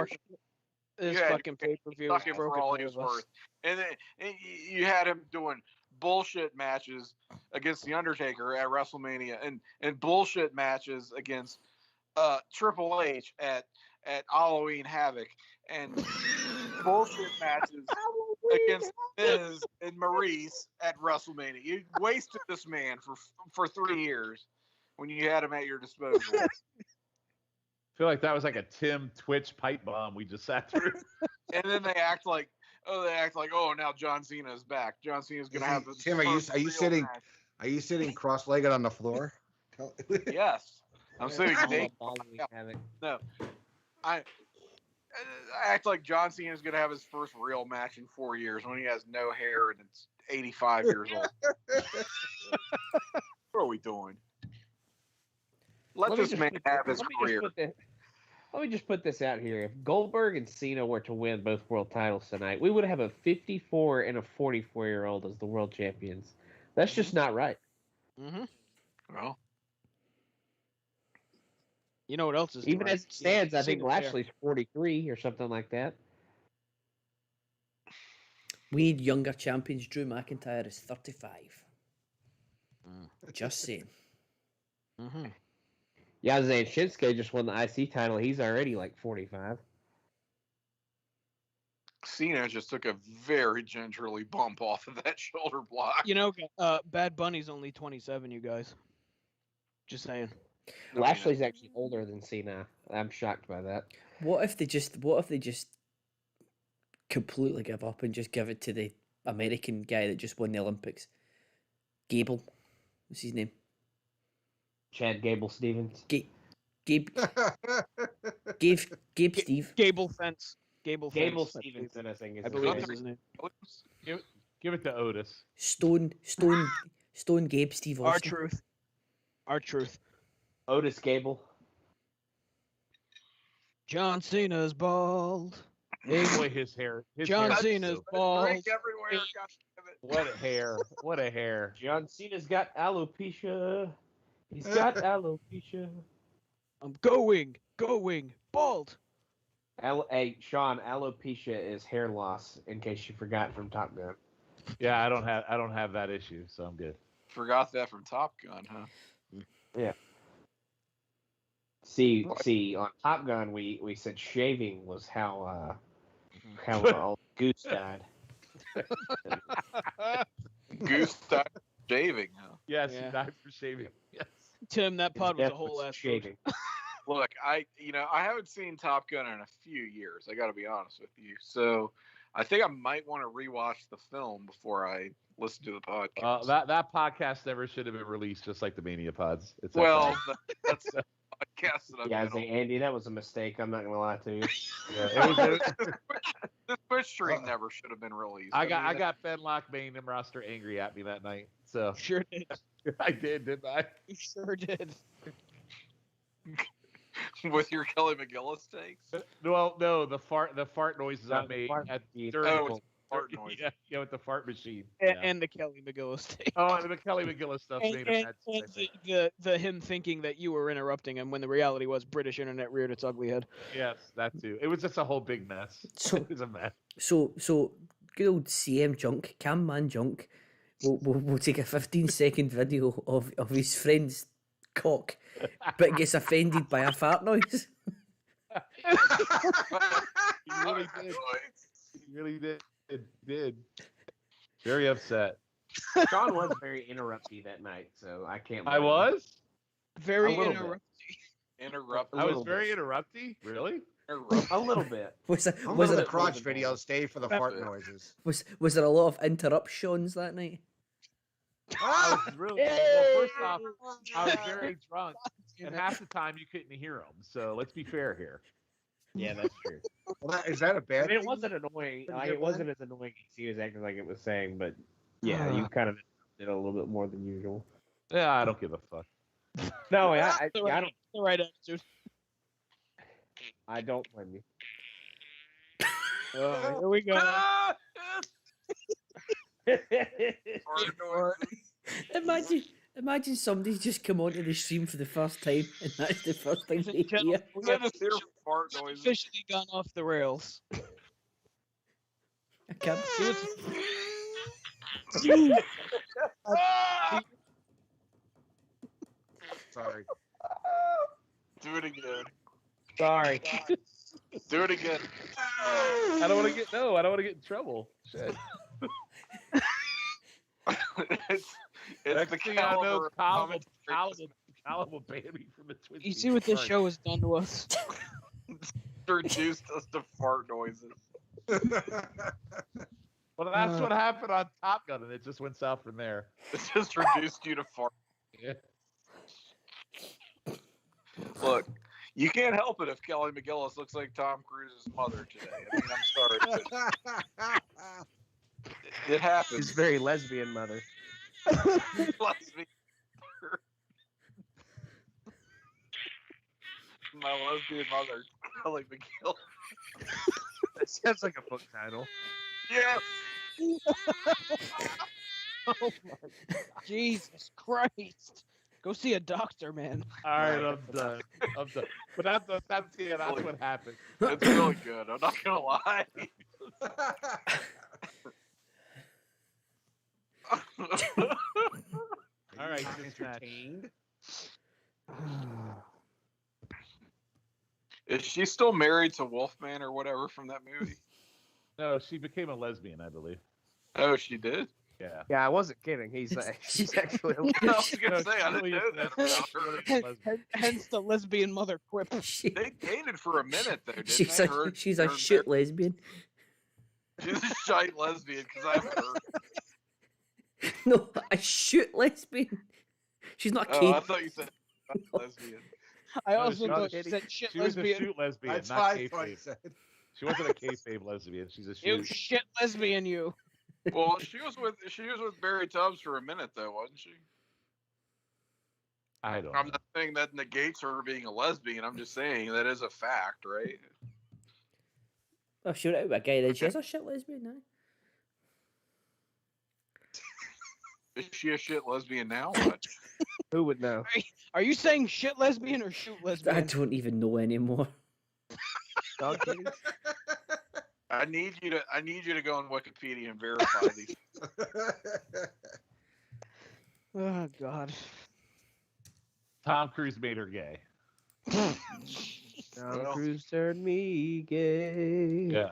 this fucking pay-per-view was for all he was worth. And then you had him doing bullshit matches against The Undertaker at WrestleMania and bullshit matches against Triple H at Halloween Havoc and bullshit matches against Miz and Maurice at WrestleMania. You wasted this man for 3 years when you had him at your disposal. I feel like that was like a Tim Twitch pipe bomb we just sat through. And then they act like, now John Cena is back. John Cena's gonna have the Tim, are you sitting match. Are you sitting cross-legged on the floor? Yes. I'm sitting naked. No. I act like John Cena's gonna have his first real match in 4 years when he has no hair and it's 85 years old. What are we doing? Let this man have his career. Let me just put this out here. If Goldberg and Cena were to win both world titles tonight, we would have a 54 and a 44-year-old as the world champions. That's just not right. Mm-hmm. Well, you know what else is even as it stands? I think Lashley's 43 or something like that. We need younger champions. Drew McIntyre is 35. Just saying. Mm-hmm. Yeah, I was saying Shinsuke just won the IC title. He's already like 45. Cena just took a very gingerly bump off of that shoulder block. You know, Bad Bunny's only 27, you guys. Just saying. Lashley's actually older than Cena. I'm shocked by that. What if they just completely give up and just give it to the American guy that just won the Olympics? Gable. What's his name? Chad Gable Stevens. Gabe Steve. Gable Fence. Gable Fence, Stevenson, I think is I his believe name. is his name. Give it to Otis. Stone Gabe Steve Austin. Our truth. Otis Gable. John Cena's bald. Boy, his hair. John hair is Cena's so- bald. Everywhere. God damn it. What a hair. What a hair. John Cena's got alopecia. He's got alopecia. I'm going bald. Hey, Sean, alopecia is hair loss. In case you forgot from Top Gun. Yeah, I don't have that issue, so I'm good. Forgot that from Top Gun, huh? Yeah. See, on Top Gun, we said shaving was how old Goose died. Goose died shaving, huh? Yes, Yeah. he died for shaving. Yes. Tim, that pod was Death a whole ass shaving. Look, I haven't seen Top Gun in a few years. I got to be honest with you. So I think I might want to rewatch the film before I listen to the podcast. That podcast never should have been released, just like the Mania pods. It's well, that's the podcast that I've Yeah, I been say, on. Andy, that was a mistake. I'm not gonna lie to you. Yeah, The Twitch stream never should have been released. I mean, got Benlock, Main, and Roster angry at me that night. So Sure did. I did, didn't I? You sure did. with your Kelly McGillis takes. Well, no, the fart noises I made at during Oh, fart noise. Yeah, with the fart machine. And the Kelly McGillis thing. Oh, and the Kelly McGillis stuff made him mad. And the him thinking that you were interrupting him when the reality was British internet reared its ugly head. Yes, that too. It was just a whole big mess. So- It was a mess. So good old CM Junk, Cam Man Junk, will take a 15-second video of his friend's cock, but gets offended by a fart noise. He really did. He really did. It did. Very upset. Sean was very interrupty that night, so I can't. I blame him. was. Very A little interrupting. Interrupt. A I was little very interrupty. Really? Interrupt. A little bit. Was I'm was the it crotch video. Stay for the fart noises. was there a lot of interruptions that night? I was really. Well, first off, I was very drunk, and half the time you couldn't hear them. So let's be fair here. Yeah, that's true. Well, is that a I bad mean, it thing? wasn't annoying. Pretty Like, good it wasn't as annoying as he was acting like it was saying, but yeah, you kind of did a little bit more than usual. Yeah, I don't give a fuck. No, I The don't. right attitude. I don't blame you. Oh, here we go. Fart noise. Imagine somebody just come onto the stream for the first time, and that's the first time they hear. We have to hear fart noises. Officially gone off the rails. I can't. Sorry. Do it again. Sorry. Do it again. I don't want to get in trouble. Shit. it's Next the thing I know, caliber. Colin will ban me from the Twitch. You feed see what this first. show has done to us? Reduced us to fart noises. Well, that's what happened on Top Gun, and it just went south from there. It just reduced you to fart. Yeah. Look, you can't help it if Kelly McGillis looks like Tom Cruise's mother today. I mean, I'm sorry. But it happens. His very lesbian mother. Lesbian. My lesbian mother, Kelly McGillis. That sounds like a book title. Yes. Oh my Jesus Christ! Go see a doctor, man. All right, I'm done. But that's what happened. It's really good. I'm not gonna lie. All right, this match. Entertained. Is she still married to Wolfman or whatever from that movie? No, she became a lesbian, I believe. Oh, she did? Yeah. Yeah, I wasn't kidding. She's actually. I was gonna say, I didn't know that about her. Hence the lesbian mother quip. They dated for a minute, though, didn't She's they? a she's a shit lesbian. She's a shite lesbian, because I've heard. No, a shoot lesbian. She's not Oh, gay. I thought you said lesbian. I No, also she thought was- you said shit She was a lesbian. shoot lesbian, That's not what I thought he kayfabe. said. She wasn't a kayfabe lesbian. She's a You shoot. shit lesbian, you. Well, she was with Barry Tubbs for a minute though, wasn't she? I don't I'm know. not saying that negates her being a lesbian. I'm just saying that is a fact, right? Oh, sure, out with a guy then. She is a shit lesbian now. Is she a shit lesbian now? What? Who would know? Are you saying shit lesbian or shoot I lesbian? don't even know anymore. Dog kitties? I need you to go on Wikipedia and verify these. Oh God. Tom Cruise made her gay. Tom Well. Cruise turned me gay. Yeah.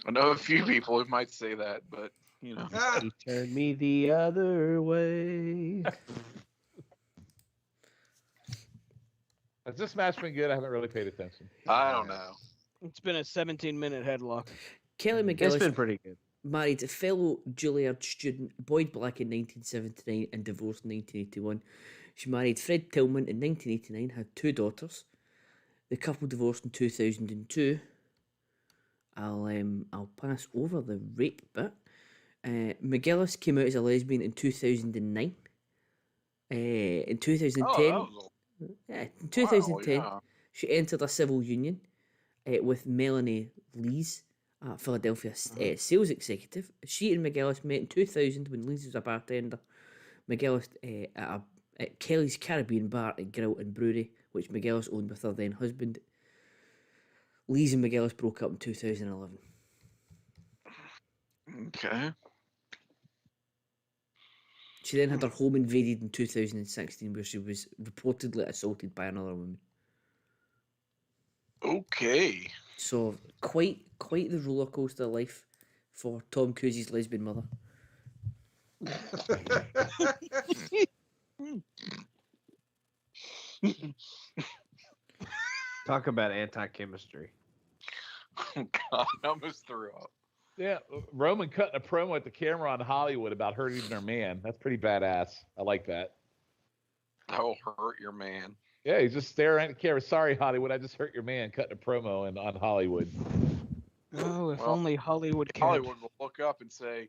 I know a few people who might say that, but you know. He turned me the other way. Has this match been good? I haven't really paid attention. I don't know. It's been a 17-minute headlock. Kelly It's McGillis been pretty good. married a fellow Juilliard student Boyd Black in 1979 and divorced in 1981. She married Fred Tillman in 1989, had 2 daughters. The couple divorced in 2002. I'll pass over the rape bit. McGillis came out as a lesbian in 2009. In 2010, in 2010, Wow, she entered a civil union with Melanie Lees, a Philadelphia sales executive. She and McGillis met in 2000 when Lees was a bartender. McGillis at Kelly's Caribbean Bar and Grill in Brewery, which McGillis owned with her then husband. Lees and McGillis broke up in 2011. Okay. She then had her home invaded in 2016, where she was reportedly assaulted by another woman. Okay. So quite the roller coaster life for Tom Cruise's lesbian mother. Talk about anti-chemistry. God, I almost threw up. Yeah, Roman cutting a promo at the camera on Hollywood about hurting her man. That's pretty badass. I like that. I will hurt your man. Yeah, he's just staring at the camera. Sorry, Hollywood, I just hurt your man cutting a promo on Hollywood. Oh, if Well, only Hollywood cared. Hollywood will look up and say,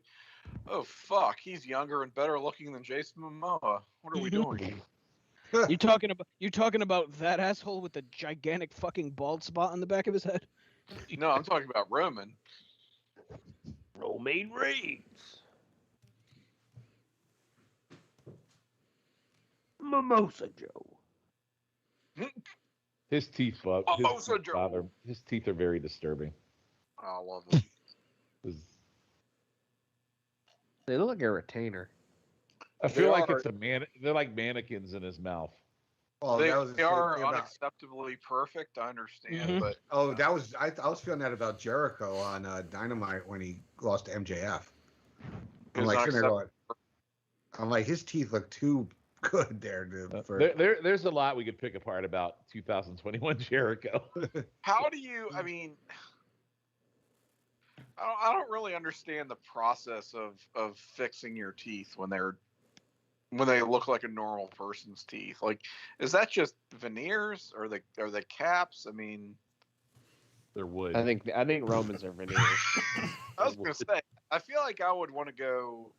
"Oh fuck, he's younger and better looking than Jason Momoa. What are we doing?" You talking about that asshole with the gigantic fucking bald spot on the back of his head? No, I'm talking about Roman. Romaine Reigns. Mimosa Joe. His teeth, Mimosa Joe. his teeth are very disturbing. I love him. His- They look like a retainer. I feel They like are- it's a man. They're like mannequins in his mouth. Oh, They, that was the they same are thing about- unacceptably perfect. I understand, Mhm. but Oh, that was I was feeling that about Jericho on Dynamite when he lost to MJF. I'm It's like sitting there unacceptable. going, I'm like his teeth look too good there, dude. For, There's a lot we could pick apart about 2021 Jericho. how do you? I mean, I don't really understand the process of fixing your teeth when they look like a normal person's teeth. Like, is that just veneers or the caps? I mean, They're wood. I think Romans are veneers. I was gonna say, I feel like I would want to go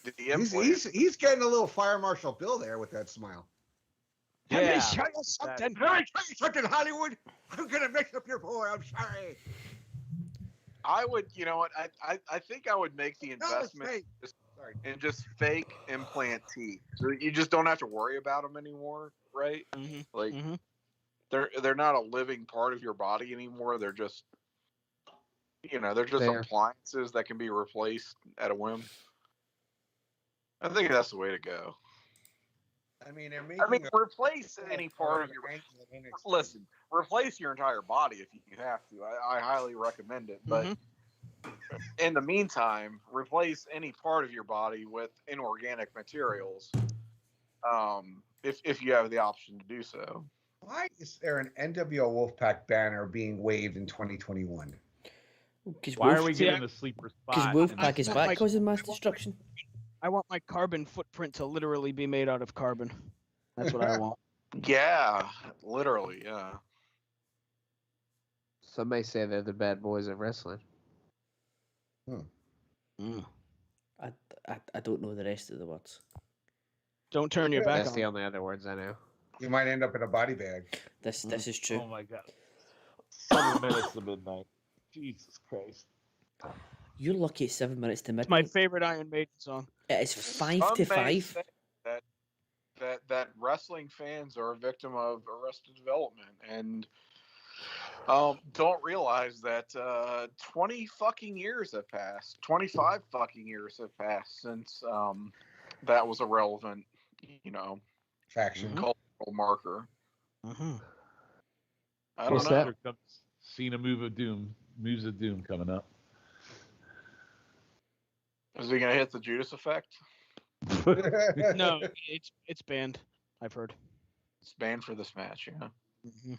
the he's, implant. he's getting a little Fire Marshal Bill there with that smile. Let me Yeah. show you something. Can I tell you something, Hollywood? I'm gonna mix up your boy. I'm sorry. I would, you know what? I think I would make the No, it's investment fake. Sorry. And just fake implant teeth. So you just don't have to worry about them anymore, right? Mhm. Like Mhm. they're not a living part of your body anymore. They're just they're just Fair. appliances that can be replaced at a whim. I think that's the way to go. I mean, they're making. I mean, a- replace any part of your listen. Replace your entire body if you have to. I highly recommend it. But in the meantime, replace any part of your body with inorganic materials. If you have the option to do so. Why is there an NWO Wolfpack banner being waved in 2021? Why are we getting the sleeper Because spot? Wolfpack is I- back I- causing mass destruction. I want my carbon footprint to literally be made out of carbon. That's what I want. Yeah, literally, yeah. Some may say they're the bad boys of wrestling. Mm. I don't know the rest of the words. Don't turn your back That's on. the only other words I know. You might end up in a body bag. This is true. Oh my god. 7 minutes to midnight. Jesus Christ. You're lucky it's 7 minutes to It's my midnight. favorite Iron Maiden song. It is 5 Some to may 5. say that wrestling fans are a victim of Arrested Development and don't realize that 20 fucking years have passed. 25 fucking years have passed since that was a relevant, Faction. cultural marker. Mm-hmm. I don't What's know. that? Here comes Cena Moves of Doom coming up. Is he gonna hit the Judas effect? No, it's banned. I've heard. It's banned for this match, yeah. Mm-hmm.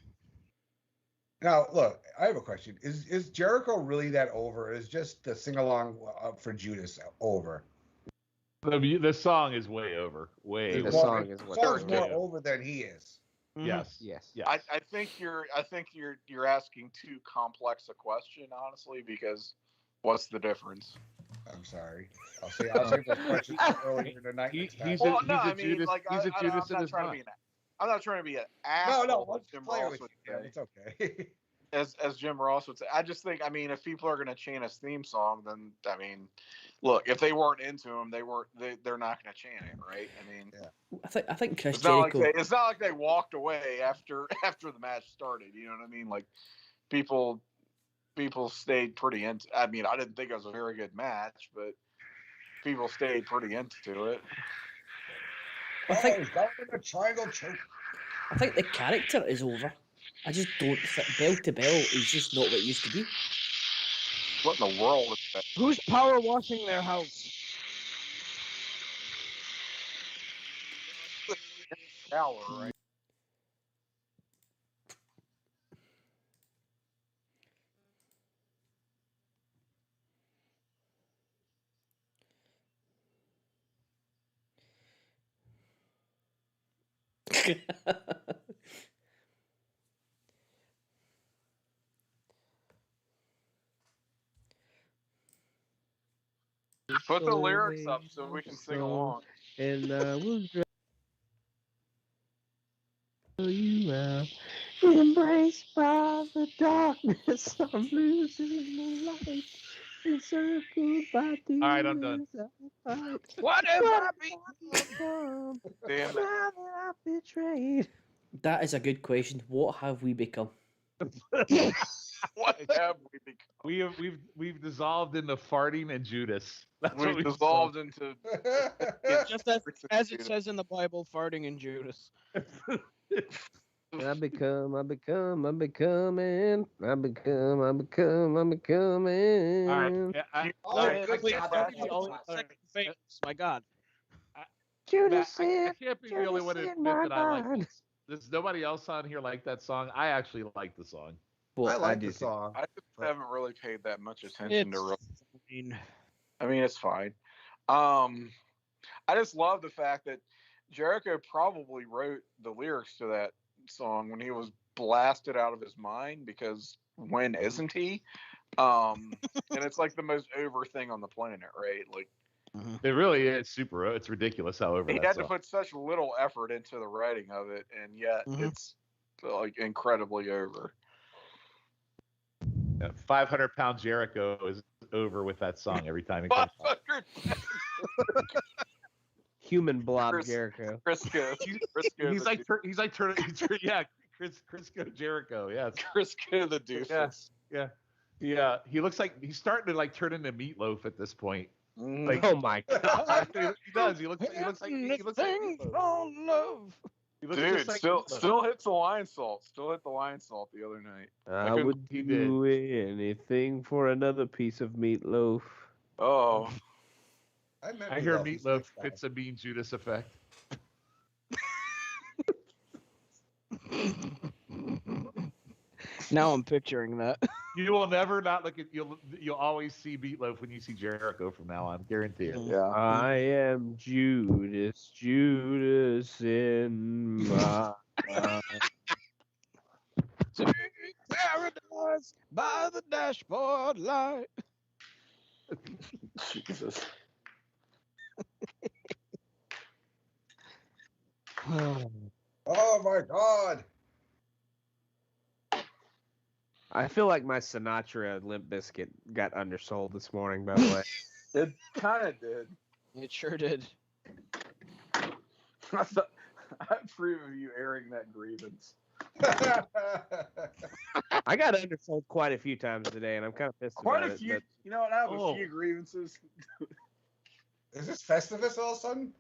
Now, look, I have a question. Is Jericho really that over? Or is just the sing along for Judas over? The song is way over. Way The over. song is what song's they're more doing. over than he is. Yes. Yes. Yes. I think you're asking too complex a question, honestly, because what's the difference? I'm sorry. I'll save those questions for earlier tonight. He's next a- time. he's a Judas- he's a Judas in his mind. I'm not trying to be an No, asshole. let's as Jim play Ross with would you. say. It's okay. As Jim Ross would say, I just think, if people are going to chant his theme song, then look, if they weren't into him, they're not going to chant it, right? I think Chris It's not Jericho. it's not like they walked away after the match started. You know what I mean? Like people stayed pretty into. I didn't think it was a very good match, but people stayed pretty into it. I think he's going in a triangle choke. I think the character is over. I just don't think bell to bell is just not what it used to be. What in the world is that? Who's power washing their house? Shower, right? Put the lyrics up so we can sing along. And we'll draw you out. Embraced by the darkness, I'm losing the light. Encircled by the All right, I'm done. What have I become? Damn it. Now that I've betrayed. That is a good question. What have we become? What have we become? We've dissolved into farting and Judas. That's what We've we've dissolved into. Just as it says in the Bible, farting in Judas. I'm becoming. I'm becoming. All right. Second famous, my God. Judas I can't be the only one to Judas in admit my that I like mind. this. There's nobody else on here like that song. I actually like the song. I like do the too. song. I just haven't really paid that much attention to. Fine. It's fine. I just love the fact that Jericho probably wrote the lyrics to that song when he was blasted out of his mind, because when isn't he? And it's like the most over thing on the planet, right? Like It really is super. It's ridiculous how over he that had song. to put such little effort into the writing of it, and yet it's like incredibly over. 500-pound Jericho is over with that song every time he comes on. Human blob Chris- Jericho. Crisco. He's like Crisco Jericho. Yes. Crisco the doofus. Yeah. He looks like he's starting to like turn into Meatloaf at this point. Mm. Like Oh my god. he does. He looks like Meatloaf. on love. He looks Dude, just like still Meatloaf. hits the lion salt. Still hit the lion salt the other night. I would he do anything for another piece of meatloaf. Oh, I hear Meatloaf fits a Mean Judas effect. Now I'm picturing that. You will never not look at you'll always see Meatloaf when you see Jericho from now on, guarantee it. Yeah. I am Judas, Judas in my Paradise by the dashboard light. Jesus. Oh my God. I feel like my Sinatra Limp Bizkit got undersold this morning, by the way. It kind of did. It sure did. I approve of you airing that grievance. I got undersold quite a few times today, and I'm kind of pissed Quite about a it. few. But You know what? I have a Oh. few grievances. Is this Festivus all of a sudden?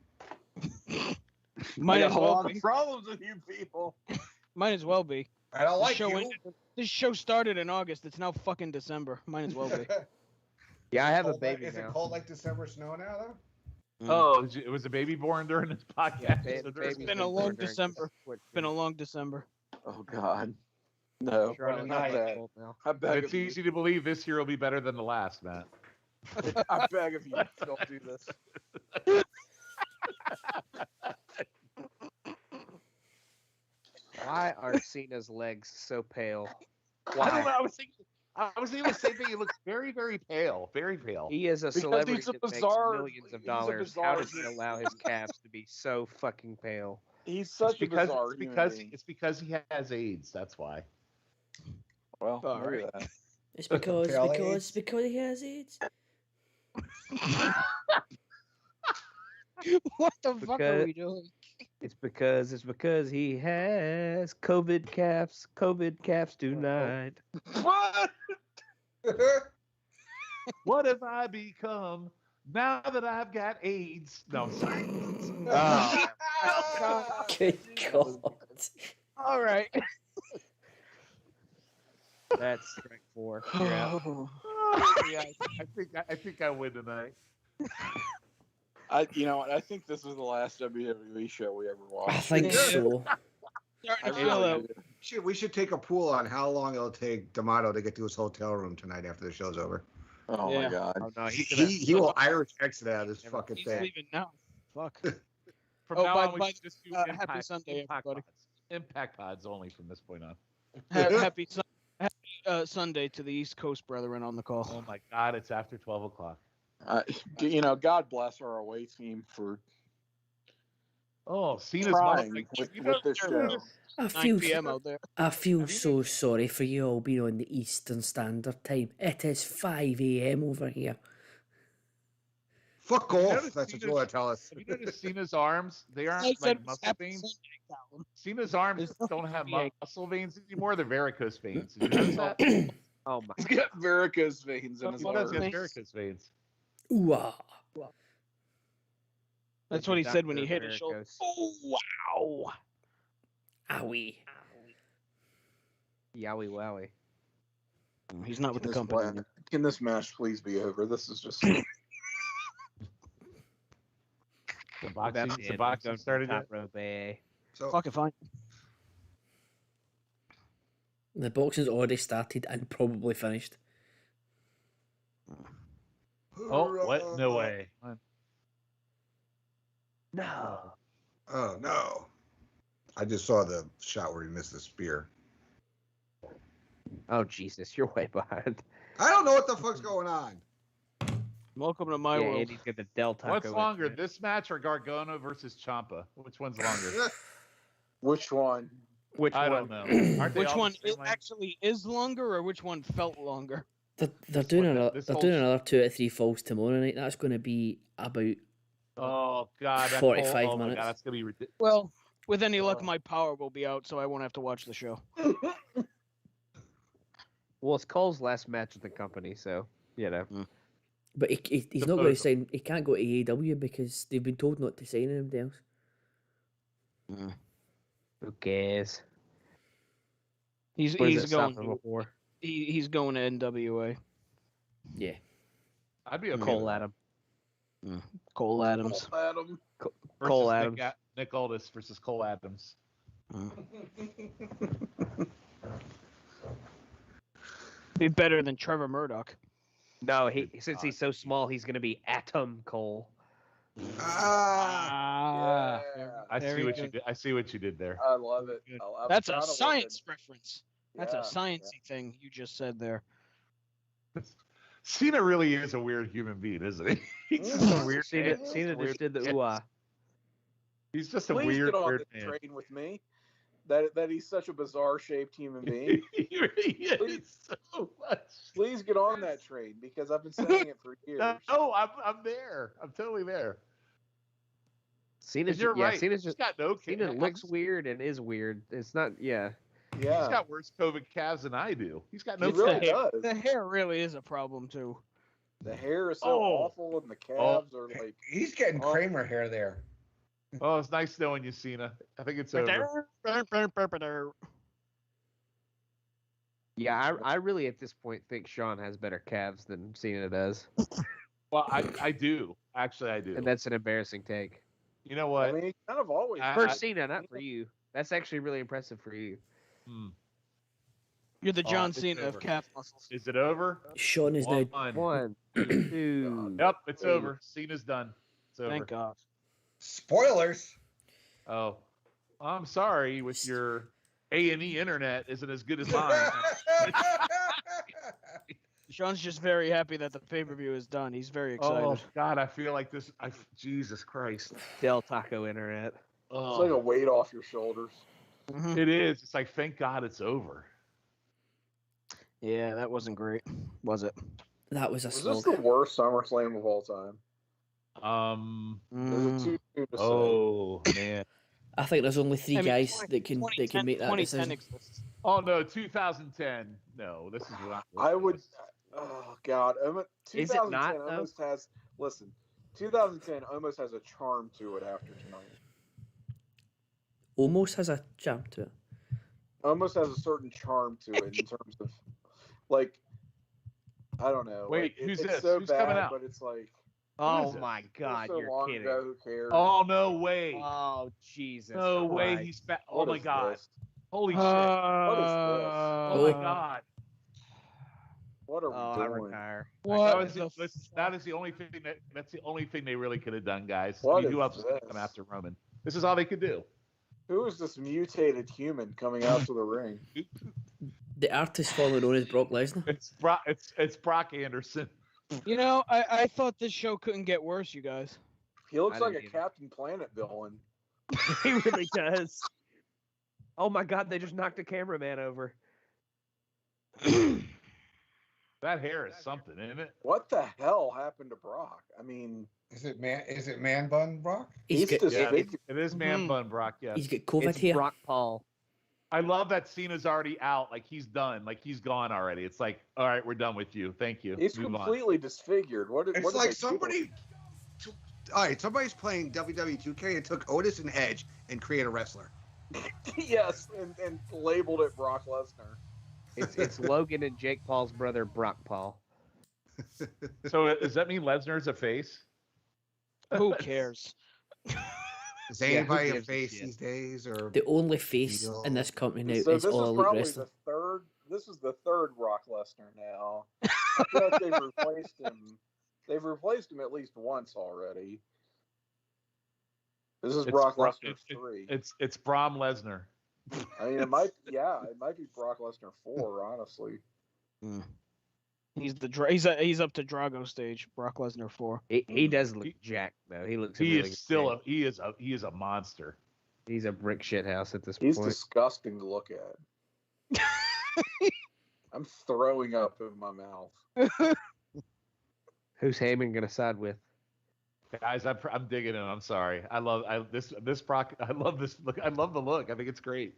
Might I as got a well lot be. of problems with you people. Might as well be. I don't like show you. ended- This show started in August. It's now fucking December. Might as well be. yeah, I have a Cold like- baby Is now. it cold like December snow now, though? Oh, it was a baby born during this podcast. ba- So baby's It's been a long born during December. this- It's been a long December. Oh God. No. Sure, I'm Not not that. cold now. I beg It's of you. easy to believe this year will be better than the last, Matt. I beg of you. Don't do this. Why are Cena's legs so pale? I don't Why? know. I was thinking the same thing. He looks very, very pale. Very pale. He is a Because celebrity he's a that bizarre- makes millions of he's a dollars. How bizarre does he allow his calves to be so fucking pale? He's such a because bizarre it's human because being. it's because he has AIDS. That's why. Well, All maybe right. that. It's because Pale because AIDS. because he has AIDS. What the fuck are Because- we doing? It's because he has COVID calves. COVID calves tonight. What? What have I become now that I've got AIDS? No, I'm sorry. Oh, Good God. All right. that's strike 4. You're out. Yeah, I think I win tonight. You know what? I think this was the last WWE show we ever watched. I think so. Starting I to feel really that. do. We should take a pool on how long it'll take D'Amato to get to his hotel room tonight after the show's over. Oh Yeah. my God. Oh no, He will Irish exit out of this fucking He's thing. leaving now. Fuck. From Oh, now by- on, we by should the- just do happy impact, Sunday, impact everybody. pods. Impact pods only from this point on. Happy Sunday to the East Coast brethren on the call. Oh my God, it's after 12 o'clock. You know, God bless our away team for Oh, Cena's trying mom. with this show. I 9 feel p.m. out there. I feel Have you so sorry for you all being on the Eastern Standard Time. It is 5 a.m. over here. Fuck You off. notice That's what Cena's- you want to tell us. Have you noticed Cena's arms? They I aren't said like it's muscle Happy veins. Sunday, Colin. Cena's arms It's don't have Yeah. muscle veins anymore. They're varicose veins. Did you notice that? Oh my. He's got varicose veins in his He does. He has arms. varicose veins. Ooh, ah. That's what he said when he Dr. hit his shoulder. Varicose. Oh, wow. Owie. Yowie wowie. He's not with the This company. way- anymore. Can this match please be over? This is just. The That's boxing, the the end. boxing Going started top yet? rope, eh? So, Fuck it, fine. The boxing's already started and probably finished. Oh, what? No way. No. Oh, no. I just saw the shot where he missed the spear. Oh Jesus, you're way behind. I don't know what the fuck's going on. Welcome to my yeah, world. Andy's got the Del Taco. What's in longer, there. this match or Gargano versus Ciampa? Which one's longer? Which one? Which I one? don't know. Aren't they Which all the one same length? actually is longer, or which one felt longer? They're This doing one- another. this They're whole doing sh- another 2 or 3 falls tomorrow night. That's going to be about. Oh God, that 45 oh minutes. My God, that's gonna be ridiculous. Well, with any luck, my power will be out, so I won't have to watch the show. Well, it's Cole's last match with the company, so you know. But he's not going to sign. He can't go to AEW because they've been told not to sign anybody else. Who cares? He's What has he's it stopped going him before? he's going to NWA. Yeah. I'd be okay Cole with that. Adam. Cole Adams. Adam. Cole Versus Adams. Nick Aldis versus Cole Adams. Be better than Trevor Murdoch. No, since he's so small, he's going to be Atom Cole. Ah, Yeah. I see Very what you good. did. I see what you did there. I love it. Good. I'm That's a kinda science reference. That's a Yeah, sciencey thing you just said there. Cena really is a weird human being, isn't he? He's just a weird. Cena weird just did the kid. ooh-ah. He's just a Please weird, get on weird the man. train with me. That he's such a bizarre shaped human being. He really is so much. Please get on that train because I've been saying it for years. No, I'm there. I'm totally there. Cena's You're right. Cena's He's just got no. Cena looks weird and is weird. It's not. Yeah. Yeah, He's got worse COVID calves than I do. He's got no. he really calves. does. The hair really is a problem too. The hair is so Oh. awful, and the calves are like. he's getting Oh. Kramer hair there. Oh, it's nice knowing you, Cena. I think it's over. Yeah, I really at this point think Shawn has better calves than Cena does, Well, I do. Actually, I do. and that's an embarrassing take. You know I what? mean, he kind of always. For did. Cena, not for you. That's actually really impressive for you. Hmm. You're the John it's Cena of over. calf muscles. Is it over? Sean is now. One. 1, 2. Yep, it's over. Cena's done. It's over. Thank God. Spoilers. Oh, I'm sorry. With your A&E internet isn't as good as mine. Sean's just very happy that the pay-per-view is done. He's very excited. Oh God, I feel like this. Jesus Christ. Del Taco Internet. It's Oh, like a weight off your shoulders. Mhm. it is. It's like thank God it's over. Yeah, that wasn't great, was it? That was a Was slog. this the worst SummerSlam of all time? Mm. Is it too soon to say? Oh man. I think there's only three I mean, guys 20 that can 2010 make that 2010 decision. exists. Oh no, 2010. No, this is what I would. Oh God, 2010 Is it not, though? almost has. Listen, 2010 almost has a charm to it after tonight. Almost has a charm to it. Almost has a certain charm to it in terms of, like, I don't know. Wait, like, who's it's this? so Who's bad, coming out? but it's like Oh is it? my it was God, so you're long kidding. ago. Who cares? Oh no way. Oh Jesus. No way. Christ. He's back. Oh What my is God. this? Holy shit. What Oh my God. What are we Oh, I doing? retire. What? That is the only thing that's the only thing they really could have done, guys. What Who is else is going to this? come after Roman? This is all they could do. Who is this mutated human coming out to the ring? The artist formerly known as Brock Lesnar. It's Brock Anderson. You know, I thought this show couldn't get worse, you guys. He looks I like a didn't either. Captain Planet villain. He really does. Oh my God, they just knocked a cameraman over. That hair is something, isn't it? What the hell happened to Brock? I mean, Is it man bun, Brock? He's got, just Yeah, big. it is man Mhm. bun Brock. Yes. he's got COVID It's here. Brock Paul. I love that Cena's already out. Like he's done. Like he's gone already. It's like, all right, we're done with you. Thank you. He's Move on. completely disfigured. What? It's what did like they do? somebody. All right, somebody's playing WWE 2K and took Otis and Edge and created a wrestler. Yes, and labeled it Brock Lesnar. It's Logan and Jake Paul's brother, Brock Paul. So does that mean Lesnar's a face? Who cares? Is Yeah, who anybody a gives a face shit? these days? Or The only face in this company now So is this All is Elite probably Wrestling. the third. This is the third Brock Lesnar now. I feel like they've replaced him. They've replaced him at least once already. This is Brock Lesnar 3. It's Brom Lesnar. I mean, it might be Brock Lesnar 4, honestly. He's up to Drago stage. Brock Lesnar 4. He does look jacked though. He looks. in He really is good still shape. he is a monster. He's a brick shit house at this He's point. disgusting to look at. I'm throwing up in my mouth. Who's Heyman gonna side with? Guys, I'm digging him. I'm sorry. I love this Brock. I love this look. I love the look. I think it's great.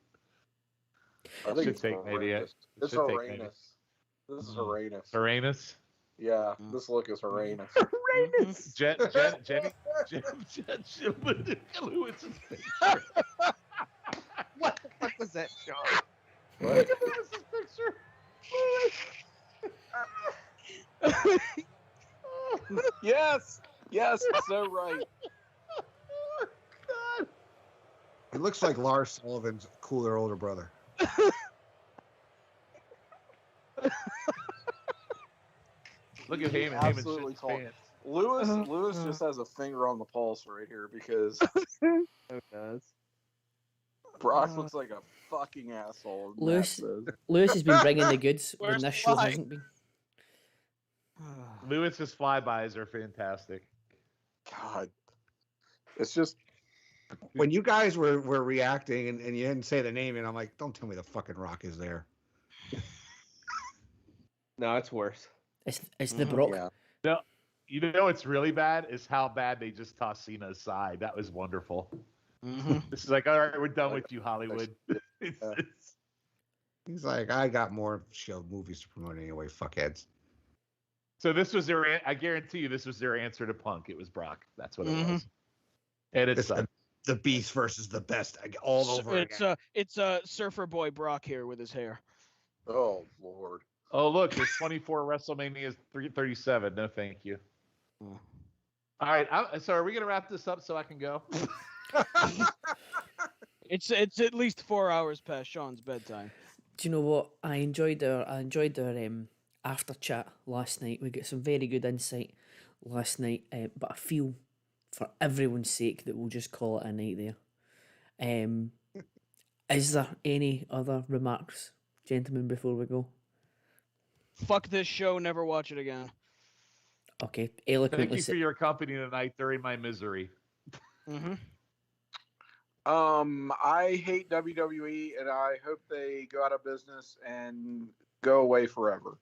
I think Should it's take maybe horrendous. It's should take maybe. horrendous. This is horrendous. Uranus. Yeah, this look is horrendous. Jenny Lewis's picture. What the fuck was that, Sean? What? Look at Lewis's picture. Yes, so right. God. it looks like Lars Sullivan's cooler older brother. Look at He Heyman. Heyman absolutely shits his told- pants. Lewis just has a finger on the pulse right here because Who does? Brock looks like a fucking asshole. and Matt Lewis, says. Lewis has been bringing the goods when Where's this the show lie? hasn't been. Lewis's flybys are fantastic. God, it's just When you guys were reacting and you didn't say the name, and I'm like, don't tell me the fucking Rock is there. No, it's worse. It's the Brock. yeah. No, you know what's really bad is how bad they just tossed Cena aside. That was wonderful. This is like, all right, we're done with you, Hollywood. It's- He's like, I got more show movies to promote anyway. Fuckheads. So this was their. I guarantee you, this was their answer to Punk. It was Brock. That's what it was. And it's It's the Beast versus the Best all over again. It's Surfer Boy Brock here with his hair. Oh Lord. oh look, there's 24 WrestleMania 337. No, thank you. Oh. All right, so are we gonna wrap this up so I can go? It's at least 4 hours past Sean's bedtime. Do you know what? I enjoyed our after chat last night. We got some very good insight last night, but I feel for everyone's sake that we'll just call it a night there. Is there any other remarks, gentlemen, before we go? Fuck this show. Never watch it again. Okay, Thank eloquently you for said. your company tonight during my misery. I hate WWE, and I hope they go out of business and go away forever.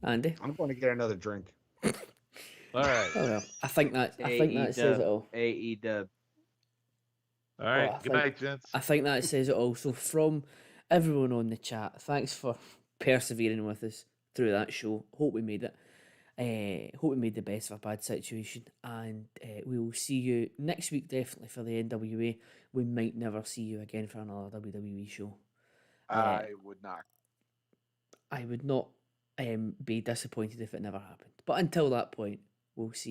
Andy? I'm going to get another drink. All right. Oh well, I think that says it all. AEW. All right. I Good think- night, gents. I think that says it all. So from everyone on the chat, thanks for persevering with us through that show. Hope we made it. Hope we made the best of a bad situation, and we will see you next week definitely for the NWA. We might never see you again for another WWE show. I would not. I would not be disappointed if it never happened. But until that point, we'll see.